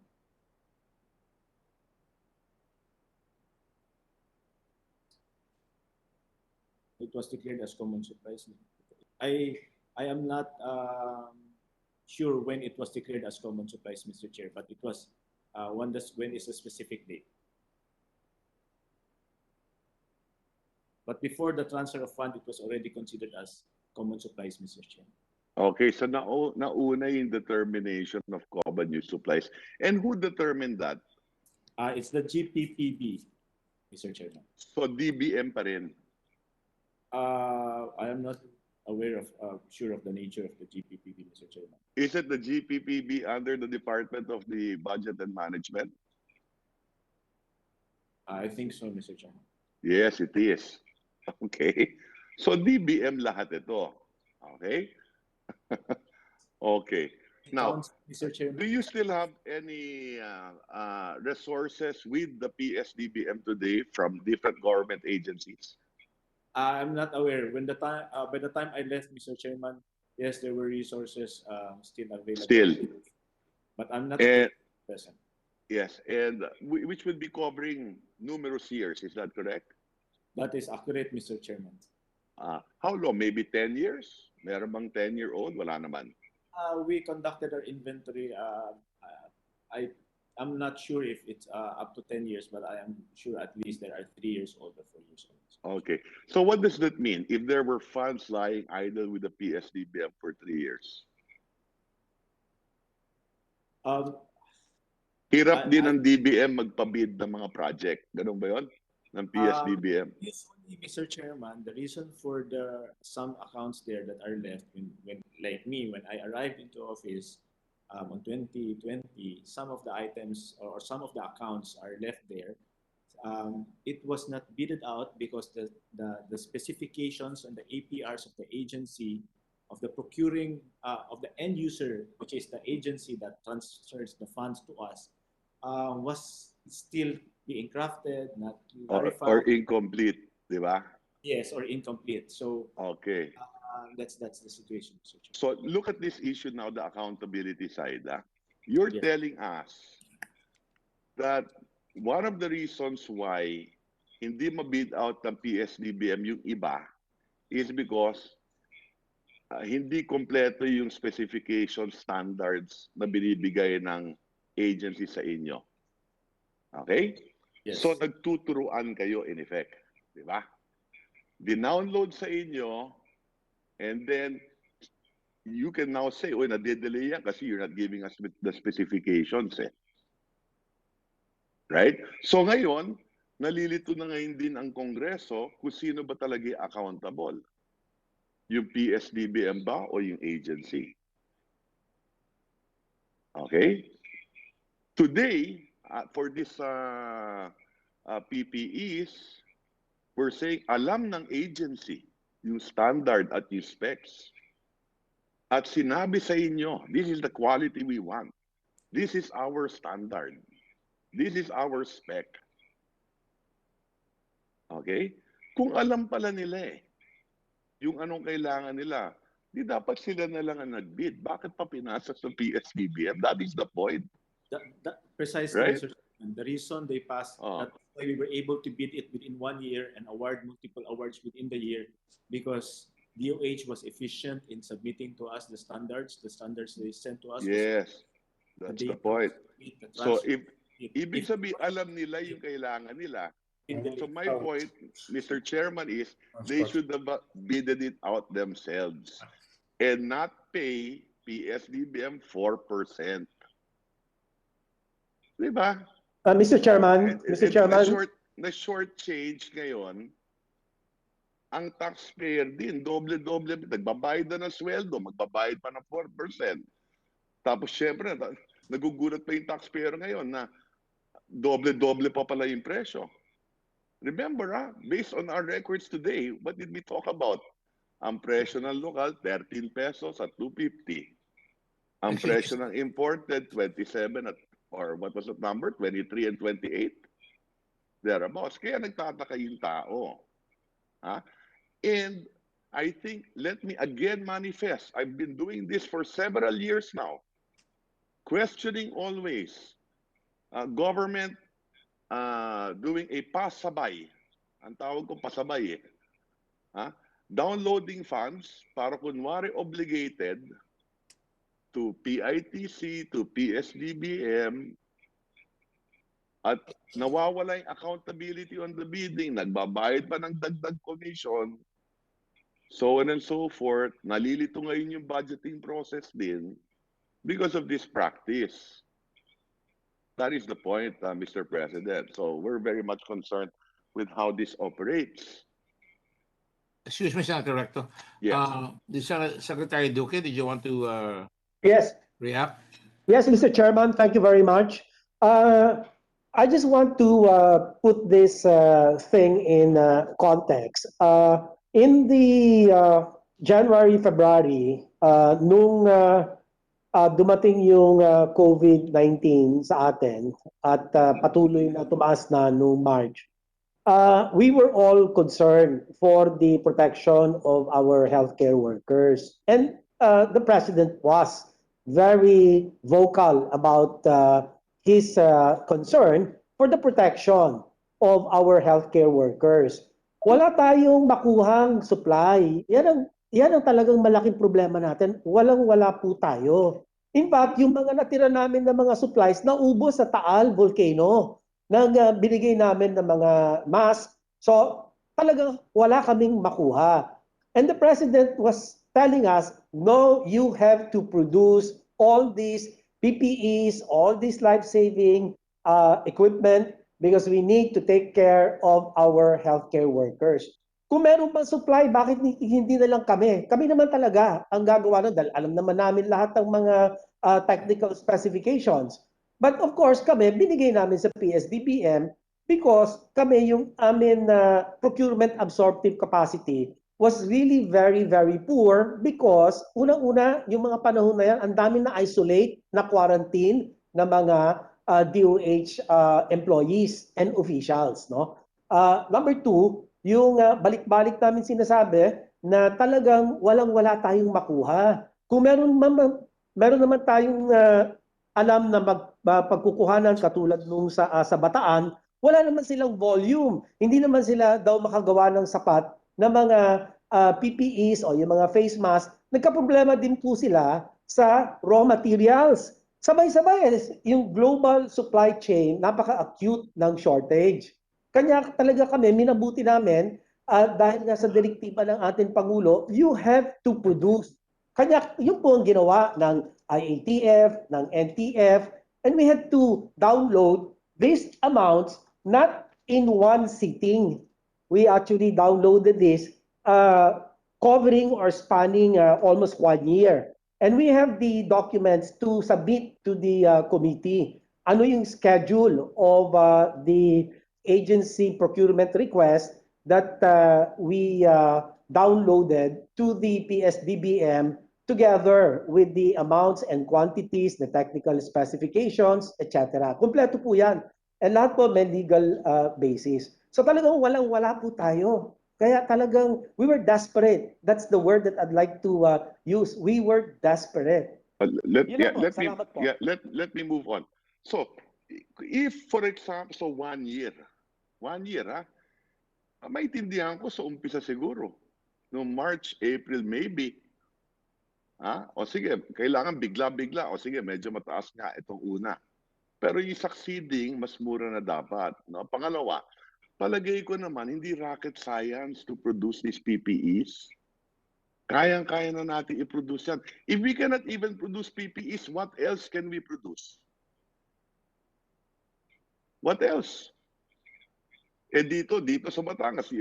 It was declared as common supplies. I am not sure when it was declared as common supplies, Mr. Chair, but it was when is a specific date. But before the transfer of fund, it was already considered as common supplies, Mr. Chair. Okay, so nauna yung determination of common use supplies. And who determined that? It's the GPPB, Mr. Chairman. So DBM pa rin? I am not aware of, sure of the nature of the GPPB, Mr. Chairman. Is it the GPPB under the Department of the Budget and Management? I think so, Mr. Chairman. Yes, it is. Okay. So DBM lahat ito. Okay? Okay. Now, Mr. Chairman, do you still have any resources with the PSDBM today from different government agencies? I'm not aware. When the time, by the time I left, Mr. Chairman, yes, there were resources still available. Still. But I'm not present. Yes, and which would be covering numerous years, is that correct? That is accurate, Mr. Chairman. How long? Maybe 10 years? Meron bang 10-year-old? Wala naman. We conducted our inventory. I'm not sure if it's up to 10 years, but I am sure at least there are 3 years old or 4 years old. Okay. So what does that mean? If there were funds lying idle with the PSDBM for 3 years? Hirap din ng DBM magpabid ng mga project. Ganun ba yun? Ng PSDBM? Usually, Mr. Chairman, the reason for some accounts there that are left, when like me, when I arrived into office on 2020, some of the items or some of the accounts are left there. It was not bidded out because the specifications and the APRs of the agency, of the procuring, of the end user, which is the agency that transfers the funds to us, was still being crafted, not clarified. Or incomplete, di ba? Yes, or incomplete. So okay, that's the situation. So look at this issue now, the accountability side. You're telling us that one of the reasons why hindi mabid out ng PSDBM yung iba is because hindi kompleto yung specification standards na binibigay ng agency sa inyo. Okay? Yes. So nagtuturuan kayo in effect, di ba? Dinownload sa inyo, and then you can now say, "Oy, nade-delay yan kasi you're not giving us the specifications." Right? So ngayon, nalilito na ngayon din ang Kongreso kung sino ba talaga accountable. Yung PSDBM ba o yung agency? Okay? Today, for this PPEs, we're saying alam ng agency yung standard at yung specs. At sinabi sa inyo, this is the quality we want. This is our standard. This is our spec. Okay? Kung alam pala nila yung anong kailangan nila, di dapat sila na lang ang nag-bid. Bakit pa pinasa sa PSDBM? That is the point. Precisely, right? Mr. Chairman. The reason they passed, that's why we were able to bid it within 1 year and award multiple awards within the year, because DOH was efficient in submitting to us the standards they sent to us. Yes, that's the point. So ibig sabihin, alam nila yung kailangan nila. So my point, Mr. Chairman, is they should have bidded it out themselves and not pay PSDBM 4%. Diba? Mr. Chairman, Na short change ngayon, ang taxpayer din, doble-doble, nagbabayad na ng sweldo, magbabayad pa ng 4%. Tapos syempre, nagugulat pa yung taxpayer ngayon na doble-doble pa pala yung presyo. Remember, based on our records today, what did we talk about? Ang presyo ng lokal, 13 pesos at 250. Ang presyo ng imported, 27 at, or what was the number? 23 and 28? Thereabouts. Kaya nagtataka yung tao. And I think, let me again manifest, I've been doing this for several years now, questioning always government doing a pasabay. Ang tawag ko pasabay downloading funds para kunwari obligated to PITC, to PSDBM, at nawawala yung accountability on the bidding, nagbabayad pa ng dagdag commission, so on and so forth. Nalilito ngayon yung budgeting process din because of this practice. That is the point, Mr. President. So we're very much concerned with how this operates. Excuse me, Senator Recto. Yes. Secretary Duque, did you want to yes. react? Yes, Mr. Chairman, thank you very much. I just want to put this thing in context. In the January, February, nung dumating yung COVID-19 sa atin at patuloy na tumaas na noong March, we were all concerned for the protection of our healthcare workers. And the President was very vocal about his concern for the protection of our healthcare workers. Wala tayong makuhang supply. Yan ang talagang malaking problema natin. Walang-wala po tayo. In fact, yung mga natira namin ng mga supplies naubos sa Taal Volcano nang binigay namin ng mga mask. So, talagang wala kaming makuha. And the President was telling us, no, you have to produce all these PPEs, all these life-saving equipment because we need to take care of our healthcare workers. Kung meron pang supply, bakit hindi na lang kami? Kami naman talaga ang gagawa nun dahil alam naman namin lahat ng mga technical specifications. But of course, kami, binigay namin sa PSDBM because kami yung amin procurement absorptive capacity was really very, very poor because unang-una, yung mga panahon na yan, ang dami na isolate, na quarantine na mga DOH employees and officials. No? Number two, yung balik-balik namin sinasabi na talagang walang-wala tayong makuha. Kung meron naman tayong alam na pagkukuhanan katulad nung sa Bataan, wala naman silang volume. Hindi naman sila daw makagawa ng sapat na mga PPEs o yung mga face mask nagkaproblema din po sila sa raw materials. Sabay-sabay, yung global supply chain, napaka-acute ng shortage. Kanya talaga kami, minabuti namin, dahil nga sa direktiba ng ating Pangulo, you have to produce. Kanya, yun po ang ginawa ng IATF, ng NTF, and we had to download these amounts not in one sitting. We actually downloaded this covering or spanning almost 1 year. And we have the documents to submit to the committee. Ano yung schedule of the agency procurement request that we downloaded to the PSDBM together with the amounts and quantities, the technical specifications, etc. Kompleto po yan. And lahat po may legal basis. So talagang walang-wala po tayo. Kaya talagang we were desperate. That's the word that I'd like to use. We were desperate. Let me move on. So, if for example, so 1 year, maintindihan ko sa umpisa siguro. No March, April, maybe. O sige, kailangan bigla-bigla. O sige, medyo mataas nga itong una. Pero yung succeeding, mas mura na dapat. No? Pangalawa, palagay ko naman, hindi rocket science to produce these PPEs. Kayang-kaya na natin i-produce yan. If we cannot even produce PPEs, what else can we produce? What else? Dito sa Batangas,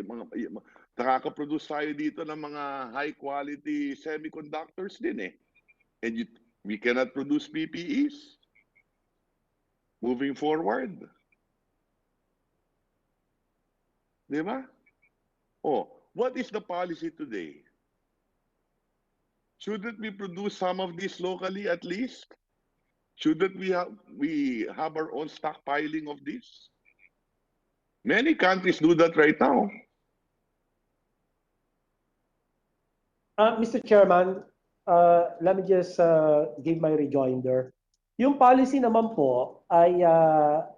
nakaka-produce tayo dito ng mga high-quality semiconductors din And we cannot produce PPEs. Moving forward. Di ba? What is the policy today? Shouldn't we produce some of this locally at least? Shouldn't we have our own stockpiling of this? Many countries do that right now. Mr. Chairman, let me just give my rejoinder. Yung policy naman po ay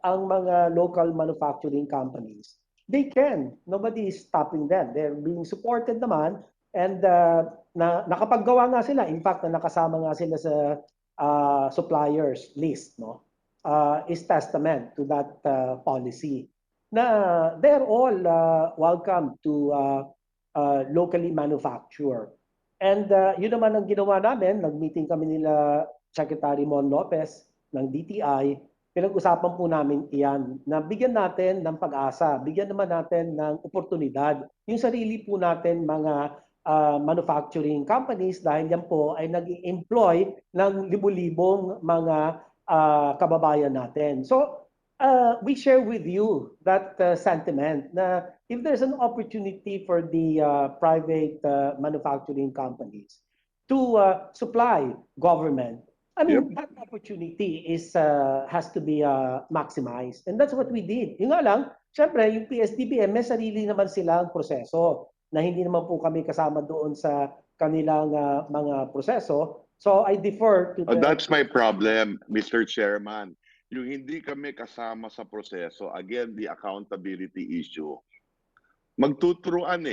ang mga local manufacturing companies, they can. Nobody is stopping them. They're being supported naman and nakapaggawa nga sila. In fact, nakasama nga sila sa suppliers list, no? Is testament to that policy. Na they're all welcome to locally manufacture. And yun naman ang ginawa namin. Nag-meeting kami nila Secretary Mon Lopez ng DTI, pinag-usapan po namin iyan na bigyan natin ng pag-asa, bigyan naman natin ng oportunidad yung sarili po natin mga manufacturing companies dahil yan po ay nag-employ ng libu-libong mga kababayan natin. So we share with you that sentiment na if there's an opportunity for the private manufacturing companies to supply government, I mean, that opportunity has to be maximized. And that's what we did. Yung nga lang, syempre, yung PSDBM, may sarili naman silang proseso na hindi naman po kami kasama doon sa kanilang mga proseso. So I defer to the... That's my problem, Mr. Chairman. Yung hindi kami kasama sa proseso, again, the accountability issue. Magtuturuan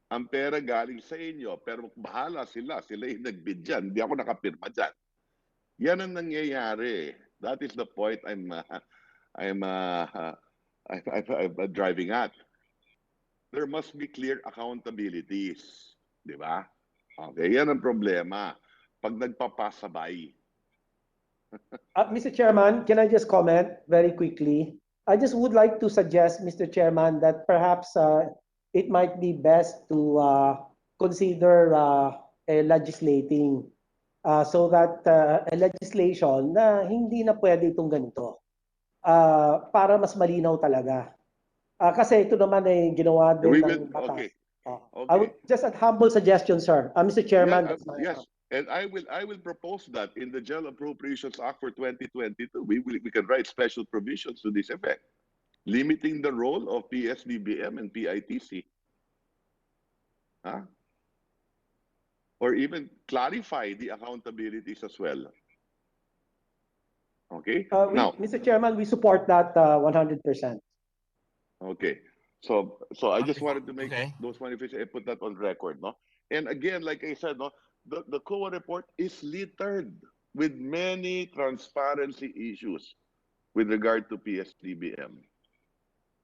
ang pera galing sa inyo, pero bahala sila. Sila yung nag-bid dyan. Hindi ako nakapirma dyan. Yan ang nangyayari. That is the point I'm driving at. There must be clear accountabilities. Di ba? Okay, yan ang problema. Pag nagpapasabay. Mr. Chairman, can I just comment very quickly? I just would like to suggest, Mr. Chairman, that perhaps it might be best to consider legislating so that a legislation na hindi na pwede itong ganito para mas malinaw talaga. Kasi ito naman ay ginawa din ng batas. Okay. I would just a humble suggestion, sir. Mr. Chairman. Yes, and I will propose that in the General Appropriations Act for 2022. We can write special provisions to this effect, limiting the role of PSDBM and PITC. Or even clarify the accountabilities as well. Okay? Now, Mr. Chairman, we support that 100%. Okay. So I just wanted to make those manifestations, put that on record, no? And again, like I said, no, the COA report is littered with many transparency issues with regard to PSDBM.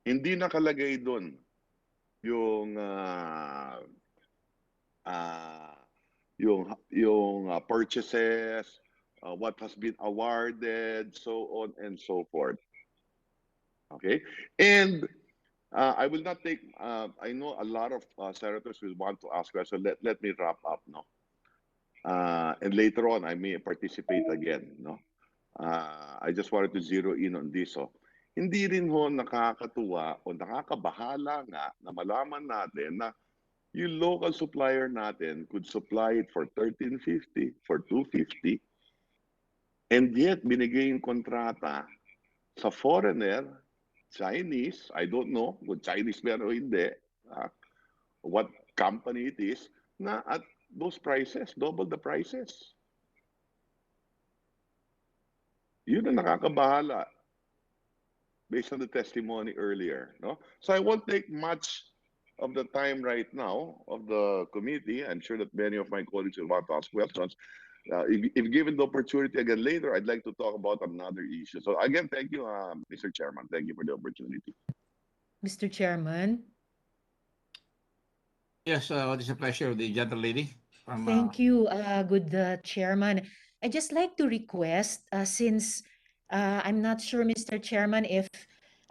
Hindi nakalagay doon yung purchases, what has been awarded, so on and so forth. Okay, and I will not take. I know a lot of senators will want to ask questions. Let me wrap up, no. And later on, I may participate again, no. I just wanted to zero in on this. So, hindi rin ho nakakatuwa o nakakabahala nga na malaman natin na yung local supplier natin could supply it for 13.50, for 2.50, and yet binigay yung kontrata sa foreigner, Chinese, I don't know kung Chinese meron o hindi, what company it is, na at those prices, double the prices. Yun ang nakakabahala based on the testimony earlier. No? So I won't take much of the time right now of the committee. I'm sure that many of my colleagues will want to ask questions. If given the opportunity again later, I'd like to talk about another issue. So again, thank you, Mr. Chairman. Thank you for the opportunity. Mr. Chairman. Yes, it is a pleasure, the gentle lady. Thank you, good Chairman. I just like to request, since I'm not sure, Mr. Chairman, if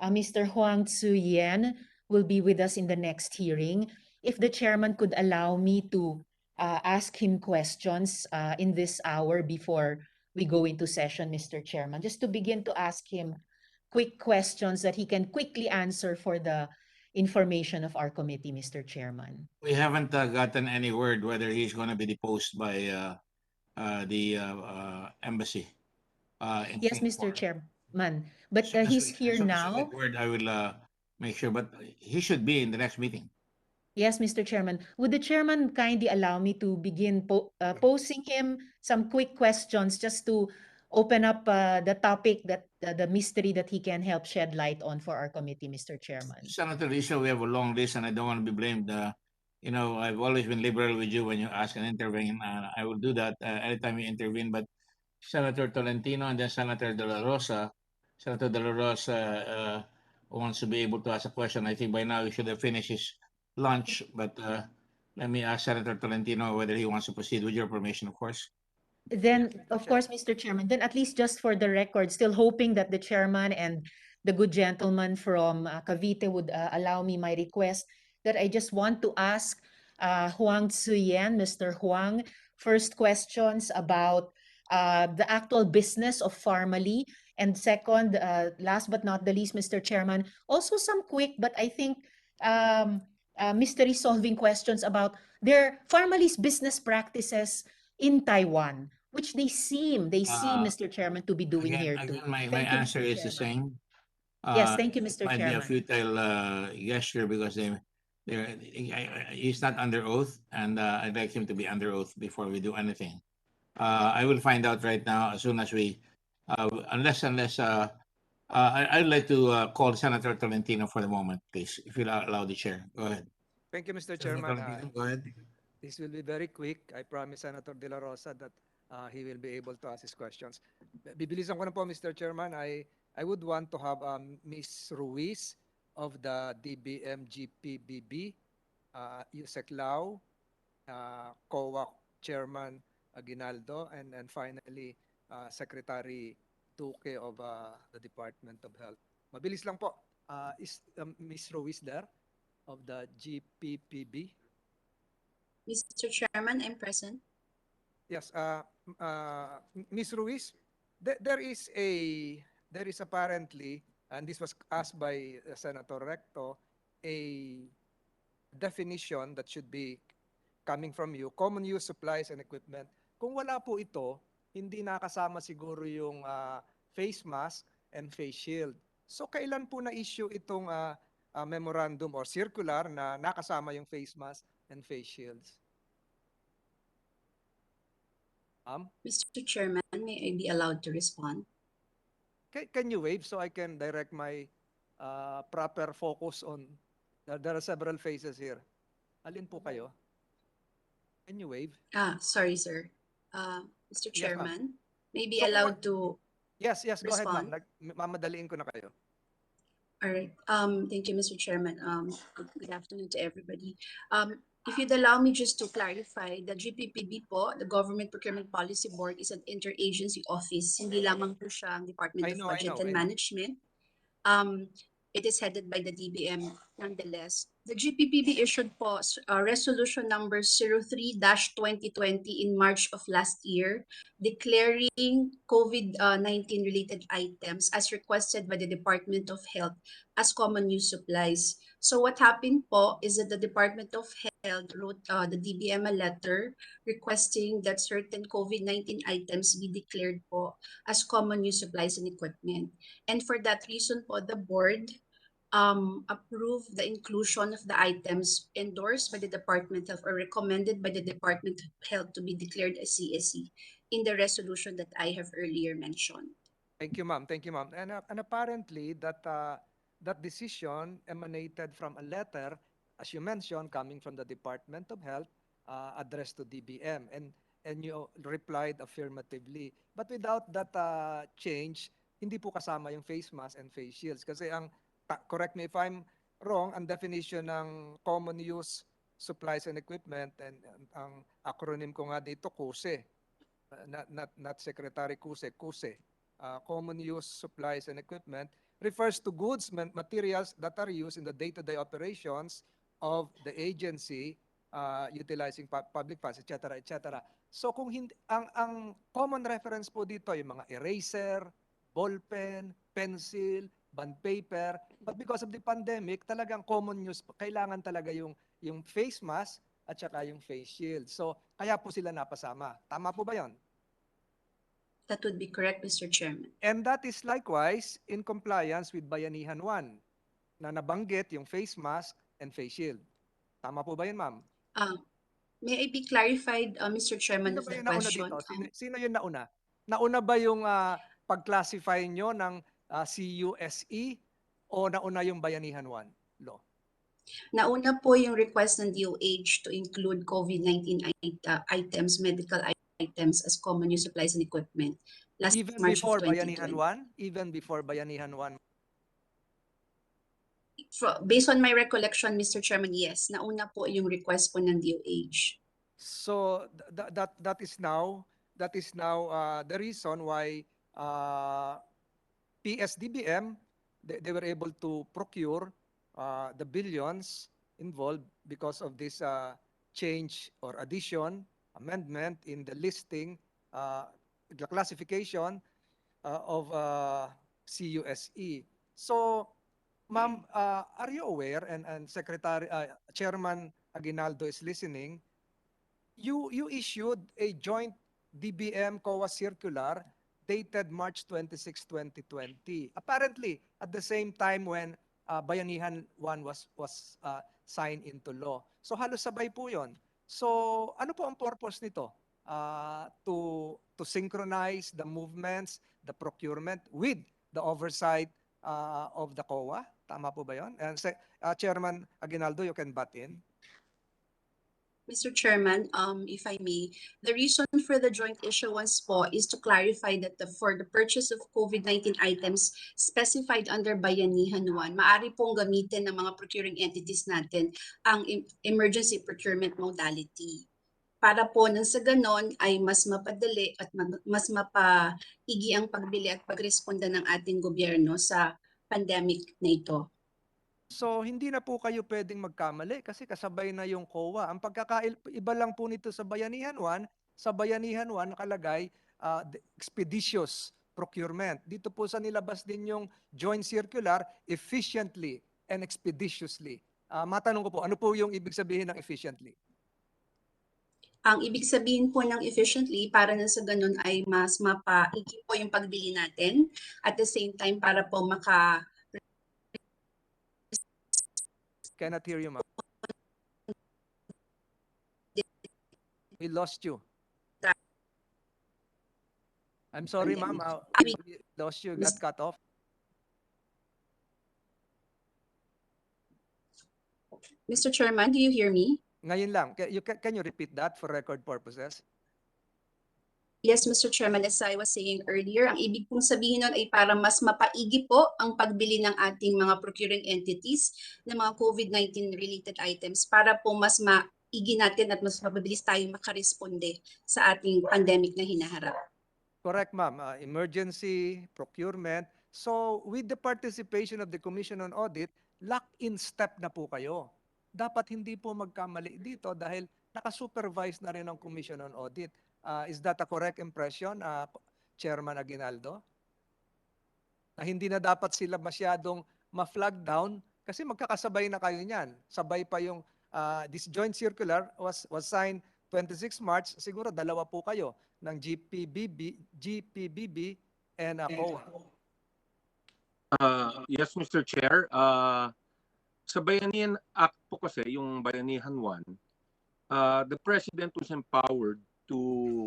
Mr. Huang Tzu-Yen will be with us in the next hearing, if the Chairman could allow me to ask him questions in this hour before we go into session, Mr. Chairman, just to begin to ask him quick questions that he can quickly answer for the information of our committee, Mr. Chairman. We haven't gotten any word whether he's going to be deposed by the embassy. Yes, Mr. Chairman, but he's here now. Word, I will make sure, but he should be in the next meeting. Yes, Mr. Chairman. Would the Chairman kindly allow me to begin posing him some quick questions just to open up the topic, that the mystery that he can help shed light on for our committee, Mr. Chairman? Senator Lisa, we have a long list and I don't want to be blamed. You know, I've always been liberal with you when you ask and intervene. I will do that anytime you intervene. But Senator Tolentino and then Senator De La Rosa, Senator De La Rosa wants to be able to ask a question. I think by now he should have finished his lunch, but let me ask Senator Tolentino whether he wants to proceed, with your permission, of course. Then, of course, Mr. Chairman, then at least just for the record, still hoping that the Chairman and the good gentleman from Cavite would allow me my request, that I just want to ask Huang Tzu-Yen, Mr. Huang, first questions about the actual business of Farmally, and second, last but not the least, Mr. Chairman, also some quick, but I think mystery solving questions about their Farmally's business practices in Taiwan, which they seem, Mr. Chairman, to be doing here too. Again, my Thank you, answer Mr. is the Chairman. same. Yes, thank you, It Mr. might be a Chairman. futile gesture because he's not under oath, and I'd like him to be under oath before we do anything. I will find out right now as soon as we, unless I'd like to call Senator Tolentino for the moment, please, if you'll allow the chair. Go ahead. Thank you, Mr. Senator Chairman. Tolentino, go ahead. This will be very quick. I promise Senator De La Rosa that he will be able to ask his questions. Bibilisan ko na po, Mr. Chairman. I would want to have Ms. Ruiz of the DBM-GPBB, Yusek Lau, COA Chairman Aguinaldo, and finally Secretary Duque of the Department of Health. Mabilis lang po. Is Ms. Ruiz there of the GPPB? Mr. Chairman, I'm present. Yes, Ms. Ruiz, there is apparently, and this was asked by Senator Recto, a definition that should be coming from you, common use supplies and equipment. Kung wala po ito, hindi nakasama siguro yung face mask and face shield. So kailan po na-issue itong memorandum or circular na nakasama yung face mask and face shields? Mr. Chairman, may I be allowed to respond? Can you wave so I can direct my proper focus on, there are several faces here. Alin po kayo? Can you wave? Sorry, sir. Mr. Yes, ma'am. Chairman, may be So, allowed to yes, go ahead, ma'am. respond? Mamadaliin ko na kayo. All right. Thank you, Mr. Chairman. Good afternoon to everybody. If you'd allow me just to clarify, the GPPB po, the Government Procurement Policy Board, is an interagency office. Hindi lamang po siya ang Department I of know, Budget and Management. It is headed by the DBM nonetheless. The GPPB issued po resolution number 03-2020 in March of last year, declaring COVID-19 related items as requested by the Department of Health as common use supplies. So what happened po is that the Department of Health wrote the DBM a letter requesting that certain COVID-19 items be declared po as common use supplies and equipment. And for that reason po, the board approved the inclusion of the items endorsed by the Department of Health or recommended by the Department of Health to be declared as CSE in the resolution that I have earlier mentioned. Thank you, ma'am. Thank you, ma'am. And apparently that that decision emanated from a letter, as you mentioned, coming from the Department of Health, addressed to DBM, and you replied affirmatively. But without that change, hindi po kasama yung face mask and face shields. Kasi correct me if I'm wrong, ang definition ng common use supplies and equipment, and ang acronym ko nga dito, KUSE, not Secretary KUSE, KUSE. Common use supplies and equipment refers to goods, materials that are used in the day-to-day operations of the agency utilizing public funds, etc., etc. So kung hindi, ang common reference po dito yung mga eraser, ballpen, pencil, bond paper, but because of the pandemic, talagang common use, kailangan talaga yung face mask at saka yung face shield. So kaya po sila napasama. Tama po ba 'yon? That would be correct, Mr. Chairman. And that is likewise in compliance with Bayanihan 1 na nabanggit yung face mask and face shield. Tama po ba yun, ma'am? May I be clarified, Mr. Chairman, of the question? Sino yung nauna? Nauna ba yung pag-classify nyo ng CUSE o nauna yung Bayanihan 1 law? Nauna po yung request ng DOH to include COVID-19 items, medical items as common use supplies and equipment. Last Even March before of 2020. Bayanihan 1? Even before Bayanihan 1? Based on my recollection, Mr. Chairman, yes. Nauna po yung request po ng DOH. So that is now the reason why PSDBM they were able to procure the billions involved because of this change or addition, amendment in the listing, the classification of CUSE. So, ma'am, are you aware, and Secretary Chairman Aguinaldo is listening, you issued a joint DBM COA circular dated March 26, 2020. Apparently, at the same time when Bayanihan 1 was signed into law. So halos sabay po 'yon. So ano po ang purpose nito? To synchronize the movements, the procurement with the oversight of the COA. Tama po ba 'yon? And Chairman Aguinaldo, you can butt in. Mr. Chairman, if I may, the reason for the joint issuance po is to clarify that for the purchase of COVID-19 items specified under Bayanihan 1, maaari pong gamitin ng mga procuring entities natin ang emergency procurement modality. Para po nang sa ganon ay mas mapadali at mas mapaigi ang pagbili at pagresponda ng ating gobyerno sa pandemic na ito. So hindi na po kayo pwedeng magkamali kasi kasabay na yung COA. Ang pagkakaiba lang po nito sa Bayanihan 1, nakalagay expeditious procurement. Dito po sa nilabas din yung joint circular, efficiently and expeditiously. Matanong ko po, ano po yung ibig sabihin ng efficiently? Ang ibig sabihin po ng efficiently, para na sa ganun ay mas mapaigi po yung pagbili natin. At the same time, para po Cannot hear you, ma'am. We lost you. I'm sorry, ma'am. We lost you. Got cut off. Mr. Chairman, do you hear me? Ngayon lang. Can you repeat that for record purposes? Yes, Mr. Chairman, as I was saying earlier, ang ibig pong sabihin nun ay para mas mapaigi po ang pagbili ng ating mga procuring entities ng mga COVID-19 related items para po mas maigi natin at mas mabilis tayong makaresponde sa ating pandemic na hinaharap. Correct, ma'am. Emergency, procurement. So, with the participation of the Commission on Audit, lock-in step na po kayo. Dapat hindi po magkamali dito dahil nakasupervise na rin ang Commission on Audit. Is that a correct impression, Chairman Aguinaldo? Na hindi na dapat sila masyadong ma-flag down kasi magkakasabay na kayo niyan. Sabay pa yung this joint circular was signed 26 March, siguro dalawa po kayo ng GPBB and COA. Yes, Mr. Chair. Sa Bayanihan Act po kasi, yung Bayanihan 1, the President was empowered to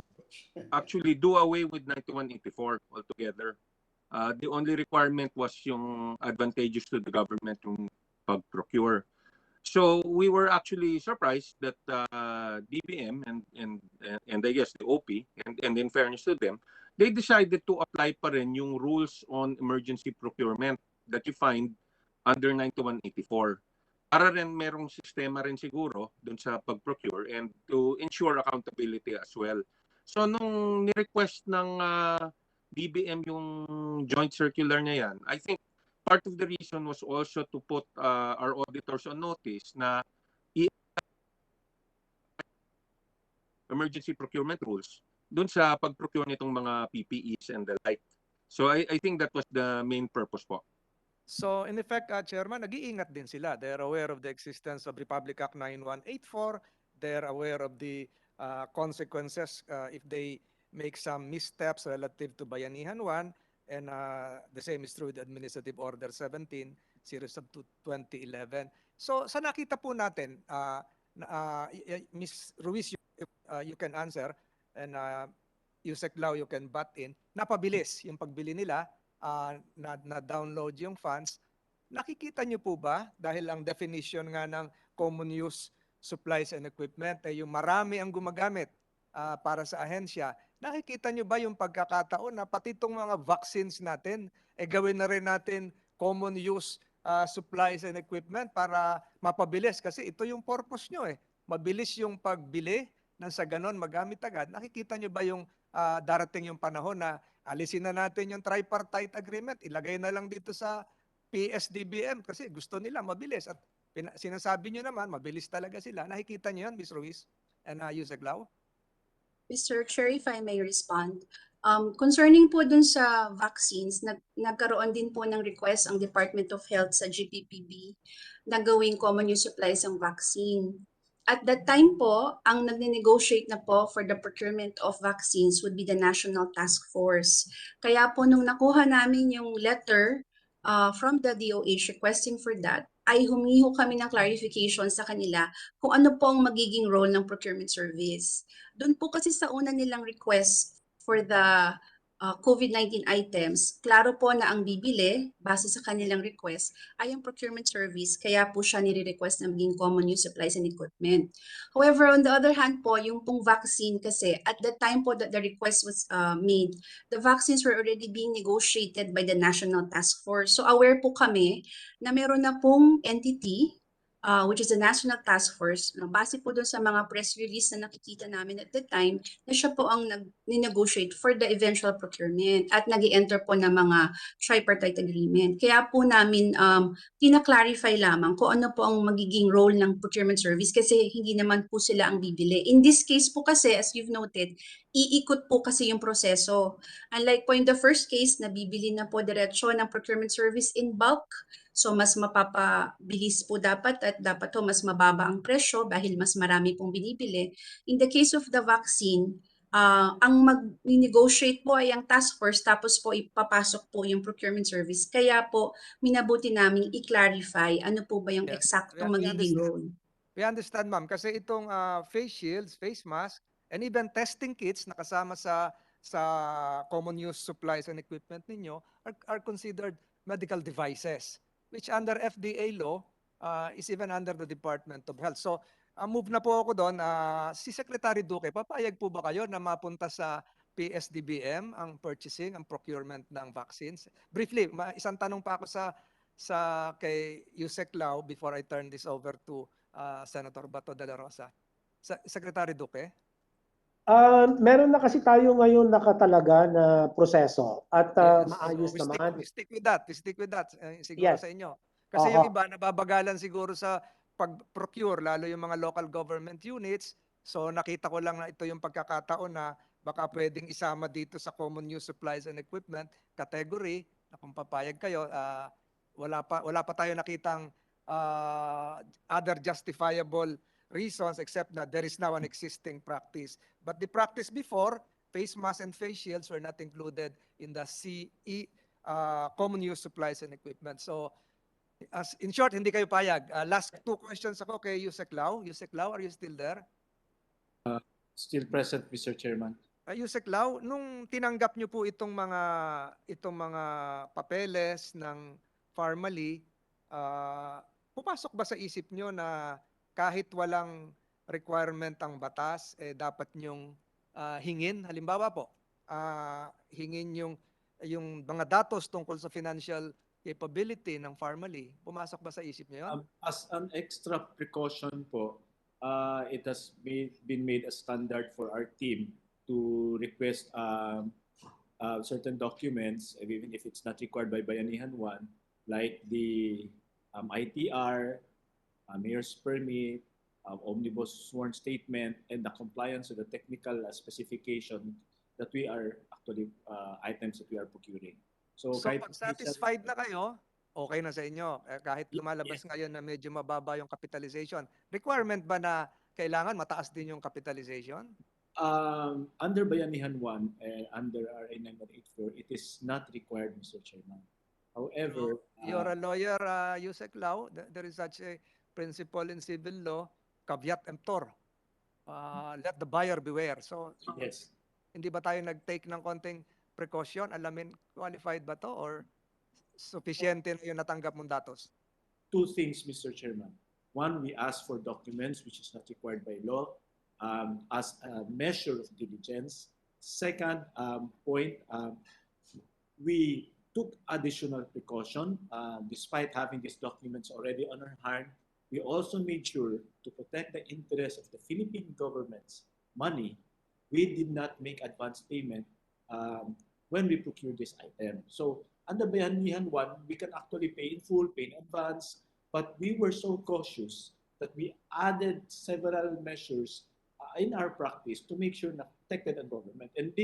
actually do away with 9184 altogether. The only requirement was yung advantageous to the government yung pag-procure. So we were actually surprised that DBM and I guess the OP, and in fairness to them, they decided to apply pa rin yung rules on emergency procurement that you find under 9184. Para rin merong sistema rin siguro dun sa pag-procure and to ensure accountability as well. So nung ni-request ng DBM yung joint circular niya yan, I think part of the reason was also to put our auditors on notice na emergency procurement rules dun sa pag-procure nitong mga PPEs and the like. So I think that was the main purpose po. So in effect, Chairman, nag-iingat din sila. They're aware of the existence of Republic Act 9184. They're aware of the consequences if they make some missteps relative to Bayanihan 1. And the same is true with Administrative Order 17, Series of 2011. So sa nakita po natin, Ms. Ruiz, you can answer, and Yusek Lau, you can butt in. Napabilis yung pagbili nila, na-download yung funds. Nakikita nyo po ba, dahil ang definition nga ng common use supplies and equipment ay yung marami ang gumagamit para sa ahensya, nakikita nyo ba yung pagkakataon na pati itong mga vaccines natin, gawin na rin natin common use supplies and equipment para mapabilis? Kasi ito yung purpose nyo mabilis yung pagbili nang sa ganon magamit agad. Nakikita nyo ba yung darating yung panahon na alisin na natin yung tripartite agreement, ilagay na lang dito sa PSDBM kasi gusto nila mabilis at sinasabi nyo naman mabilis talaga sila. Nakikita nyo yun, Ms. Ruiz and Yusek Lau? Mr. Chair, if I may respond. Concerning po dun sa vaccines, nagkaroon din po ng request ang Department of Health sa GPPB na gawing common use supplies ang vaccine. At that time po, ang nag-negotiate na po for the procurement of vaccines would be the National Task Force. Kaya po nung nakuha namin yung letter from the DOH requesting for that, ay humiho kami ng clarification sa kanila kung ano po ang magiging role ng procurement service. Doon po kasi sa una nilang request for the COVID-19 items, klaro po na ang bibili, base sa kanilang request, ay ang procurement service, kaya po siya nire-request na maging common use supplies and equipment. However, on the other hand po, yung pong vaccine kasi, at the time po that the request was made, the vaccines were already being negotiated by the National Task Force. So aware po kami na meron na pong entity, which is the National Task Force, base po doon sa mga press release na nakikita namin at the time, na siya po ang nag-negotiate for the eventual procurement at nag-enter po ng mga tripartite agreement. Kaya po namin tina-clarify lamang kung ano po ang magiging role ng procurement service kasi hindi naman po sila ang bibili. In this case po kasi, as you've noted, iikot po kasi yung proseso. Unlike po in the first case, na bibili na po diretso ng procurement service in bulk, so mas mapapabilis po dapat at dapat to mas mababa ang presyo dahil mas marami pong binibili. In the case of the vaccine, ang mag-negotiate po ay ang task force tapos po ipapasok po yung procurement service. Kaya po minabuti namin i-clarify ano po ba yung eksaktong magiging role. We understand, ma'am, kasi itong face shields, face mask, and even testing kits na kasama sa common use supplies and equipment ninyo are considered medical devices, which under FDA law is even under the Department of Health. So move na po ako doon. Si Secretary Duque, papayag po ba kayo na mapunta sa PSDBM ang purchasing, ang procurement ng vaccines? Briefly, isang tanong pa ako sa kay Yusek Lau before I turn this over to Senator Bato de la Rosa. Secretary Duque? Meron na kasi tayo ngayon nakatalaga na proseso at maayos we naman. stick with that. Siguro Yes. sa inyo. Kasi yung iba nababagalan siguro sa pag-procure, lalo yung mga local government units. So nakita ko lang na ito yung pagkakataon na baka pwedeng isama dito sa common use supplies and equipment category na kung papayag kayo, wala pa tayo nakitang other justifiable reasons except that there is now an existing practice. But the practice before, face masks and face shields were not included in the CE common use supplies and equipment. So in short, hindi kayo payag. Last two questions ako kay Yusek Lau. Yusek Lau, are you still there? Still present, Mr. Chairman. Yusek Lau, nung tinanggap niyo po itong mga papeles ng Pharmally, pumasok ba sa isip niyo na kahit walang requirement ang batas, dapat niyong hingin? Halimbawa po, hingin yung mga datos tungkol sa financial capability ng Pharmally. Pumasok ba sa isip niyo yun? As an extra precaution po, it has been made a standard for our team to request certain documents, even if it's not required by Bayanihan 1, like the ITR, mayor's permit, omnibus sworn statement, and the compliance with the technical specification that we are actually items that we are procuring. So pag satisfied na kayo, okay na sa inyo. Kahit lumalabas ngayon na medyo mababa yung capitalization. Requirement ba na kailangan mataas din yung capitalization? Under Bayanihan 1 and under RA 9184, it is not required, Mr. Chairman. However, you're a lawyer, Yusek Lau. There is such a principle in civil law, caveat emptor. Let the buyer beware. So, yes. Hindi ba tayo nag-take ng konting precaution? Alamin, qualified ba to or sufficiente na yung natanggap mong datos? Two things, Mr. Chairman. One, we ask for documents which is not required by law as a measure of diligence. Second point, we took additional precaution despite having these documents already on our hand. We also made sure to protect the interest of the Philippine government's money. We did not make advance payment when we procured this item. So under Bayanihan 1, we can actually pay in full, pay in advance, but we were so cautious that we added several measures in our practice to make sure na protected ang government. And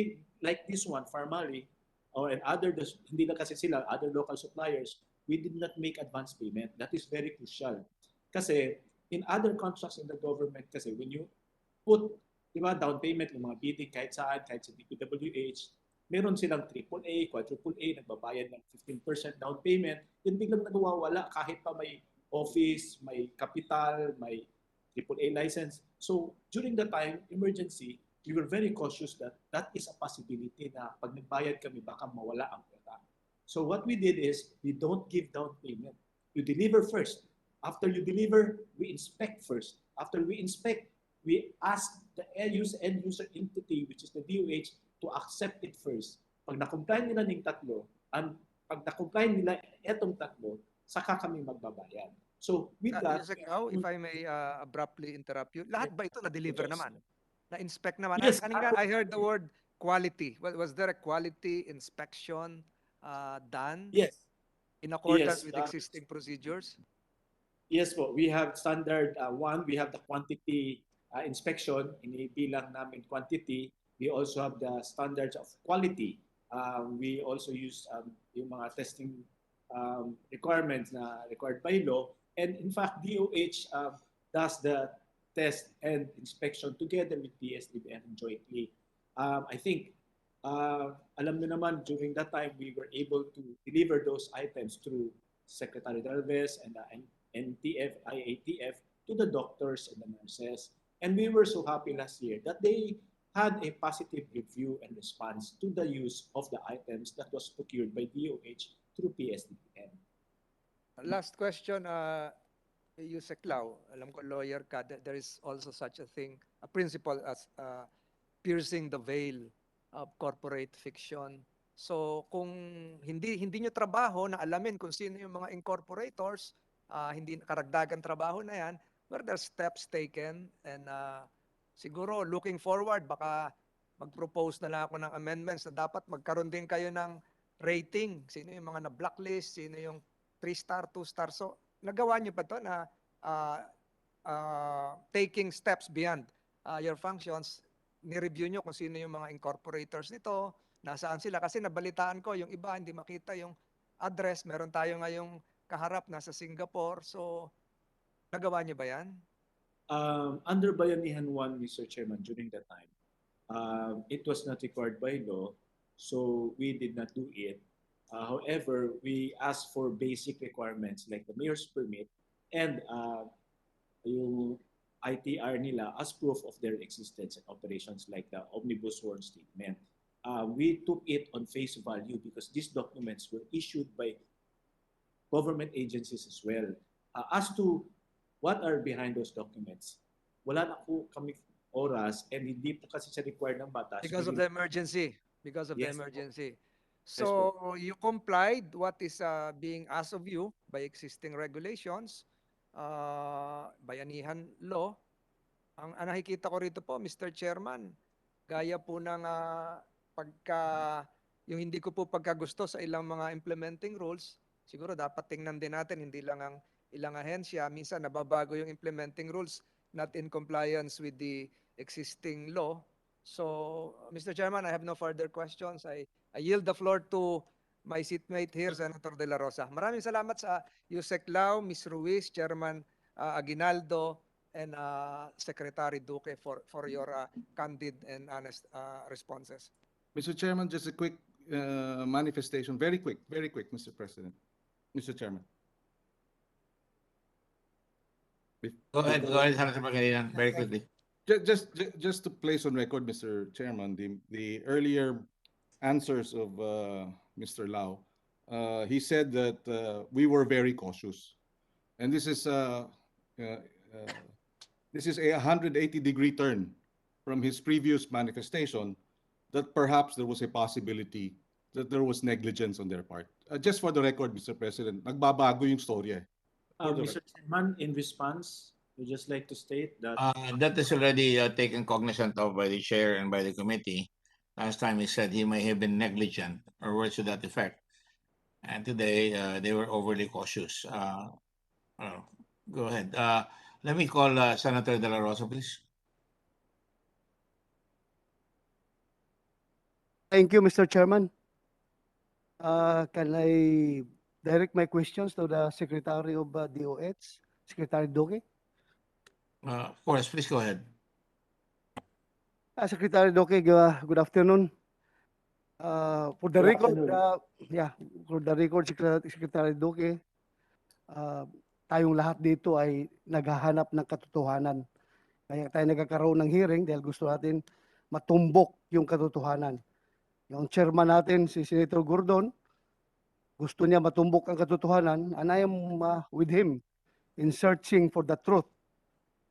like this one, Pharmally, and other, hindi na kasi sila, other local suppliers, we did not make advance payment. That is very crucial. Kasi in other contracts in the government, kasi when you put down payment ng mga bidding kahit saan, kahit sa DPWH, meron silang AAA, quadruple-A, nagbabayad ng 15% down payment, then biglang nagwawala kahit pa may office, may capital, may AAA license. So during the time, emergency, we were very cautious that that is a possibility na pag nagbayad kami, baka mawala ang pera. So what we did is, we don't give down payment. You deliver first. After you deliver, we inspect first. After we inspect, we ask the end user entity, which is the DOH, to accept it first. Pag na-comply nila ng tatlo, and pag na-comply nila etong tatlo, saka kami magbabayad. So with that, if I may abruptly interrupt you, lahat ba ito na-deliver naman? Na-inspect naman? Yes. Kanina I heard the word quality. Was there a quality inspection done? Yes. In accordance with existing procedures? Yes po. We have standard one, we have the quantity inspection, inibilang namin quantity. We also have the standards of quality. We also use yung mga testing requirements na required by law. And in fact, DOH does the test and inspection together with PSDBM jointly. I think, alam nyo naman, during that time, we were able to deliver those items through Secretary Dalvez and NTF, IATF to the doctors and the nurses. And we were so happy last year that they had a positive review and response to the use of the items that was procured by DOH through PSDBM. Last question, Yusek Lau, alam ko lawyer ka, there is also such a thing, a principle as piercing the veil of corporate fiction. So kung hindi nyo trabaho na alamin kung sino yung mga incorporators, hindi karagdagan trabaho na yan, but there's steps taken and siguro looking forward, baka mag-propose na lang ako ng amendments na dapat magkaroon din kayo ng rating. Sino yung mga na-blacklist, sino yung 3-star, 2-star. So nagawa niyo pa to na taking steps beyond your functions, ni-review nyo kung sino yung mga incorporators nito, nasaan sila. Kasi nabalitaan ko, yung iba hindi makita yung address. Meron tayo ngayong kaharap, nasa Singapore. So, nagawa niyo ba yan? Under Bayanihan 1, Mr. Chairman, during that time, it was not required by law, so we did not do it. However, we asked for basic requirements like the mayor's permit and yung ITR nila as proof of their existence and operations like the omnibus sworn statement. We took it on face value because these documents were issued by government agencies as well. As to what are behind those documents, wala na po kami oras and hindi po kasi siya required ng batas. Because of the emergency. Because of the Yes, emergency. Yes, So you complied what is being asked of you by existing regulations, bayanihan law. Ang nakikita ko rito po, Mr. Chairman, gaya po ng yung hindi ko po pagkagusto sa ilang mga implementing rules, siguro dapat tingnan din natin, hindi lang ang ilang ahensya, minsan nababago yung implementing rules, not in compliance with the existing law. So, Mr. Chairman, I have no further questions. I yield the floor to my seatmate here, Senator De La Rosa. Maraming salamat sa Yusek Lau, Ms. Ruiz, Chairman Aguinaldo, and Secretary Duque for your candid and honest responses. Mr. Chairman, just a quick manifestation, very quick, Mr. President. Mr. Chairman. Go ahead, Senator Paglaban, very quickly. Just to place on record, Mr. Chairman, the earlier answers of Mr. Lau, he said that we were very cautious, and this is a 180-degree turn from his previous manifestation that perhaps there was a possibility that there was negligence on their part. Just for the record, Mr. President, nagbabago yung storya. Mr. Chairman, in response, we just like to state that that is already taken cognizant of by the chair and by the committee. Last time he said he may have been negligent or words to that effect. And today they were overly cautious. Go ahead. Let me call Senator De La Rosa, please. Thank you, Mr. Chairman. Can I direct my questions to the Secretary of DOH, Secretary Duque? Of course, please go ahead. Secretary Duque, good afternoon. For the record, for the record, Secretary Duque, tayong lahat dito ay naghahanap ng katotohanan. Kaya tayo nagkakaroon ng hearing dahil gusto natin matumbok yung katotohanan. Yung chairman natin, si Senator Gordon, gusto niya matumbok ang katotohanan, and I am with him in searching for the truth.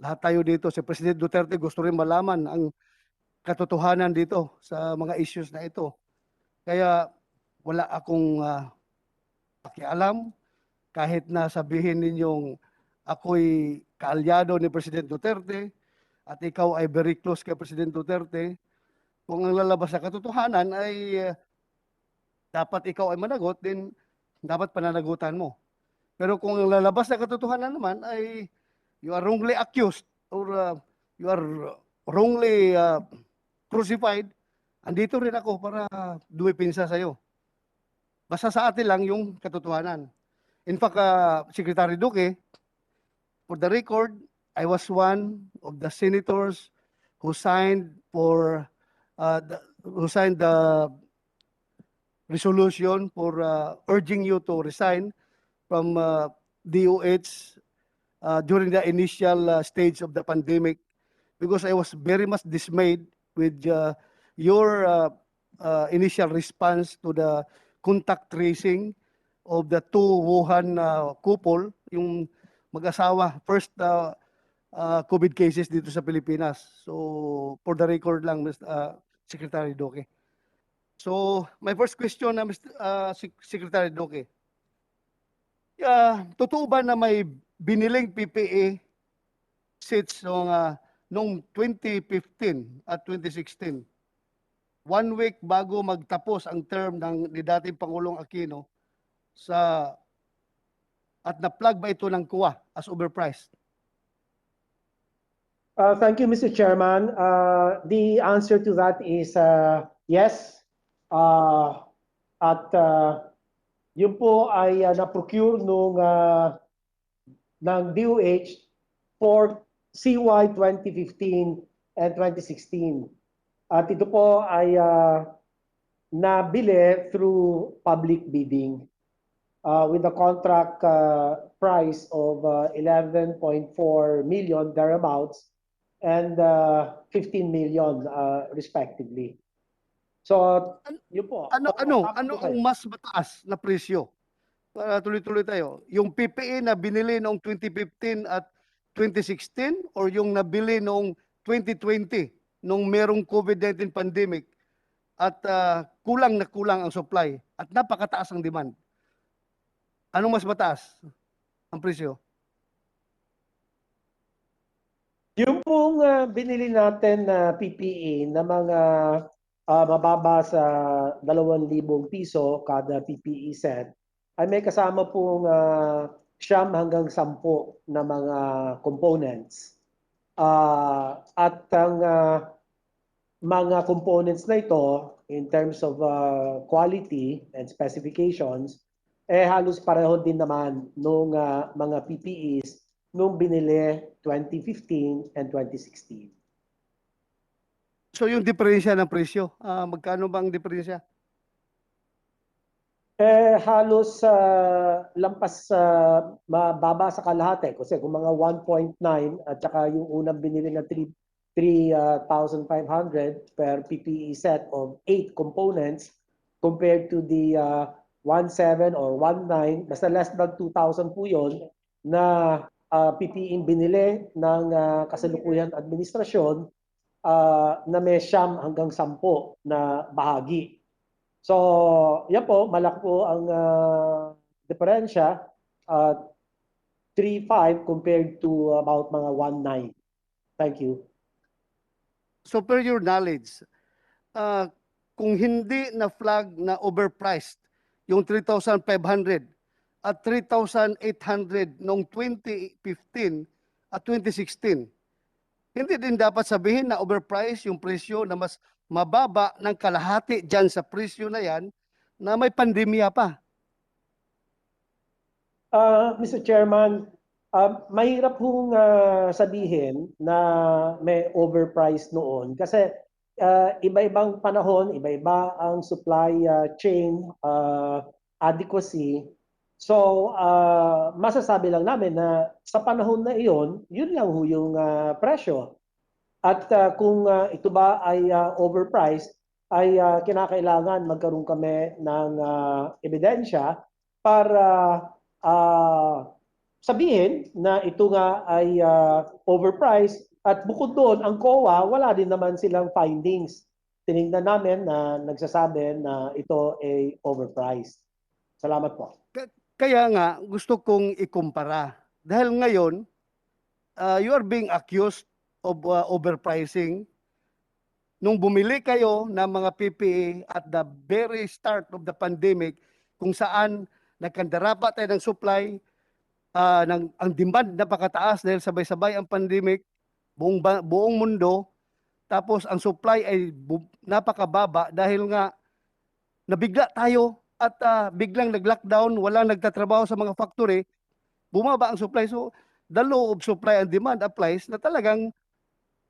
Lahat tayo dito, si President Duterte gusto rin malaman ang katotohanan dito sa mga issues na ito. Kaya wala akong pakialam kahit na sabihin ninyong ako'y kaalyado ni President Duterte at ikaw ay very close kay President Duterte. Kung ang lalabas na katotohanan ay dapat ikaw ay managot, then dapat pananagutan mo. Pero kung ang lalabas na katotohanan naman ay you are wrongly accused or you are wrongly crucified, andito rin ako para dumipinsa sa'yo. Basta sa atin lang yung katotohanan. In fact, Secretary Duque, for the record, I was one of the senators who signed the resolution for urging you to resign from DOH during the initial stage of the pandemic, because I was very much dismayed with your initial response to the contact tracing of the two Wuhan couple, yung mag-asawa. First COVID cases dito sa Pilipinas. So, for the record lang, Secretary Duque. So, my first question na Secretary Duque. Totoo ba na may biniling PPE seats noong 2015 at 2016? 1 week bago magtapos ang term ni dating Pangulong Aquino at na-plug ba ito ng COA as overpriced? Thank you, Mr. Chairman. The answer to that is yes. Yun po ay na-procure ng DOH for CY 2015 and 2016. At ito po ay nabili through public bidding with a contract price of 11.4 million thereabouts and 15 million respectively. So, yun po. Ano ang mas mataas na presyo? Para tuloy-tuloy tayo. Yung PPE na binili noong 2015 at 2016 or yung nabili noong 2020 nung merong COVID-19 pandemic at kulang na kulang ang supply at napakataas ang demand? Anong mas mataas ang presyo? Yung pong binili natin na PPE na mga mababa sa 2,000 piso kada PPE set ay may kasama pong 9 hanggang 10 na mga components. At ang mga components na ito in terms of quality and specifications halos pareho din naman nung mga PPEs nung binili 2015 and 2016. So yung diferensya ng presyo, magkano bang diferensya? Halos lampas mababa sa kalahati kasi kung mga 1.9 at saka yung unang binili na 3,500 per PPE set of 8 components compared to the 1.7 or 1.9, basta less than 2,000 po yun na PPE binili ng kasalukuyan administrasyon na may 9 hanggang 10 na bahagi. So, yan po, malaki po ang diferensya, 3.5 compared to about mga 1.9. Thank you. So per your knowledge, kung hindi na flag na overpriced yung 3,500 at 3,800 noong 2015 at 2016, hindi din dapat sabihin na overpriced yung presyo na mas mababa ng kalahati dyan sa presyo na yan na may pandemya pa? Mr. Chairman, mahirap pong sabihin na may overpriced noon kasi iba-ibang panahon, iba-iba ang supply chain adequacy. So, masasabi lang namin na sa panahon na iyon, yun lang ho yung presyo. At kung ito ba ay overpriced, ay kinakailangan magkaroon kami ng ebidensya para sabihin na ito nga ay overpriced at bukod doon, ang COA, wala din naman silang findings. Tinignan namin na nagsasabi na ito ay overpriced. Salamat po. Kaya nga, gusto kong ikumpara. Dahil ngayon, you are being accused of overpricing. Nung bumili kayo ng mga PPE at the very start of the pandemic, kung saan nagkandarapa tayo ng supply, ang demand napakataas dahil sabay-sabay ang pandemic, buong mundo, tapos ang supply ay napakababa dahil nga nabigla tayo at biglang nag-lockdown, walang nagtatrabaho sa mga factory, bumaba ang supply. So, the law of supply and demand applies na talagang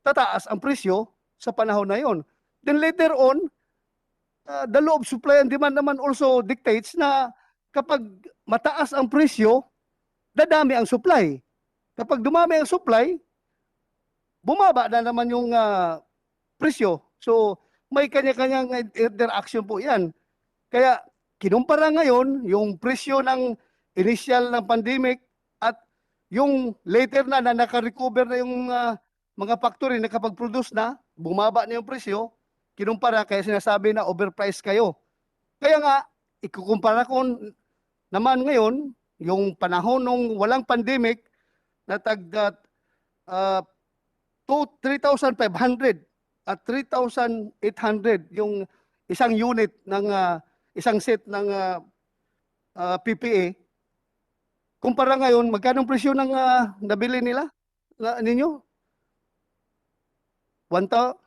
tataas ang presyo sa panahon na yon. Then later on, the law of supply and demand naman also dictates na kapag mataas ang presyo, dadami ang supply. Kapag dumami ang supply, bumaba na naman yung presyo. So, may kanya-kanyang interaction po yan. Kaya, kinumpara ngayon yung presyo ng initial ng pandemic at Yung later na naka-recover na yung mga factory, nakapag-produce na, bumaba na yung presyo, kinumpara, kaya sinasabi na overpriced kayo. Kaya nga, ikukumpara ko naman ngayon, yung panahon nung walang pandemic, na tag 3,500 at 3,800 yung isang unit ng isang set ng PPE. Kumpara ngayon, magkano presyo ng nabili nila? Ninyo? 1,000?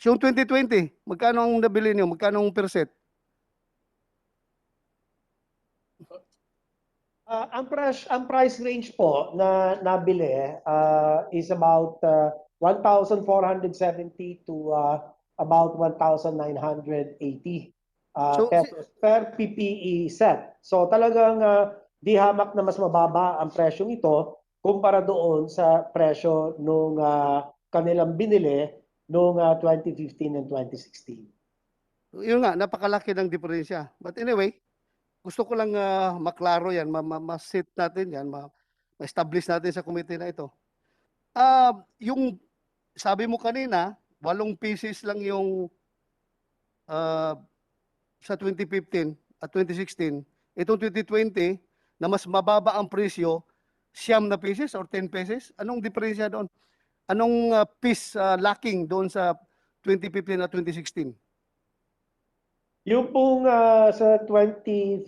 Yung 2020, magkano ang nabili niyo? Magkano ang per set? Ang price range po na nabili is about 1,470 to about 1,980 pesos per PPE set. So talagang di hamak na mas mababa ang presyong ito kumpara doon sa presyo nung kanilang binili noong 2015 and 2016. Yun nga, napakalaki ng diferensya. But anyway, gusto ko lang maklaro yan, ma-sit natin yan, ma-establish natin sa committee na ito. Yung sabi mo kanina, 8 pieces lang yung sa 2015 at 2016. Itong 2020, na mas mababa ang presyo, 9 na pieces or 10 pieces? Anong diferensya doon? Anong piece lacking doon sa 2015 at 2016? Yung pong sa 2015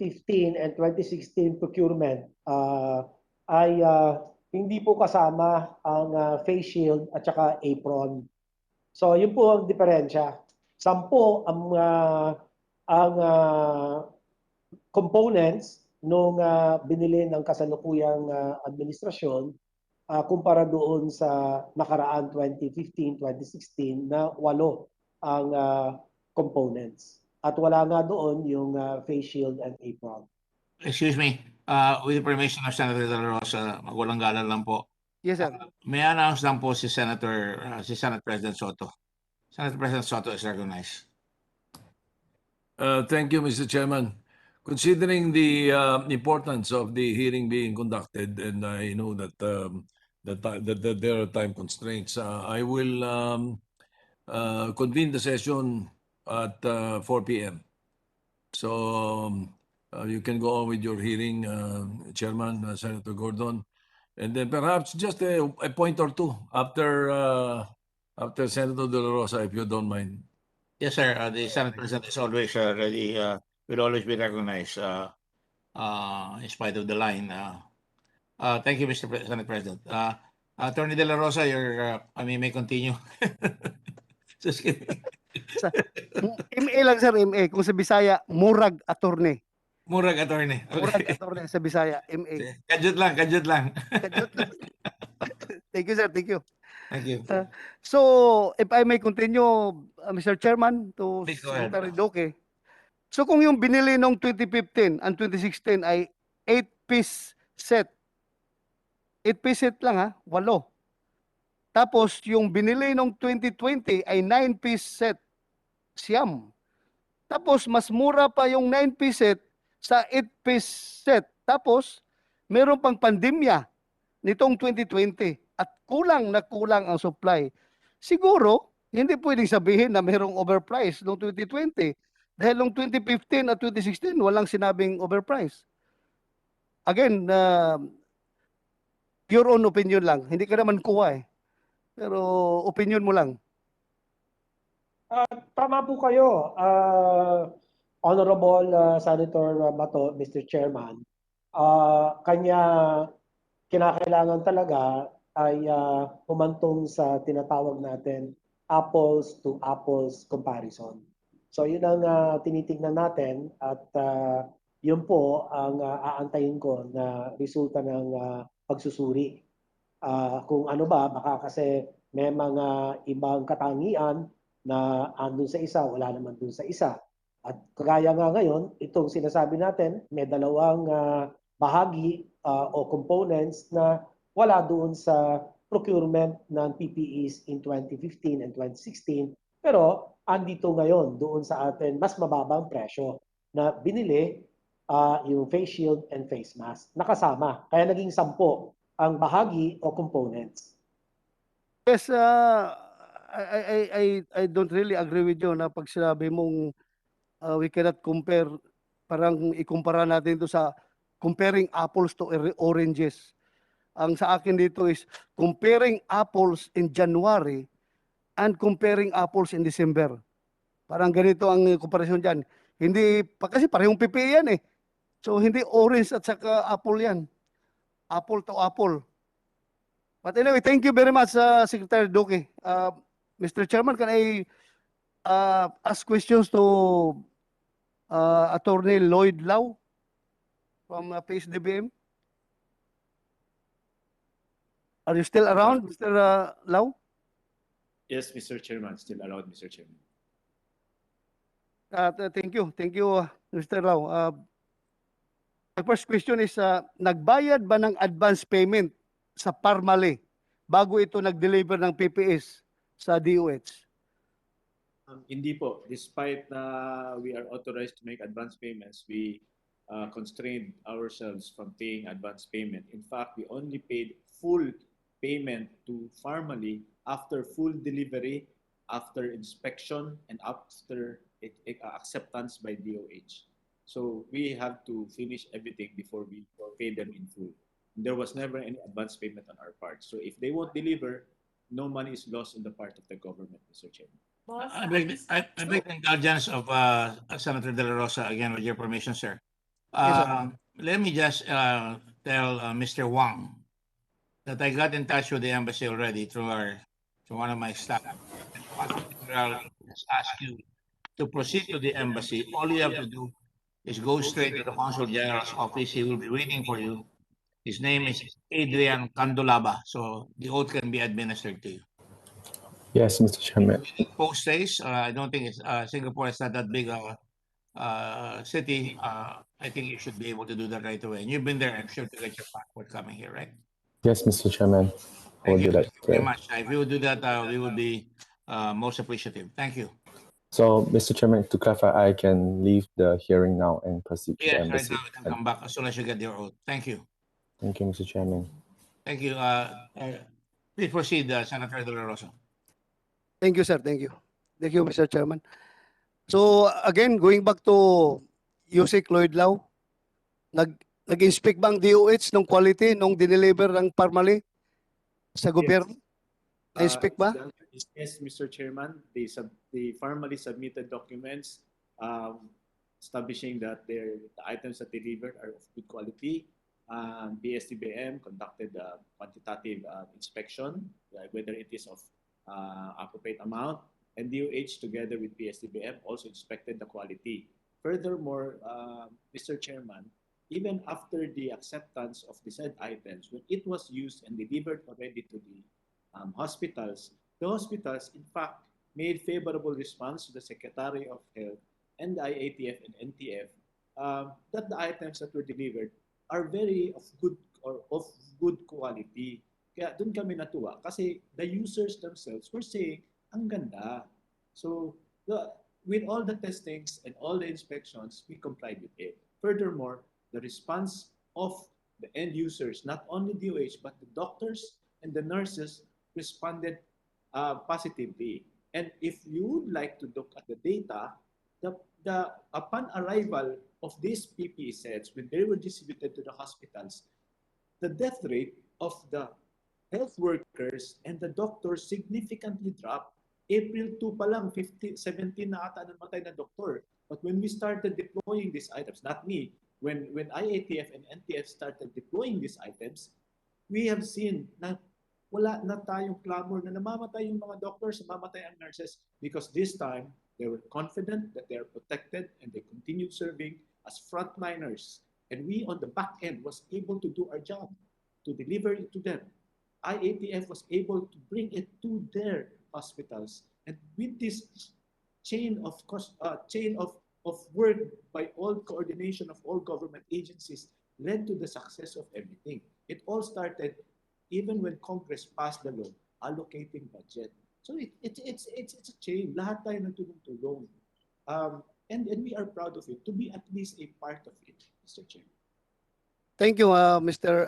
and 2016 procurement ay hindi po kasama ang face shield at saka apron. So yun po ang diferensya. 10 ang components nung binili ng kasalukuyang administrasyon kumpara doon sa nakaraan 2015, 2016 na 8 ang components. At wala nga doon yung face shield and apron. Excuse me, with the permission of Senator De La Rosa, magwalang galang lang po. Yes, sir. May announce lang po si Senate President Soto. Senator President Soto is recognized. Thank you, Mr. Chairman. Considering the importance of the hearing being conducted, and I know that that there are time constraints, I will convene the session at 4 p.m. So you can go on with your hearing, Chairman, Senator Gordon, and then perhaps just a point or two after Senator De La Rosa, if you don't mind. Yes, sir. The Senate President is always ready, will always be recognized in spite of the line. Thank you, Mr. Senate President. Attorney De La Rosa, I mean, may continue. Just kidding. MA lang, sir, MA. Kung sa Bisaya, murag attorney. Murag attorney. Okay. Murag attorney sa Bisaya, MA. Kadjut lang, kadjut lang. Thank you, sir. Thank you. Thank you. So, if I may continue, Mr. Chairman, to Please go ahead. Secretary Duque. So, kung yung binili noong 2015 and 2016 ay 8-piece set. 8-piece set lang ha, 8. Tapos, yung binili noong 2020 ay 9-piece set. Siyam. Tapos, mas mura pa yung 9-piece set sa 8-piece set. Tapos, meron pang pandemya nitong 2020 at kulang na kulang ang supply. Siguro, hindi pwedeng sabihin na merong overprice noong 2020 dahil noong 2015 at 2016 walang sinabing overprice. Again, your own opinion lang. Hindi ka naman kuha eh. Pero opinion mo lang. Tama po kayo, Honorable Senator Bato, Mr. Chairman. Kanya kinakailangan talaga ay humantong sa tinatawag natin apples to apples comparison. So yun ang tinitingnan natin at yun po ang aantayin ko na resulta ng pagsusuri. Kung ano ba, baka kasi may mga ibang katangian na andun sa isa, wala naman dun sa isa. At kagaya nga ngayon, itong sinasabi natin, may dalawang bahagi o components na wala doon sa procurement ng PPEs in 2015 and 2016, pero andito ngayon doon sa atin mas mababang presyo na binili yung face shield and face mask. Nakasama. Kaya naging 10 ang bahagi o components. Yes, I don't really agree with you na pag sinabi mong we cannot compare, parang ikumpara natin ito sa comparing apples to oranges. Ang sa akin dito is comparing apples in January and comparing apples in December. Parang ganito ang comparison dyan. Hindi, kasi parehong pipi yan eh. So hindi orange at saka apple yan. Apple to apple. But anyway, thank you very much, Secretary Duque. Mr. Chairman, can I ask questions to Attorney Lloyd Lau from PSDBM? Are you still around, Mr. Lau? Yes, Mr. Chairman, still allowed, Mr. Chairman. Thank you. Thank you, Mr. Lau. My first question is, nagbayad ba ng advance payment sa Parmale bago ito nag-deliver ng PPS sa DOH? Hindi po. Despite we are authorized to make advance payments, we constrained ourselves from paying advance payment. In fact, we only paid full payment to Parmale after full delivery, after inspection, and after acceptance by DOH. So we have to finish everything before we pay them in full. There was never any advance payment on our part. So if they won't deliver, no money is lost on the part of the government, Mr. Chairman. I beg the indulgence of Senator De La Rosa again, with your permission, sir. Let me just tell Mr. Wang that I got in touch with the embassy already through one of my staff. I'll just ask you to proceed to the embassy. All you have to do is go straight to the Consul General's office. He will be waiting for you. His name is Adrian Candolaba, so the oath can be administered to you. Yes, Mr. Chairman. Post stays, I don't think Singapore is not that big a city. I think you should be able to do that right away. And you've been there, I'm sure, to get your passport coming here, right? Yes, Mr. Chairman. Thank you very much. If you would do that, we would be most appreciative. Thank you. So, Mr. Chairman, to clarify, I can leave the hearing now and proceed to the Yes, right embassy. now we can come back as soon as you get your oath. Thank you. Thank you, Mr. Chairman. Thank you. Please proceed, Senator De La Rosa. Thank you, sir. Thank you. Thank you, Mr. Chairman. So again, going back to Yusek Lloyd Lau, nag-inspect ba ang DOH ng quality nung dineliver ng Parmale sa gobyerno? Na-inspect ba? Yes, Mr. Chairman. The Parmale submitted documents establishing that the items that delivered are of good quality. PSDBM conducted a quantitative inspection, whether it is of appropriate amount, and DOH together with PSDBM also inspected the quality. Furthermore, Mr. Chairman, even after the acceptance of the said items, when it was used and delivered already to the hospitals, the hospitals in fact made favorable response to the Secretary of Health and the IATF and NTF that the items that were delivered are very of good quality. Kaya doon kami natuwa kasi the users themselves were saying, ang ganda. So with all the testings and all the inspections, we complied with it. Furthermore, the response of the end users, not only DOH, but the doctors and the nurses responded positively. And if you would like to look at the data, upon arrival of these PPE sets, when they were distributed to the hospitals, the death rate of the health workers and the doctors significantly dropped. April 2 pa lang, 17 na ata namatay na doktor. But when we started deploying these items, not me, when IATF and NTF started deploying these items, we have seen na wala na tayong clamor na namamatay yung mga doctors, namamatay ang nurses, because this time they were confident that they are protected and they continued serving as frontliners. And we on the back end was able to do our job, to deliver it to them. IATF was able to bring it to their hospitals. And with this chain of work by all coordination of all government agencies led to the success of everything. It all started even when Congress passed the law allocating budget. So it's a chain. Lahat tayo nagtulong-tulong. And we are proud of it, to be at least a part of it. Mr. Chair. Thank you, Mr.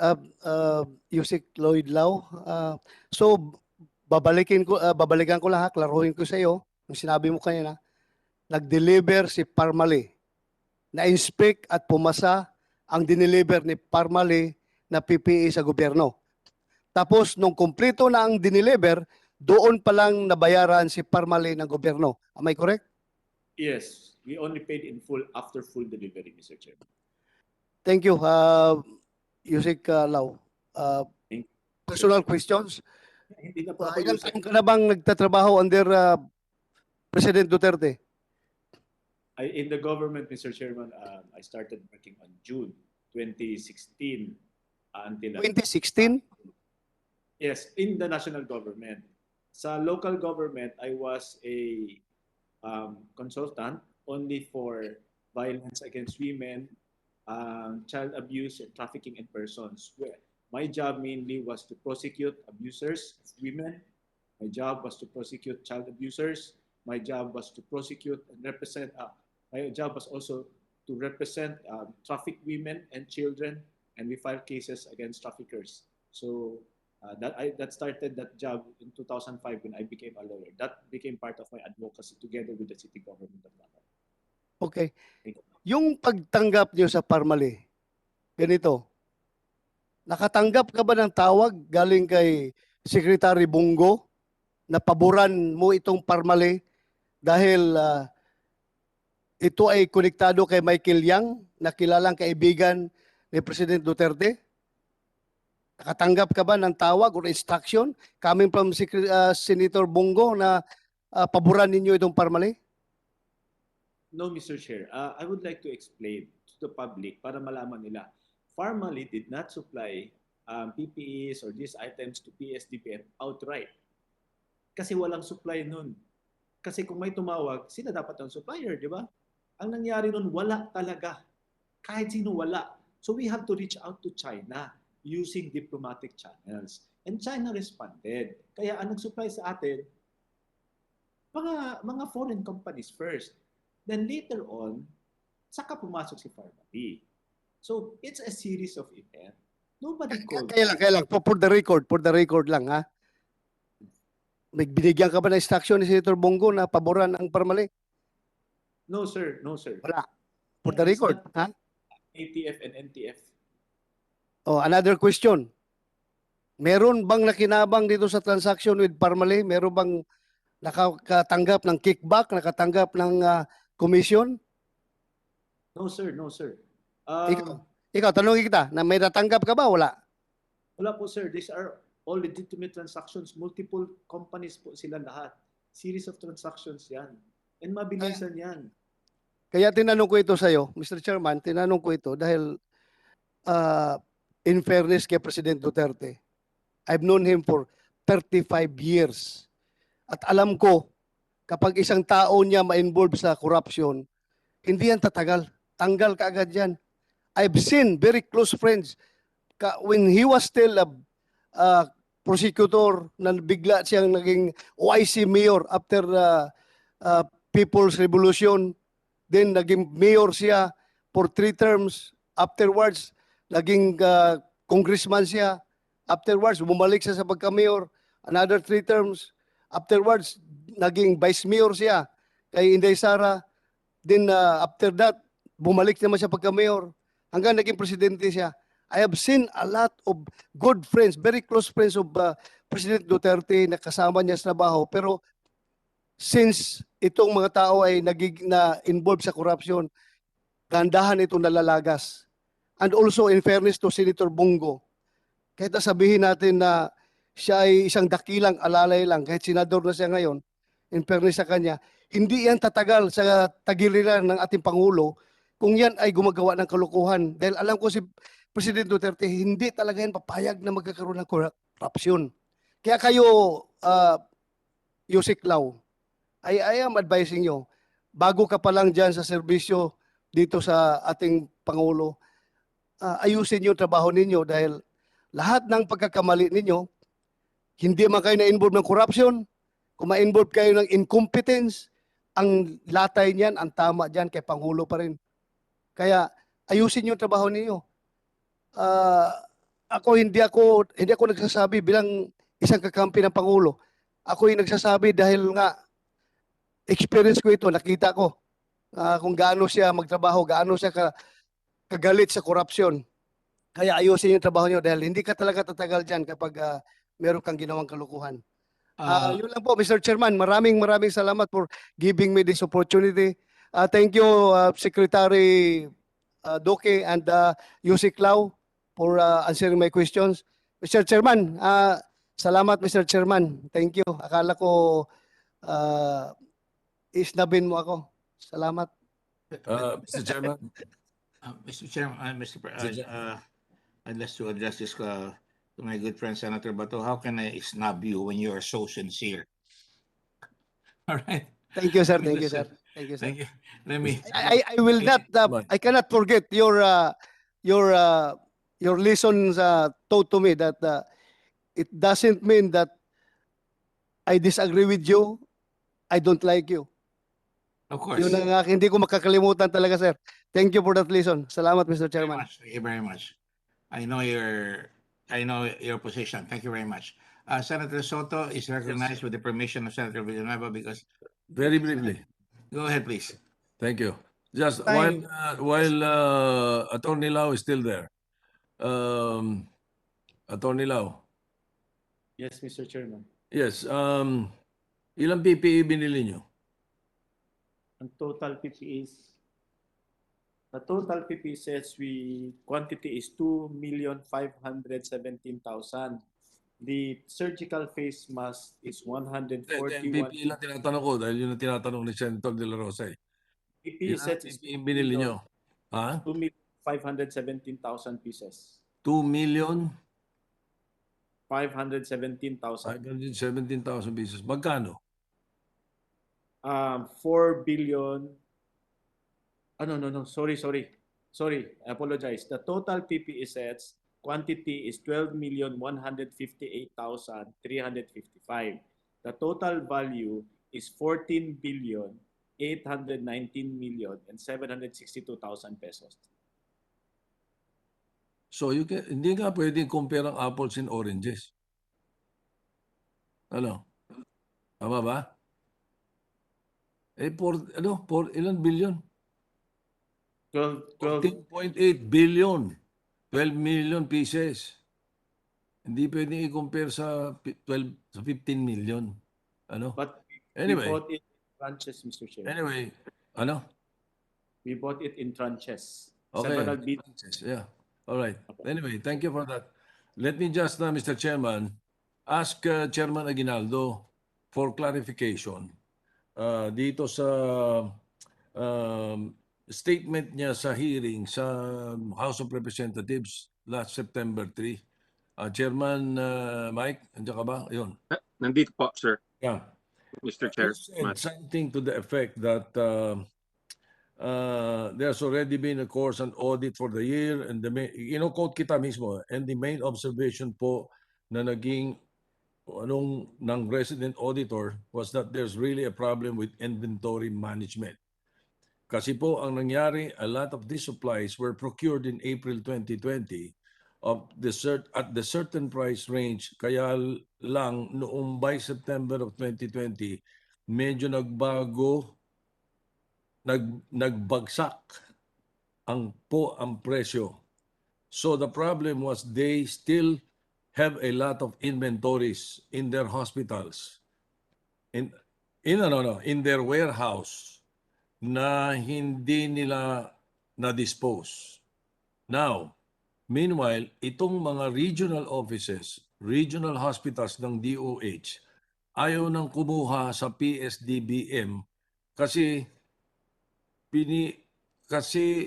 Yusik Lloyd Lau. So, babalikan ko lang, klaruhin ko sa iyo, yung sinabi mo kanina, nag-deliver si Parmali, na-inspect at pumasa ang dineliver ni Parmali na PPE sa gobyerno. Tapos, nung kumpleto na ang dineliver, doon pa lang nabayaran si Parmali ng gobyerno. Am I correct? Yes, we only paid in full after full delivery, Mr. Chair. Thank you, Yusik Lau. Personal questions? Hindi na po ako Ilang Yusik. taon ka na bang nagtatrabaho under President Duterte? In the government, Mr. Chairman, I started working on June 2016 until 2016? Yes, in the national government. Sa local government, I was a consultant only for violence against women, child abuse, and trafficking in persons. My job mainly was to prosecute abusers of women. My job was to prosecute child abusers. My job was to prosecute and represent. My job was also to represent trafficked women and children, and we filed cases against traffickers. So that started that job in 2005 when I became a lawyer. That became part of my advocacy together with the city government of Davao. Okay. Yung pagtanggap niyo sa Parmali, ganito, nakatanggap ka ba ng tawag galing kay Secretary Bungo na paboran mo itong Parmali dahil ito ay konektado kay Michael Yang na kilalang kaibigan ni President Duterte? Nakatanggap ka ba ng tawag or instruction coming from Senator Bungo na paboran ninyo itong Parmali? No, Mr. Chair. I would like to explain to the public para malaman nila. Parmali did not supply PPEs or these items to PSDBM outright. Kasi walang supply nun. Kasi kung may tumawag, sila dapat ang supplier, di ba? Ang nangyari nun, wala talaga. Kahit sino wala. So we have to reach out to China using diplomatic channels. And China responded. Kaya ang nag-supply sa atin, mga foreign companies first. Then later on, saka pumasok si Parmali. So it's a series of events. Nobody called. Kaya lang. For the record lang, ha? Binigyan ka ba ng instruction ni Senator Bongo na paboran ang Parmali? No, sir. No, sir. Wala. For the record, ha? ATF and NTF. Oh, another question. Meron bang nakinabang dito sa transaction with Parmali? Meron bang nakatanggap ng kickback, nakatanggap ng commission? No, sir. No, sir. Ikaw, tanongin kita, na may natanggap ka ba? Wala. Wala po, sir. These are all legitimate transactions. Multiple companies po sila lahat. Series of transactions yan. And mabilisan yan. Kaya tinanong ko ito sa iyo, Mr. Chairman, tinanong ko ito dahil in fairness kay President Duterte, I've known him for 35 years. At alam ko, kapag isang tao niya ma-involve sa corruption, hindi yan tatagal. Tanggal ka agad yan. I've seen very close friends when he was still a prosecutor na bigla siyang naging OIC mayor after People's Revolution. Then naging mayor siya for 3 terms. Afterwards, naging congressman siya. Afterwards, bumalik siya sa pagka-mayor. Another 3 terms. Afterwards, naging vice mayor siya kay Inday Sara. Then after that, bumalik naman siya pagka-mayor. Hanggang naging presidente siya. I have seen a lot of good friends, very close friends of President Duterte na kasama niya sa trabaho. Pero since itong mga tao ay na-involved sa corruption, gandahan itong nalalagas. And also, in fairness to Senator Bongo, kahit sabihin natin na siya ay isang dakilang alalay lang, kahit senador na siya ngayon, in fairness sa kanya, hindi yan tatagal sa tagiliran ng ating Pangulo kung yan ay gumagawa ng kalukuhan. Dahil alam ko si President Duterte, hindi talaga yan papayag na magkakaroon ng corruption. Kaya kayo, Yusik Lau, I am advising you, bago ka pa lang dyan sa serbisyo dito sa ating Pangulo, ayusin yung trabaho ninyo dahil lahat ng pagkakamali ninyo, hindi man kayo na-involve ng corruption, kung ma-involve kayo ng incompetence, ang latay niyan, ang tama dyan kay Pangulo pa rin. Kaya ayusin yung trabaho ninyo. Hindi ako nagsasabi bilang isang kakampi ng Pangulo. Ako yung nagsasabi dahil nga experience ko ito, nakita ko kung gaano siya magtrabaho, gaano siya kagalit sa korupsyon. Kaya ayusin yung trabaho niyo dahil hindi ka talaga tatagal dyan kapag meron kang ginawang kalukuhan. Yun lang po, Mr. Chairman. Maraming salamat for giving me this opportunity. Thank you, Secretary Doke and Yusik Lau for answering my questions. Mr. Chairman, salamat Mr. Chairman. Thank you. Akala ko isnabin mo ako. Salamat. Mr. Chairman. Mr. Chairman, I'd like to address this to my good friend Senator Bato. How can I snub you when you are so sincere? All right. Thank you, sir. Thank you, sir. Thank you, sir. Thank you. Let me. I will not. I cannot forget your lessons taught to me that it doesn't mean that I disagree with you. I don't like you. Of course. Yun ang hindi ko makakalimutan talaga, sir. Thank you for that lesson. Salamat, Mr. Chairman. Thank you very much. I know your position. Thank you very much. Senator Soto is recognized with the permission of Senator Villanueva because. Very briefly. Go ahead, please. Thank you. Just while Attorney Lau is still there. Attorney Lau. Yes, Mr. Chairman. Yes. Ilang PPE binili nyo? The total PPE says quantity is 2,517,000. The surgical face mask is 141. PPE lang tinatanong ko dahil yun ang tinatanong ni Senator De La Rosa. PPE sets is binili nyo? 2,517,000 pieces. 2,517,000 pieces. Magkano? 4 billion. No. Sorry. I apologize. The total PPE sets quantity is 12,158,355. The total value is 14,819,762,000 pesos. So hindi nga pwedeng compare ang apples and oranges. Ano? Tama ba? Ilan billion? 14.8 billion. 12 million pieces. Hindi pwedeng i-compare sa 15 million. Ano? But anyway, we bought it in tranches, Mr. Chair. Anyway, ano? We bought it in tranches. Okay. Several bits. Yeah. All right. Anyway, thank you for that. Let me just, Mr. Chairman, ask Chairman Aguinaldo for clarification dito sa statement niya sa hearing sa House of Representatives last September 3. Chairman Mike, nandiyan ka ba? Ayun. Nandito po, sir. Yeah. Mr. Chair. Said something to the effect that there's already been, of course, an audit for the year and quote kita mismo, and the main observation po na naging ng resident auditor was that there's really a problem with inventory management. Kasi po ang nangyari, a lot of these supplies were procured in April 2020 at the certain price range. Kaya lang noong by September of 2020, medyo nagbagsak ang presyo. So the problem was they still have a lot of inventories in their hospitals, in their warehouse, na hindi nila na-dispose. Now, meanwhile, itong mga regional offices, regional hospitals ng DOH, ayaw nang kumuha sa PSDBM kasi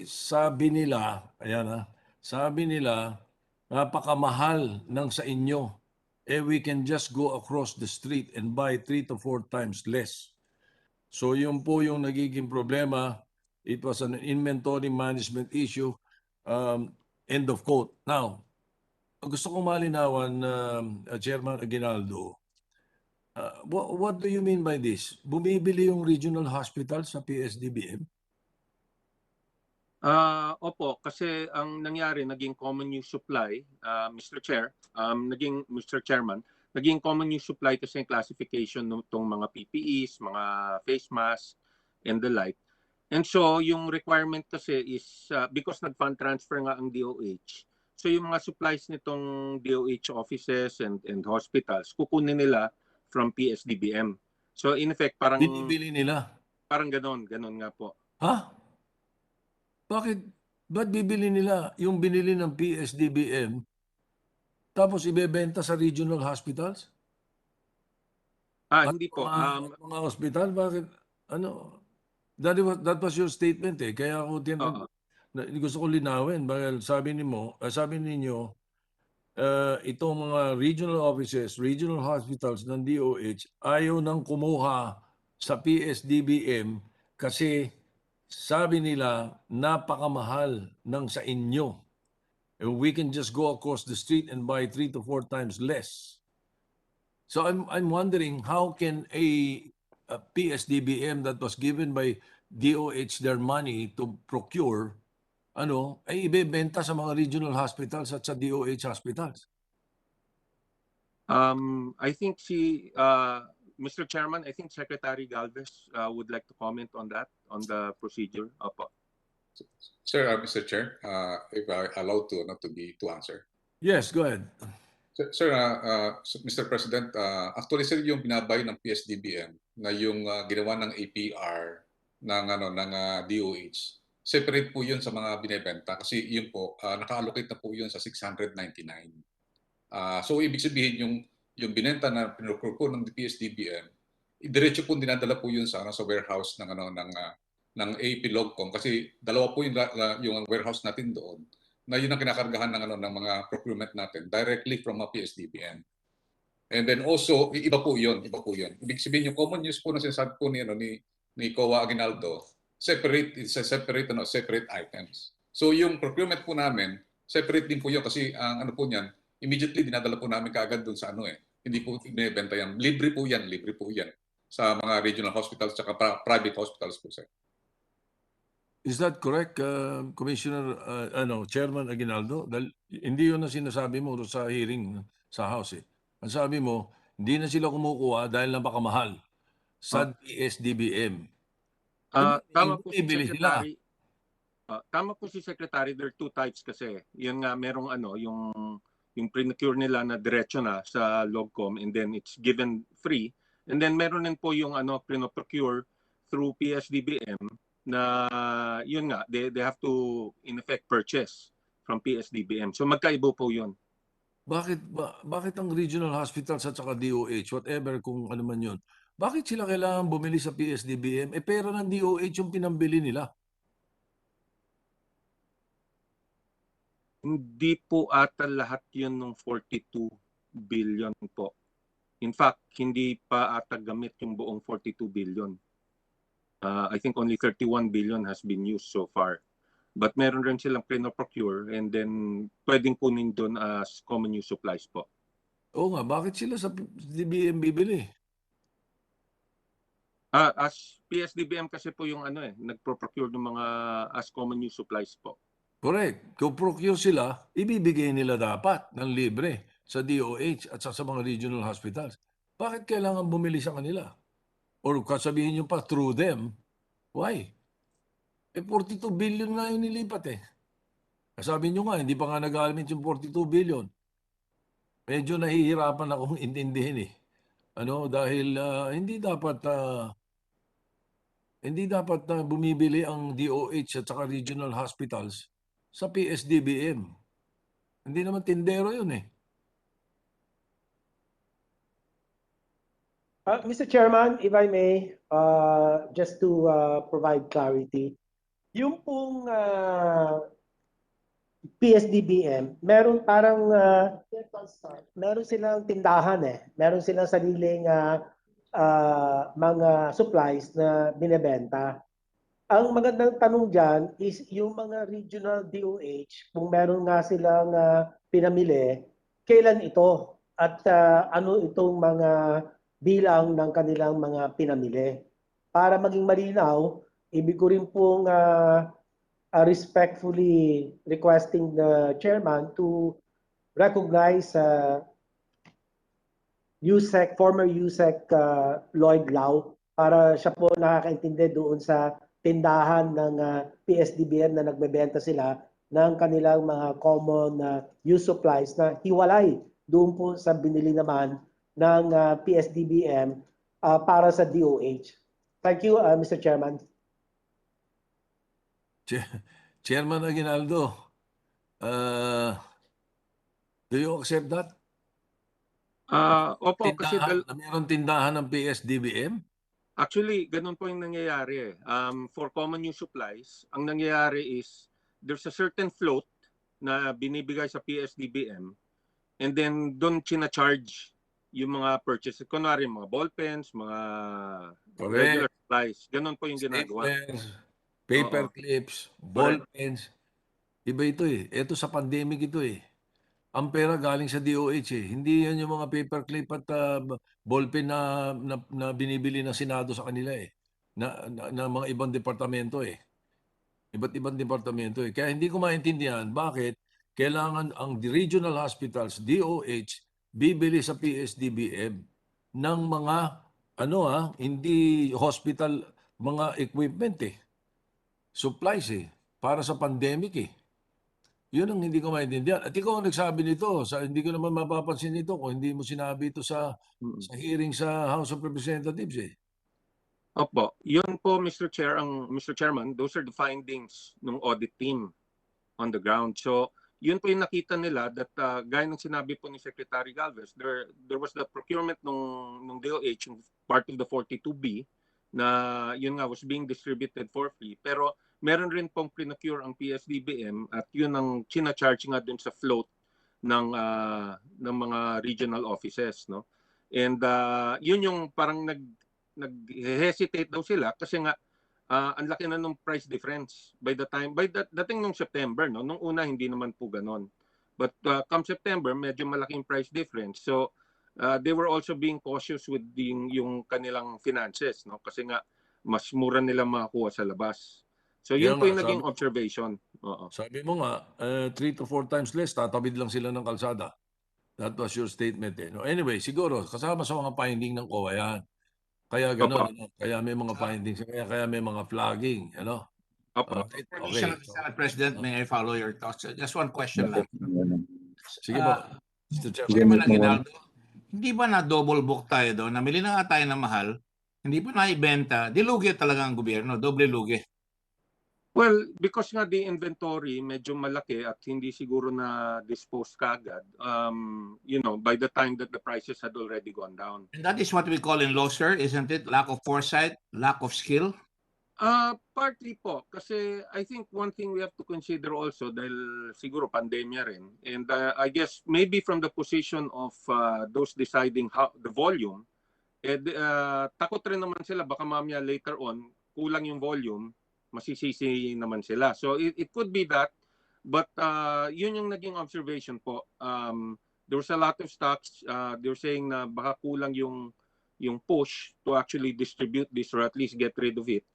sabi nila, napakamahal ng sa inyo. We can just go across the street and buy 3 to 4 times less. So yun po yung nagiging problema. It was an inventory management issue. End of quote. Now, gusto kong malinawan, Chairman Aguinaldo, what do you mean by this? Bumibili yung regional hospital sa PSDBM? Opo, kasi ang nangyari, naging common use supply, Mr. Chairman, naging common use supply kasi yung classification nitong mga PPEs, mga face masks, and the like. And so, yung requirement kasi is, because nag-fund transfer nga ang DOH, so yung mga supplies nitong DOH offices and hospitals, kukunin nila from PSDBM. So, in effect, parang... Binibili nila? Parang ganon nga po. Ha? Ba't bibili nila yung binili ng PSDBM tapos ibebenta sa regional hospitals? Hindi po. Mga hospital, bakit? Ano? That was your statement eh. Kaya ako gusto ko linawin. Sabi ninyo, itong mga regional offices, regional hospitals ng DOH ayaw nang kumuha sa PSDBM kasi sabi nila napakamahal ng sa inyo. And we can just go across the street and buy 3 to 4 times less. So I'm wondering how can a PSDBM that was given by DOH their money to procure ay ibebenta sa mga regional hospitals at sa DOH hospitals? I think Mr. Chairman, I think Secretary Galvez would like to comment on that, on the procedure. Opo. Sir, Mr. Chair, if I allowed to answer. Yes, go ahead. Sir, Mr. President, actually sir yung binabay ng PSDBM na yung ginawa ng APR ng DOH. Separate po 'yun sa mga binebenta kasi yun po naka-allocate na po 'yun sa 699. So ibig sabihin yung binenta na pinrocure po ng PSDBM, diretso po dinadala po 'yun sa warehouse ng AP Logcom kasi dalawa po yung warehouse natin doon. Na yun ang kinakargahan ng mga procurement natin directly from a PSDBM. And then also, iba po yun. Ibig sabihin yung common use po na sinasabi po ni Coa Aguinaldo, separate items. So yung procurement po namin, separate din po yun kasi ang po niyan, immediately dinadala po namin kaagad dun sa hindi po ibinebenta yan. Libre po yan sa mga regional hospitals at private hospitals po, sir. Is that correct, Commissioner, Chairman Aguinaldo? Hindi yun ang sinasabi mo sa hearing sa House. Ang sabi mo, hindi na sila kumukuha dahil napakamahal sa PSDBM. Tama po si Secretary. Tama po si Secretary, there are two types kasi. Yun nga, merong yung pre-procure nila na diretso na sa Logcom and then it's given free. And then meron din po yung pre-procure through PSDBM na yun nga, they have to in effect purchase from PSDBM. So magkaiba po yun. Bakit ang regional hospitals at saka DOH, whatever kung ano man yun, bakit sila kailangan bumili sa PSDBM? Pera ng DOH yung pinambili nila. Hindi po ata lahat yun ng 42 billion po. In fact, hindi pa ata gamit yung buong 42 billion. I think only 31 billion has been used so far. But meron rin silang pre-procure and then pwedeng kunin doon as common use supplies po. Oo nga, bakit sila sa PSDBM bibili? As PSDBM kasi po yung nagpro-procure ng mga as common use supplies po. Correct. Kung procure sila, ibibigay nila dapat ng libre sa DOH at sa mga regional hospitals. Bakit kailangan bumili sa kanila? Or kasabihin nyo pa through them, why? 42 billion nga yung nilipat eh. Sabi nyo nga, hindi pa nga nag-alimit yung 42 billion. Medyo nahihirapan akong intindihin eh. Dahil hindi dapat bumibili ang DOH at saka regional hospitals sa PSDBM. Hindi naman tindero yun eh. Mr. Chairman, if I may, just to provide clarity, yung pong PSDBM, meron silang tindahan eh. Meron silang sariling mga supplies na binebenta. Ang magandang tanong dyan is yung mga regional DOH, kung meron nga silang pinamili, kailan ito? At ano itong mga bilang ng kanilang mga pinamili. Para maging malinaw, ibig ko rin pong respectfully requesting the chairman to recognize former USEC Lloyd Lau para siya po nakakaintindi doon sa tindahan ng PSDBM na nagbebenta sila ng kanilang mga common use supplies na hiwalay doon po sa binili naman ng PSDBM para sa DOH. Thank you, Mr. Chairman. Chairman Aguinaldo, do you accept that? Opo, kasi mayroong tindahan ng PSDBM? actually, ganun po yung nangyayari. For common use supplies, ang nangyayari is there's a certain float na binibigay sa PSDBM and then doon china-charge yung mga purchases. Kunwari, mga ballpens, mga regular supplies. Ganun po yung ginagawa. Paper clips, ball pens. Iba ito eh. Ito sa pandemic ito eh. Ang pera galing sa DOH eh. Hindi yan yung mga paperclip at ballpen na binibili ng Senado sa kanila eh. Na mga ibang departamento eh. Iba't ibang departamento eh. Kaya hindi ko maintindihan bakit kailangan ang regional hospitals, DOH, bibili sa PSDBM ng mga hindi hospital, mga equipment eh. Supplies eh. Para sa pandemic eh. Yun ang hindi ko maintindihan. At ikaw ang nagsabi nito. Hindi ko naman mapapansin ito kung hindi mo sinabi ito sa hearing sa House of Representatives eh. Opo. Yun po, Mr. Chairman, those are the findings ng audit team on the ground. So, yun po yung nakita nila that gaya ng sinabi po ni Secretary Galvez, there was the procurement ng DOH, part of the 42B, na yun nga was being distributed for free. Pero meron rin pong pinacure ang PSDBM at yun ang china-charge nga dun sa float ng mga regional offices, no? And yun yung parang nag-hesitate daw sila kasi nga ang laki na ng price difference dating nung September, no? Nung una hindi naman po ganon. But come September, medyo malaking price difference. So they were also being cautious with yung kanilang finances, no? Kasi nga mas mura nila makuha sa labas. So yun po yung naging observation. Sabi mo nga, 3 to 4 times less, tatawid lang sila ng kalsada. That was your statement eh. No? Anyway, siguro, kasama sa mga finding ng COA yan. Kaya gano'n, kaya may mga findings, kaya may mga flagging. Ano? Okay. Senate President, may I follow your thoughts? Just one question lang. Sige po, Mr. Chairman Aguinaldo, hindi ba na-double book tayo doon? Namili na nga tayo ng mahal, hindi pa naibenta, di lugi talaga ang gobyerno, doble lugi. Well, because nga the inventory medyo malaki at hindi siguro na dispose kagad, by the time that the prices had already gone down. And that is what we call in law, sir, isn't it? Lack of foresight, lack of skill? Partly po. Kasi I think one thing we have to consider also dahil siguro pandemya rin. And I guess maybe from the position of those deciding the volume, takot rin naman sila baka mamaya later on kulang yung volume, masisisi naman sila. So it could be that, but yun yung naging observation po. There was a lot of stocks. They're saying na baka kulang yung push to actually distribute this or at least get rid of it.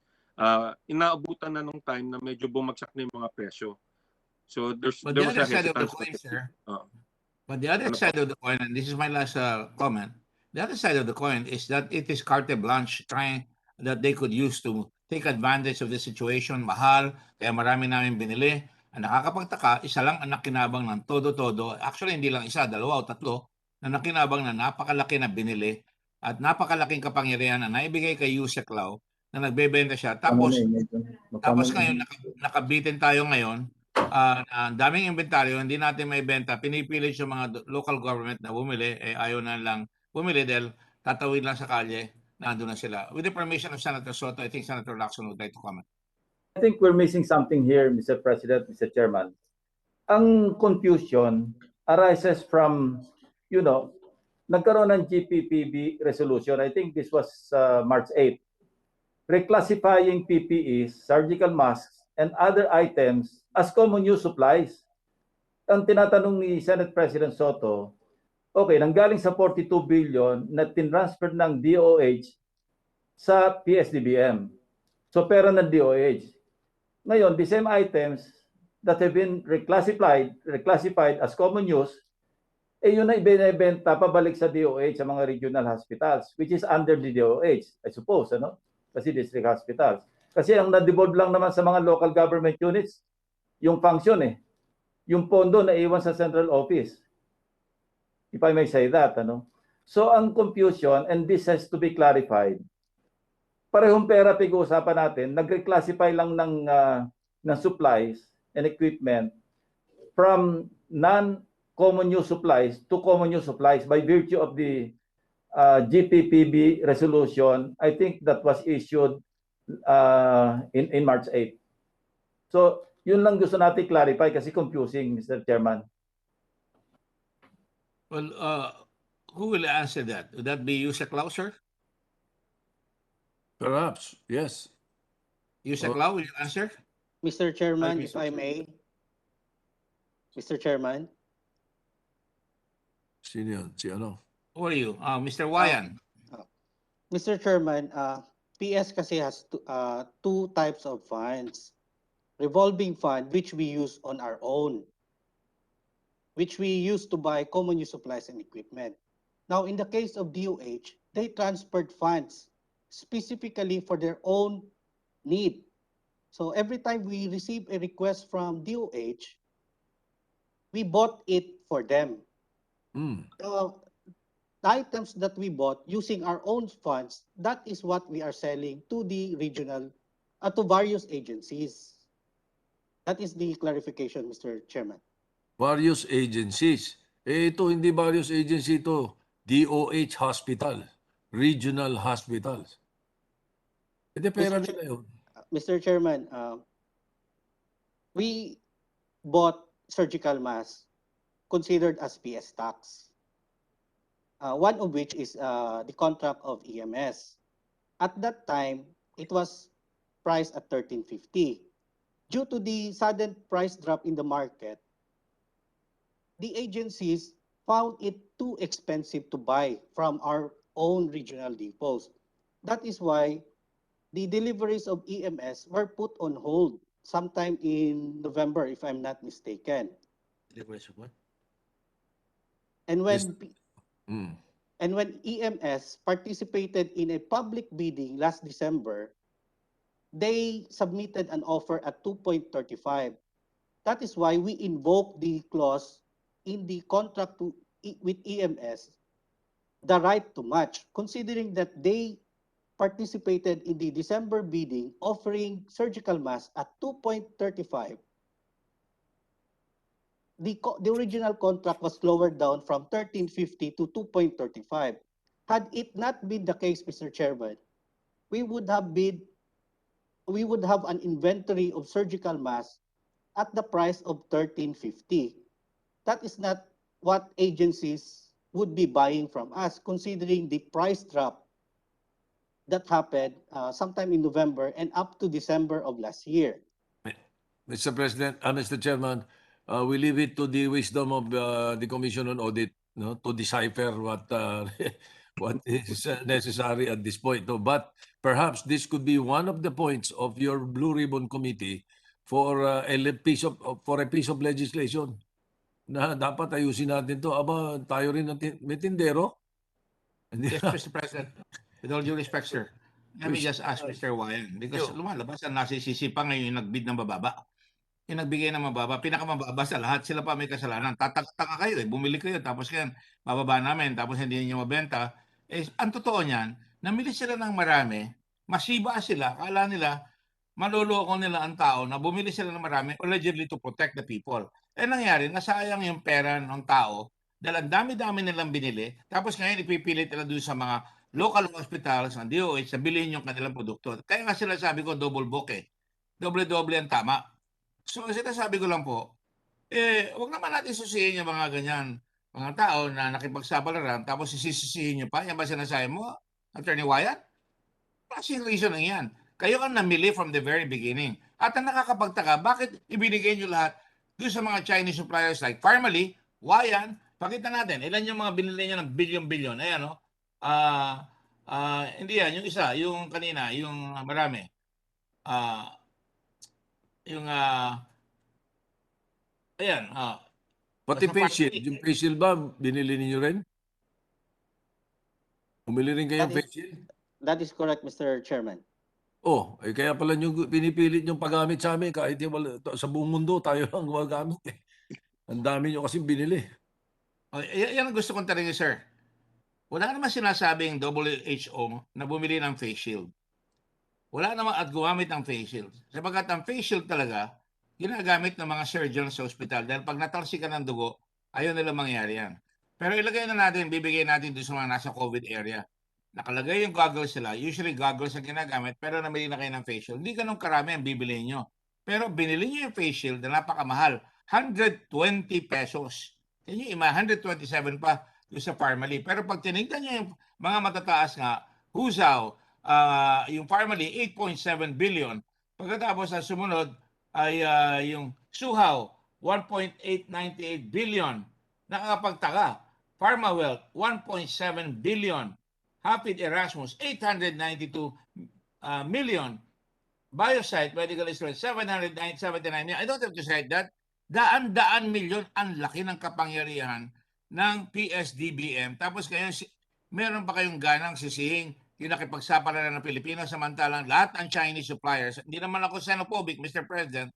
Inaabutan na nung time na medyo bumagsak na yung mga presyo. So there was a hesitance. But the other side of the coin, and this is my last comment, the other side of the coin is that it is carte blanche trying that they could use to take advantage of the situation. Mahal, kaya marami namin binili. Ang nakakapagtaka, isa lang ang nakinabang ng todo-todo. Actually, hindi lang isa, dalawa o tatlo na nakinabang na napakalaki na binili at napakalaking kapangyarihan na naibigay kay Yusek Lau na nagbebenta siya. Tapos ngayon, nakabitin tayo ngayon. Ang daming inventaryo, hindi natin may benta. Pinipilit yung mga local government na bumili, ayaw na lang bumili dahil tatawid lang sa kalye. Nandun na sila. With the permission of Senator Soto, I think Senator Lacson would like to comment. I think we're missing something here, Mr. President, Mr. Chairman. Ang confusion arises from, nagkaroon ng GPPB resolution. I think this was March 8. Reclassifying PPEs, surgical masks, and other items as common use supplies. Ang tinatanong ni Senate President Soto, okay, nanggaling sa 42 billion na tinransfer ng DOH sa PSDBM. So pera ng DOH. Ngayon, the same items that have been reclassified as common use, yun ay binebenta pabalik sa DOH sa mga regional hospitals, which is under the DOH, I suppose, ano? Kasi district hospitals. Kasi ang na-devolve lang naman sa mga local government units, yung function yung pondo na iwan sa central office. If I may say that, ano? So ang confusion, and this has to be clarified, parehong pera pag-uusapan natin, nag-reclassify lang ng supplies and equipment from non-common use supplies to common use supplies by virtue of the GPPB resolution. I think that was issued in March 8. So, yun lang gusto natin clarify kasi confusing, Mr. Chairman. Well, who will answer that? Would that be Yusek Lau, sir? Perhaps, yes. Yusek Lau, will you answer? Mr. Chairman, if I may. Mr. Chairman. Sino yun? Si ano? Who are you? Mr. Wayan. Mr. Chairman, PS kasi has two types of funds. Revolving fund, which we use on our own, which we use to buy common use supplies and equipment. Now, in the case of DOH, they transferred funds specifically for their own need. So every time we receive a request from DOH, we bought it for them. The items that we bought using our own funds, that is what we are selling to the regional, to various agencies. That is the clarification, Mr. Chairman. Various agencies. Ito hindi various agency ito. DOH hospital. Regional hospitals. Ito pera nila yun. Mr. Chairman, we bought surgical masks considered as PS tax. One of which is the contract of EMS. At that time, it was priced at $13.50. Due to the sudden price drop in the market, the agencies found it too expensive to buy from our own regional depots. That is why the deliveries of EMS were put on hold sometime in November, if I'm not mistaken. Deliveries of what? And when EMS participated in a public bidding last December, they submitted an offer at 2.35. That is why we invoke the clause in the contract with EMS, the right to match, considering that they participated in the December bidding offering surgical masks at 2.35. The original contract was lowered down from 13.50 to 2.35. Had it not been the case, Mr. Chairman, we would have an inventory of surgical masks at the price of $13.50. That is not what agencies would be buying from us, considering the price drop that happened sometime in November and up to December of last year. Mr. President, Mr. Chairman, we leave it to the wisdom of the Commission on Audit, to decipher what is necessary at this point. But perhaps this could be one of the points of your Blue Ribbon Committee for a piece of legislation na dapat ayusin natin to. Aba, tayo rin may tindero. Yes, Mr. President. With all due respect, sir, let me just ask Mr. Wayan, because lumalabas ang nasisisi pa ngayon yung nagbid ng mababa. Yung nagbigay ng mababa, pinakamababa sa lahat, sila pa may kasalanan. Tataka kayo, bumili kayo, tapos kaya mababa namin, tapos hindi niyo mabenta. Ang totoo niyan, namili sila ng marami, masiba sila, kala nila, maloloko nila ang tao na bumili sila ng marami allegedly to protect the people. Nangyari, nasayang yung pera ng tao dahil ang dami-dami nilang binili, tapos ngayon ipipilit nila doon sa mga local hospitals, ang DOH, na bilhin yung kanilang produkto. Kaya nga sila sabi ko, double book Doble-doble ang tama. So, sinasabi ko lang po, wag naman natin susihin yung mga ganyan, mga tao na nakipagsapalaran, tapos sisisihin nyo pa. Yan ba sinasabi mo, Attorney Wyatt? Klaseng reason lang yan. Kayo ang namili from the very beginning. At ang nakakapagtaka, bakit ibinigay nyo lahat doon sa mga Chinese suppliers like Parmalee, Wayan, pakita natin, ilan yung mga binili nyo ng billion-billion. Ayan, hindi yan, yung isa, yung kanina, yung marami. yung ayan, Pati basta face shield. family. Yung face shield ba, binili ninyo rin? Bumili rin kayo ng face shield? That is correct, Mr. Chairman. Oh, kaya pala nyo pinipilit yung paggamit sa amin kahit sa buong mundo tayo lang gumagamit eh. Ang dami nyo kasi binili. Yan ang gusto kong tanongin, sir. Wala naman sinasabing WHO na bumili ng face shield. Wala naman at gumamit ng face shield. Sapagkat ang face shield talaga, ginagamit ng mga surgeons sa ospital. Dahil pag natalsi ka ng dugo, ayaw nila mangyari yan. Pero ilagay na natin, bibigay natin doon sa mga nasa COVID area. Nakalagay yung goggles sila. Usually goggles ang ginagamit, pero namili na kayo ng face shield. Hindi ganun karami ang bibili nyo. Pero binili nyo yung face shield na napakamahal. 120 pesos. Can you imagine? 127 pa yung sa Parmalee. Pero pag tinignan nyo yung mga matataas nga, Husaw, yung Parmalee, 8.7 billion. Pagkatapos ang sumunod ay yung Suhaw, 1.898 billion. Nakakapagtaka. Pharmawealth, 1.7 billion. Hapid Erasmus, 892 million. Biosite, Medical Instruments, 779 million. I don't have to cite that. Daan-daan milyon ang laki ng kapangyarihan ng PSDBM. Tapos ngayon, meron pa kayong ganang sisihing yung nakipagsapalaran ng Pilipinas samantalang lahat ang Chinese suppliers. Hindi naman ako xenophobic, Mr. President.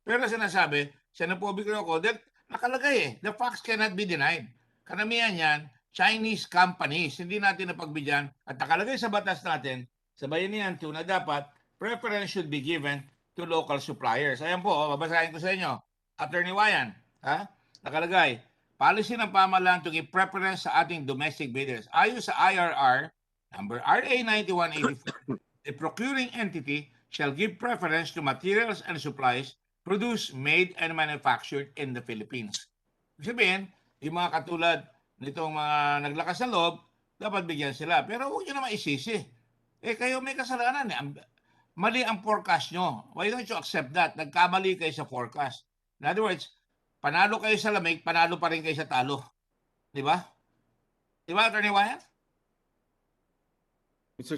Pero sinasabi, xenophobic ako dahil nakalagay the facts cannot be denied. Karamihan yan, Chinese companies, hindi natin napagbigyan at nakalagay sa batas natin, sa Bayanihan 2 na dapat preference should be given to local suppliers. Ayan po, babasahin ko sa inyo. Attorney Wayan, nakalagay, policy ng pamahalaan to give preference sa ating domestic bidders. Ayon sa IRR, number RA 9184, a procuring entity shall give preference to materials and supplies produced, made, and manufactured in the Philippines. Ibig sabihin, yung mga katulad nitong mga naglakas ng loob, dapat bigyan sila. Pero huwag nyo naman isisi. Kayo may kasalanan. Mali ang forecast nyo. Why don't you accept that? Nagkamali kayo sa forecast. In other words, panalo kayo sa lamig, panalo pa rin kayo sa talo. Di ba? Di ba, Attorney Wyatt? Mr.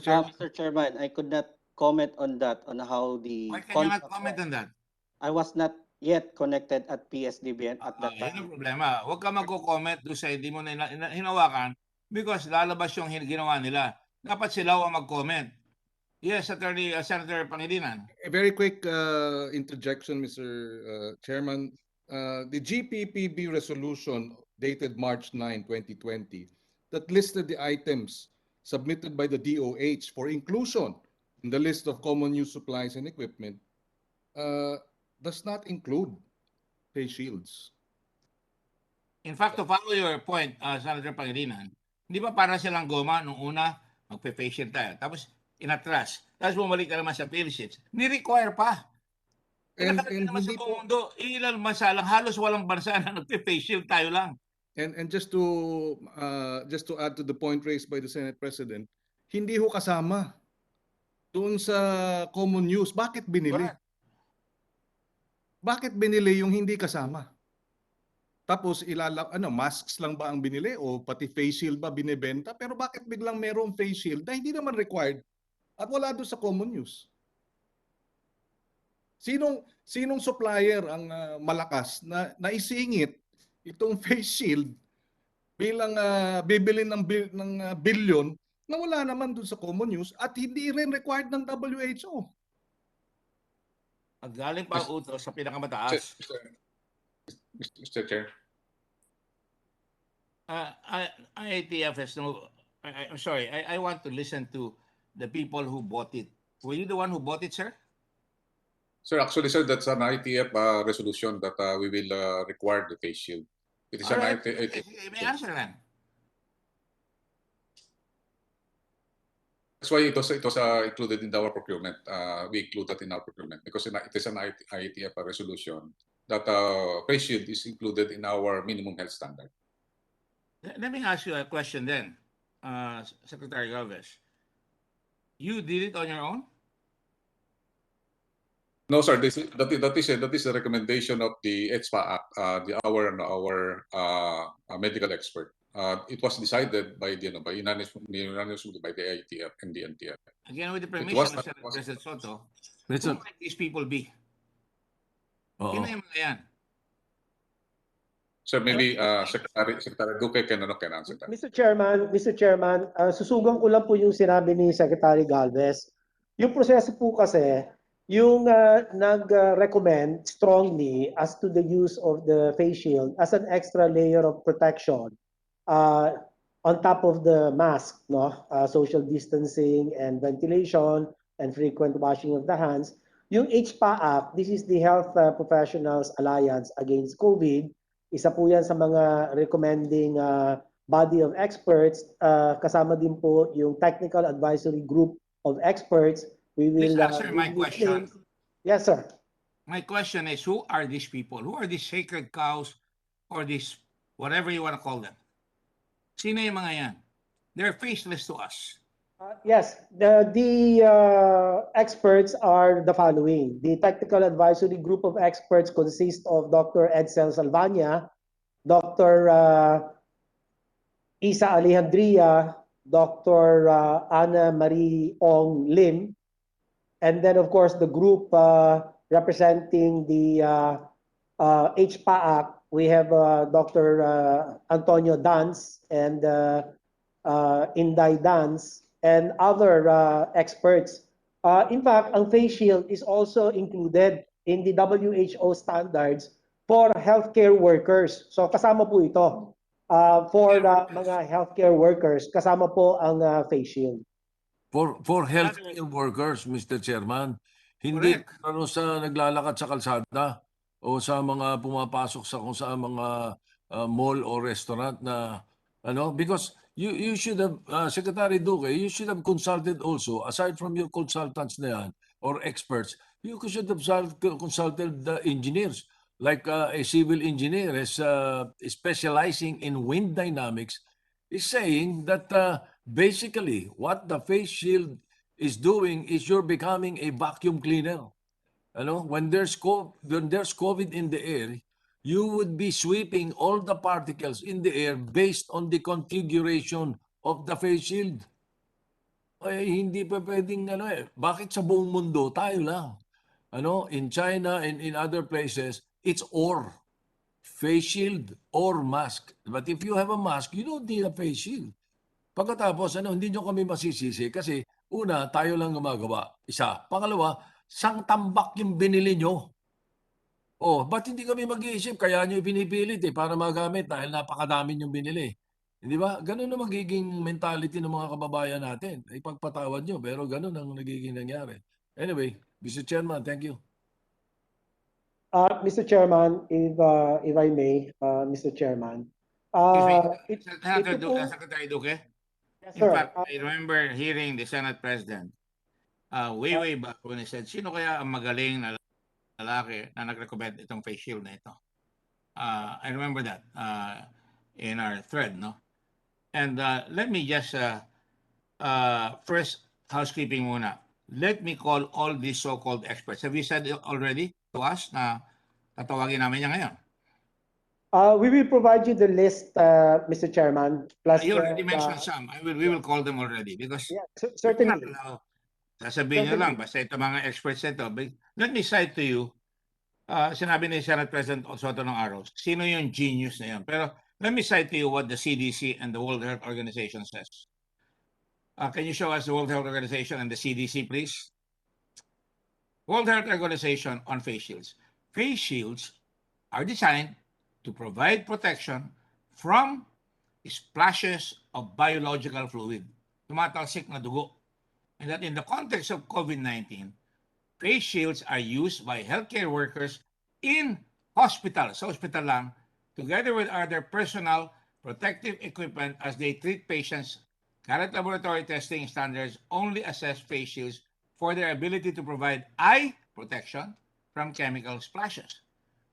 Chairman, I could not comment on that, on how the... Why can you not comment on that? I was not yet connected at PSDBN at that time. Yun ang problema. Huwag ka mag-comment doon sa hindi mo na hinawakan because lalabas yung ginawa nila. Dapat sila ang mag-comment. Yes, Senator Pangilinan. A very quick interjection, Mr. Chairman. The GPPB resolution dated March 9, 2020 that listed the items submitted by the DOH for inclusion in the list of common use supplies and equipment does not include face shields. In fact, to follow your point, Senator Pangilinan, hindi ba para silang goma nung una, magpe-face shield tayo. Tapos, inatras. Tapos bumalik ka naman sa face shields. Ni-require pa. And naman sa buong mundo, ilan bansa lang, halos walang bansa na nagpe-face shield, tayo lang. And just to add to the point raised by the Senate President, hindi ho kasama doon sa common use. Bakit binili? Correct. Bakit binili yung hindi kasama? Tapos masks lang ba ang binili o pati face shield ba binebenta? Pero bakit biglang merong face shield na hindi naman required at wala doon sa common use? Sinong supplier ang malakas na naisingit itong face shield bilang bibili ng billion na wala naman doon sa common use at hindi rin required ng WHO? At galing pa ang utos sa pinakamataas. Mr. Chair. IATF has no... I'm sorry, I want to listen to the people who bought it. Were you the one who bought it, sir? Sir, actually, sir, that's an ITF resolution that we will require the face shield. It is an ITF. May answer lang. That's why it was included in our procurement. We include that in our procurement because it is an ITF resolution that face shield is included in our minimum health standard. Let me ask you a question then, Secretary Galvez. You did it on your own? No, sir. That is a recommendation of the ETSPA Act, our medical expert. It was decided by unanimously by the ITF and the NTF. Again, with the permission of Senator President Soto, who might these people be? Sino yung mga yan? Sir, maybe Secretary Duque can answer that. Mr. Chairman, susugan ko lang po yung sinabi ni Secretary Galvez. Yung proseso po kasi, yung nag-recommend strongly as to the use of the face shield as an extra layer of protection on top of the mask, no? Social distancing and ventilation and frequent washing of the hands. Yung HPAAC, this is the Health Professionals Alliance Against COVID. Isa po yan sa mga recommending body of experts. Kasama din po yung Technical Advisory Group of Experts. We will Please answer my question. Yes, sir. My question is, who are these people? Who are these sacred cows or these, whatever you want to call them? Sino yung mga yan? They're faceless to us. Yes, the experts are the following. The Technical Advisory Group of Experts consists of Dr. Edsel Salvania, Dr. Isa Alejandria, Dr. Ana Marie Ong Lim, and then of course the group representing the HPAAC, we have Dr. Antonio Dans and Inday Dans, and other experts. In fact, ang face shield is also included in the WHO standards for healthcare workers. So kasama po ito. For mga healthcare workers, kasama po ang face shield. For healthcare workers, Mr. Chairman, hindi ano sa naglalakad sa kalsada o sa mga pumapasok sa kung saan mga mall o restaurant na ano, because you should have, Secretary Duque, you should have consulted also, aside from your consultants na yan, or experts, you should have consulted the engineers. Like a civil engineer is specializing in wind dynamics, is saying that basically what the face shield is doing is you're becoming a vacuum cleaner. Ano? When there's COVID in the air, you would be sweeping all the particles in the air based on the configuration of the face shield. Ay, hindi pa pwedeng ano eh. Bakit sa buong mundo tayo lang? Ano? In China and in other places, it's or face shield or mask. But if you have a mask, you don't need a face shield. Pagkatapos, hindi nyo kami masisisi kasi una, tayo lang gumagawa. Isa. Pangalawa, sang tambak yung binili nyo. Oh, ba't hindi kami mag-iisip? Kaya nyo pinipilit para magamit dahil napakadami yung binili. Hindi ba? Ganun na magiging mentality ng mga kababayan natin. Ipagpatawad nyo, pero ganun ang nagiging nangyari. Anyway, Mr. Chairman, thank you. Mr. Chairman, if I may, Mr. Chairman. Secretary Duque? Yes, In sir. fact, I remember hearing the Senate President way back when he said, sino kaya ang magaling na lalaki na nag-recommend itong face shield na ito? I remember that in our thread, no? And let me just first housekeeping muna. Let me call all these so-called experts. Have you said already to us na tatawagin namin niya ngayon? We will provide you the list, Mr. Chairman. Plus, You already mentioned some. We will call them already because certainly. Sasabihin nyo lang, basta ito mga experts ito. Let me cite to you, sinabi ni Senate President Soto ng araw, sino yung genius na yan? Pero let me cite to you what the CDC and the World Health Organization says. Can you show us the World Health Organization and the CDC, please? World Health Organization on face shields. Face shields are designed to provide protection from splashes of biological fluid, tumatalsik na dugo. And that in the context of COVID-19, face shields are used by healthcare workers in hospitals, sa hospital lang, together with other personal protective equipment as they treat patients. Current laboratory testing standards only assess face shields for their ability to provide eye protection from chemical splashes.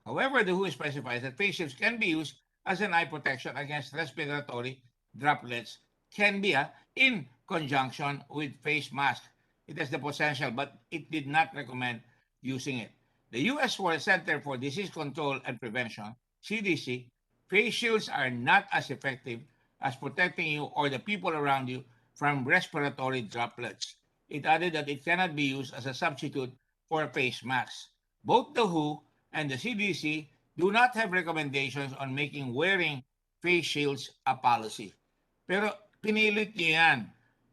However, the WHO specifies that face shields can be used as an eye protection against respiratory droplets, can be in conjunction with face mask. It has the potential, but it did not recommend using it. The U.S. Center for Disease Control and Prevention, CDC, face shields are not as effective as protecting you or the people around you from respiratory droplets. It added that it cannot be used as a substitute for face masks. Both the WHO and the CDC do not have recommendations on making wearing face shields a policy. Pero pinilit niyo yan.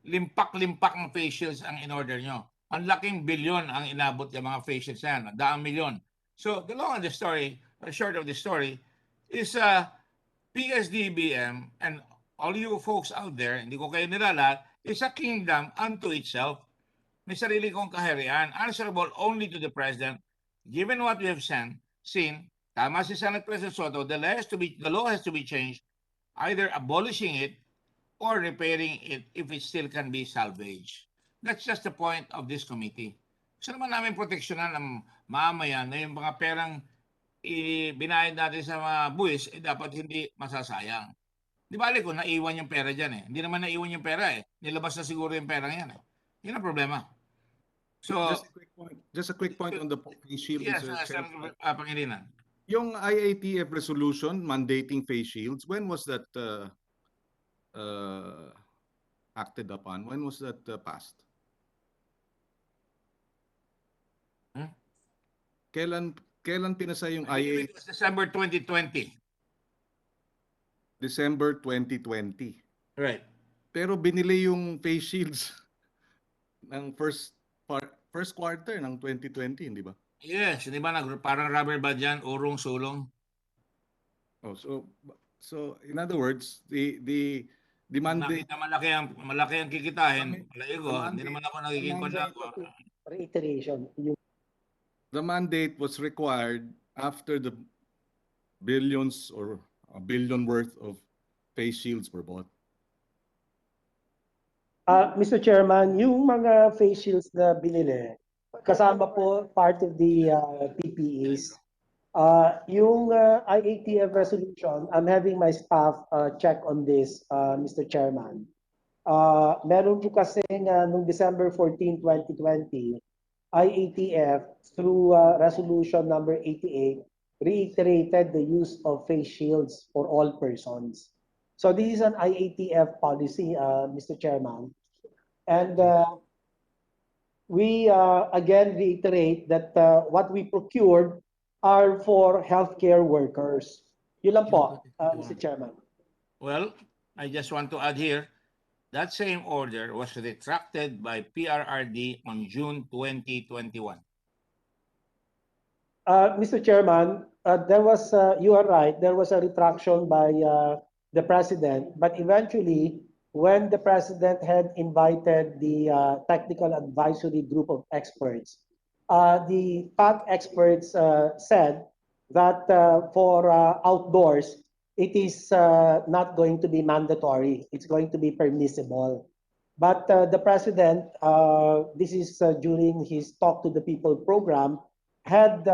Limpak-limpak ng face shields ang in-order nyo. Ang laking bilyon ang inabot yung mga face shields yan. Daang milyon. So the long of the story, or short of the story, is PSDBM and all you folks out there, hindi ko kayo nilalat, is a kingdom unto itself. May sarili kong kaharian, answerable only to the President. Given what we have seen, tama si Senate President Soto, the law has to be changed, either abolishing it or repairing it if it still can be salvaged. That's just the point of this committee. Gusto naman namin proteksyonan ng mamamayan na yung mga perang binayad natin sa mga buwis, dapat hindi masasayang. Di ba kung naiwan yung pera dyan eh. Hindi naman naiwan yung pera eh. Nilabas na siguro yung perang yan eh. Yun ang problema. So, just a quick point on the face shield. Yes, Pangilinan. Yung IATF resolution mandating face shields, when was that acted upon? When was that passed? Kailan pinasa yung IA? It was December 2020. December 2020. Right. Pero binili yung face shields ng first quarter ng 2020, hindi ba? Yes, di ba parang rubber band yan, urong, sulong. Oh, so in other words, the mandate, malaki ang kikitahin, malaigo, hindi naman ako nagiging kondakwa. Reiteration. The mandate was required after the billions or a billion worth of face shields were bought. Mr. Chairman, yung mga face shields na binili, kasama po part of the PPEs. Yung IATF resolution, I'm having my staff check on this, Mr. Chairman. Meron po kasi noong December 14, 2020, IATF through resolution number 88 reiterated the use of face shields for all persons. So this is an IATF policy, Mr. Chairman. And we again reiterate that what we procured are for healthcare workers. Yun lang po, Mr. Chairman. Well, I just want to add here, that same order was retracted by PRRD on June 2021. Mr. Chairman, there was, you are right, there was a retraction by the President, but eventually, when the President had invited the technical advisory group of experts, the PAC experts said that for outdoors, it is not going to be mandatory. It's going to be permissible. But the President, this is during his Talk to the People program, had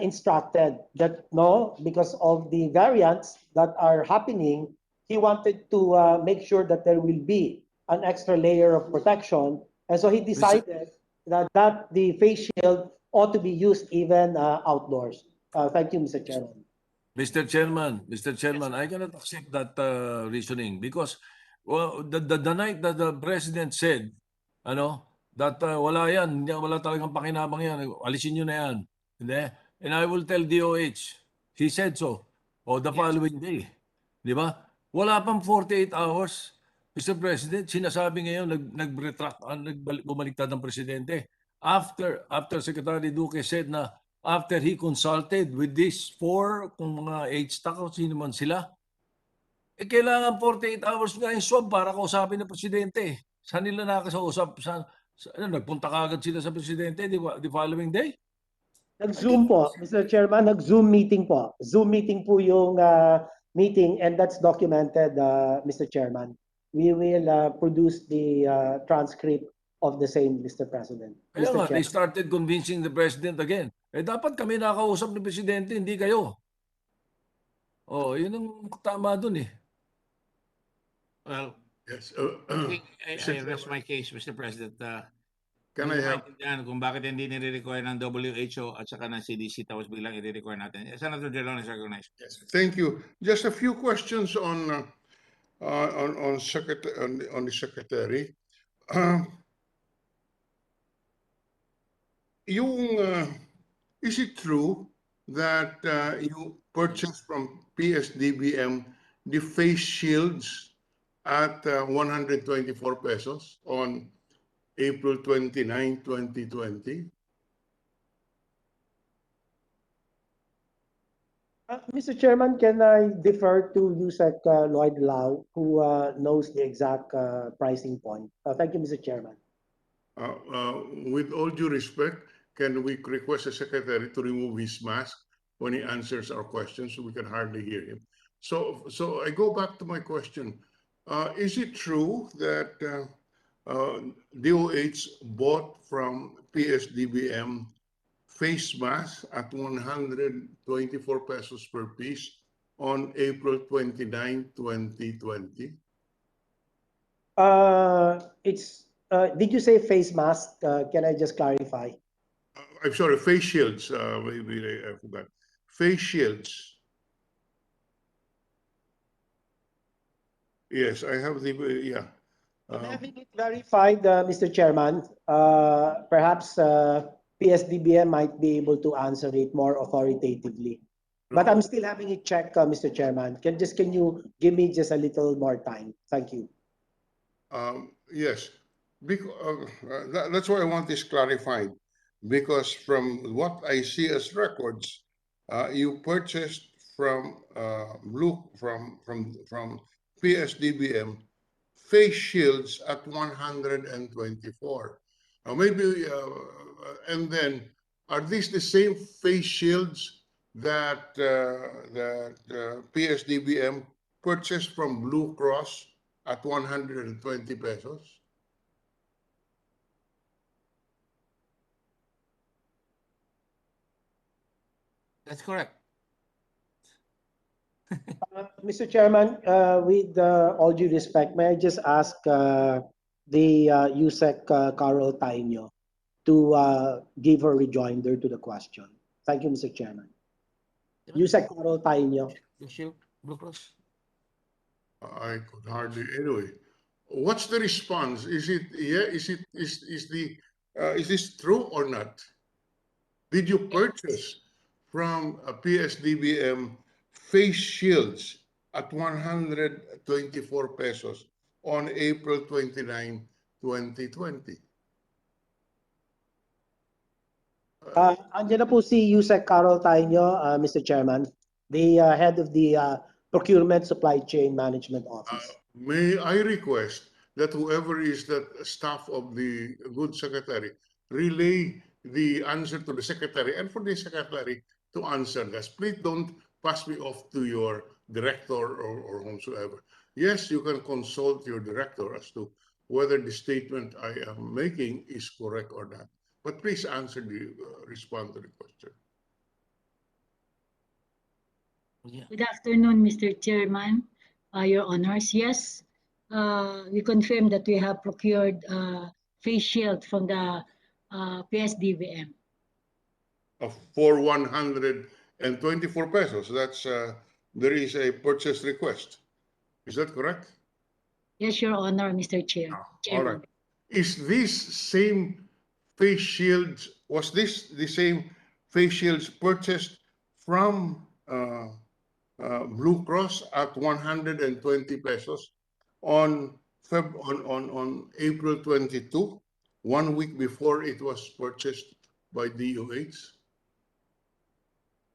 instructed that no, because of the variants that are happening, he wanted to make sure that there will be an extra layer of protection. And so he decided that the face shield ought to be used even outdoors. Thank you, Mr. Chairman. Mr. Chairman, I cannot accept that reasoning because the night that the President said, that wala yan, wala talagang pakinabang yan, alisin nyo na yan. And I will tell DOH, he said so, o the following day. Di ba? Wala pang 48 hours. Mr. President, sinasabi ngayon, bumaliktad ng Presidente. After Secretary Duque said na after he consulted with these four, kung mga H-TAC o sino man sila, kailangan 48 hours nga yung swab para kausapin ng Presidente. Saan nila nakasausap? Nagpunta kagad sila sa Presidente the following day? Nag-Zoom po, Mr. Chairman, nag-Zoom meeting po. Zoom meeting po yung meeting and that's documented, Mr. Chairman. We will produce the transcript of the same, Mr. President. Kaya nga, they started convincing the President again. Dapat kami nakausap ng Presidente, hindi kayo. Yun ang tama dun eh. Well, yes, I rest my case, Mr. President. Can I have? Kung bakit hindi nire-require ng WHO at saka ng CDC tapos biglang i-require natin. Senator De Leon is recognized. Yes, thank you. Just a few questions on the Secretary. is it true that you purchased from PSDBM the face shields at 124 pesos on April 29, 2020? Mr. Chairman, can I defer to Yusek Lloyd Lau, who knows the exact pricing point? Thank you, Mr. Chairman. With all due respect, can we request the secretary to remove his mask when he answers our questions so we can hardly hear him? So I go back to my question. Is it true that DOH bought from PSDBM face masks at 124 pesos per piece on April 29, 2020? Did you say face mask? Can I just clarify? I'm sorry, face shields. Maybe I forgot. Face shields. Yes, I have the, yeah. Having it verified, Mr. Chairman, perhaps PSDBM might be able to answer it more authoritatively. But I'm still having it checked, Mr. Chairman. Can you give me just a little more time? Thank you. Yes, that's why I want this clarified, because from what I see as records, you purchased from from PSDBM face shields at 124. Now maybe, and then are these the same face shields that PSDBM purchased from Blue Cross at 120 pesos? That's correct. Mr. Chairman, with all due respect, may I just ask the USEC Carol Taino to give her rejoinder to the question? Thank you, Mr. Chairman. USEC Carol Taino. Blue Cross. I could hardly. Anyway, what's the response? Is it, yeah? Is this true or not? Did you purchase from a PSDBM face shields at 124 pesos on April 29, 2020? Andiyan na po si USEC Carol Taino, Mr. Chairman, the head of the Procurement Supply Chain Management Office. May I request that whoever is the staff of the good secretary relay the answer to the secretary, and for the secretary to answer this. Please don't pass me off to your director or whomsoever. Yes, you can consult your director as to whether the statement I am making is correct or not. But please respond to the question. Good afternoon, Mr. Chairman, Your Honors. Yes, we confirm that we have procured face shield from the PSDBM. For 124 pesos, that's there is a purchase request. Is that correct? Yes, Your Honor, Mr. Chair. All right. Is this same face shields, was this the same face shields purchased from Blue Cross at 120 pesos on April 22, 1 week before it was purchased by DOH?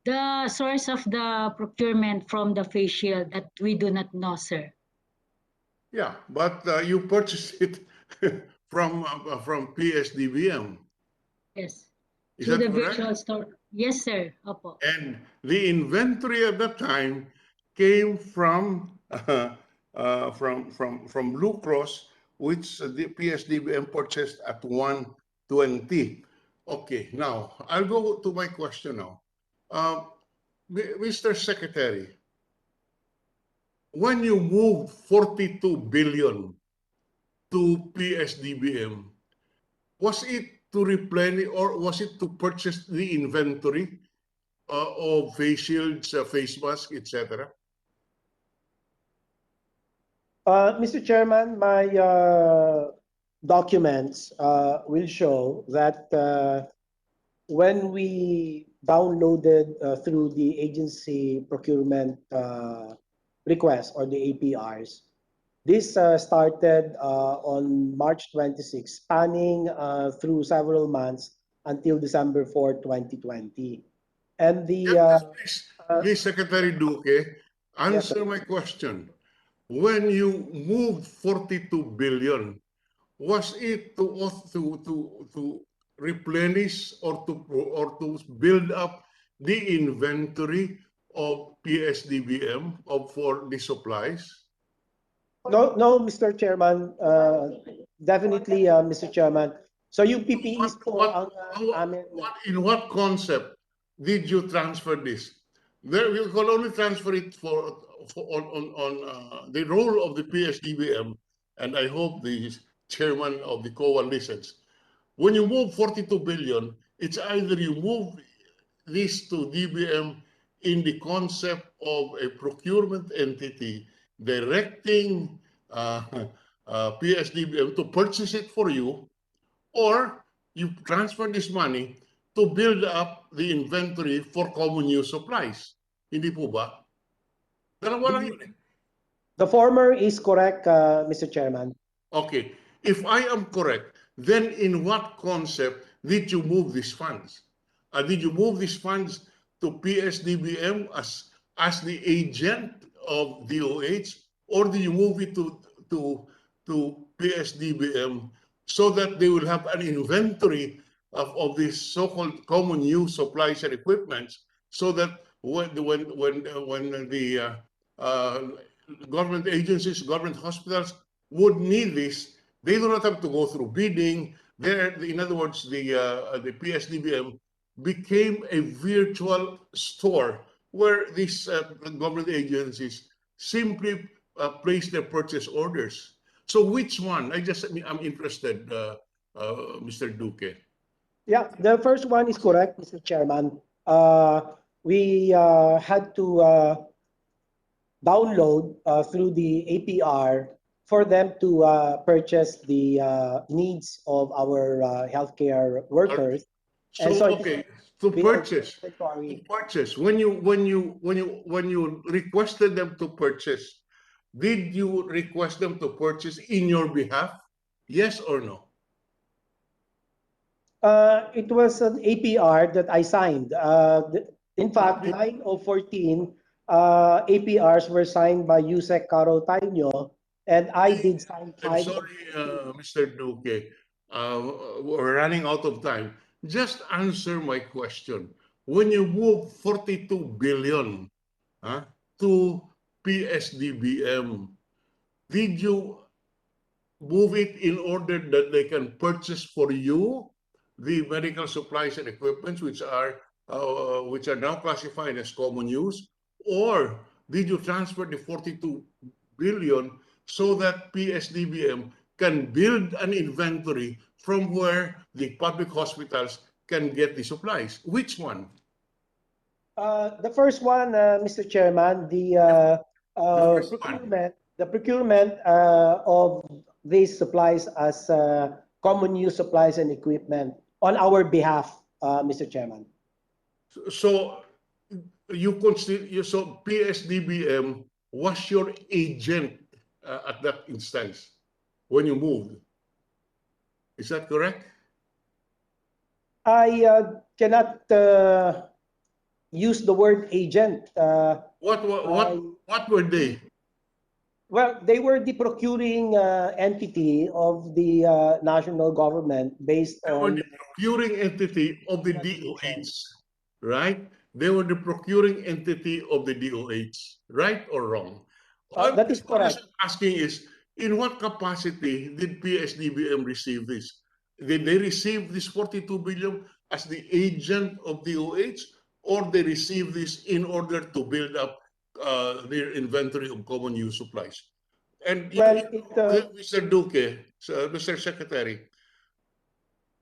The source of the procurement from the face shield that we do not know, sir. Yeah, but you purchased it from PSDBM. Yes. Is Through that the correct? virtual store. Yes, sir. Opo. And the inventory at that time came from Blue Cross, which the PSDBM purchased at 120. Okay, now I'll go to my question now. Mr. Secretary, when you moved 42 billion to PSDBM, was it to replenish or was it to purchase the inventory of face shields, face masks, etc.? Mr. Chairman, my documents will show that when we downloaded through the agency procurement request or the APRs. This started on March 26, spanning through several months until December 4, 2020. And the Please, Secretary Duque, answer sir. my question. When you moved 42 billion, was it to replenish or to build up the inventory of PSDBM for the supplies? No, Mr. Chairman. Definitely, Mr. Chairman. So yung PPEs po ang amin. In what concept did you transfer this? There, you can only transfer it on the role of the PSDBM, and I hope the chairman of the COA listens. When you move 42 billion, it's either you move this to DBM in the concept of a procurement entity directing PSDBM to purchase it for you, or you transfer this money to build up the inventory for common use supplies. Hindi po ba? Dalawa lang yun eh. The former is correct, Mr. Chairman. Okay. If I am correct, then in what concept did you move these funds? Did you move these funds to PSDBM as the agent of DOH, or do you move it to PSDBM so that they will have an inventory of these so-called common use supplies and equipments, so that when the government agencies, government hospitals would need this, they do not have to go through bidding. In other words, the PSDBM became a virtual store where these government agencies simply place their purchase orders. So which one? I'm interested, Mr. Duque. Yeah, the first one is correct, Mr. Chairman. We had to download through the APR for them to purchase the needs of our healthcare workers. So okay, to purchase. When you requested them to purchase, did you request them to purchase in your behalf? Yes or no? It was an APR that I signed. In fact, 9 of 14 APRs were signed by Yusek Caro Taino, and I did sign 5. I'm sorry, Mr. Duque. We're running out of time. Just answer my question. When you move 42 billion to PSDBM, did you move it in order that they can purchase for you the medical supplies and equipment which are now classified as common use, or did you transfer the 42 billion so that PSDBM can build an inventory from where the public hospitals can get the supplies? Which one? The first one, Mr. Chairman, the procurement of these supplies as common use supplies and equipment on our behalf, Mr. Chairman. So so PSDBM was your agent at that instance when you moved. Is that correct? I cannot use the word agent. What were they? Well, they were the procuring entity of the national government based on... They were the procuring entity of the DOH, right? They were the procuring entity of the DOH, right or wrong? That is correct. What I'm asking is, in what capacity did PSDBM receive this? Did they receive this 42 billion as the agent of DOH, or they received this in order to build up their inventory of common use supplies? And Mr. Duque, Mr. Secretary,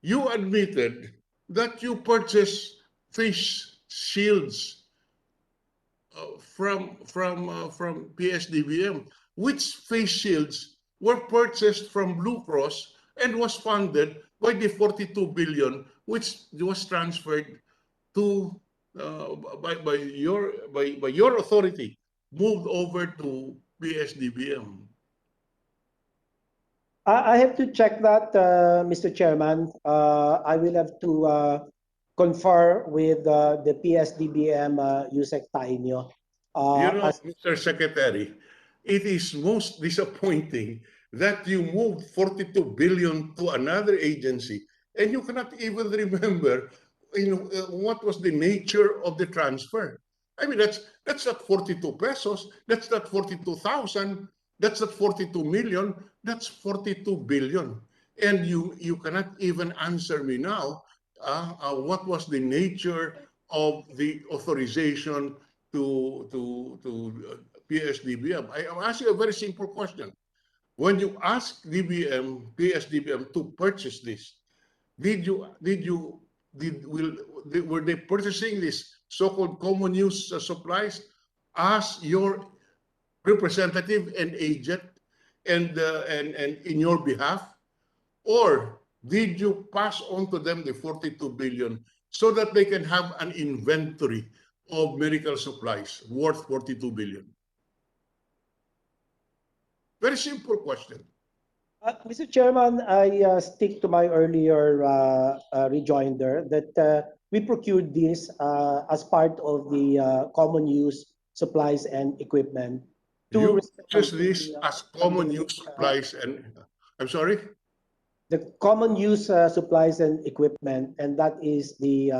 you admitted that you purchased face shields from PSDBM. Which face shields were purchased from Blue Cross and was funded by the 42 billion which was transferred to by your authority moved over to PSDBM? I have to check that, Mr. Chairman. I will have to confer with the PSDBM USEC Tainio. Mr. Secretary, it is most disappointing that you moved 42 billion to another agency and you cannot even remember, what was the nature of the transfer. I mean, that's not 42 pesos, that's not 42,000, that's not 42 million, that's 42 billion. And you cannot even answer me now what was the nature of the authorization to PSDBM. I'm asking a very simple question. When you ask PSDBM to purchase this, were they purchasing this so-called common use supplies as your representative and agent and in your behalf? Or did you pass on to them the 42 billion so that they can have an inventory of medical supplies worth 42 billion? Very simple question. Mr. Chairman, I stick to my earlier rejoinder that we procured this as part of the common use supplies and equipment. You purchase this as common use supplies and, I'm sorry? The common use supplies and equipment, and that is the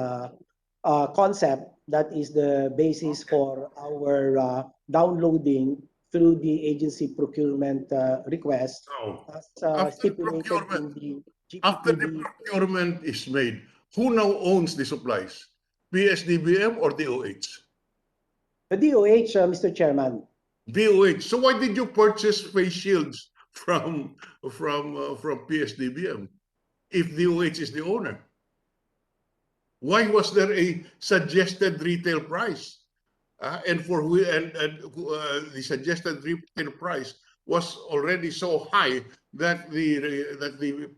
concept, that is the basis for our downloading through the agency procurement request as stipulated in the GPPB. After the procurement is made, who now owns the supplies? PSDBM or DOH? The DOH, Mr. Chairman. DOH. So why did you purchase face shields from PSDBM if DOH is the owner? Why was there a suggested retail price? And the suggested retail price was already so high that the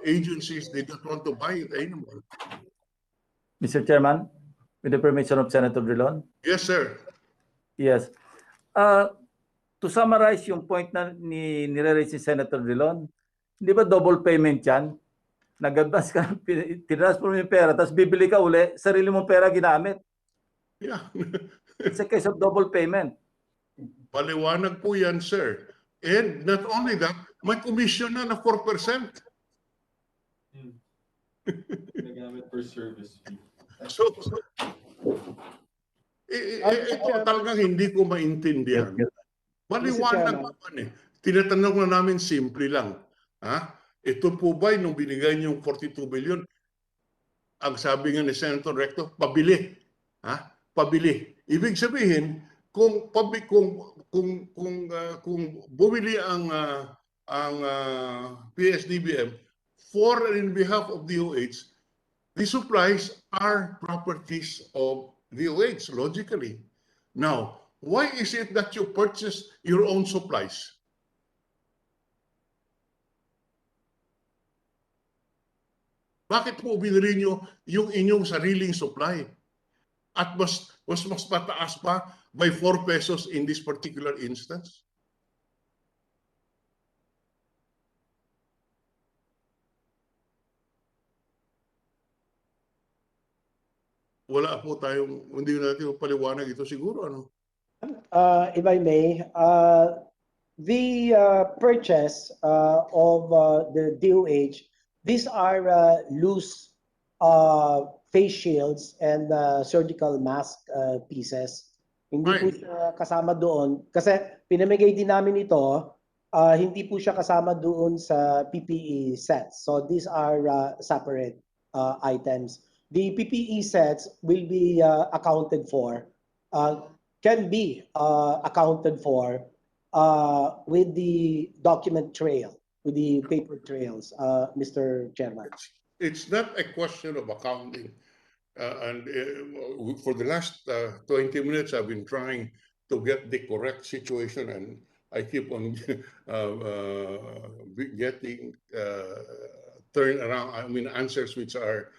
agencies did not want to buy it anymore. Mr. Chairman, with the permission of Senator Drilon. Yes, sir. Yes. To summarize yung point na nire-raise si Senator Drilon, di ba double payment yan? Nag-advance ka, tinransfer mo yung pera, tapos bibili ka uli, sarili mong pera ginamit. Yeah. It's a case of double payment. Paliwanag po yan, sir. And not only that, may commission na 4%. Nagamit per service fee. So, talagang hindi ko maintindihan. Maliwanag naman eh. Tinatanong na namin simple lang. Ito po ba nung binigay niyong 42 billion, ang sabi nga ni Senator Recto, pabili. Pabili. Ibig sabihin, kung bumili ang PSDBM for and in behalf of DOH, the supplies are properties of DOH, logically. Now, why is it that you purchase your own supplies? Bakit po binili nyo yung inyong sariling supply? At mas mataas pa by 4 pesos in this particular instance? Wala po tayong, hindi natin paliwanag ito siguro, ano? If I may, the purchase of the DOH, these are loose face shields and surgical mask pieces. Hindi po siya kasama doon. Kasi pinamigay din namin ito, hindi po siya kasama doon sa PPE sets. So these are separate items. The PPE sets will be accounted for, can be accounted for with the document trail, with the paper trails, Mr. Chairman. It's not a question of accounting. For the last 20 minutes, I've been trying to get the correct situation, and I keep on getting turned around. I mean, answers which are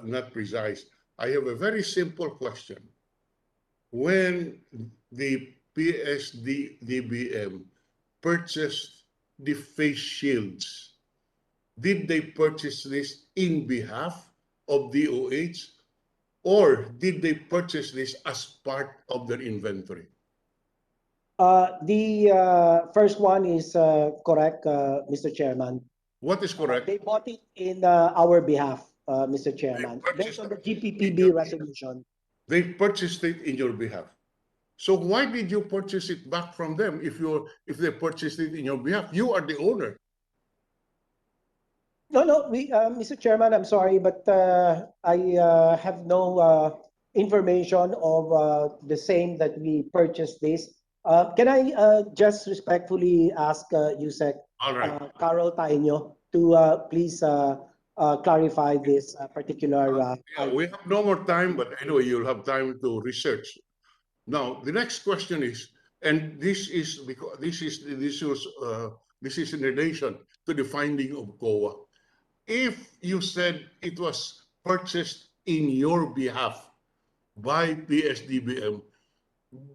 not precise. I have a very simple question. When the PSDBM purchased the face shields, did they purchase this in behalf of DOH, or did they purchase this as part of their inventory? The first one is correct, Mr. Chairman. What is correct? They bought it in our behalf, Mr. Chairman, based on the GPPB resolution. They purchased it in your behalf. So why did you purchase it back from them if they purchased it in your behalf? You are the owner. No, Mr. Chairman, I'm sorry, but I have no information of the same that we purchased this. Can I just respectfully ask Yusek Carol Taino to please clarify this particular Yeah, we have no more time, but anyway, you'll have time to research. Now, the next question is, and this is because this is in relation to the finding of COA. If you said it was purchased in your behalf by PSDBM,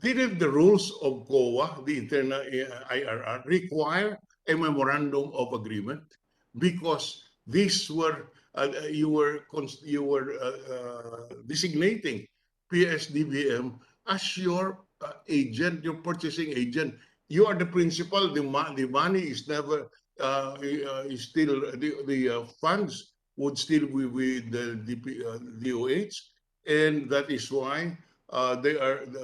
didn't the rules of COA, the internal IRR, require a memorandum of agreement? Because these were you were designating PSDBM as your agent, your purchasing agent. You are the principal. The money is never is still the funds would still be with the DOH, and that is why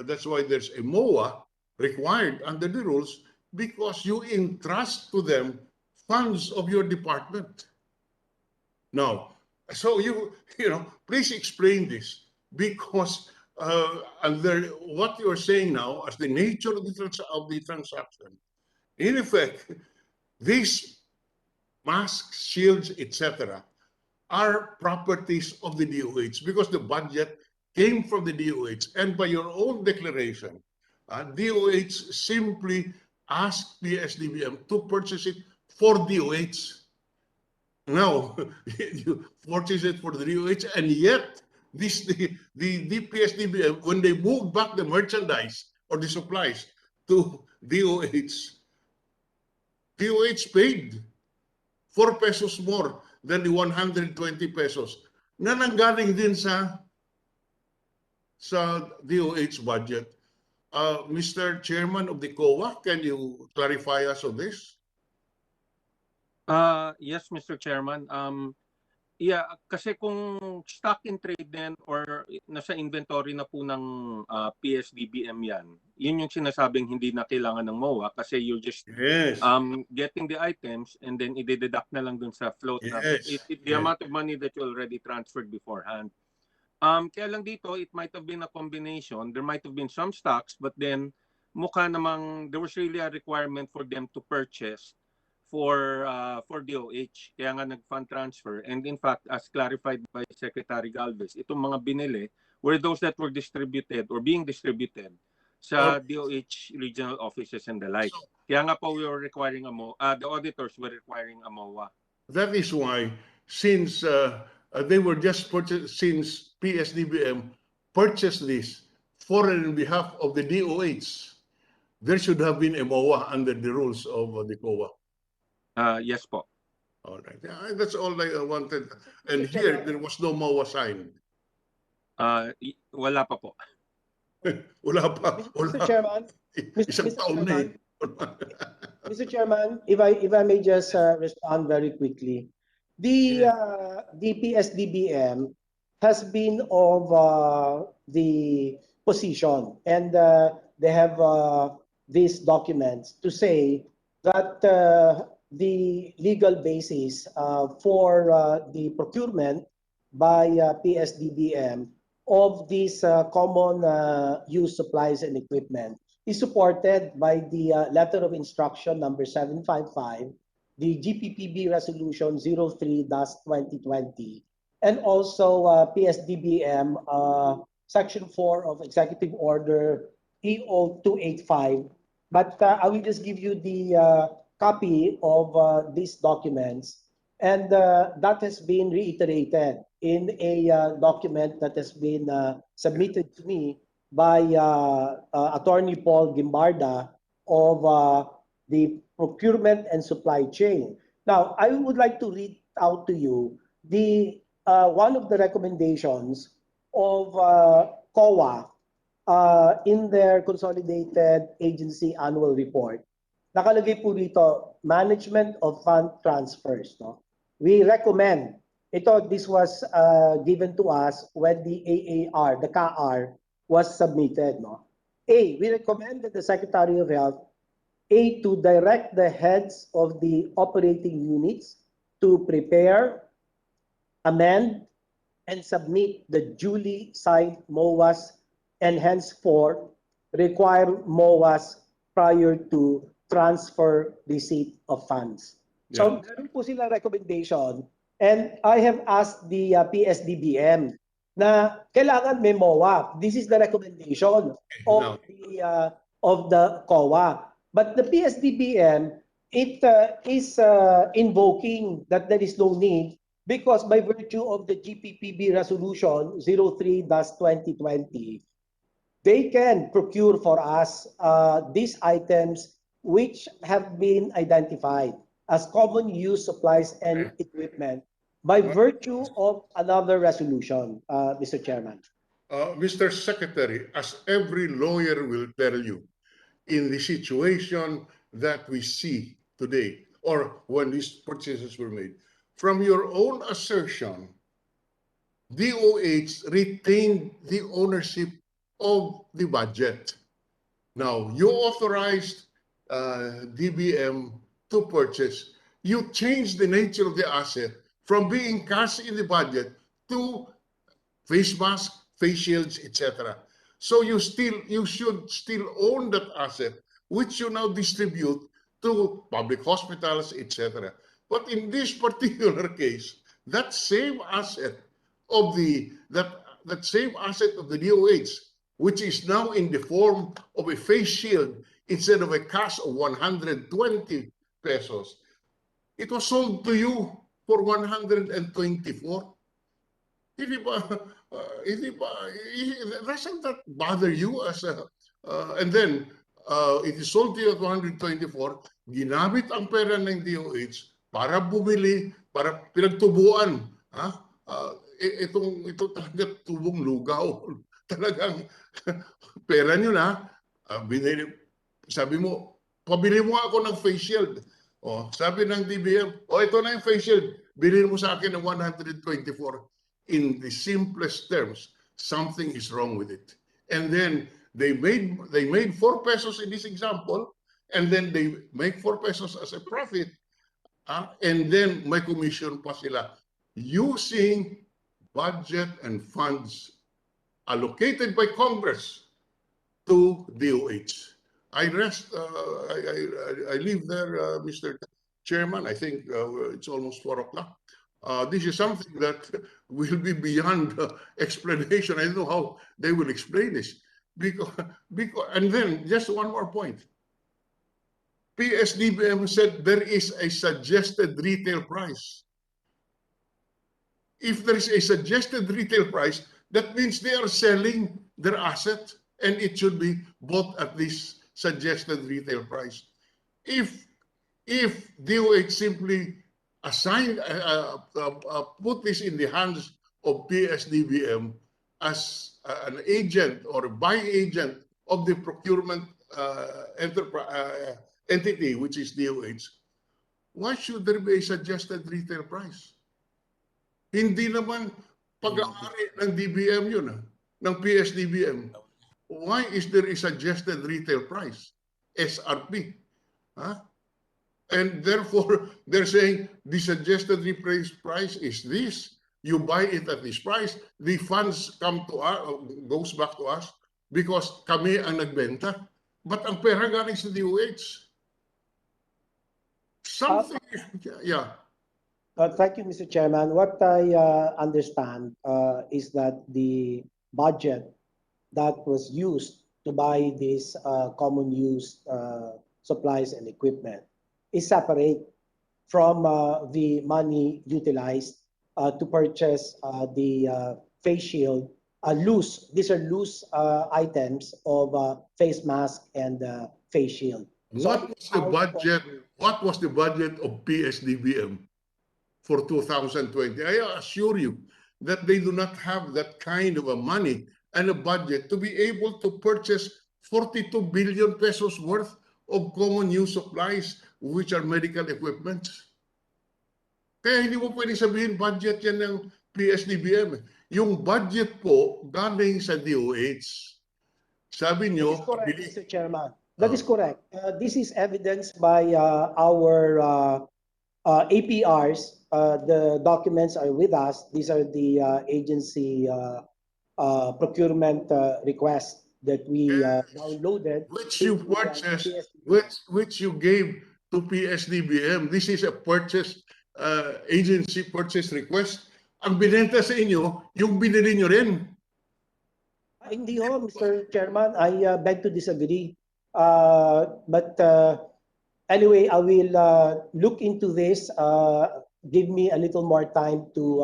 that's why there's a MOA required under the rules, because you entrust to them funds of your department. Now, so you know, please explain this, because under what you're saying now as the nature of the transaction, in effect, these masks, shields, etc., are properties of the DOH because the budget came from the DOH, and by your own declaration, DOH simply asked PSDBM to purchase it for DOH. Now, you purchase it for the DOH, and yet the PSDBM, when they moved back the merchandise or the supplies to DOH, DOH paid 4 pesos more than the 120 pesos na nanggaling din sa DOH budget. Mr. Chairman of the COA, can you clarify us on this? Yes, Mr. Chairman. Yeah, kasi kung stock in trade din or nasa inventory na po ng PSDBM yan, yun yung sinasabing hindi na kailangan ng MOA kasi you're just getting the items and then i-deduct na lang dun sa float na the amount of money that you already transferred beforehand. Kaya lang dito, it might have been a combination. There might have been some stocks, but then mukha namang there was really a requirement for them to purchase for DOH. Kaya nga nag-fund transfer. And in fact, as clarified by Secretary Galvez, itong mga binili were those that were distributed or being distributed sa DOH regional offices and the like. Kaya nga po we were requiring a MOA, the auditors were requiring a MOA. That is why, since they were just purchased, since PSDBM purchased this for and on behalf of the DOH, there should have been a MOA under the rules of the COA. Yes po. All right. Yeah, that's all I wanted. And here, there was no MOA signed. Wala pa po. Wala pa. Mr. Chairman, Mr. Chairman, if I may just respond very quickly. The PSDBM has been of the position, and they have these documents to say that the legal basis for the procurement by PSDBM of these common use supplies and equipment is supported by the letter of instruction number 755, the GPPB resolution 03-2020, and also PSDBM section 4 of executive order EO 285. But I will just give you the copy of these documents, and that has been reiterated in a document that has been submitted to me by Attorney Paul Gimbarda of the procurement and supply chain. Now, I would like to read out to you the one of the recommendations of COA in their consolidated agency annual report. Nakalagay po dito, management of fund transfers. No? We recommend, this was given to us when the AAR, the CAR, was submitted. No? A, we recommend that the Secretary of Health, A, to direct the heads of the operating units to prepare, amend, and submit the duly signed MOAs and henceforth require MOAs prior to transfer receipt of funds. So, meron po silang recommendation, and I have asked the PSDBM na kailangan may MOA. This is the recommendation of the COA. But the PSDBM, it is invoking that there is no need because by virtue of the GPPB Resolution 03-2020, they can procure for us these items which have been identified as common use supplies and equipment by virtue of another resolution, Mr. Chairman. Mr. Secretary, as every lawyer will tell you, in the situation that we see today, or when these purchases were made, from your own assertion, DOH retained the ownership of the budget. Now, you authorized DBM to purchase. You changed the nature of the asset from being cash in the budget to face mask, face shields, etc. So you should still own that asset, which you now distribute to public hospitals, etc. But in this particular case, that same asset of the DOH, which is now in the form of a face shield instead of a cash of 120 pesos, it was sold to you for 124. Doesn't that bother you as a and then it is sold to you at 124, ginamit ang pera ng DOH para bumili, para pinagtubuan. Ito talaga tubong lugaw. Talagang pera nyo na, sabi mo, pabili mo ako ng face shield. Sabi ng DBM, ito na yung face shield, bilhin mo sa akin ng 124. In the simplest terms, something is wrong with it. And then they made 4 pesos in this example, and then they make 4 pesos as a profit, and then may commission pa sila using budget and funds allocated by Congress to DOH. I leave there, Mr. Chairman. I think it's almost 4 o'clock. This is something that will be beyond explanation. I don't know how they will explain this. And then, just one more point. PSDBM said there is a suggested retail price. If there is a suggested retail price, that means they are selling their asset and it should be bought at this suggested retail price. If DOH simply put this in the hands of PSDBM as an agent or a buy agent of the procurement entity, which is DOH, why should there be a suggested retail price? Hindi naman pag-aari ng DBM yun, ng PSDBM. Why is there a suggested retail price? SRP. And therefore, they're saying the suggested retail price is this. You buy it at this price. The funds come to us, goes back to us because kami ang nagbenta. But ang pera galing sa DOH. Something, yeah. Thank you, Mr. Chairman. What I understand is that the budget that was used to buy these common use supplies and equipment is separate from the money utilized to purchase the face shield. These are loose items of face mask and face shield. What was the budget? What was the budget of PSDBM for 2020? I assure you that they do not have that kind of a money and a budget to be able to purchase 42 billion pesos worth of common use supplies, which are medical equipment. Kaya hindi mo pwede sabihin budget yan ng PSDBM. Yung budget po galing sa DOH. Sabi nyo, that is correct, Mr. Chairman. That is correct. This is evidenced by our APRs. The documents are with us. These are the agency procurement requests that we downloaded. Which you purchased, which you gave to PSDBM. This is a purchase agency purchase request. Ang binenta sa inyo, yung binili nyo rin. Hindi ho, Mr. Chairman. I beg to disagree. But anyway, I will look into this. Give me a little more time to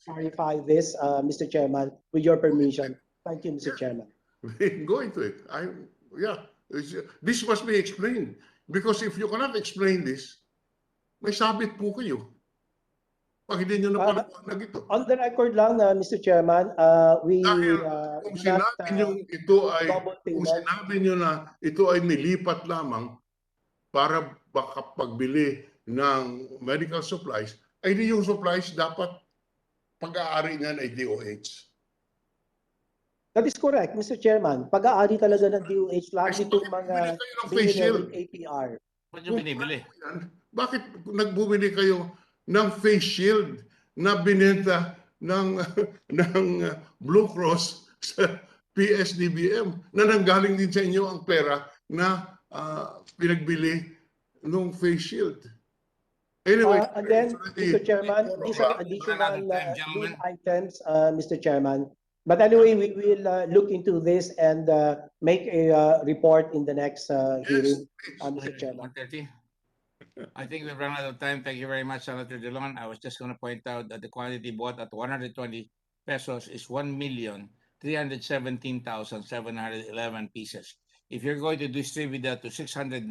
clarify this, Mr. Chairman, with your permission. Thank you, Mr. Chairman. Go into it. This must be explained. Because if you cannot explain this, may sabit po kayo. Pag hindi nyo napaliwanag ito. On the record lang, Mr. Chairman, kung sinabi nyo na ito ay nilipat lamang para pagbili ng medical supplies, ay di yung supplies dapat pag-aari niyan ay DOH. That is correct, Mr. Chairman. Pag-aari talaga ng DOH lahat itong mga binili APR. Bakit nagbumili kayo ng face shield na binenta ng Blue Cross sa PSDBM na nanggaling din sa inyo ang pera na pinagbili ng face shield? Anyway, and then, Mr. Chairman, these are additional loose items, Mr. Chairman. But anyway, we will look into this and make a report in the next hearing, Mr. Chairman. 1:30. I think we've run out of time. Thank you very much, Senator Dillon. I was just going to point out that the quantity bought at 120 pesos is 1,317,711 pieces. If you're going to distribute that to 699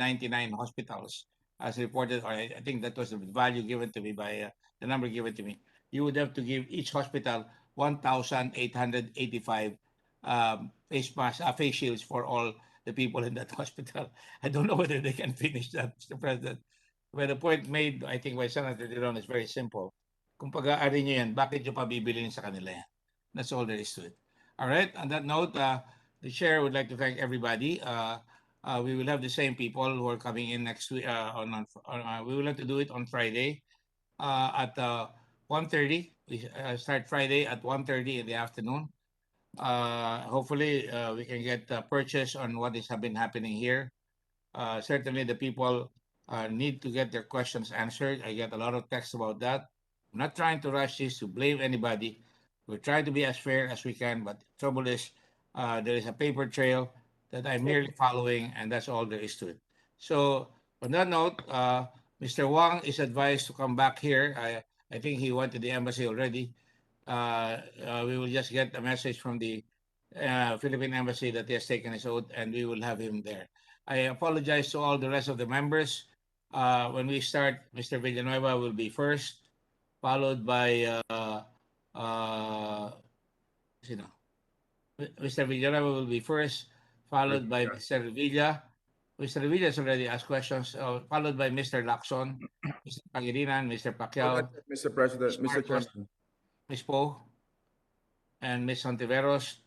hospitals, as reported, or I think that was the value given to me by the number given to me, you would have to give each hospital 1,885 face shields for all the people in that hospital. I don't know whether they can finish that, Mr. President. But the point made, I think, by Senator Dillon is very simple. Kung pag-aari nyo yan, bakit nyo pa bibilin sa kanila yan? That's all there is to it. All right, on that note, the chair would like to thank everybody. We will have the same people who are coming in next week. We will have to do it on Friday at 1:30. We start Friday at 1:30 in the afternoon. Hopefully, we can get purchase on what has been happening here. Certainly, the people need to get their questions answered. I get a lot of texts about that. I'm not trying to rush this to blame anybody. We're trying to be as fair as we can, but the trouble is there is a paper trail that I'm merely following, and that's all there is to it. So on that note, Mr. Wang is advised to come back here. I think he went to the embassy already. We will just get a message from the Philippine embassy that he has taken his oath, and we will have him there. I apologize to all the rest of the members. When we start, Mr. Villanueva will be first, followed by Mr. Villanueva will be first, followed by Mr. Villa. Mr. Villa has already asked questions, followed by Mr. Lacson, Mr. Pangilinan, Mr. Pacquiao, Mr. President, Ms. Mr. Chairman. Ms. Poe, and Ms. Santiveros,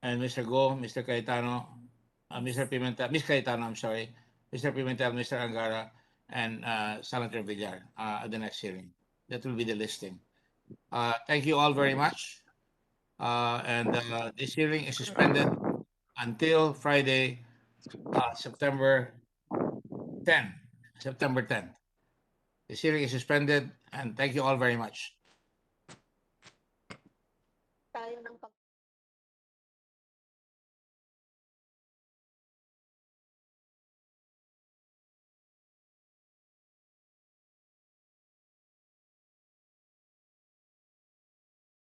and Mr. Go, Mr. Cayetano, Mr. Pimentel, Ms. Cayetano, I'm sorry, Mr. Pimentel, Mr. Angara, and Senator Villar at the next hearing. That will be the listing. Thank you all very much. And this hearing is suspended until Friday, September 10. September 10th. This hearing is suspended, and thank you all very much.